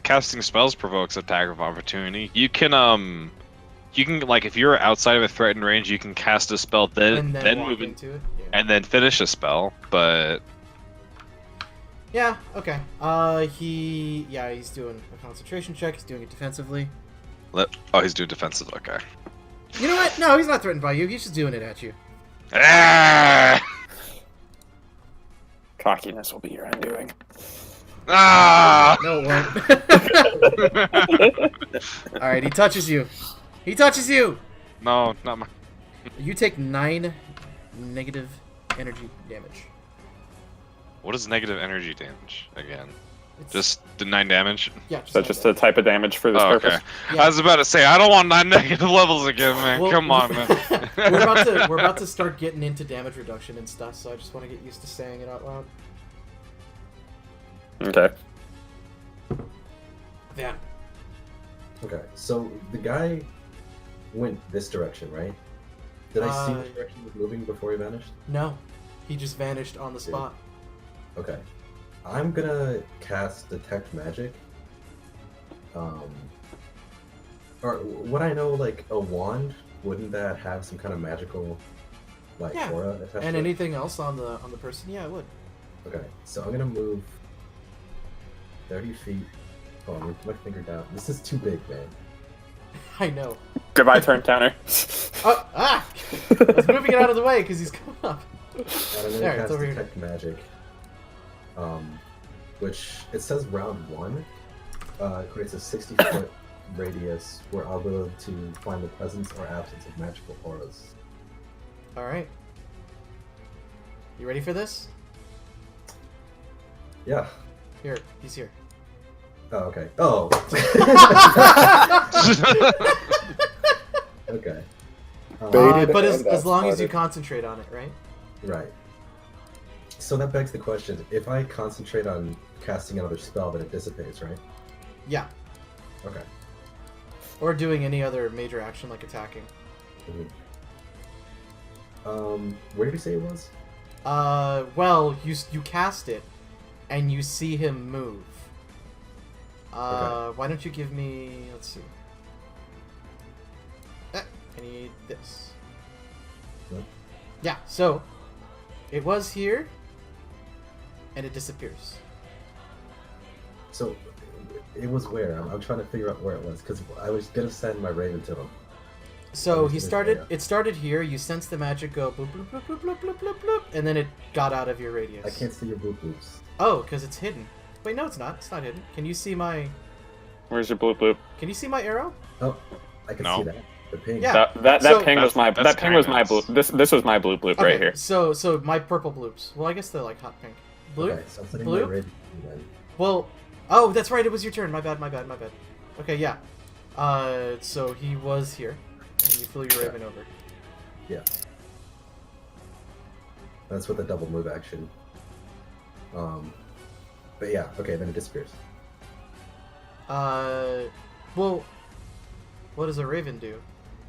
casting spells provokes attack of opportunity. You can like if you're outside of a threatened range, you can cast a spell And then walk move in, into it. Yeah. and then finish a spell. But Yeah, okay. He's doing a concentration check. He's doing it defensively. he's doing defensive. Okay. You know what? No, he's not threatened by you. He's just doing it at you. Ah! Cockiness will be your undoing. Ah! No, it won't. Alright, he touches you. He touches you! No, not my. You take 9 negative energy damage. What is negative energy damage again? It's, Just the 9 damage? yeah, So just a type of damage for this Oh, purpose. okay. Yeah. I was about to say I don't want 9 negative levels again, man. Well, Come on, man. we're about to start getting into damage reduction and stuff, so I just want to get used to saying it out loud. Okay. Van. Okay, so the guy went this direction, right? Did I see which direction he was moving before he vanished? No. He just vanished on the spot. Okay. I'm gonna cast Detect Magic. Or would I know, like, a wand? Wouldn't that have some kind of magical, like, Yeah. aura attached And to it? anything else on the person? Yeah, it would. Okay, so I'm gonna move 30 feet. Oh, I'm gonna put my finger down. This is too big, man. I know. Goodbye, turn counter. Oh, ah! I was moving it out of the way because he's coming up. And I'm gonna There, it's cast over here. Detect Magic. Which, it says round 1. Creates a 60-foot radius where I'll be able to find the presence or absence of magical auras. Alright. You ready for this? Yeah. Here, he's here. Oh, okay. Oh! Okay. Baited But as and long as you outsmarted. concentrate on it, right? Right. So that begs the question, if I concentrate on casting another spell, then it dissipates, right? Yeah. Okay. Or doing any other major action like attacking. Where did you say it was? Well, you cast it, and you see him move. Why don't you give me... Let's see. I need this. What? Yeah, so... It was here, and it disappears. So, it was where? I'm trying to figure out where it was, because I was gonna send my Raven to him. So was he this started. area? It started here. You sense the magic go bloop bloop bloop bloop bloop bloop bloop bloop, and then it got out of your radius. I can't see your boop boops. Oh, because it's hidden. Wait, no, it's not. It's not hidden. Can you see my? Where's your bloop bloop? Can you see my arrow? Oh, I can No. see that. The ping. Yeah. That So- ping was my That's that ping was my kindness. bloop. This was my bloop bloop right here. So my purple bloops. Well, I guess they're like hot pink. Blue. Okay, so I'm sending Blue? my Raven to you then. Well, oh, that's right. It was your turn. My bad. Okay, yeah. So he was here, and you flew your raven over. Yeah. That's with the double move action. But yeah, okay, then it disappears. Well, what does a raven do?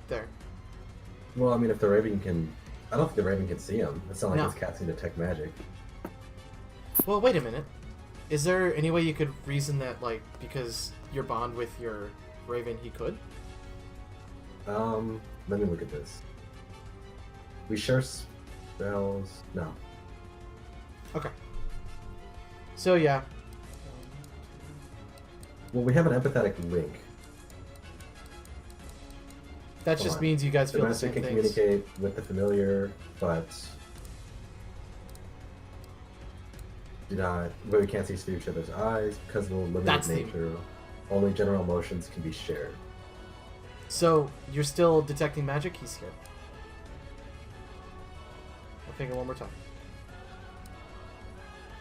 There. Well, I mean, if the Raven can... I don't think the Raven can see him. It's not like No. it's casting Detect Magic. Well, wait a minute. Is there any way you could reason that, like, because your bond with your raven, he could? Let me look at this. We share spells... No. Okay. So, yeah. Well, we have an empathetic link. That Hold just on. means you guys The feel the Master same can things. communicate with the familiar, but... But we can't see through each other's eyes because of the limited That's the- nature. Only general emotions can be shared. So, you're still detecting magic? He's here. I'll take it one more time.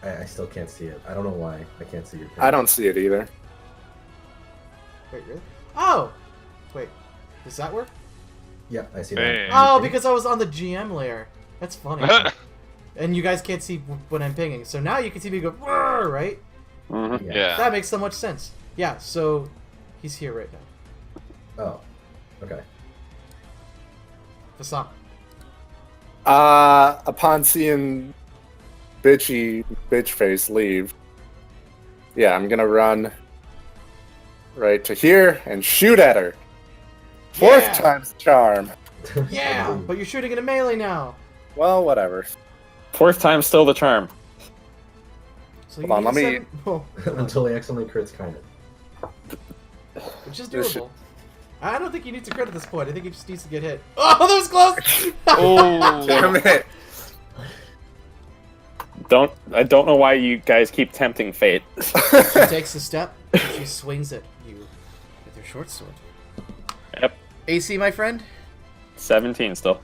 I still can't see it. I don't know why I can't see your ping. I don't see it either. Wait, really? Oh! Wait. Does that work? Yeah, I see Hey. that. Oh, because I was on the GM layer. That's funny. And you guys can't see when I'm pinging. So now you can see me go, "Roar," right? Mhm. Yeah. That makes so much sense. Yeah, so he's here right now. Oh, okay. Fasam. Upon seeing bitch face leave, yeah, I'm gonna run right to here and shoot at her. Fourth Yeah. time's the charm. Yeah, but you're shooting in a melee now. Well, whatever. Fourth time's still the charm. So you Hold on, need let me- oh, Until he accidentally crits kind of. which is This doable. I don't think he needs to crit at this point. I think he just needs to get hit. Oh, that was close! Oh. Damn it. I don't know why you guys keep tempting fate. She takes a step, and she swings at you with her short sword. Yep. AC, my friend? 17 still.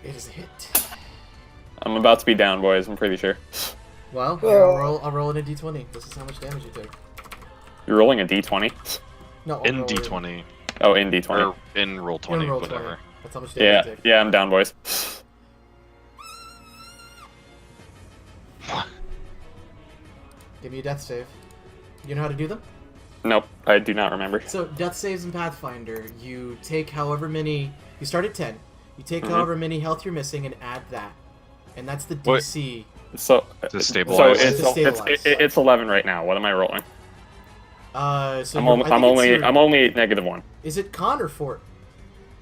It is a hit. I'm about to be down, boys. I'm pretty sure. Well, here, I'll roll in a d20. This is how much damage you take. You're rolling a d20. No, I'll In roll D20 Oh, in d20. or in roll In 20, roll whatever. 20. That's how much Yeah, damage you take. yeah, I'm down, boys. Give me a death save. You know how to do them? Nope, I do not remember. So, death saves in Pathfinder, you take however many... You start at 10. You take Mhm. however many health you're missing and add that. And that's the What? DC. So stabilize. it's To stabilize. it's 11 right now. What am I rolling? So I'm you're- I think it's only your- -1. Is it con or fort?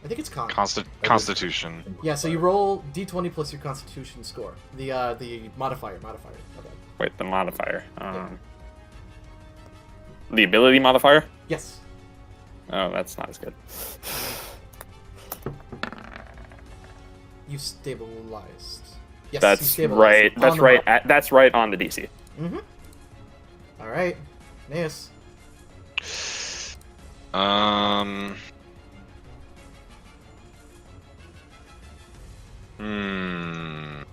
I think it's con. Constitution. Yeah, so you roll d20 plus your constitution score. The modifier. Okay. Wait, the modifier. The ability modifier? Yes. Oh, that's not as good. You stabilized. Yes, you That's stabilized. right. On That's the right. map. That's right on the DC. Mm-hmm. Alright. Naeus. Hmm.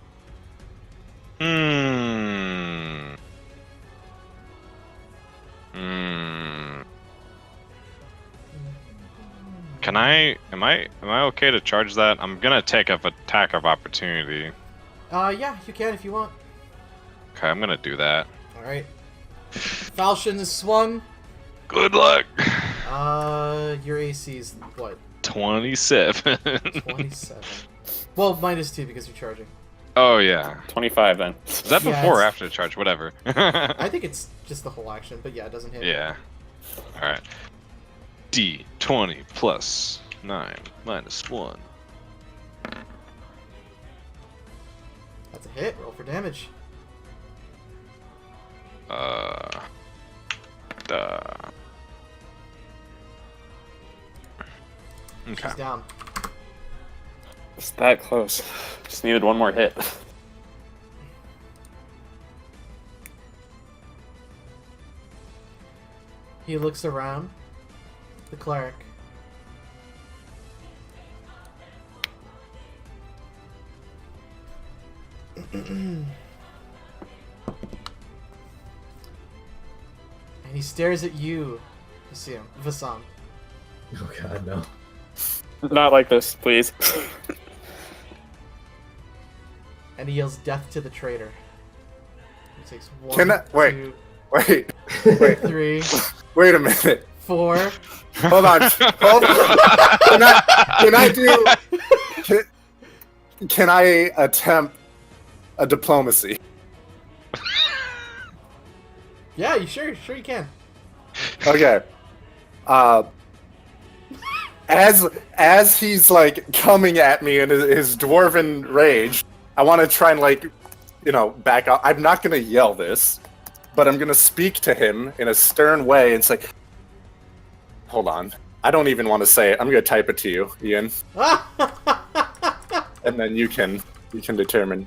Hmm. Hmm. Am I okay to charge that? I'm gonna take up attack of opportunity. Yeah, you can if you want. Okay, I'm gonna do that. Alright. Falchion is swung. Good luck. Your AC is what? 27. 27. Well, -2 because you're charging. Oh yeah. 25 then. Is that Yeah, before or it's- after the charge? Whatever. I think it's just the whole action, but yeah, it doesn't hit. Yeah. All right. D20 plus 9 minus 1. That's a hit. Roll for damage. Okay. She's down. It's that close. Just needed one more hit. He looks around. The cleric. And he stares at you, Vasan. Oh god, no. Not like this, please. And he yells death to the traitor. He takes one, Can I- wait. 2, Wait, wait, 3, wait a minute. 4. Hold on. Hold on. Can I attempt a diplomacy? Yeah, you sure you can. Okay. As he's like coming at me in his dwarven rage, I want to try and back up. I'm not gonna yell this, but I'm gonna speak to him in a stern way and say, "Hold on." I don't even want to say it. I'm gonna type it to you, Ian, and then you can determine.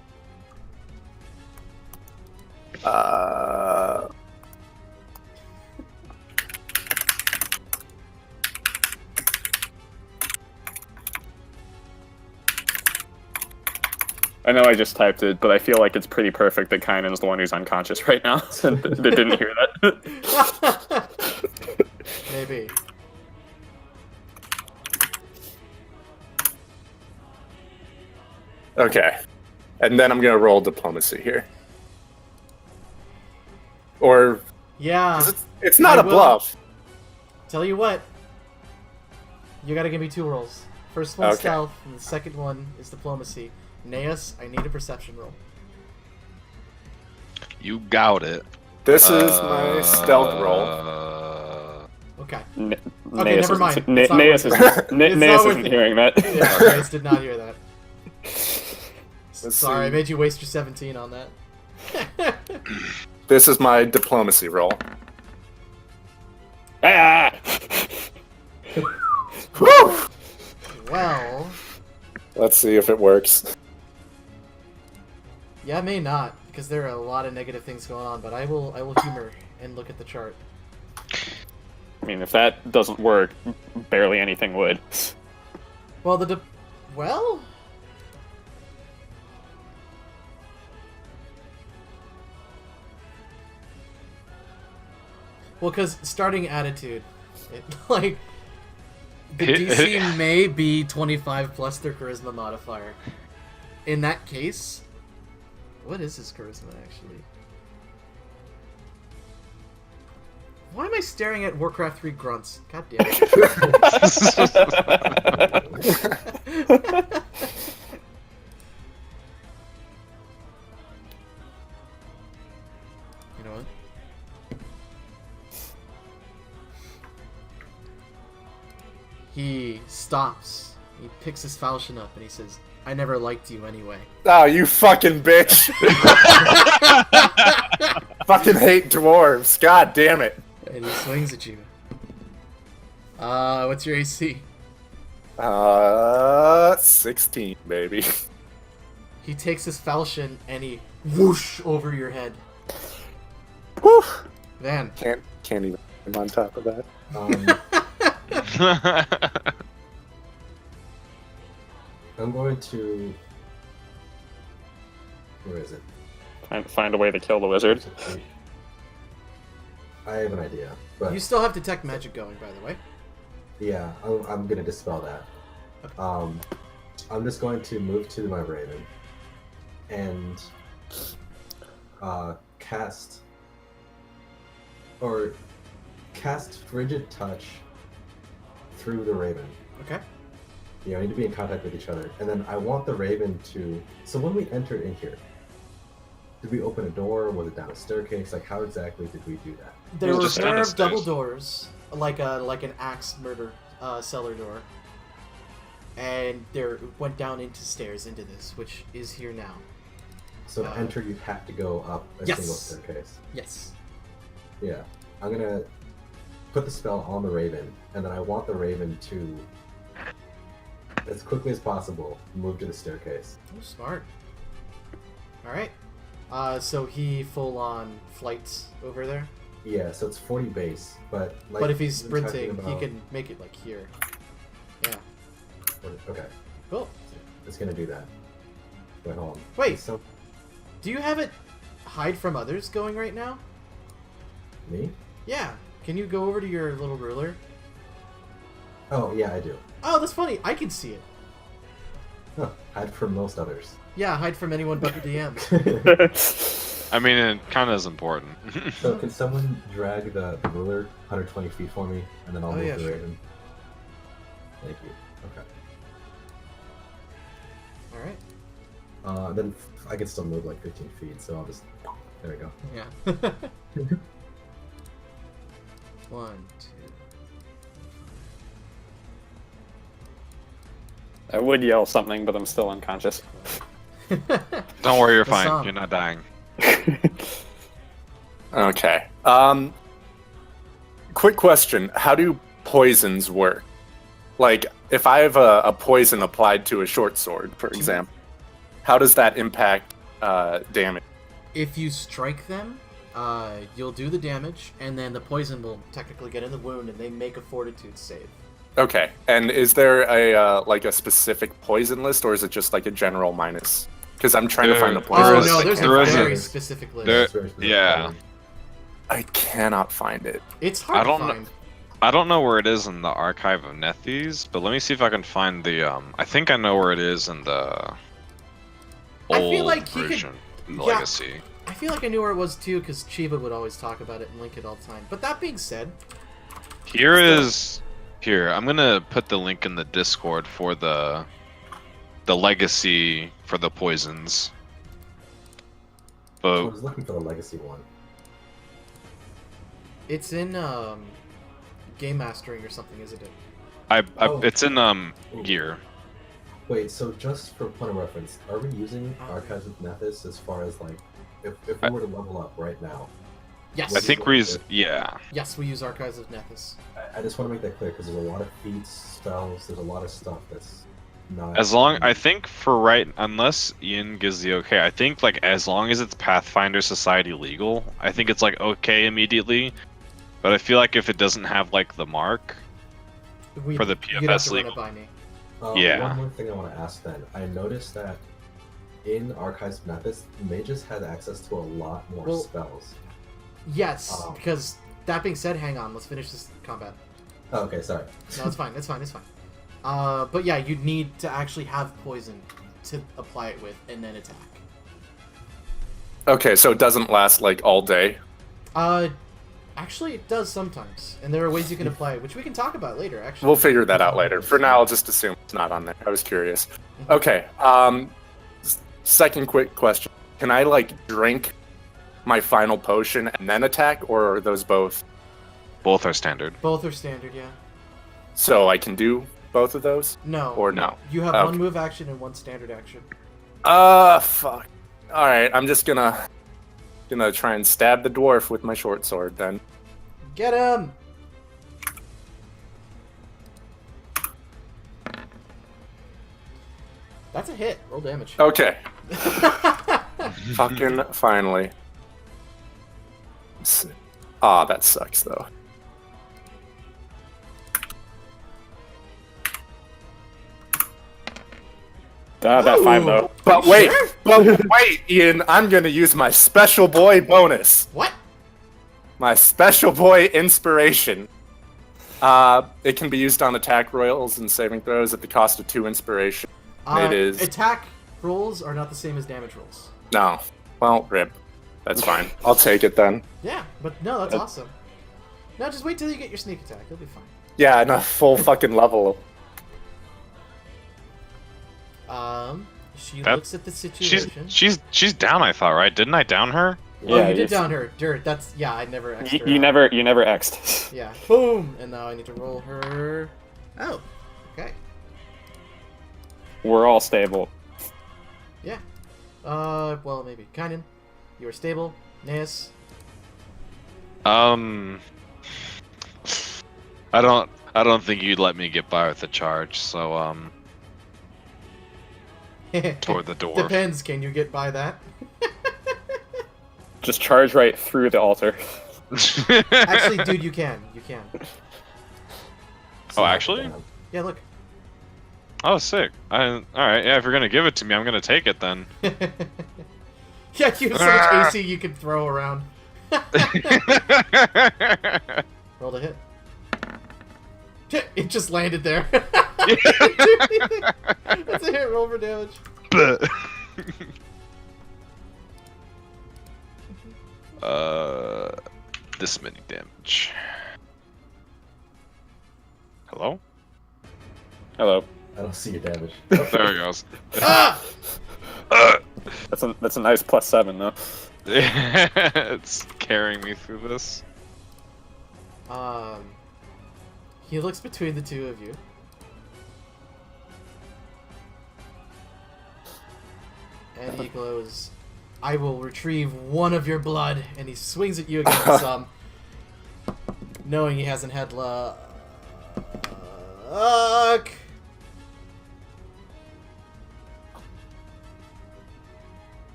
I know I just typed it, but I feel like it's pretty perfect that Kainen's the one who's unconscious right now, and they didn't hear that. Maybe. Okay, and then I'm gonna roll diplomacy here. Or Yeah. 'cause it's not I a will. bluff. Tell you what. You gotta give me 2 rolls. First one's Okay. stealth, and the second one is diplomacy. Naeus, I need a perception roll. You got it. This is my stealth roll. Okay. Naeus never isn't- mind. It's not Naeus worth isn't, It's not Naeus worth isn't it. hearing that. Yeah, Naeus did not hear that. Let's Sorry, I see. made you waste your 17 on that. This is my diplomacy roll. Ah! Whew! Well, Let's see if it works. Yeah, I may not, because there are a lot of negative things going on, but I will humor and look at the chart. I mean, if that doesn't work, barely anything would. Well, well? Well, because starting attitude, like, the DC may be 25 plus their charisma modifier. In that case, what is his charisma, actually? Why am I staring at Warcraft 3 grunts? God damn it. You know what? He stops. He picks his falchion up and he says, I never liked you anyway. Oh, you fucking bitch! Fucking hate dwarves. God damn it. And he swings at you. What's your AC? 16, baby. He takes his falchion and he whoosh over your head. Whew. Van. Can't even on top of that. I'm going to. Where is it? Find a way to kill the wizard. I have an idea, but You still have detect magic going, by the way. yeah, I'm gonna dispel that. I'm just going to move to my raven and cast frigid touch through the raven. Okay. You need to be in contact with each other, and then I want the raven to. So when we entered in here, did we open a door? Was it down a staircase? Like, how exactly did we do that? There It were was just down the curved double stairs. doors, like an axe murder cellar door, and there went down into stairs into this, which is here now. So to enter, you have to go up a Yes. single staircase. Yes. Yeah, I'm gonna put the spell on the raven, and then I want the raven to, as quickly as possible, move to the staircase. Oh, smart. All right. So he full on flights over there. Yeah, so it's 40 base, but like. But if he's we've been sprinting, talking he about- can make it like here. Yeah. Okay, Cool. it's gonna do that. Wait, hold on. Wait. So Do you have it hide from others going right now? me? Yeah. Can you go over to your little ruler? Oh yeah, I do. Oh, that's funny. I can see it. Huh, hide from most others. Yeah, hide from anyone but the DM. I mean, it kind of is important. So can someone drag the ruler 120 feet for me, and then I'll Oh, move yeah, the sure. raven? Thank you. Okay. All right. Then I can still move like 15 feet, so I'll just. There we go. Yeah. 1, I would yell something, but I'm still unconscious. 2. Don't worry, you're The fine. song. You're not dying. Okay. Quick question. How do poisons work? Like, if I have a poison applied to a short sword, for example, how does that impact damage? If you strike them, you'll do the damage, and then the poison will technically get in the wound, and they make a fortitude save. Okay. And is there a like a specific poison list, or is it just like a general minus? Because I'm trying to find the There poison Oh is- list. no, I there's can't a there is find very it. specific list. There- It's very specific. yeah. I cannot find it. It's hard I to don't know. find. I don't know where it is in the archive of Nethes, but let me see if I can find the. I think I know where it is in the I old feel like he could- version, in the yeah. Legacy. I feel like I knew where it was too, because Chiba would always talk about it and link it all the time. But that being said, Here is. Here, I'm gonna put the link in the Discord for the Legacy for the poisons. I But was looking for the legacy one. it's in game mastering or something, isn't it? Oh. it's in gear. Wait, so just for point of reference, are we using Archives of Nethys as far as like, if we were to level up right now? Yes. I think yeah. Yes, we use Archives of Nethys. I just want to make that clear because there's a lot of feats, spells, there's a lot of stuff that's not. As long, I think for right, unless Ian gives the okay, I think like as long as it's Pathfinder Society legal, I think it's like okay immediately. But I feel like if it doesn't have like the mark, for the you'd have PFS to run it legal. by me. Yeah. One more thing I want to ask then. I noticed that in Archives Memphis, mages had access to a lot more Well- spells. Yes, Oh. because that being said, hang on, let's finish this combat. Oh, okay, sorry. No, it's fine, it's fine, it's fine. But yeah, you'd need to actually have poison to apply it with and then attack. Okay, so it doesn't last like all day. Actually, it does sometimes, and there are ways you can apply it, which we can talk about later. Actually, We'll figure that out later. For now, I'll just assume it's not on there. I was curious. Okay. Second quick question: can I like drink my final potion and then attack, or are those both? Both are standard. Both are standard, yeah. So I can do both of those, No, or no? you have Okay. one move action and one standard action. Fuck. All right, I'm just gonna try and stab the dwarf with my short sword then. Get him! That's a hit. Roll damage. Okay. Fucking finally. Ah, that sucks though. That 5 though. But wait, Ian, I'm gonna use my special boy bonus. What? My special boy inspiration. It can be used on attack rolls and saving throws at the cost of 2 inspiration. It is. Attack rolls are not the same as damage rolls. No. Well, rip. That's fine. I'll take it then. Yeah, but no, that's awesome. No, just wait till you get your sneak attack. You'll be fine. Yeah, and a full fucking level. She That- looks at the situation. She's down. I thought, right? Didn't I down her? Oh, Yeah, you did yes. down her. Dirt. That's yeah. I never. You, X'd her you out. never X'd. Yeah. Boom. And now I need to roll her. Oh. Okay. We're all stable. Yeah. Well, maybe. Kynan, you are stable. Naeus. I don't think you'd let me get by with the charge. So toward the dwarf. Depends. Can you get by that? Just charge right through the altar. Actually, dude, you can. You can. Oh, actually? Damn. Yeah. Look. Oh, sick. All right. Yeah, if you're gonna give it to me, I'm gonna take it then. Yeah, you have so much AC you can throw around. Roll to hit. It just landed there. That's a hit. Roll for damage. This many damage. Hello? Hello. I don't see your damage. There it goes. Ah! That's a nice +7 though. It's carrying me through this. He looks between the two of you. And he glows. I will retrieve one of your blood, and he swings at you again with some, knowing he hasn't had luck.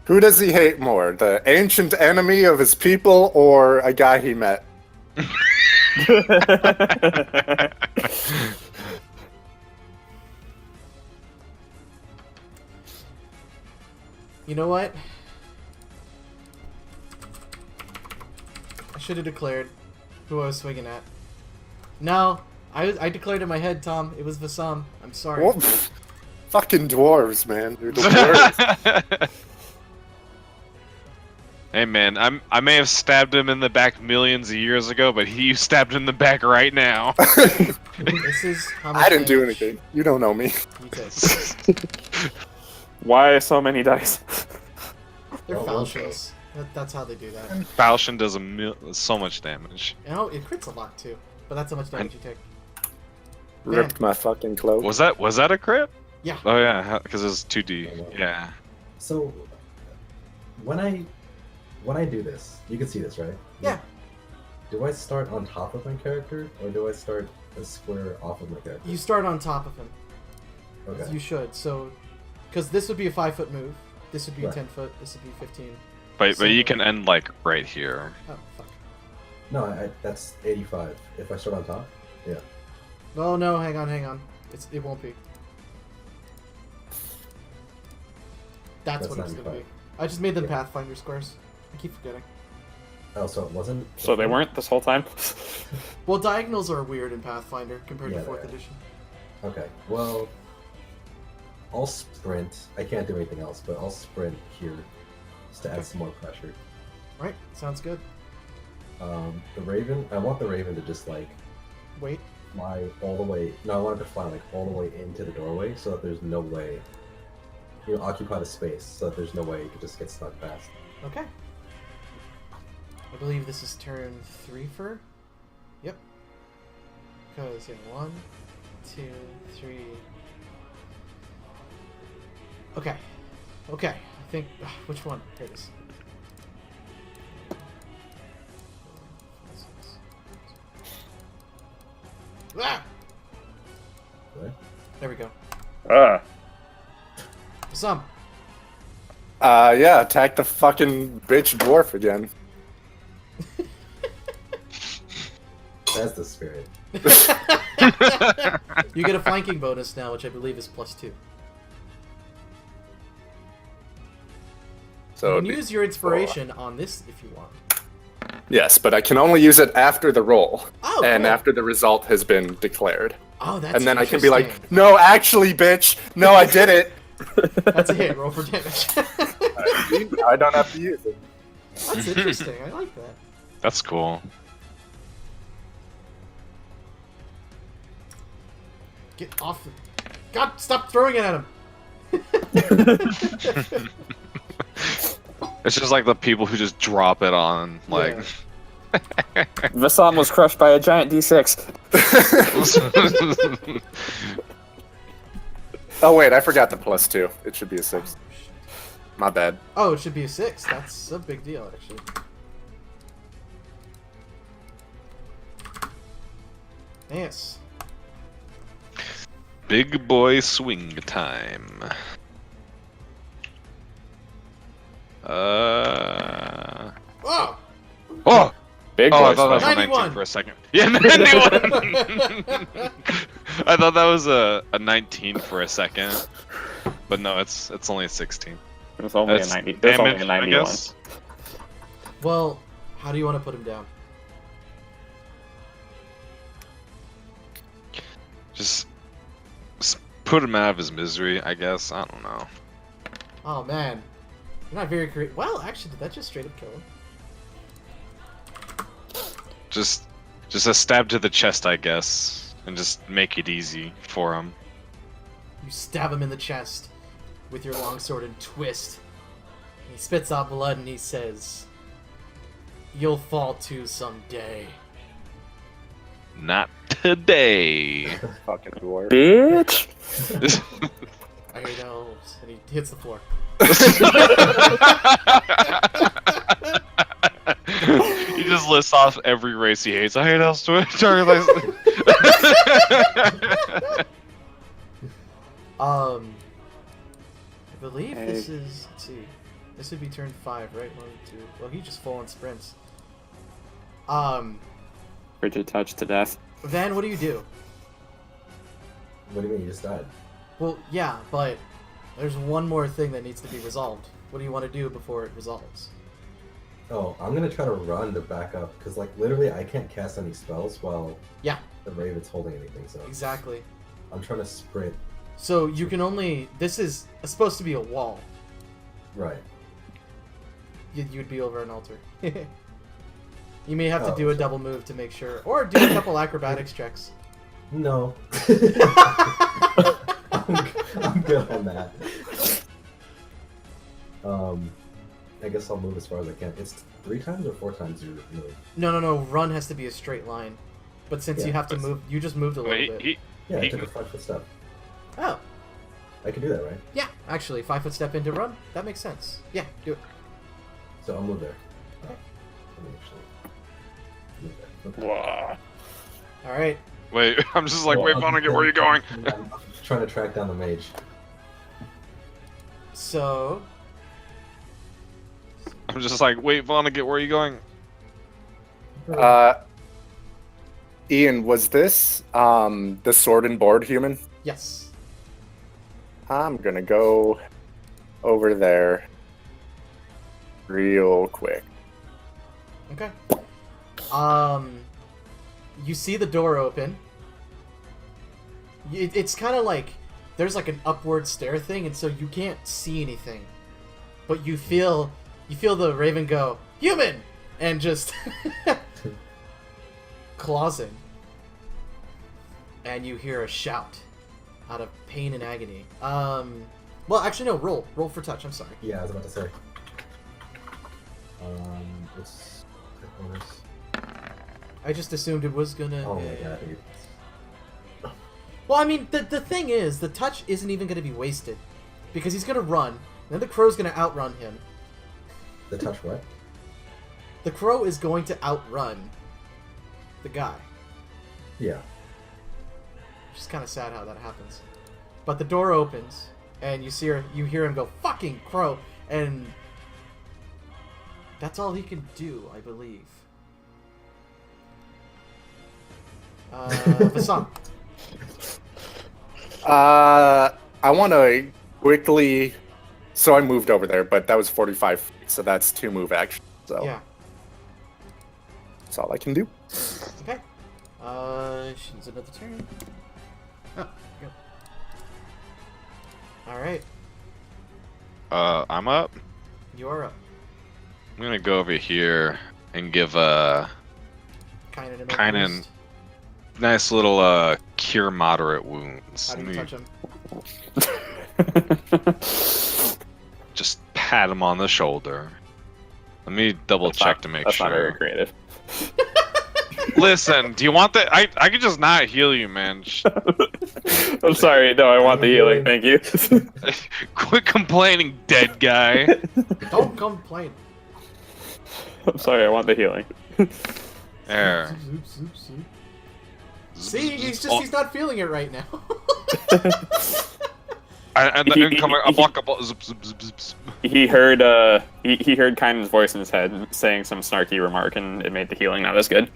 Who does he hate more? The ancient enemy of his people or a guy he met? You know what? I should have declared who I was swinging at. No, I declared in my head, Tom. It was Vassam. I'm sorry. What? Fucking dwarves, man. They're the worst. Hey man, I may have stabbed him in the back millions of years ago, but you stabbed him in the back right now. This is how much I didn't do damage anything. You don't know me. you take. Why so many dice? They're Oh, falchions. That's how they do that. Falchion does so much damage. You know, it crits a lot too, but that's how much damage you take. Ripped my fucking cloak. Was that a crit? Yeah. Oh yeah, because it's 2D. Yeah. So, when I do this, you can see this, right? Yeah. Do I start on top of my character, or do I start a square off of my character? You start on top of him. Okay. You should. So, because this would be a 5-foot move. This would be Right. 10 foot. This would be 15. But you can end like right here. Oh fuck. No, that's 85. If I start on top, yeah. Oh no! Hang on. It won't be. That's what it's gonna 95. be. I just made them Yeah. Pathfinder squares. I keep forgetting. Oh, so it wasn't. So they weren't this whole time? Well, diagonals are weird in Pathfinder compared Yeah, to 4th they are. edition. Okay. Well, I'll sprint. I can't do anything else, but I'll sprint here just to add some more pressure. Right? Sounds good. The Raven. I want the Raven to just like Wait. fly all the way. No, I want it to fly like all the way into the doorway, so that there's no way. Occupy the space, so that there's no way you could just get stuck past. Okay. I believe this is turn 3 for. Yep. Because yeah, 1, 2, 3. Okay. Okay. I think which one? Here it is. Ah! Okay. There we go. Some. Yeah, attack the fucking bitch dwarf again. That's the spirit. You get a flanking bonus now, which I believe is +2. So You it'd can be- use your inspiration on this if you want. yes, but I can only use it after the roll Oh, and cool. after the result has been declared. Oh, that's And then I can be like, interesting. no, actually, bitch, no, I did it. That's a hit. Roll for damage. I don't have to use it. That's interesting. I like that. That's cool. Get off. God, stop throwing it at him. It's just like the people who just drop it on, like. Yeah. Vasan was crushed by a giant D6. Oh wait, I forgot the +2. It should be a 6. My bad. Oh, it should be a 6. That's a big deal, actually. Yes. Big boy swing time. Oh! Oh! Big Oh, boy I thought that was swing. a 19 91. for a second. Yeah, 91! I thought that was a 19 for a second. But no, it's only a 16. It was only That's a 90. There's only damage, a I 91. guess. Well, how do you want to put him down? Just put him out of his misery, I guess. I don't know. Oh, man. You're not very creative. Well, actually, did that just straight up kill him? Just a stab to the chest, I guess, and just make it easy for him. You stab him in the chest with your longsword and twist. He spits out blood and he says, "You'll fall too someday." Not today. Fucking dwarf. Bitch! I hate elves. And he hits the floor. He just lists off every race he hates. I hate elves too. I believe Hey. this is, let's see, this would be turn 5, right? 1, 2, well, he just full on sprints. Frigid touch to death. Van, what do you do? What do you mean you just died? Well, yeah, but there's one more thing that needs to be resolved. What do you want to do before it resolves? Oh, I'm gonna try to run to back up because like literally I can't cast any spells while Yeah, the Raven's holding anything. So exactly. I'm trying to sprint. So you can only, this is supposed to be a wall. Right. You'd be over an altar. You may have to Oh, do a so- double move to make sure, or do a couple acrobatics checks. No. I'm good on that. I guess I'll move as far as I can. It's 3 times or 4 times your move. No. Run has to be a straight line. But since you Yeah, have to but- move, you just moved a little Wait, bit. Yeah, I He- took a 5-foot step. Oh, I can do that, right? yeah. Actually, 5-foot step into run. That makes sense. Yeah, do it. So I'll move there. Okay. Let me actually move there. Okay. Whoa. All right. Wait, I'm just like, wait, I'm Vonnegut, where are you going? I'm trying to track down the mage. So, I'm just like, wait, Vonnegut, where are you going? Ian, was this the sword and board human? yes. I'm gonna go over there real quick. Okay. You see the door open. It's kind of like there's like an upward stair thing, and so you can't see anything, but you feel the raven go human, and just claws in, and you hear a shout out of pain and agony. Well, actually, no. Roll for touch. I'm sorry. Yeah, I was about to say. It's bonus. I just assumed it was gonna. Oh my god, dude. Well, I mean, the thing is, the touch isn't even gonna be wasted, because he's gonna run. Then the crow's gonna outrun him. The touch what? The crow is going to outrun the guy. Yeah. Which is kind of sad how that happens. But the door opens, and you hear him go, "Fucking crow!" And that's all he can do, I believe. Vasant. I want to quickly. So I moved over there, but that was 45 feet, so that's 2 move action. So Yeah. that's all I can do. Okay. She needs another turn. Oh, go. Alright, I'm up. you are up. I'm gonna go over here and give Kind of Kynan nice little cure moderate wounds. How do you touch him? Just pat him on the shoulder. Let me double check to make That's not very sure. creative. Listen, do you want that? I could just not heal you, man. I'm sorry. No, I want the healing. Thank you. Quit complaining, dead guy. Don't complain. I'm sorry. I want the healing. There. See, he's not feeling it right now. And then coming a block up. Zip, zip, zip, zip, zip. He heard he heard Kynan's voice in his head saying some snarky remark, and it made the healing not as good.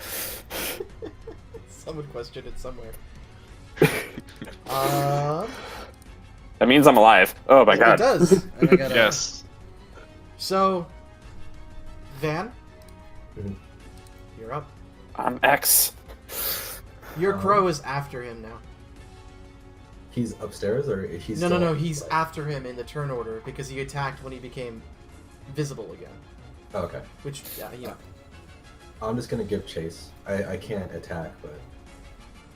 Someone questioned it somewhere. That means I'm alive. Oh my It god. does. And I gotta- Yes. So, Van, Mhm. you're up. I'm X. Your crow is after him now. He's upstairs, or he's No, still no, no. on the He's side? after him in the turn order because he attacked when he became visible again. Oh, okay. Which, yeah, you know. I'm just gonna give chase. I can't attack, but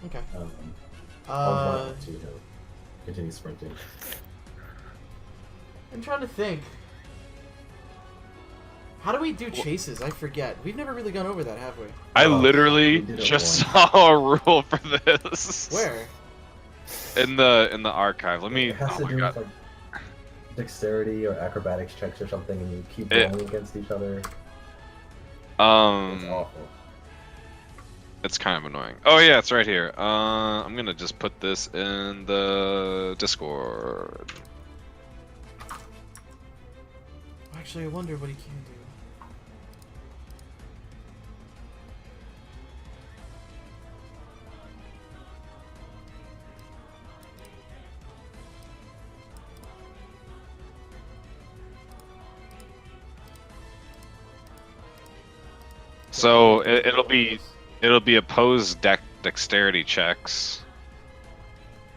Okay. I'll run Uh, up to him. Continue sprinting. I'm trying to think. How do we do chases? I forget. We've never really gone over that, have we? I Oh, literally we did it just once. saw a rule for this. Where? In the archive. Let me. It has Oh to my do god. with like dexterity or acrobatics checks or something, and you keep It- rolling against each other. It's Um, awful. it's kind of annoying. Oh yeah, it's right here. I'm gonna just put this in the Discord. Actually, I wonder what he can do. So it'll be opposed dexterity checks,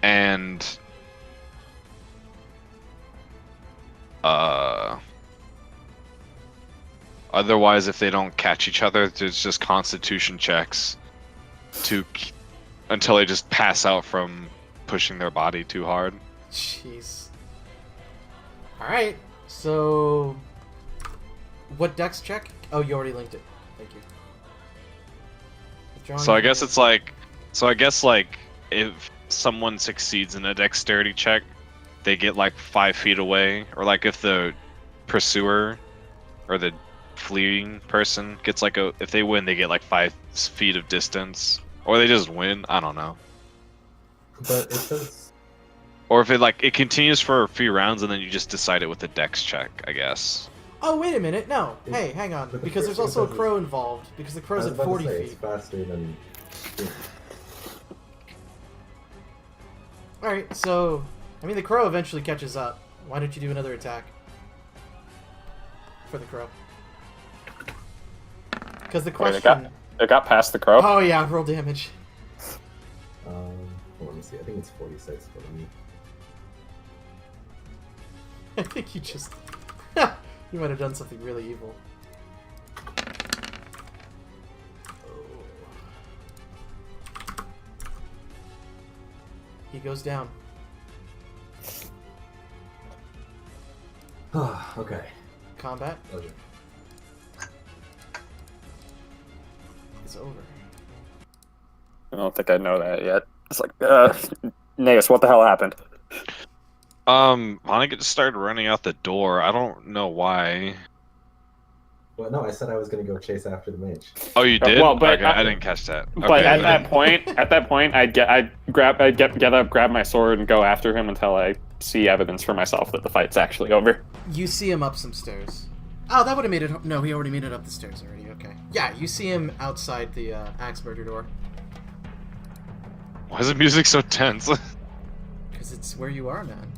and otherwise if they don't catch each other, there's just Constitution checks until they just pass out from pushing their body too hard. Jeez. Alright, so... What dex check? Oh, you already linked it. Thank you. Withdrawing So I guess your- it's like, I guess like if someone succeeds in a dexterity check, they get like 5 feet away, or like if the pursuer or the fleeing person gets like if they win, they get like 5 feet of distance, or they just win. I don't know. But it says Or if it continues for a few rounds and then you just decide it with a dex check, I guess. Oh, wait a minute. No. Hey, hang on. But the Because first there's also a thing crow involved. Because the I crow's was at about 40 to say, feet. it's faster than. Alright, so... I mean, the crow eventually catches up. Why don't you do another attack? For the crow. Because the Wait, question... it got past the crow. Oh, yeah, roll damage. Well, let me see. I think it's 46 for me. I think you just... you might have done something really evil. He goes down. Okay. Combat Okay. is over. I don't think I know that yet. It's like, Negus, what the hell happened? Vonnegut started running out the door. I don't know why. Well, no, I said I was gonna go chase after the mage. Oh, you did? well, but okay, I didn't catch that. But Okay, at then. that point, I'd get up, grab my sword, and go after him until I see evidence for myself that the fight's actually over. You see him up some stairs. Oh, that would have made it... No, he already made it up the stairs already. Okay. Yeah, you see him outside the axe murder door. Why is the music so tense? Because it's where you are, man.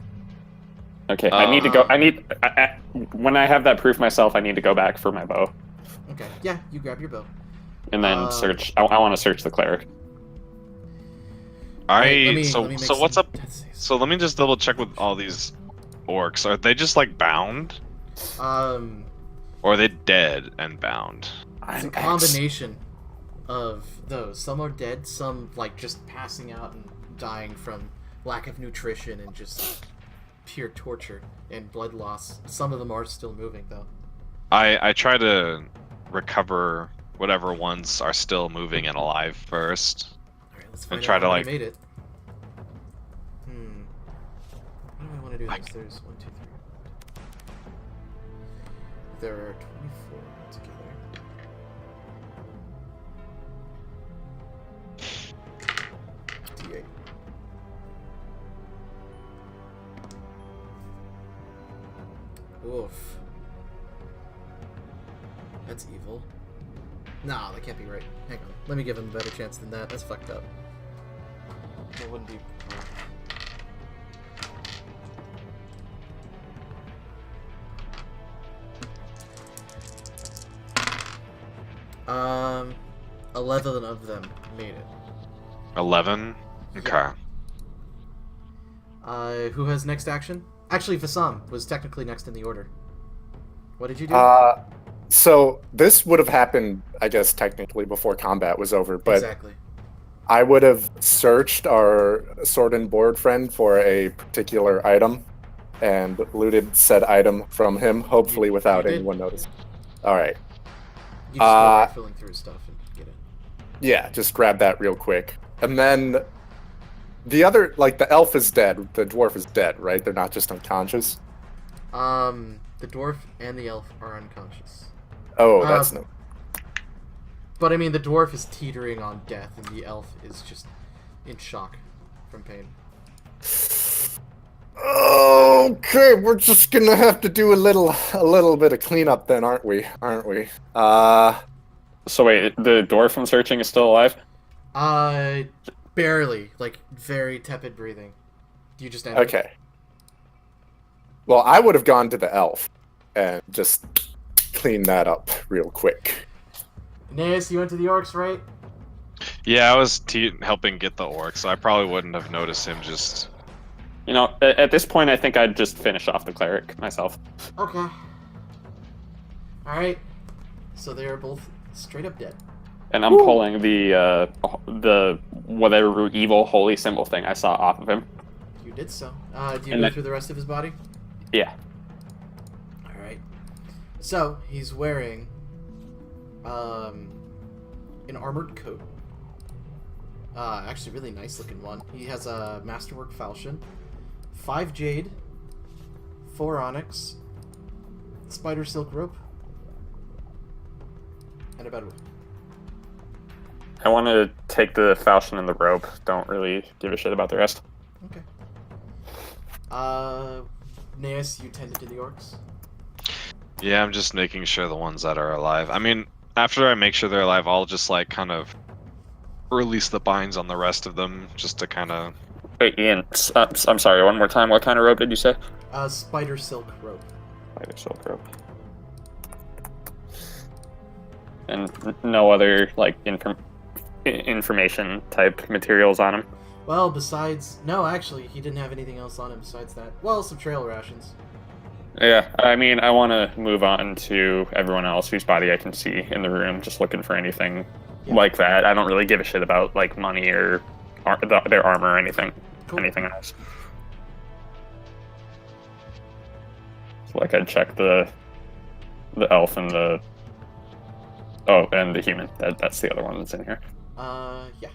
Okay, I need to go. When I have that proof myself, I need to go back for my bow Okay. Yeah, you grab your bow. and then search. I want to search the cleric. Let me So make what's some up? death saves. So let me just double check with all these orcs. Are they just like bound, or are they dead and bound? It's a combination of those. Some are dead, some like just passing out and dying from lack of nutrition and just pure torture and blood loss. Some of them are still moving though. I try to recover whatever ones are still moving and alive first. Alright, let's find try out to, how like- they made it. What do I want to do next? There's 1, 2, 3. There are 24 together. D8. Oof. That's evil. Nah, that can't be right. Hang on. Let me give him a better chance than that. That's fucked up. That wouldn't be... Um, 11 of them made it. 11. Okay. Yeah. Who has next action? Actually, Vassam was technically next in the order. What did you do? So this would have happened, I guess, technically before combat was over, but exactly. I would have searched our sword and board friend for a particular item and looted said item from him, hopefully You without did? anyone noticing. All right. You just go right filling through stuff and get it. Yeah, just grab that real quick. And then the other, like, the elf is dead, the dwarf is dead, right? They're not just unconscious? The dwarf and the elf are unconscious. Oh, that's no... But I mean, the dwarf is teetering on death, and the elf is just in shock from pain. Okay, we're just gonna have to do a little bit of cleanup then, aren't we? So wait, the dwarf I'm searching is still alive? Barely. Like, very tepid breathing. You just ended. Okay. Well, I would have gone to the elf and just cleaned that up real quick. Aeneas, you went to the orcs, right? Yeah, I was helping get the orc, so I probably wouldn't have noticed him just... You know, at this point, I think I'd just finish off the cleric myself. Okay. Alright. So they are both straight up dead. And I'm pulling the whatever evil holy symbol thing I saw off of him. You did so. Do you And go then- through the rest of his body? Yeah. Alright. So, he's wearing an armored coat. Actually, really nice looking one. He has a masterwork falchion, 5 jade, 4 onyx, spider silk rope, and a bedroom. I want to take the falchion and the rope. Don't really give a shit about the rest. Okay. Naeus, you tended to the orcs? Yeah, I'm just making sure the ones that are alive. I mean, after I make sure they're alive, I'll just like kind of release the binds on the rest of them, just to kind of. Wait, Ian. I'm sorry. One more time. What kind of rope did you say? Spider silk rope. Spider silk rope. And no other like information type materials on him. Well, besides... No, actually, he didn't have anything else on him besides that. Well, some trail rations. Yeah, I mean, I want to move on to everyone else whose body I can see in the room, just looking for anything like that. I don't really give a shit about like money or their armor or anything, anything else. So, like, I'd check the elf and the and the human. That's the other one that's in here. Yeah.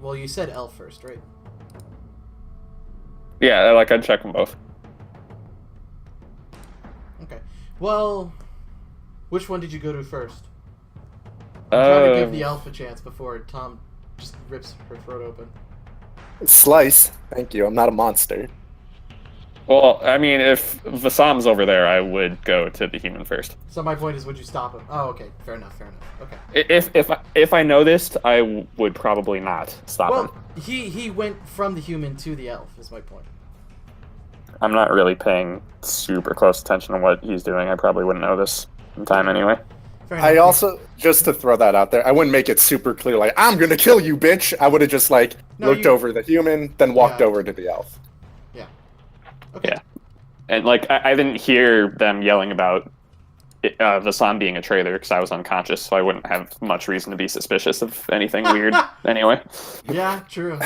Well, you said elf first, right? Yeah, like I'd check them both. Okay. Well, which one did you go to first? I'm trying to give the elf a chance before Tom just rips her throat open. Slice. Thank you. I'm not a monster. Well, I mean, if Vasam's over there, I would go to the human first. So my point is, would you stop him? Oh, okay. Fair enough. Okay. If I know this, I would probably not stop him. Well, he went from the human to the elf, is my point. I'm not really paying super close attention to what he's doing. I probably wouldn't know this in time anyway. Fair enough. I also, just to throw that out there, I wouldn't make it super clear, like, I'm gonna kill you, bitch! I would have just, like, looked over the human, then walked over to the elf. Yeah. Okay. Yeah. And, like, I didn't hear them yelling about Vasam being a traitor because I was unconscious, so I wouldn't have much reason to be suspicious of anything weird anyway. Yeah, true.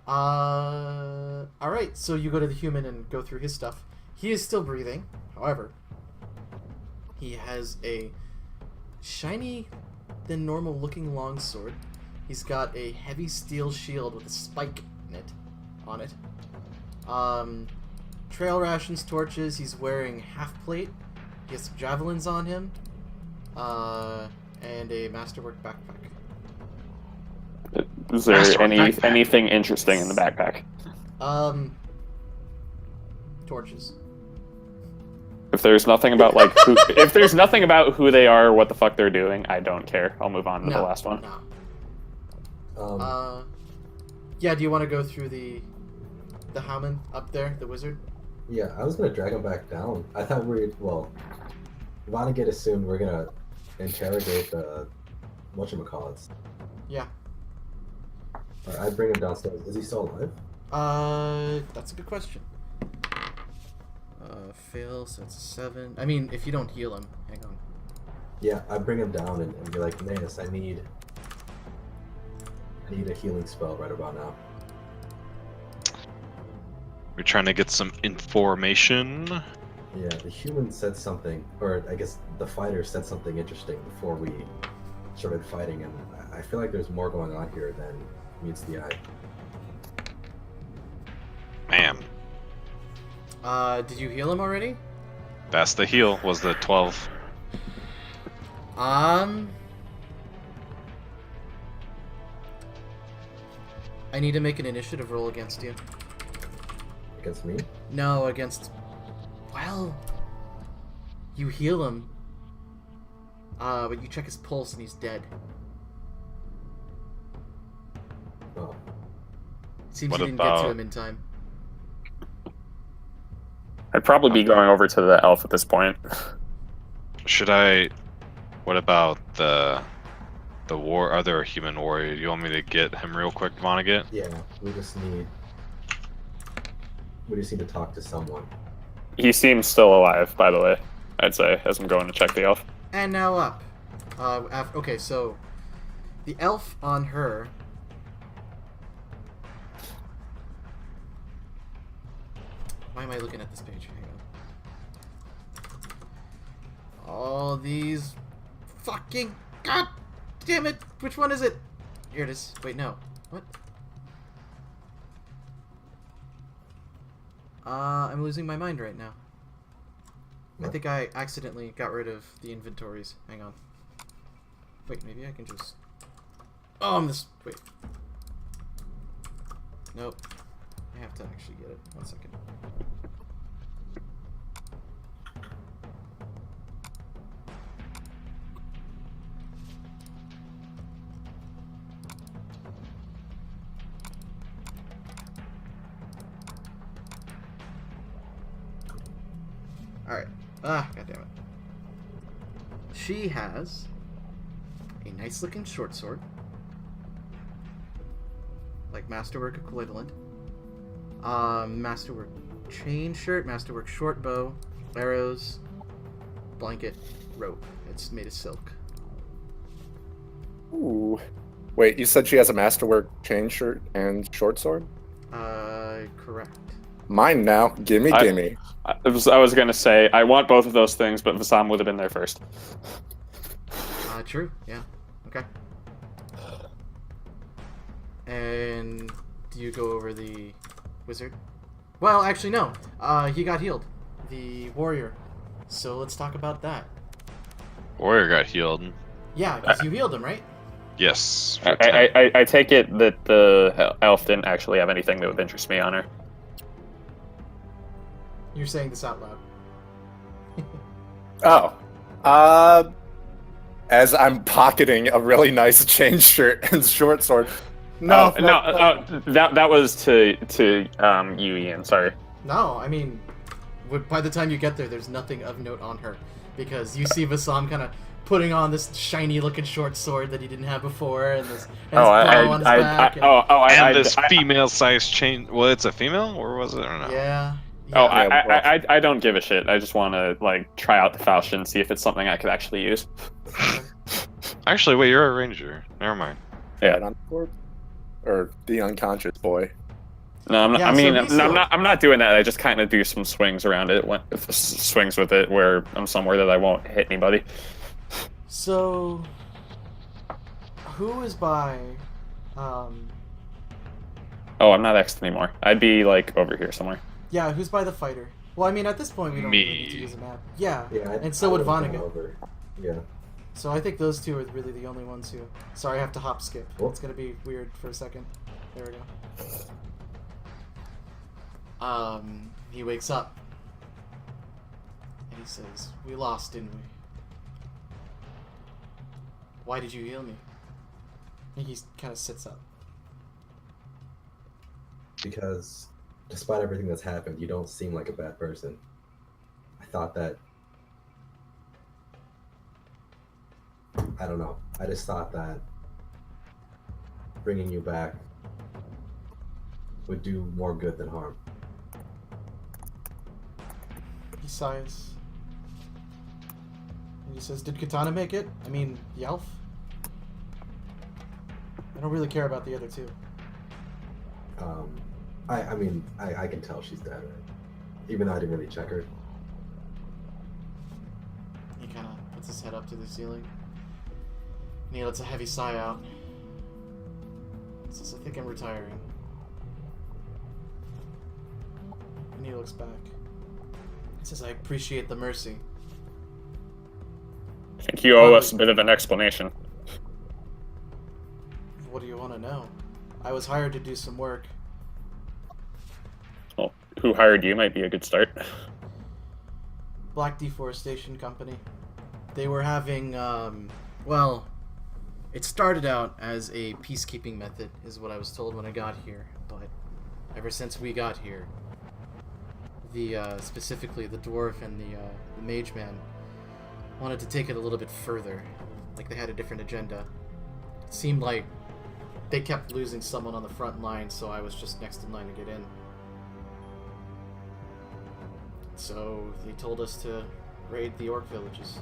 Alright, so you go to the human and go through his stuff. He is still breathing, however, he has a shiny than normal looking longsword. He's got a heavy steel shield with a spike in it, on it. Trail rations, torches, he's wearing half plate. He has some javelins on him. And a masterwork backpack. Is there anything interesting in the backpack? Torches. If there's nothing about like if there's nothing about who they are or what the fuck they're doing, I don't care. I'll move on to the last one. No. Yeah, do you want to go through the Hammond up there, the wizard? Yeah, I was gonna drag him back down. I thought Vonnegut assumed we're gonna interrogate the whatchamacallits. Yeah. Alright, I bring him downstairs. Is he still alive? That's a good question. Fail, so that's a 7. I mean, if you don't heal him, hang on. Yeah, I bring him down and be like, Naeus, I need a healing spell right about now. We're trying to get some information. Yeah, the human said something, or I guess the fighter said something interesting before we started fighting, and I feel like there's more going on here than meets the eye. Man. Did you heal him already? That's the heal, was the 12. I need to make an initiative roll against you. Against me? No, against... Well... You heal him. But you check his pulse and he's dead. Oh. Seems What you didn't get to about- him in time. I'd probably be going over to the elf at this point. Should I... What about the other human warrior? You want me to get him real quick, Vonnegut? Yeah, we just need to talk to someone. He seems still alive, by the way, I'd say, as I'm going to check the elf. And now up. Okay, so... The elf on her... Why am I looking at this page? Hang on. All these... Fucking... God damn it! Which one is it? Here it is. Wait, no. What? I'm losing my mind right now. I What? think I accidentally got rid of the inventories. Hang on. Wait, maybe I can just... Oh, I'm this... Wait. Nope. I have to actually get it. 1 second. Alright. Ah, goddammit. She has a nice looking short sword. Like Masterwork equivalent. Masterwork chain shirt, Masterwork short bow, arrows, blanket, rope. It's made of silk. Ooh. Wait, you said she has a masterwork chain shirt and short sword? Correct. Mine now. Gimme, gimme. I was gonna say I want both of those things, but Vasam would have been there first. True. Yeah. Okay. And do you go over the wizard? Well, actually, no. He got healed. The warrior. So let's talk about that. Warrior got healed. Yeah, because you healed him, right? Yes. for 10. I take it that the elf didn't actually have anything that would interest me on her. You're saying this out loud. Oh. As I'm pocketing a really nice chain shirt and short sword. No, that was to you, Ian. Sorry. No, I mean, by the time you get there, there's nothing of note on her. Because you see Vasam kind of putting on this shiny-looking short sword that he didn't have before, and this bow on his back. And this female-sized chain. Well, it's a female, or was it, or no? Yeah. Oh, yeah. I don't give a shit. I just want to like try out the falchion, see if it's something I could actually use. Actually, wait, you're a ranger. Never mind. Yeah. Or the unconscious boy. No, I'm not. Yeah, I mean, so he's I'm not doing that. I just kind of do some swings around it, swings with it, where I'm somewhere that I won't hit anybody. So, who is by, Oh, I'm not X anymore. I'd be like over here somewhere. yeah, who's by the fighter? Well, I mean, at this point, we don't really need to use a map. Yeah, and so would Vonnegut. Yeah. So I think those two are really the only ones who... Sorry, I have to hop skip. Cool. It's gonna be weird for a second. There we go. He wakes up. And he says, "We lost, didn't we? Why did you heal me?" And he kind of sits up. Because despite everything that's happened, you don't seem like a bad person. I thought that... I don't know. I just thought that bringing you back would do more good than harm. He sighs. And he says, "Did Katana make it? I mean, the elf? I don't really care about the other two." I mean, I can tell she's dead. Even though I didn't really check her. He kind of puts his head up to the ceiling. And he lets a heavy sigh out. He says, "I think I'm retiring." And he looks back. He says, "I appreciate the mercy." I think you owe us a bit of an explanation. What do you want to know? I was hired to do some work. Well, who hired you might be a good start. Black Deforestation Company. They were having, well, it started out as a peacekeeping method, is what I was told when I got here, but ever since we got here, specifically the dwarf and the mage man wanted to take it a little bit further, like they had a different agenda. It seemed like they kept losing someone on the front line, so I was just next in line to get in. So they told us to raid the orc villages.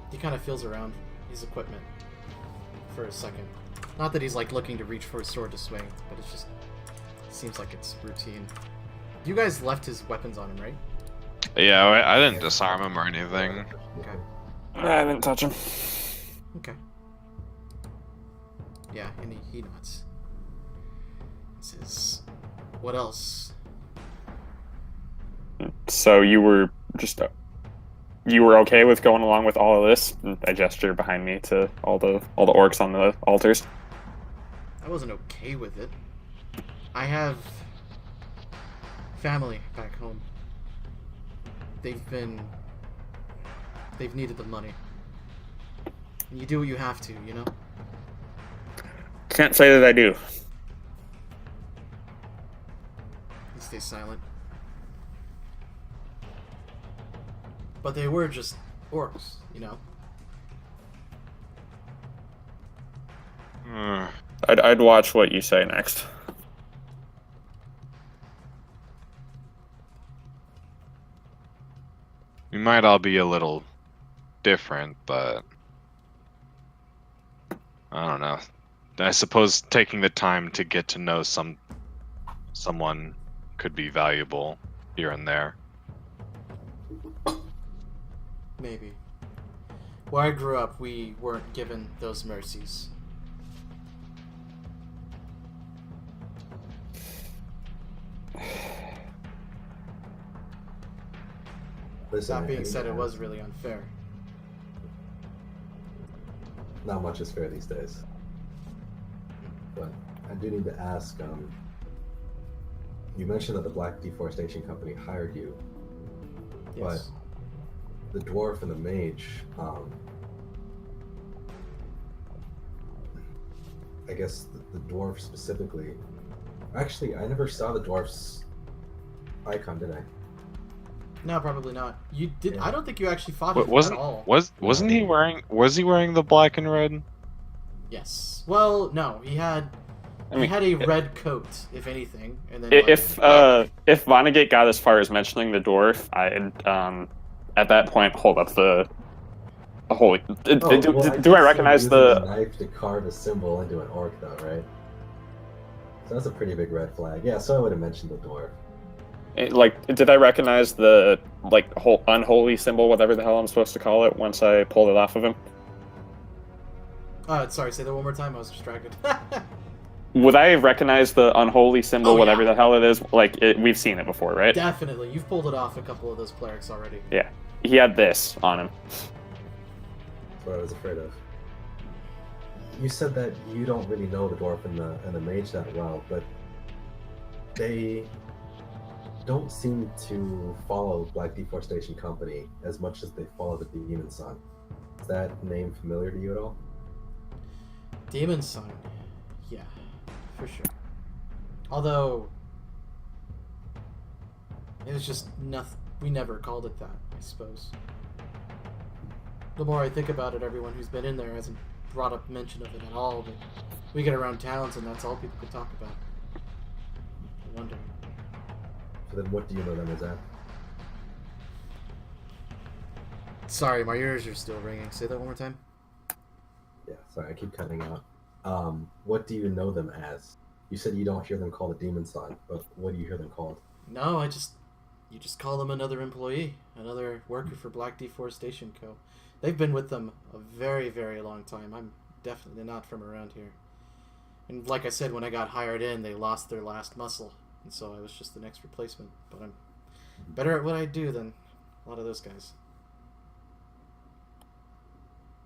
He kind of feels around his equipment for a second. Not that he's like looking to reach for his sword to swing, but it just seems like it's routine. You guys left his weapons on him, right? Yeah, I didn't disarm him or anything. Okay. I didn't touch him. Okay. Yeah, and he nods. He says, "What else?" So you were you were okay with going along with all of this? And I gesture behind me to all the orcs on the altars. I wasn't okay with it. I have family back home. They've needed the money. And you do what you have to, you know? Can't say that I do. He stays silent. But they were just orcs, you know? I'd watch what you say next. We might all be a little different, but I don't know. I suppose taking the time to get to know someone could be valuable here and there. Maybe. Where I grew up, we weren't given those mercies. Listen, That I being think said, it was really unfair. not much is fair these days. But I do need to ask, you mentioned that the Black Deforestation Company hired you, Yes. the dwarf and the mage, I guess the dwarf specifically. Actually, I never saw the dwarf's icon, did I? No, probably not. You did. Yeah. I don't think you actually fought Wa- him wasn't at all. wasn't he wearing? Was he wearing the black and red? Yes. Well, no. He had. I He mean, had a red coat, if anything, and then if Vonnegut got as far as mentioning the dwarf, I'd at that point hold up the holy. Do did I say recognize using the? a knife to carve a symbol into an orc, though, right? So that's a pretty big red flag. Yeah, so I would have mentioned the dwarf. Like, did I recognize the unholy symbol, whatever the hell I'm supposed to call it, once I pulled it off of him? sorry. Say that one more time. I was distracted. Would I recognize the unholy symbol, Oh, whatever yeah. the hell it is? Like, we've seen it before, right? Definitely. You've pulled it off a couple of those clerics already. Yeah. He had this on him. That's what I was afraid of. You said that you don't really know the dwarf and the mage that well, but they don't seem to follow Black Deforestation Company as much as they follow the Demon Sun. Is that name familiar to you at all? Demon Sign. Yeah, for sure. Although it was just nothing. We never called it that, I suppose. The more I think about it, everyone who's been in there hasn't brought up mention of it at all. But we get around towns, and that's all people could talk about. I wonder. So then what do you know them as at? Sorry, my ears are still ringing. Say that one more time. Yeah, sorry, I keep cutting out. What do you know them as? You said you don't hear them called a Demon Sun, but what do you hear them called? No, you just call them another employee, another worker for Black Deforestation Co. They've been with them a very, very long time. I'm definitely not from around here. And like I said, when I got hired in, they lost their last muscle, and so I was just the next replacement. But I'm better at what I do than a lot of those guys.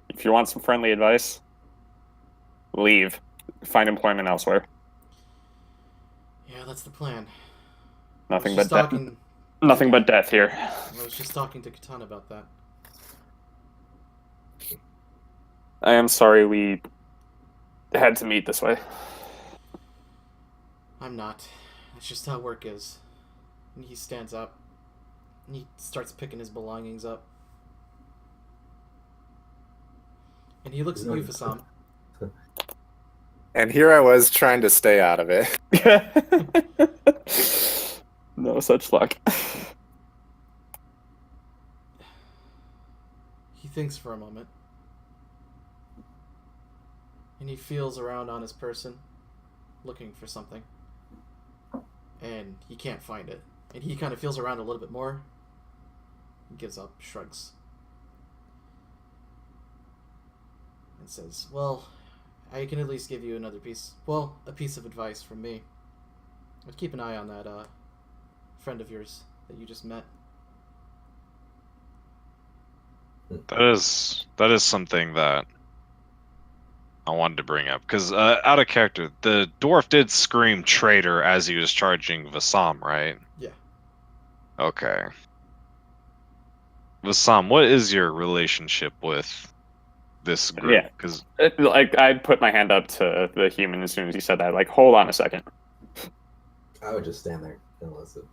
If you want some friendly advice, leave. Find employment elsewhere. Yeah, that's the plan. Nothing I but was just death. talking. Nothing but death here. I was just talking to Katana about that. I am sorry we had to meet this way. I'm not. That's just how work is. And he stands up. And he starts picking his belongings up. And he looks at you, Fasam. And here I was trying to stay out of it. No such luck. He thinks for a moment. And he feels around on his person, looking for something. And he can't find it. And he kind of feels around a little bit more. He gives up, shrugs. And says, well, I can at least give you another piece. Well, a piece of advice from me. But keep an eye on that friend of yours, that you just met. That is something that I wanted to bring up because out of character, the dwarf did scream traitor as he was charging Vassam, right? Yeah. Okay. Vassam, what is your relationship with this group? Yeah. Because Like, I put my hand up to the human as soon as he said that. Like, hold on a second. I would just stand there and listen.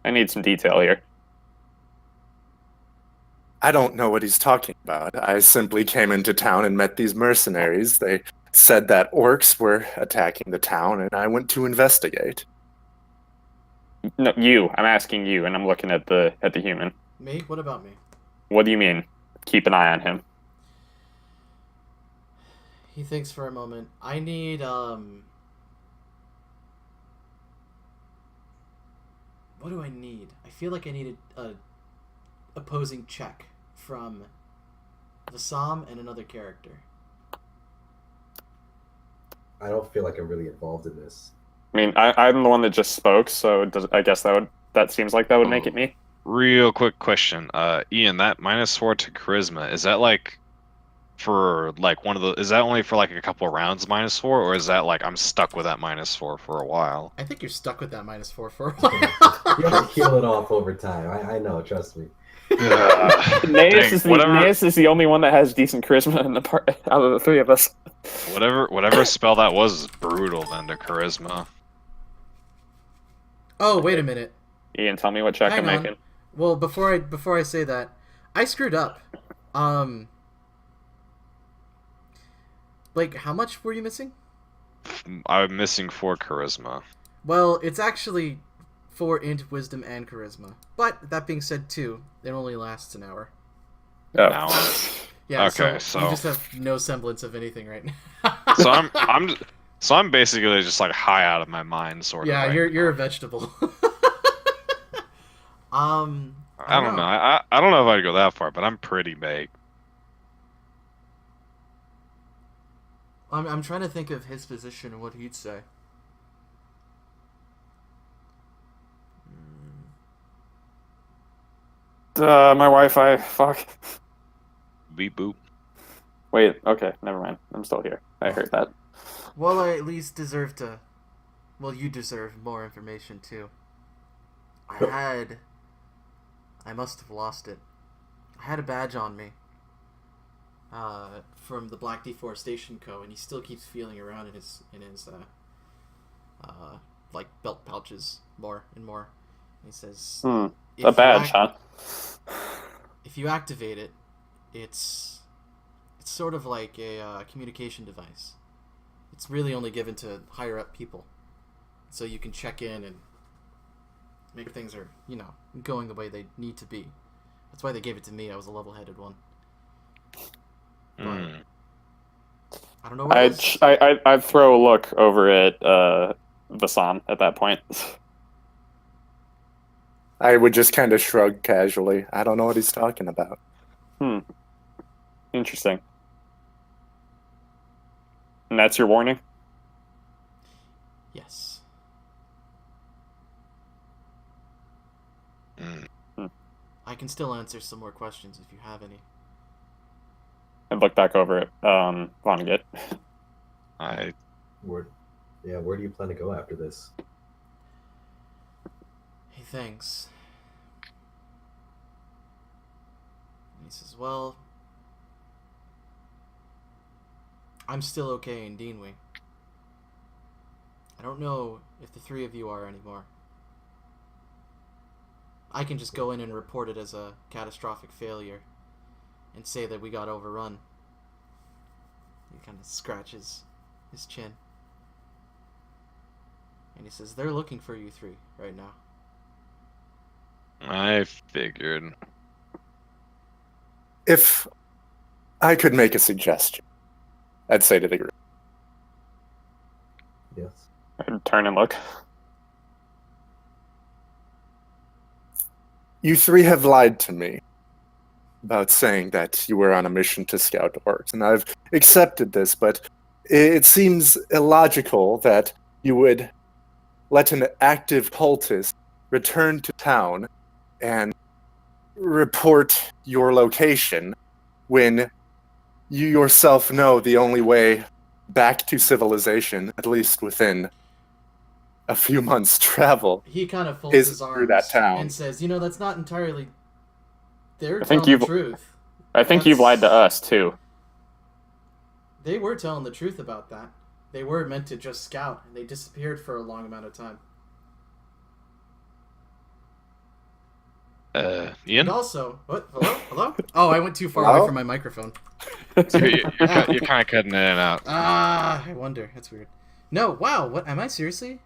I need some detail here. I don't know what he's talking about. I simply came into town and met these mercenaries. They said that orcs were attacking the town, and I went to investigate. No, you. I'm asking you, and I'm looking at the human. Me? What about me? What do you mean? Keep an eye on him. He thinks for a moment. I need, what do I need? I feel like I needed a opposing check from Vassam and another character. I don't feel like I'm really involved in this. I mean, I'm the one that just spoke, so I guess that seems like that would make it me. real quick question, Ian, that -4 to charisma, is that like for like one of the? Is that only for like a couple of rounds -4, or is that like I'm stuck with that -4 for a while? I think you're stuck with that -4 for a while. You'll heal it off over time. I know, trust me. Naeus is the only one that has decent charisma in the part out of the three of us. Whatever spell that was brutal then to charisma. Oh, wait a minute. Ian, tell me what check Hang I'm on. making. Well, before I say that, I screwed up. Like, how much were you missing? I'm missing 4 charisma. Well, it's actually 4 int, wisdom, and charisma. But that being said, too, it only lasts an hour. Oh. Now, Yeah. Okay, so you just have no semblance of anything right now. so I'm basically just like high out of my mind, sort of. Yeah, right you're now. a vegetable. I don't know. I don't know if I'd go that far, but I'm pretty baked. I'm trying to think of his position and what he'd say. My Wi-Fi. Fuck. Beep boop. Wait. Okay. Never mind. I'm still here. I heard that. Well, I at least deserve to... Well, you deserve more information, too. I must have lost it. I had a badge on me. From the Black Deforestation Co., and he still keeps feeling around in his like, belt pouches more and more. And he says... A badge, huh? If you activate it, it's sort of like a communication device. It's really only given to higher up people, so you can check in and make things are going the way they need to be. That's why they gave it to me. I was a level-headed one. But I don't know what it is. I'd throw a look over at Vassam at that point. I would just kind of shrug casually. I don't know what he's talking about. Interesting. And that's your warning? Yes. I can still answer some more questions if you have any. And look back over at Vonnegut. Where do you plan to go after this? He thinks. And he says, well, I'm still okay in Deanwy. I don't know if the 3 of you are anymore. I can just go in and report it as a catastrophic failure and say that we got overrun. He kind of scratches his chin. And he says, they're looking for you 3 right now. I figured. If I could make a suggestion, I'd say to the group. Yes. I'd turn and look. You 3 have lied to me about saying that you were on a mission to scout orcs, and I've accepted this, but it seems illogical that you would let an active cultist return to town and report your location when you yourself know the only way back to civilization, at least within a few months' travel, He kind of folds is his through arms that town. and says, "You know, that's not entirely. They're I think telling the you've- truth. I think you've lied to us too. They were telling the truth about that. They were meant to just scout, and they disappeared for a long amount of time. And Ian, also, what? Hello? Oh, I went too far Hello? away from my microphone. you're kind of cutting in and out. I wonder. That's weird. No, wow. What am I seriously?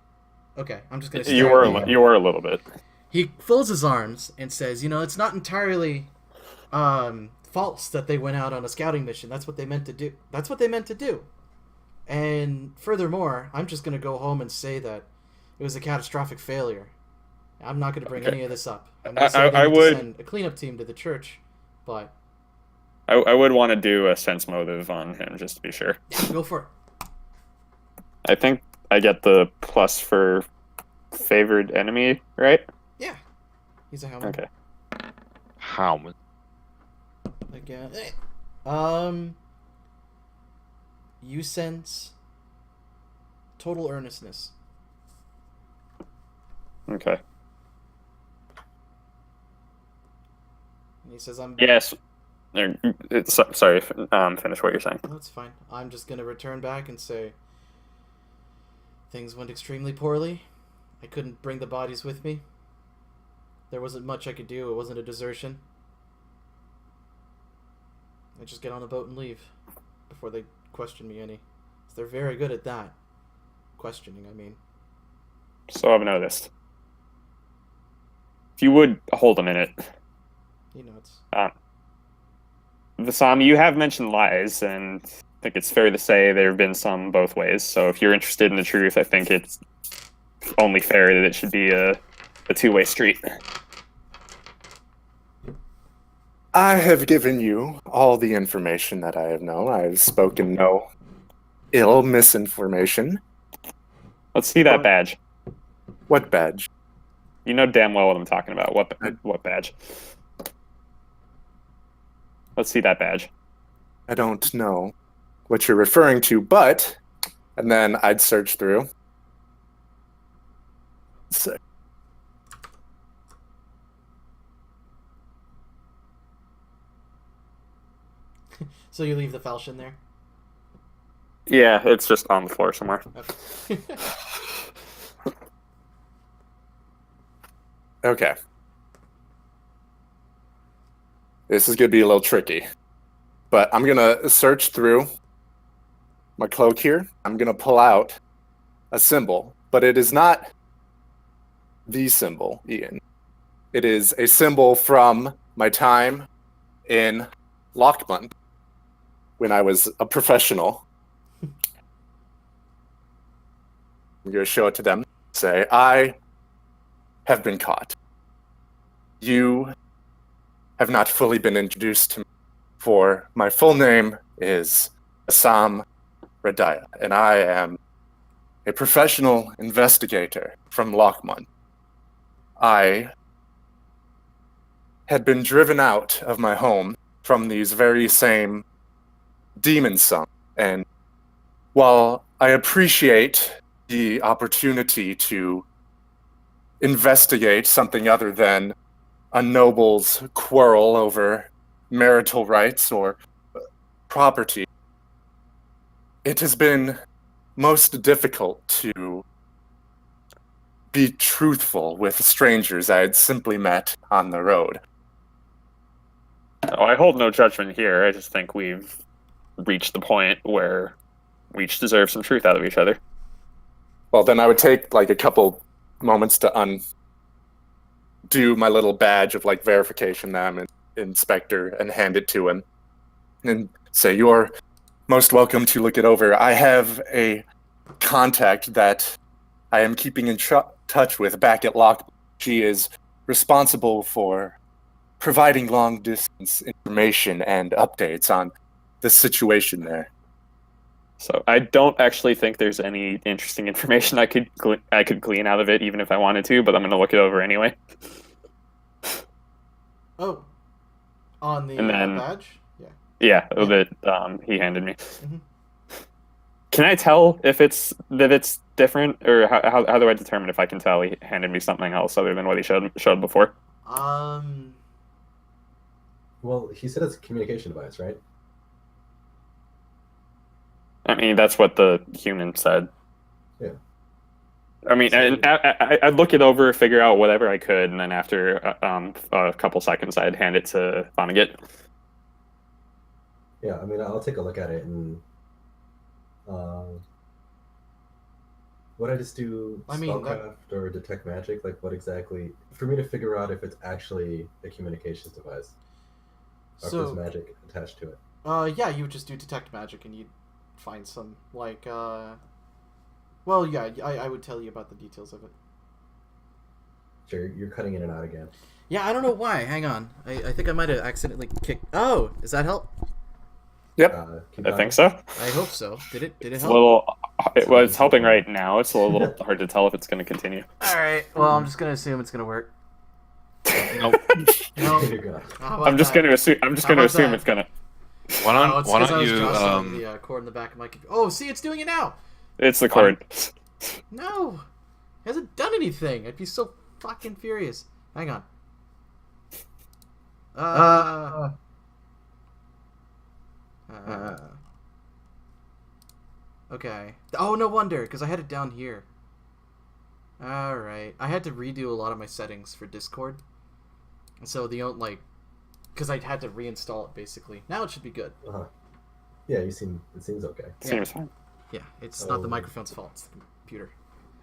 Okay, I'm just gonna. You stare were at you were a little bit. He folds his arms and says, "You know, it's not entirely false that they went out on a scouting mission. That's what they meant to do. That's what they meant to do. And furthermore, I'm just going to go home and say that it was a catastrophic failure. I'm not going to bring any of this up. I'm not saying I they need would- to send a cleanup team to the church, but I would want to do a sense motive on him just to be sure. yeah, go for it. I think I get the plus for favored enemy, right? Yeah, he's a helmet. Okay. How much? Again, you sense total earnestness. Okay. And he says, "I'm." Yes. Sorry. Finish what you're saying. That's fine. I'm just gonna return back and say things went extremely poorly. I couldn't bring the bodies with me. There wasn't much I could do. It wasn't a desertion. I just get on the boat and leave before they question me any. 'Cause they're very good at that. Questioning, I mean. So I've noticed. If you would hold a minute, You know, it's... Vasam, you have mentioned lies, and I think it's fair to say there have been some both ways. So if you're interested in the truth, I think it's only fair that it should be a two-way street. I have given you all the information that I have known. I have spoken no ill misinformation. Let's see that badge. What badge? You know damn well what I'm talking about. What badge? Let's see that badge. I don't know what you're referring to, but... And then I'd search through. So, So you leave the falchion there? Yeah, it's just on the floor somewhere. Okay. okay. This is going to be a little tricky. But I'm going to search through my cloak here. I'm going to pull out a symbol. But it is not the symbol, Ian. It is a symbol from my time in Lockmont when I was a professional. I'm going to show it to them. Say, I have been caught. You have not fully been introduced to me, for my full name is Assam Radaya, and I am a professional investigator from Lockmont. I had been driven out of my home from these very same demon sons, and while I appreciate the opportunity to investigate something other than a noble's quarrel over marital rights or property, it has been most difficult to be truthful with strangers I had simply met on the road. Oh, I hold no judgment here. I just think we've reached the point where we each deserve some truth out of each other. Well, then I would take like a couple moments to undo my little badge of like verification that I'm an inspector and hand it to him and say, "You're most welcome to look it over. I have a contact that I am keeping in touch with back at Lock. She is responsible for providing long distance information and updates on the situation there." So I don't actually think there's any interesting information I could glean out of it, even if I wanted to. But I'm gonna look it over anyway. Oh, on the And then- badge. Yeah. Yeah, Yeah. that he handed me. Mhm. Can I tell if it's different, or how do I determine if I can tell he handed me something else other than what he showed before? Well, he said it's a communication device, right? I mean, that's what the human said. Yeah. I mean, I'd look it over, figure out whatever I could, and then after a couple seconds, I'd hand it to Vonnegut. Yeah, I mean, I'll take a look at it and. Would I just do I mean, that- spellcraft or detect magic? Like, what exactly? For me to figure out if it's actually a communications device, or if there's So, magic attached to it. yeah, you would just do detect magic, and you'd find some like, well, yeah, I would tell you about the details of it. Sure, you're cutting in and out again. Yeah, I don't know why. Hang on, I think I might have accidentally kicked. Oh, does that help? Yep, Keep I going. think so. I hope so. Did it It's a help? little. Well, it's helping right now. It's a little hard to tell if it's going to continue. All right. Well, I'm just gonna assume it's gonna work. Nope. No. You're good. How about I'm just that? going to assume. I'm just How going to about assume that? it's going to. Why Oh, don't it's why 'cause I don't was you jostling the cord in the back of my computer. Oh, see, it's doing it now. It's the Why- cord. No, it hasn't done anything. I'd be so fucking furious. Hang on. Okay. Oh, no wonder, because I had it down here. Alright. I had to redo a lot of my settings for Discord. And so like, because I had to reinstall it basically. Now it should be good. Uh-huh. Yeah, it seems okay. Seems fine. Yeah, it's not the Oh. microphone's fault, it's the computer.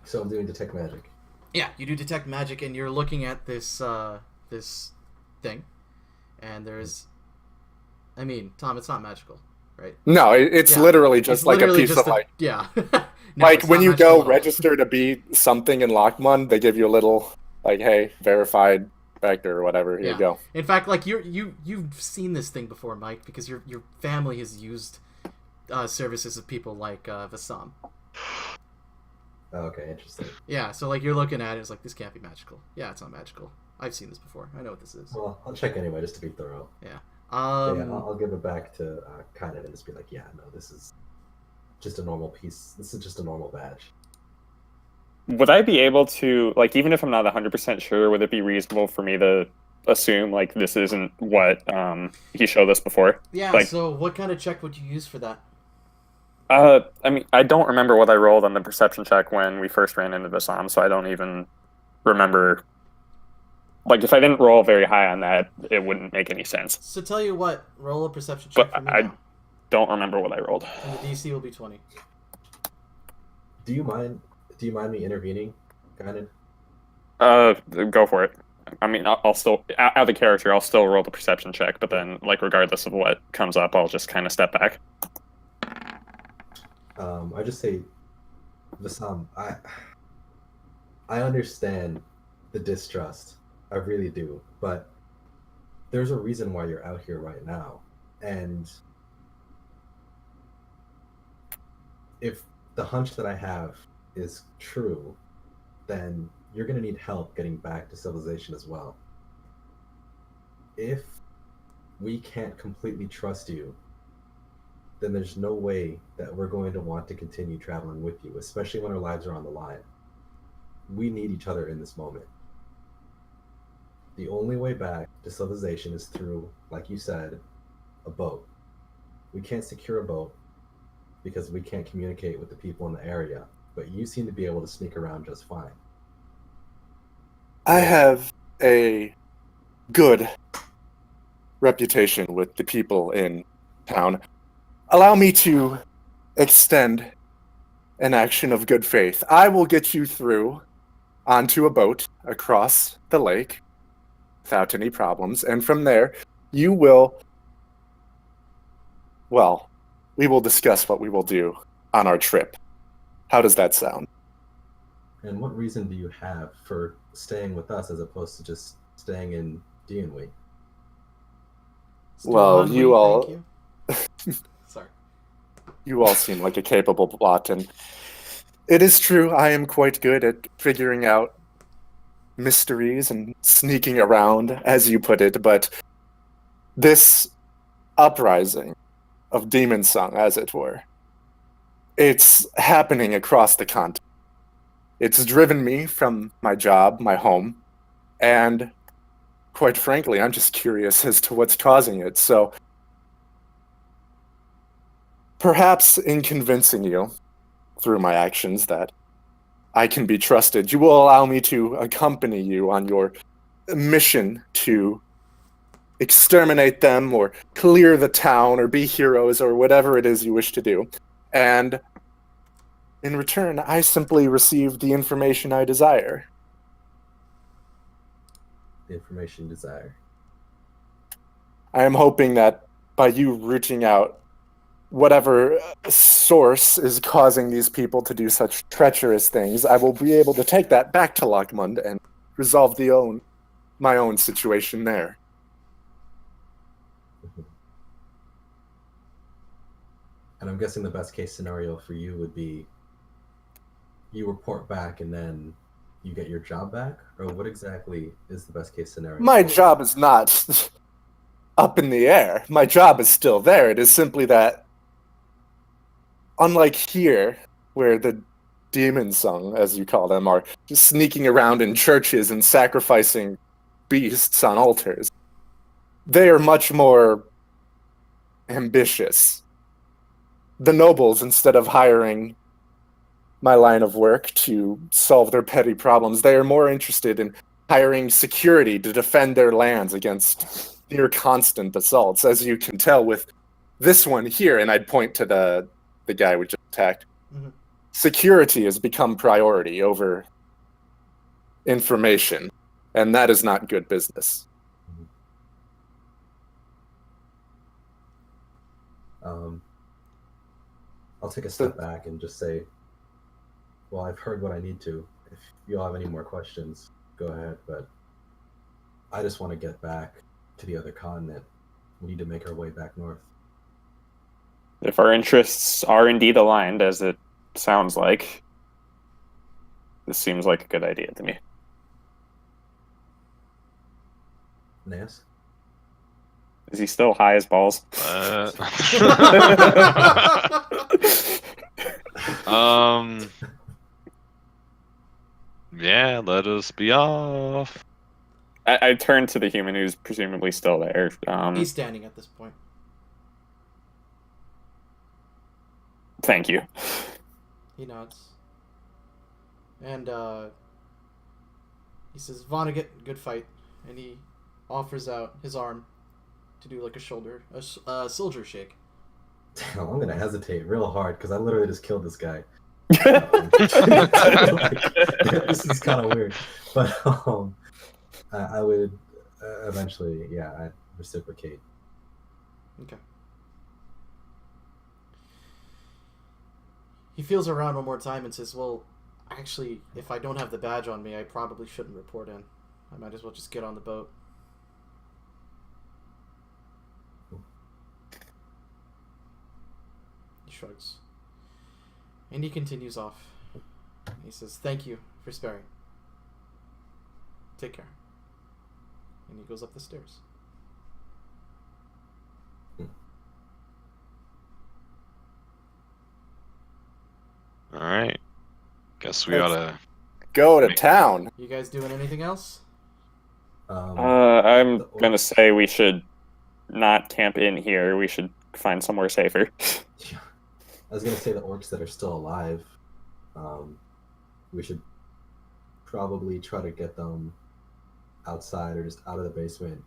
So I'm doing detect magic. Yeah, you do detect magic, and you're looking at this this thing, and there's, I mean, Tom, it's not magical, right? No, it's Yeah. literally just It's like a literally piece just of a- like yeah. No, like it's when not you magical go at all. register to be something in Lockmun, they give you a little like, hey, verified vector or whatever. Here Yeah. you go. In fact, like you've seen this thing before, Mike, because your family has used services of people like Vassam. Oh, okay, interesting. Yeah, so like you're looking at it, it's like this can't be magical. Yeah, it's not magical. I've seen this before. I know what this is. Well, I'll check anyway just to be thorough. Yeah. But yeah, I'll give it back to Kynan and just be like, yeah, no, this is just a normal piece. This is just a normal badge. Would I be able to, like, even if I'm not 100% sure, would it be reasonable for me to assume, like, this isn't what he showed us before? Yeah. Like- So what kind of check would you use for that? I mean, I don't remember what I rolled on the perception check when we first ran into Bassam, so I don't even remember. Like, if I didn't roll very high on that, it wouldn't make any sense. So tell you what, roll a perception check But for me I- now, Don't remember what I rolled. and the DC will be 20. Do you mind me intervening, Kynan? Go for it. I mean, I'll still, out of the character, I'll still roll the perception check, but then, like, regardless of what comes up, I'll just kind of step back. I just say, Vassam, I understand the distrust. I really do. But there's a reason why you're out here right now. And if the hunch that I have is true, then you're going to need help getting back to civilization as well. If we can't completely trust you, then there's no way that we're going to want to continue traveling with you, especially when our lives are on the line. We need each other in this moment. The only way back to civilization is through, like you said, a boat. We can't secure a boat because we can't communicate with the people in the area, but you seem to be able to sneak around just fine. I have a good reputation with the people in town. Allow me to extend an action of good faith. I will get you through onto a boat across the lake without any problems, and from there, you will. Well, we will discuss what we will do on our trip. How does that sound? And what reason do you have for staying with us as opposed to just staying in Dianwei? Well, Still you hungry, all- thank you. Sorry. You all seem like a capable lot, and it is true I am quite good at figuring out mysteries and sneaking around, as you put it, but this uprising of Demon Song, as it were, it's happening across the continent. It's driven me from my job, my home, and quite frankly, I'm just curious as to what's causing it. So perhaps in convincing you through my actions that I can be trusted, you will allow me to accompany you on your mission to exterminate them or clear the town or be heroes or whatever it is you wish to do. And in return, I simply receive the information I desire. The information you desire. I am hoping that by you reaching out, whatever source is causing these people to do such treacherous things, I will be able to take that back to Lockmund and resolve my own situation there. And I'm guessing the best case scenario for you would be you report back and then you get your job back? Or what exactly is the best case scenario? My job is not up in the air. My job is still there. It is simply that, unlike here, where the Demon Song, as you call them, are just sneaking around in churches and sacrificing beasts on altars, they are much more ambitious. The nobles, instead of hiring my line of work to solve their petty problems, they are more interested in hiring security to defend their lands against near constant assaults, as you can tell with this one here, and I'd point to the guy we just attacked. Mm-hmm. Security has become priority over information, and that is not good business. I'll take a step back and just say, well, I've heard what I need to. If you all have any more questions, go ahead, but I just want to get back to the other continent. We need to make our way back north. If our interests are indeed aligned, as it sounds like, this seems like a good idea to me. Nance? Is he still high as balls? Yeah, let us be off. I turn to the human who's presumably still there. He's standing at this point. Thank you. He nods. And he says, Vonnegut, good fight. And he offers out his arm to do like a soldier shake. Damn, I'm gonna hesitate real hard because I literally just killed this guy. This is kind of weird, but I would eventually, yeah, I'd reciprocate. Okay. He feels around one more time and says, well, actually, if I don't have the badge on me, I probably shouldn't report in. I might as well just get on the boat. He shrugs. And he continues off. He says, thank you for sparing. Take care. And he goes up the stairs. All right. Guess we oughta Go to town. You guys doing anything else? I'm gonna say we should not camp in here. We should find somewhere safer. I was gonna say the orcs that are still alive, we should probably try to get them outside or just out of the basement,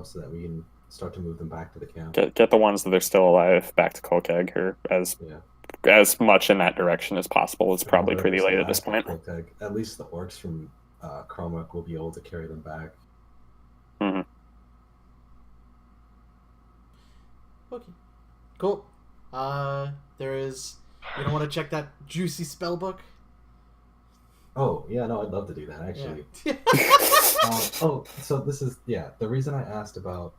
so that we can start to move them back to the camp. Get the ones that are still alive back to Kolkeg, or as much in that direction as possible. It's probably pretty late at this point. At least the orcs from Cromark will be able to carry them back. Mm-hmm. Okay. Cool. There is... You don't want to check that juicy spell book? Oh, yeah, no, I'd love to do that, actually. Yeah. So this is, the reason I asked about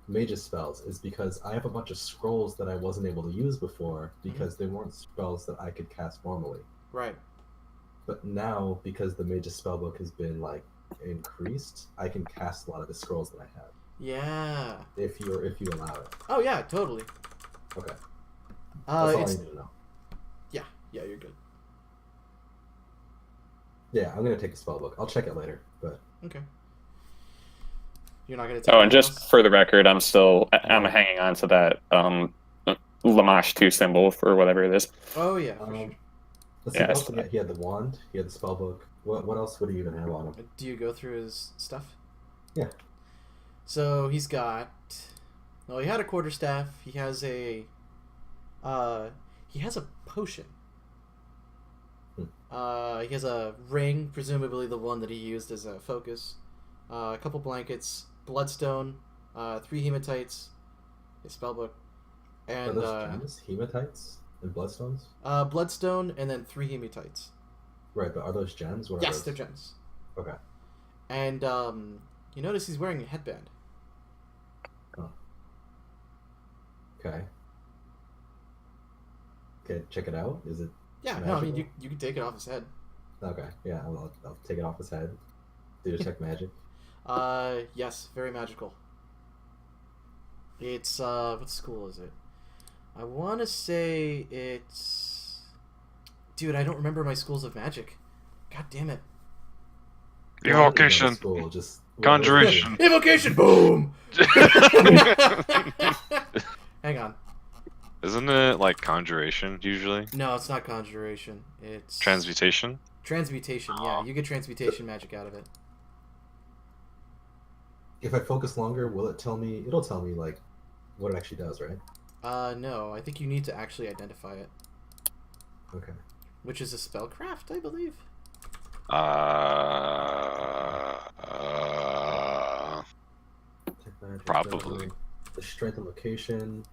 mage's spells is because I have a bunch of scrolls that I wasn't able to use before because they weren't spells that I could cast normally. Right. But now, because the mage's spellbook has been like increased, I can cast a lot of the scrolls that I have. Yeah. If you allow it. Oh yeah, totally. Okay. That's all I It's need to know. yeah, you're good. Yeah, I'm gonna take a spellbook. I'll check it later, but Okay. You're not gonna take Oh, and anything just else? for the record, I'm hanging on to that Lamash 2 symbol for whatever it is. Oh yeah, for sure. let's see Yeah, what else it's- he had. He had the wand. He had the spellbook. What else would he even have on him? Do you go through his stuff? Yeah. So he's got. Well, he had a quarterstaff. He has a. He has a potion. He has a ring, presumably the one that he used as a focus. A couple blankets, bloodstone, 3 hematites, a spellbook, Are and those gems? Hematites and bloodstones? bloodstone, and then 3 hematites. Right, but are those gems? What are Yes, those? they're gems. Okay. And you notice he's wearing a headband. Okay. Okay, check it out. Is it Yeah, no, I mean magical? you can take it off his head. Okay? Yeah, I'll take it off his head. Do detect magic. Yes, very magical. It's what school is it? I want to say it's. Dude, I don't remember my schools of magic. God damn it. Evocation. School, just Conjuration. Invocation, boom. Hang on. Isn't it like conjuration usually? No, it's not conjuration. It's Transmutation? transmutation. Yeah, you get transmutation magic out of it. If I focus longer, will it tell me? It'll tell me like what it actually does, right? No, I think you need to actually identify it, Okay. which is a spellcraft, I believe. Detect magic, Probably. The strength and location.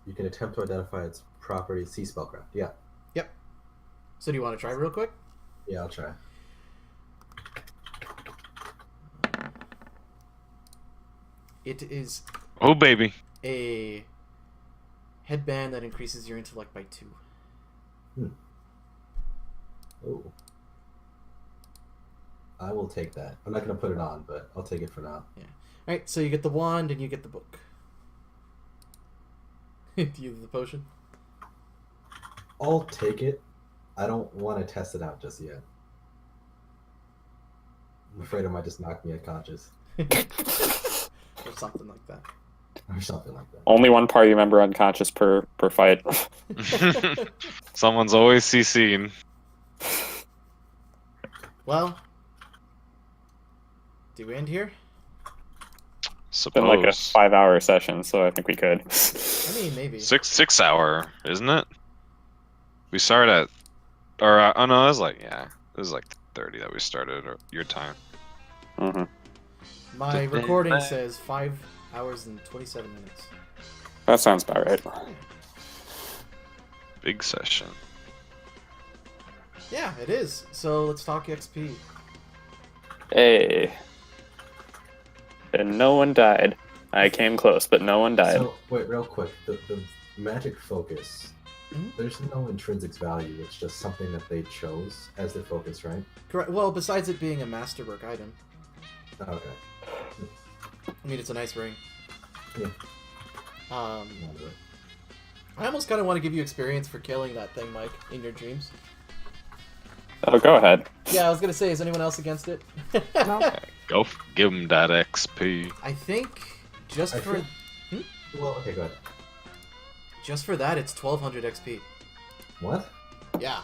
You can attempt to identify its property. See spellcraft. Yeah. So do you want to try real quick? Yeah, I'll try. It is Oh baby. a headband that increases your intellect by 2. Oh. I will take that. I'm not gonna put it on, but I'll take it for now. Alright, so you get the wand and you get the book. Do you have the potion? I'll take it. I don't want to test it out just yet. I'm afraid it might just knock me unconscious Or something like that. or something like that. Only one party member unconscious per fight. Someone's always CC'ing. Well, do we end here? It's been like a Suppose. 5-hour session, so I think we could. I mean, maybe. 6 hour, isn't it? We started at, or oh no, it was like it was like 30 that we started or your time. Hmm. My recording says 5 hours and 27 minutes. That sounds about right. Big session. Yeah, it is. So let's talk XP. Hey. And no one died. I came close, but no one died. So wait, real quick. The magic focus. Mhm. There's no intrinsic value. It's just something that they chose as their focus, right? Correct. Well, besides it being a masterwork item, Oh, okay. I mean, it's a nice ring. Yeah. Um, I'll do it. I almost kind of want to give you experience for killing that thing, Mike, in your dreams. Oh, go ahead. Yeah, I was gonna say, is anyone else against it? Go give him that XP. I think just I for think- Well, okay, go ahead. just for that, it's 1200 XP. What? Yeah.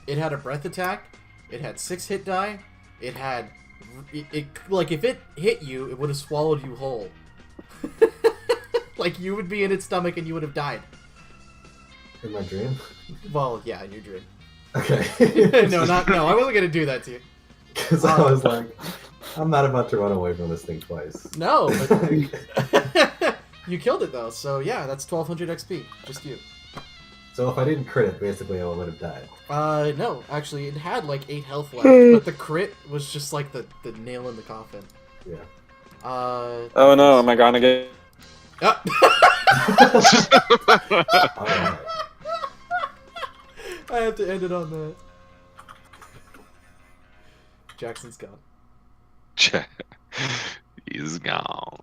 It had a breath attack. It had 6 hit die. It had like if it hit you, it would have swallowed you whole. Like you would be in its stomach and you would have died. In my dream? Well, yeah, in your dream. Okay. No, I wasn't gonna do that to you. Because I was like, I'm not about to run away from this thing twice. No, but you killed it though. So yeah, that's 1200 XP. Just you. So if I didn't crit it, basically I would have died. No, actually, it had like 8 health left, but the crit was just like the nail in the coffin. Yeah. Oh no, am I gonna get? Ah! Alright. I have to end it on that. Jackson's gone. He's gone.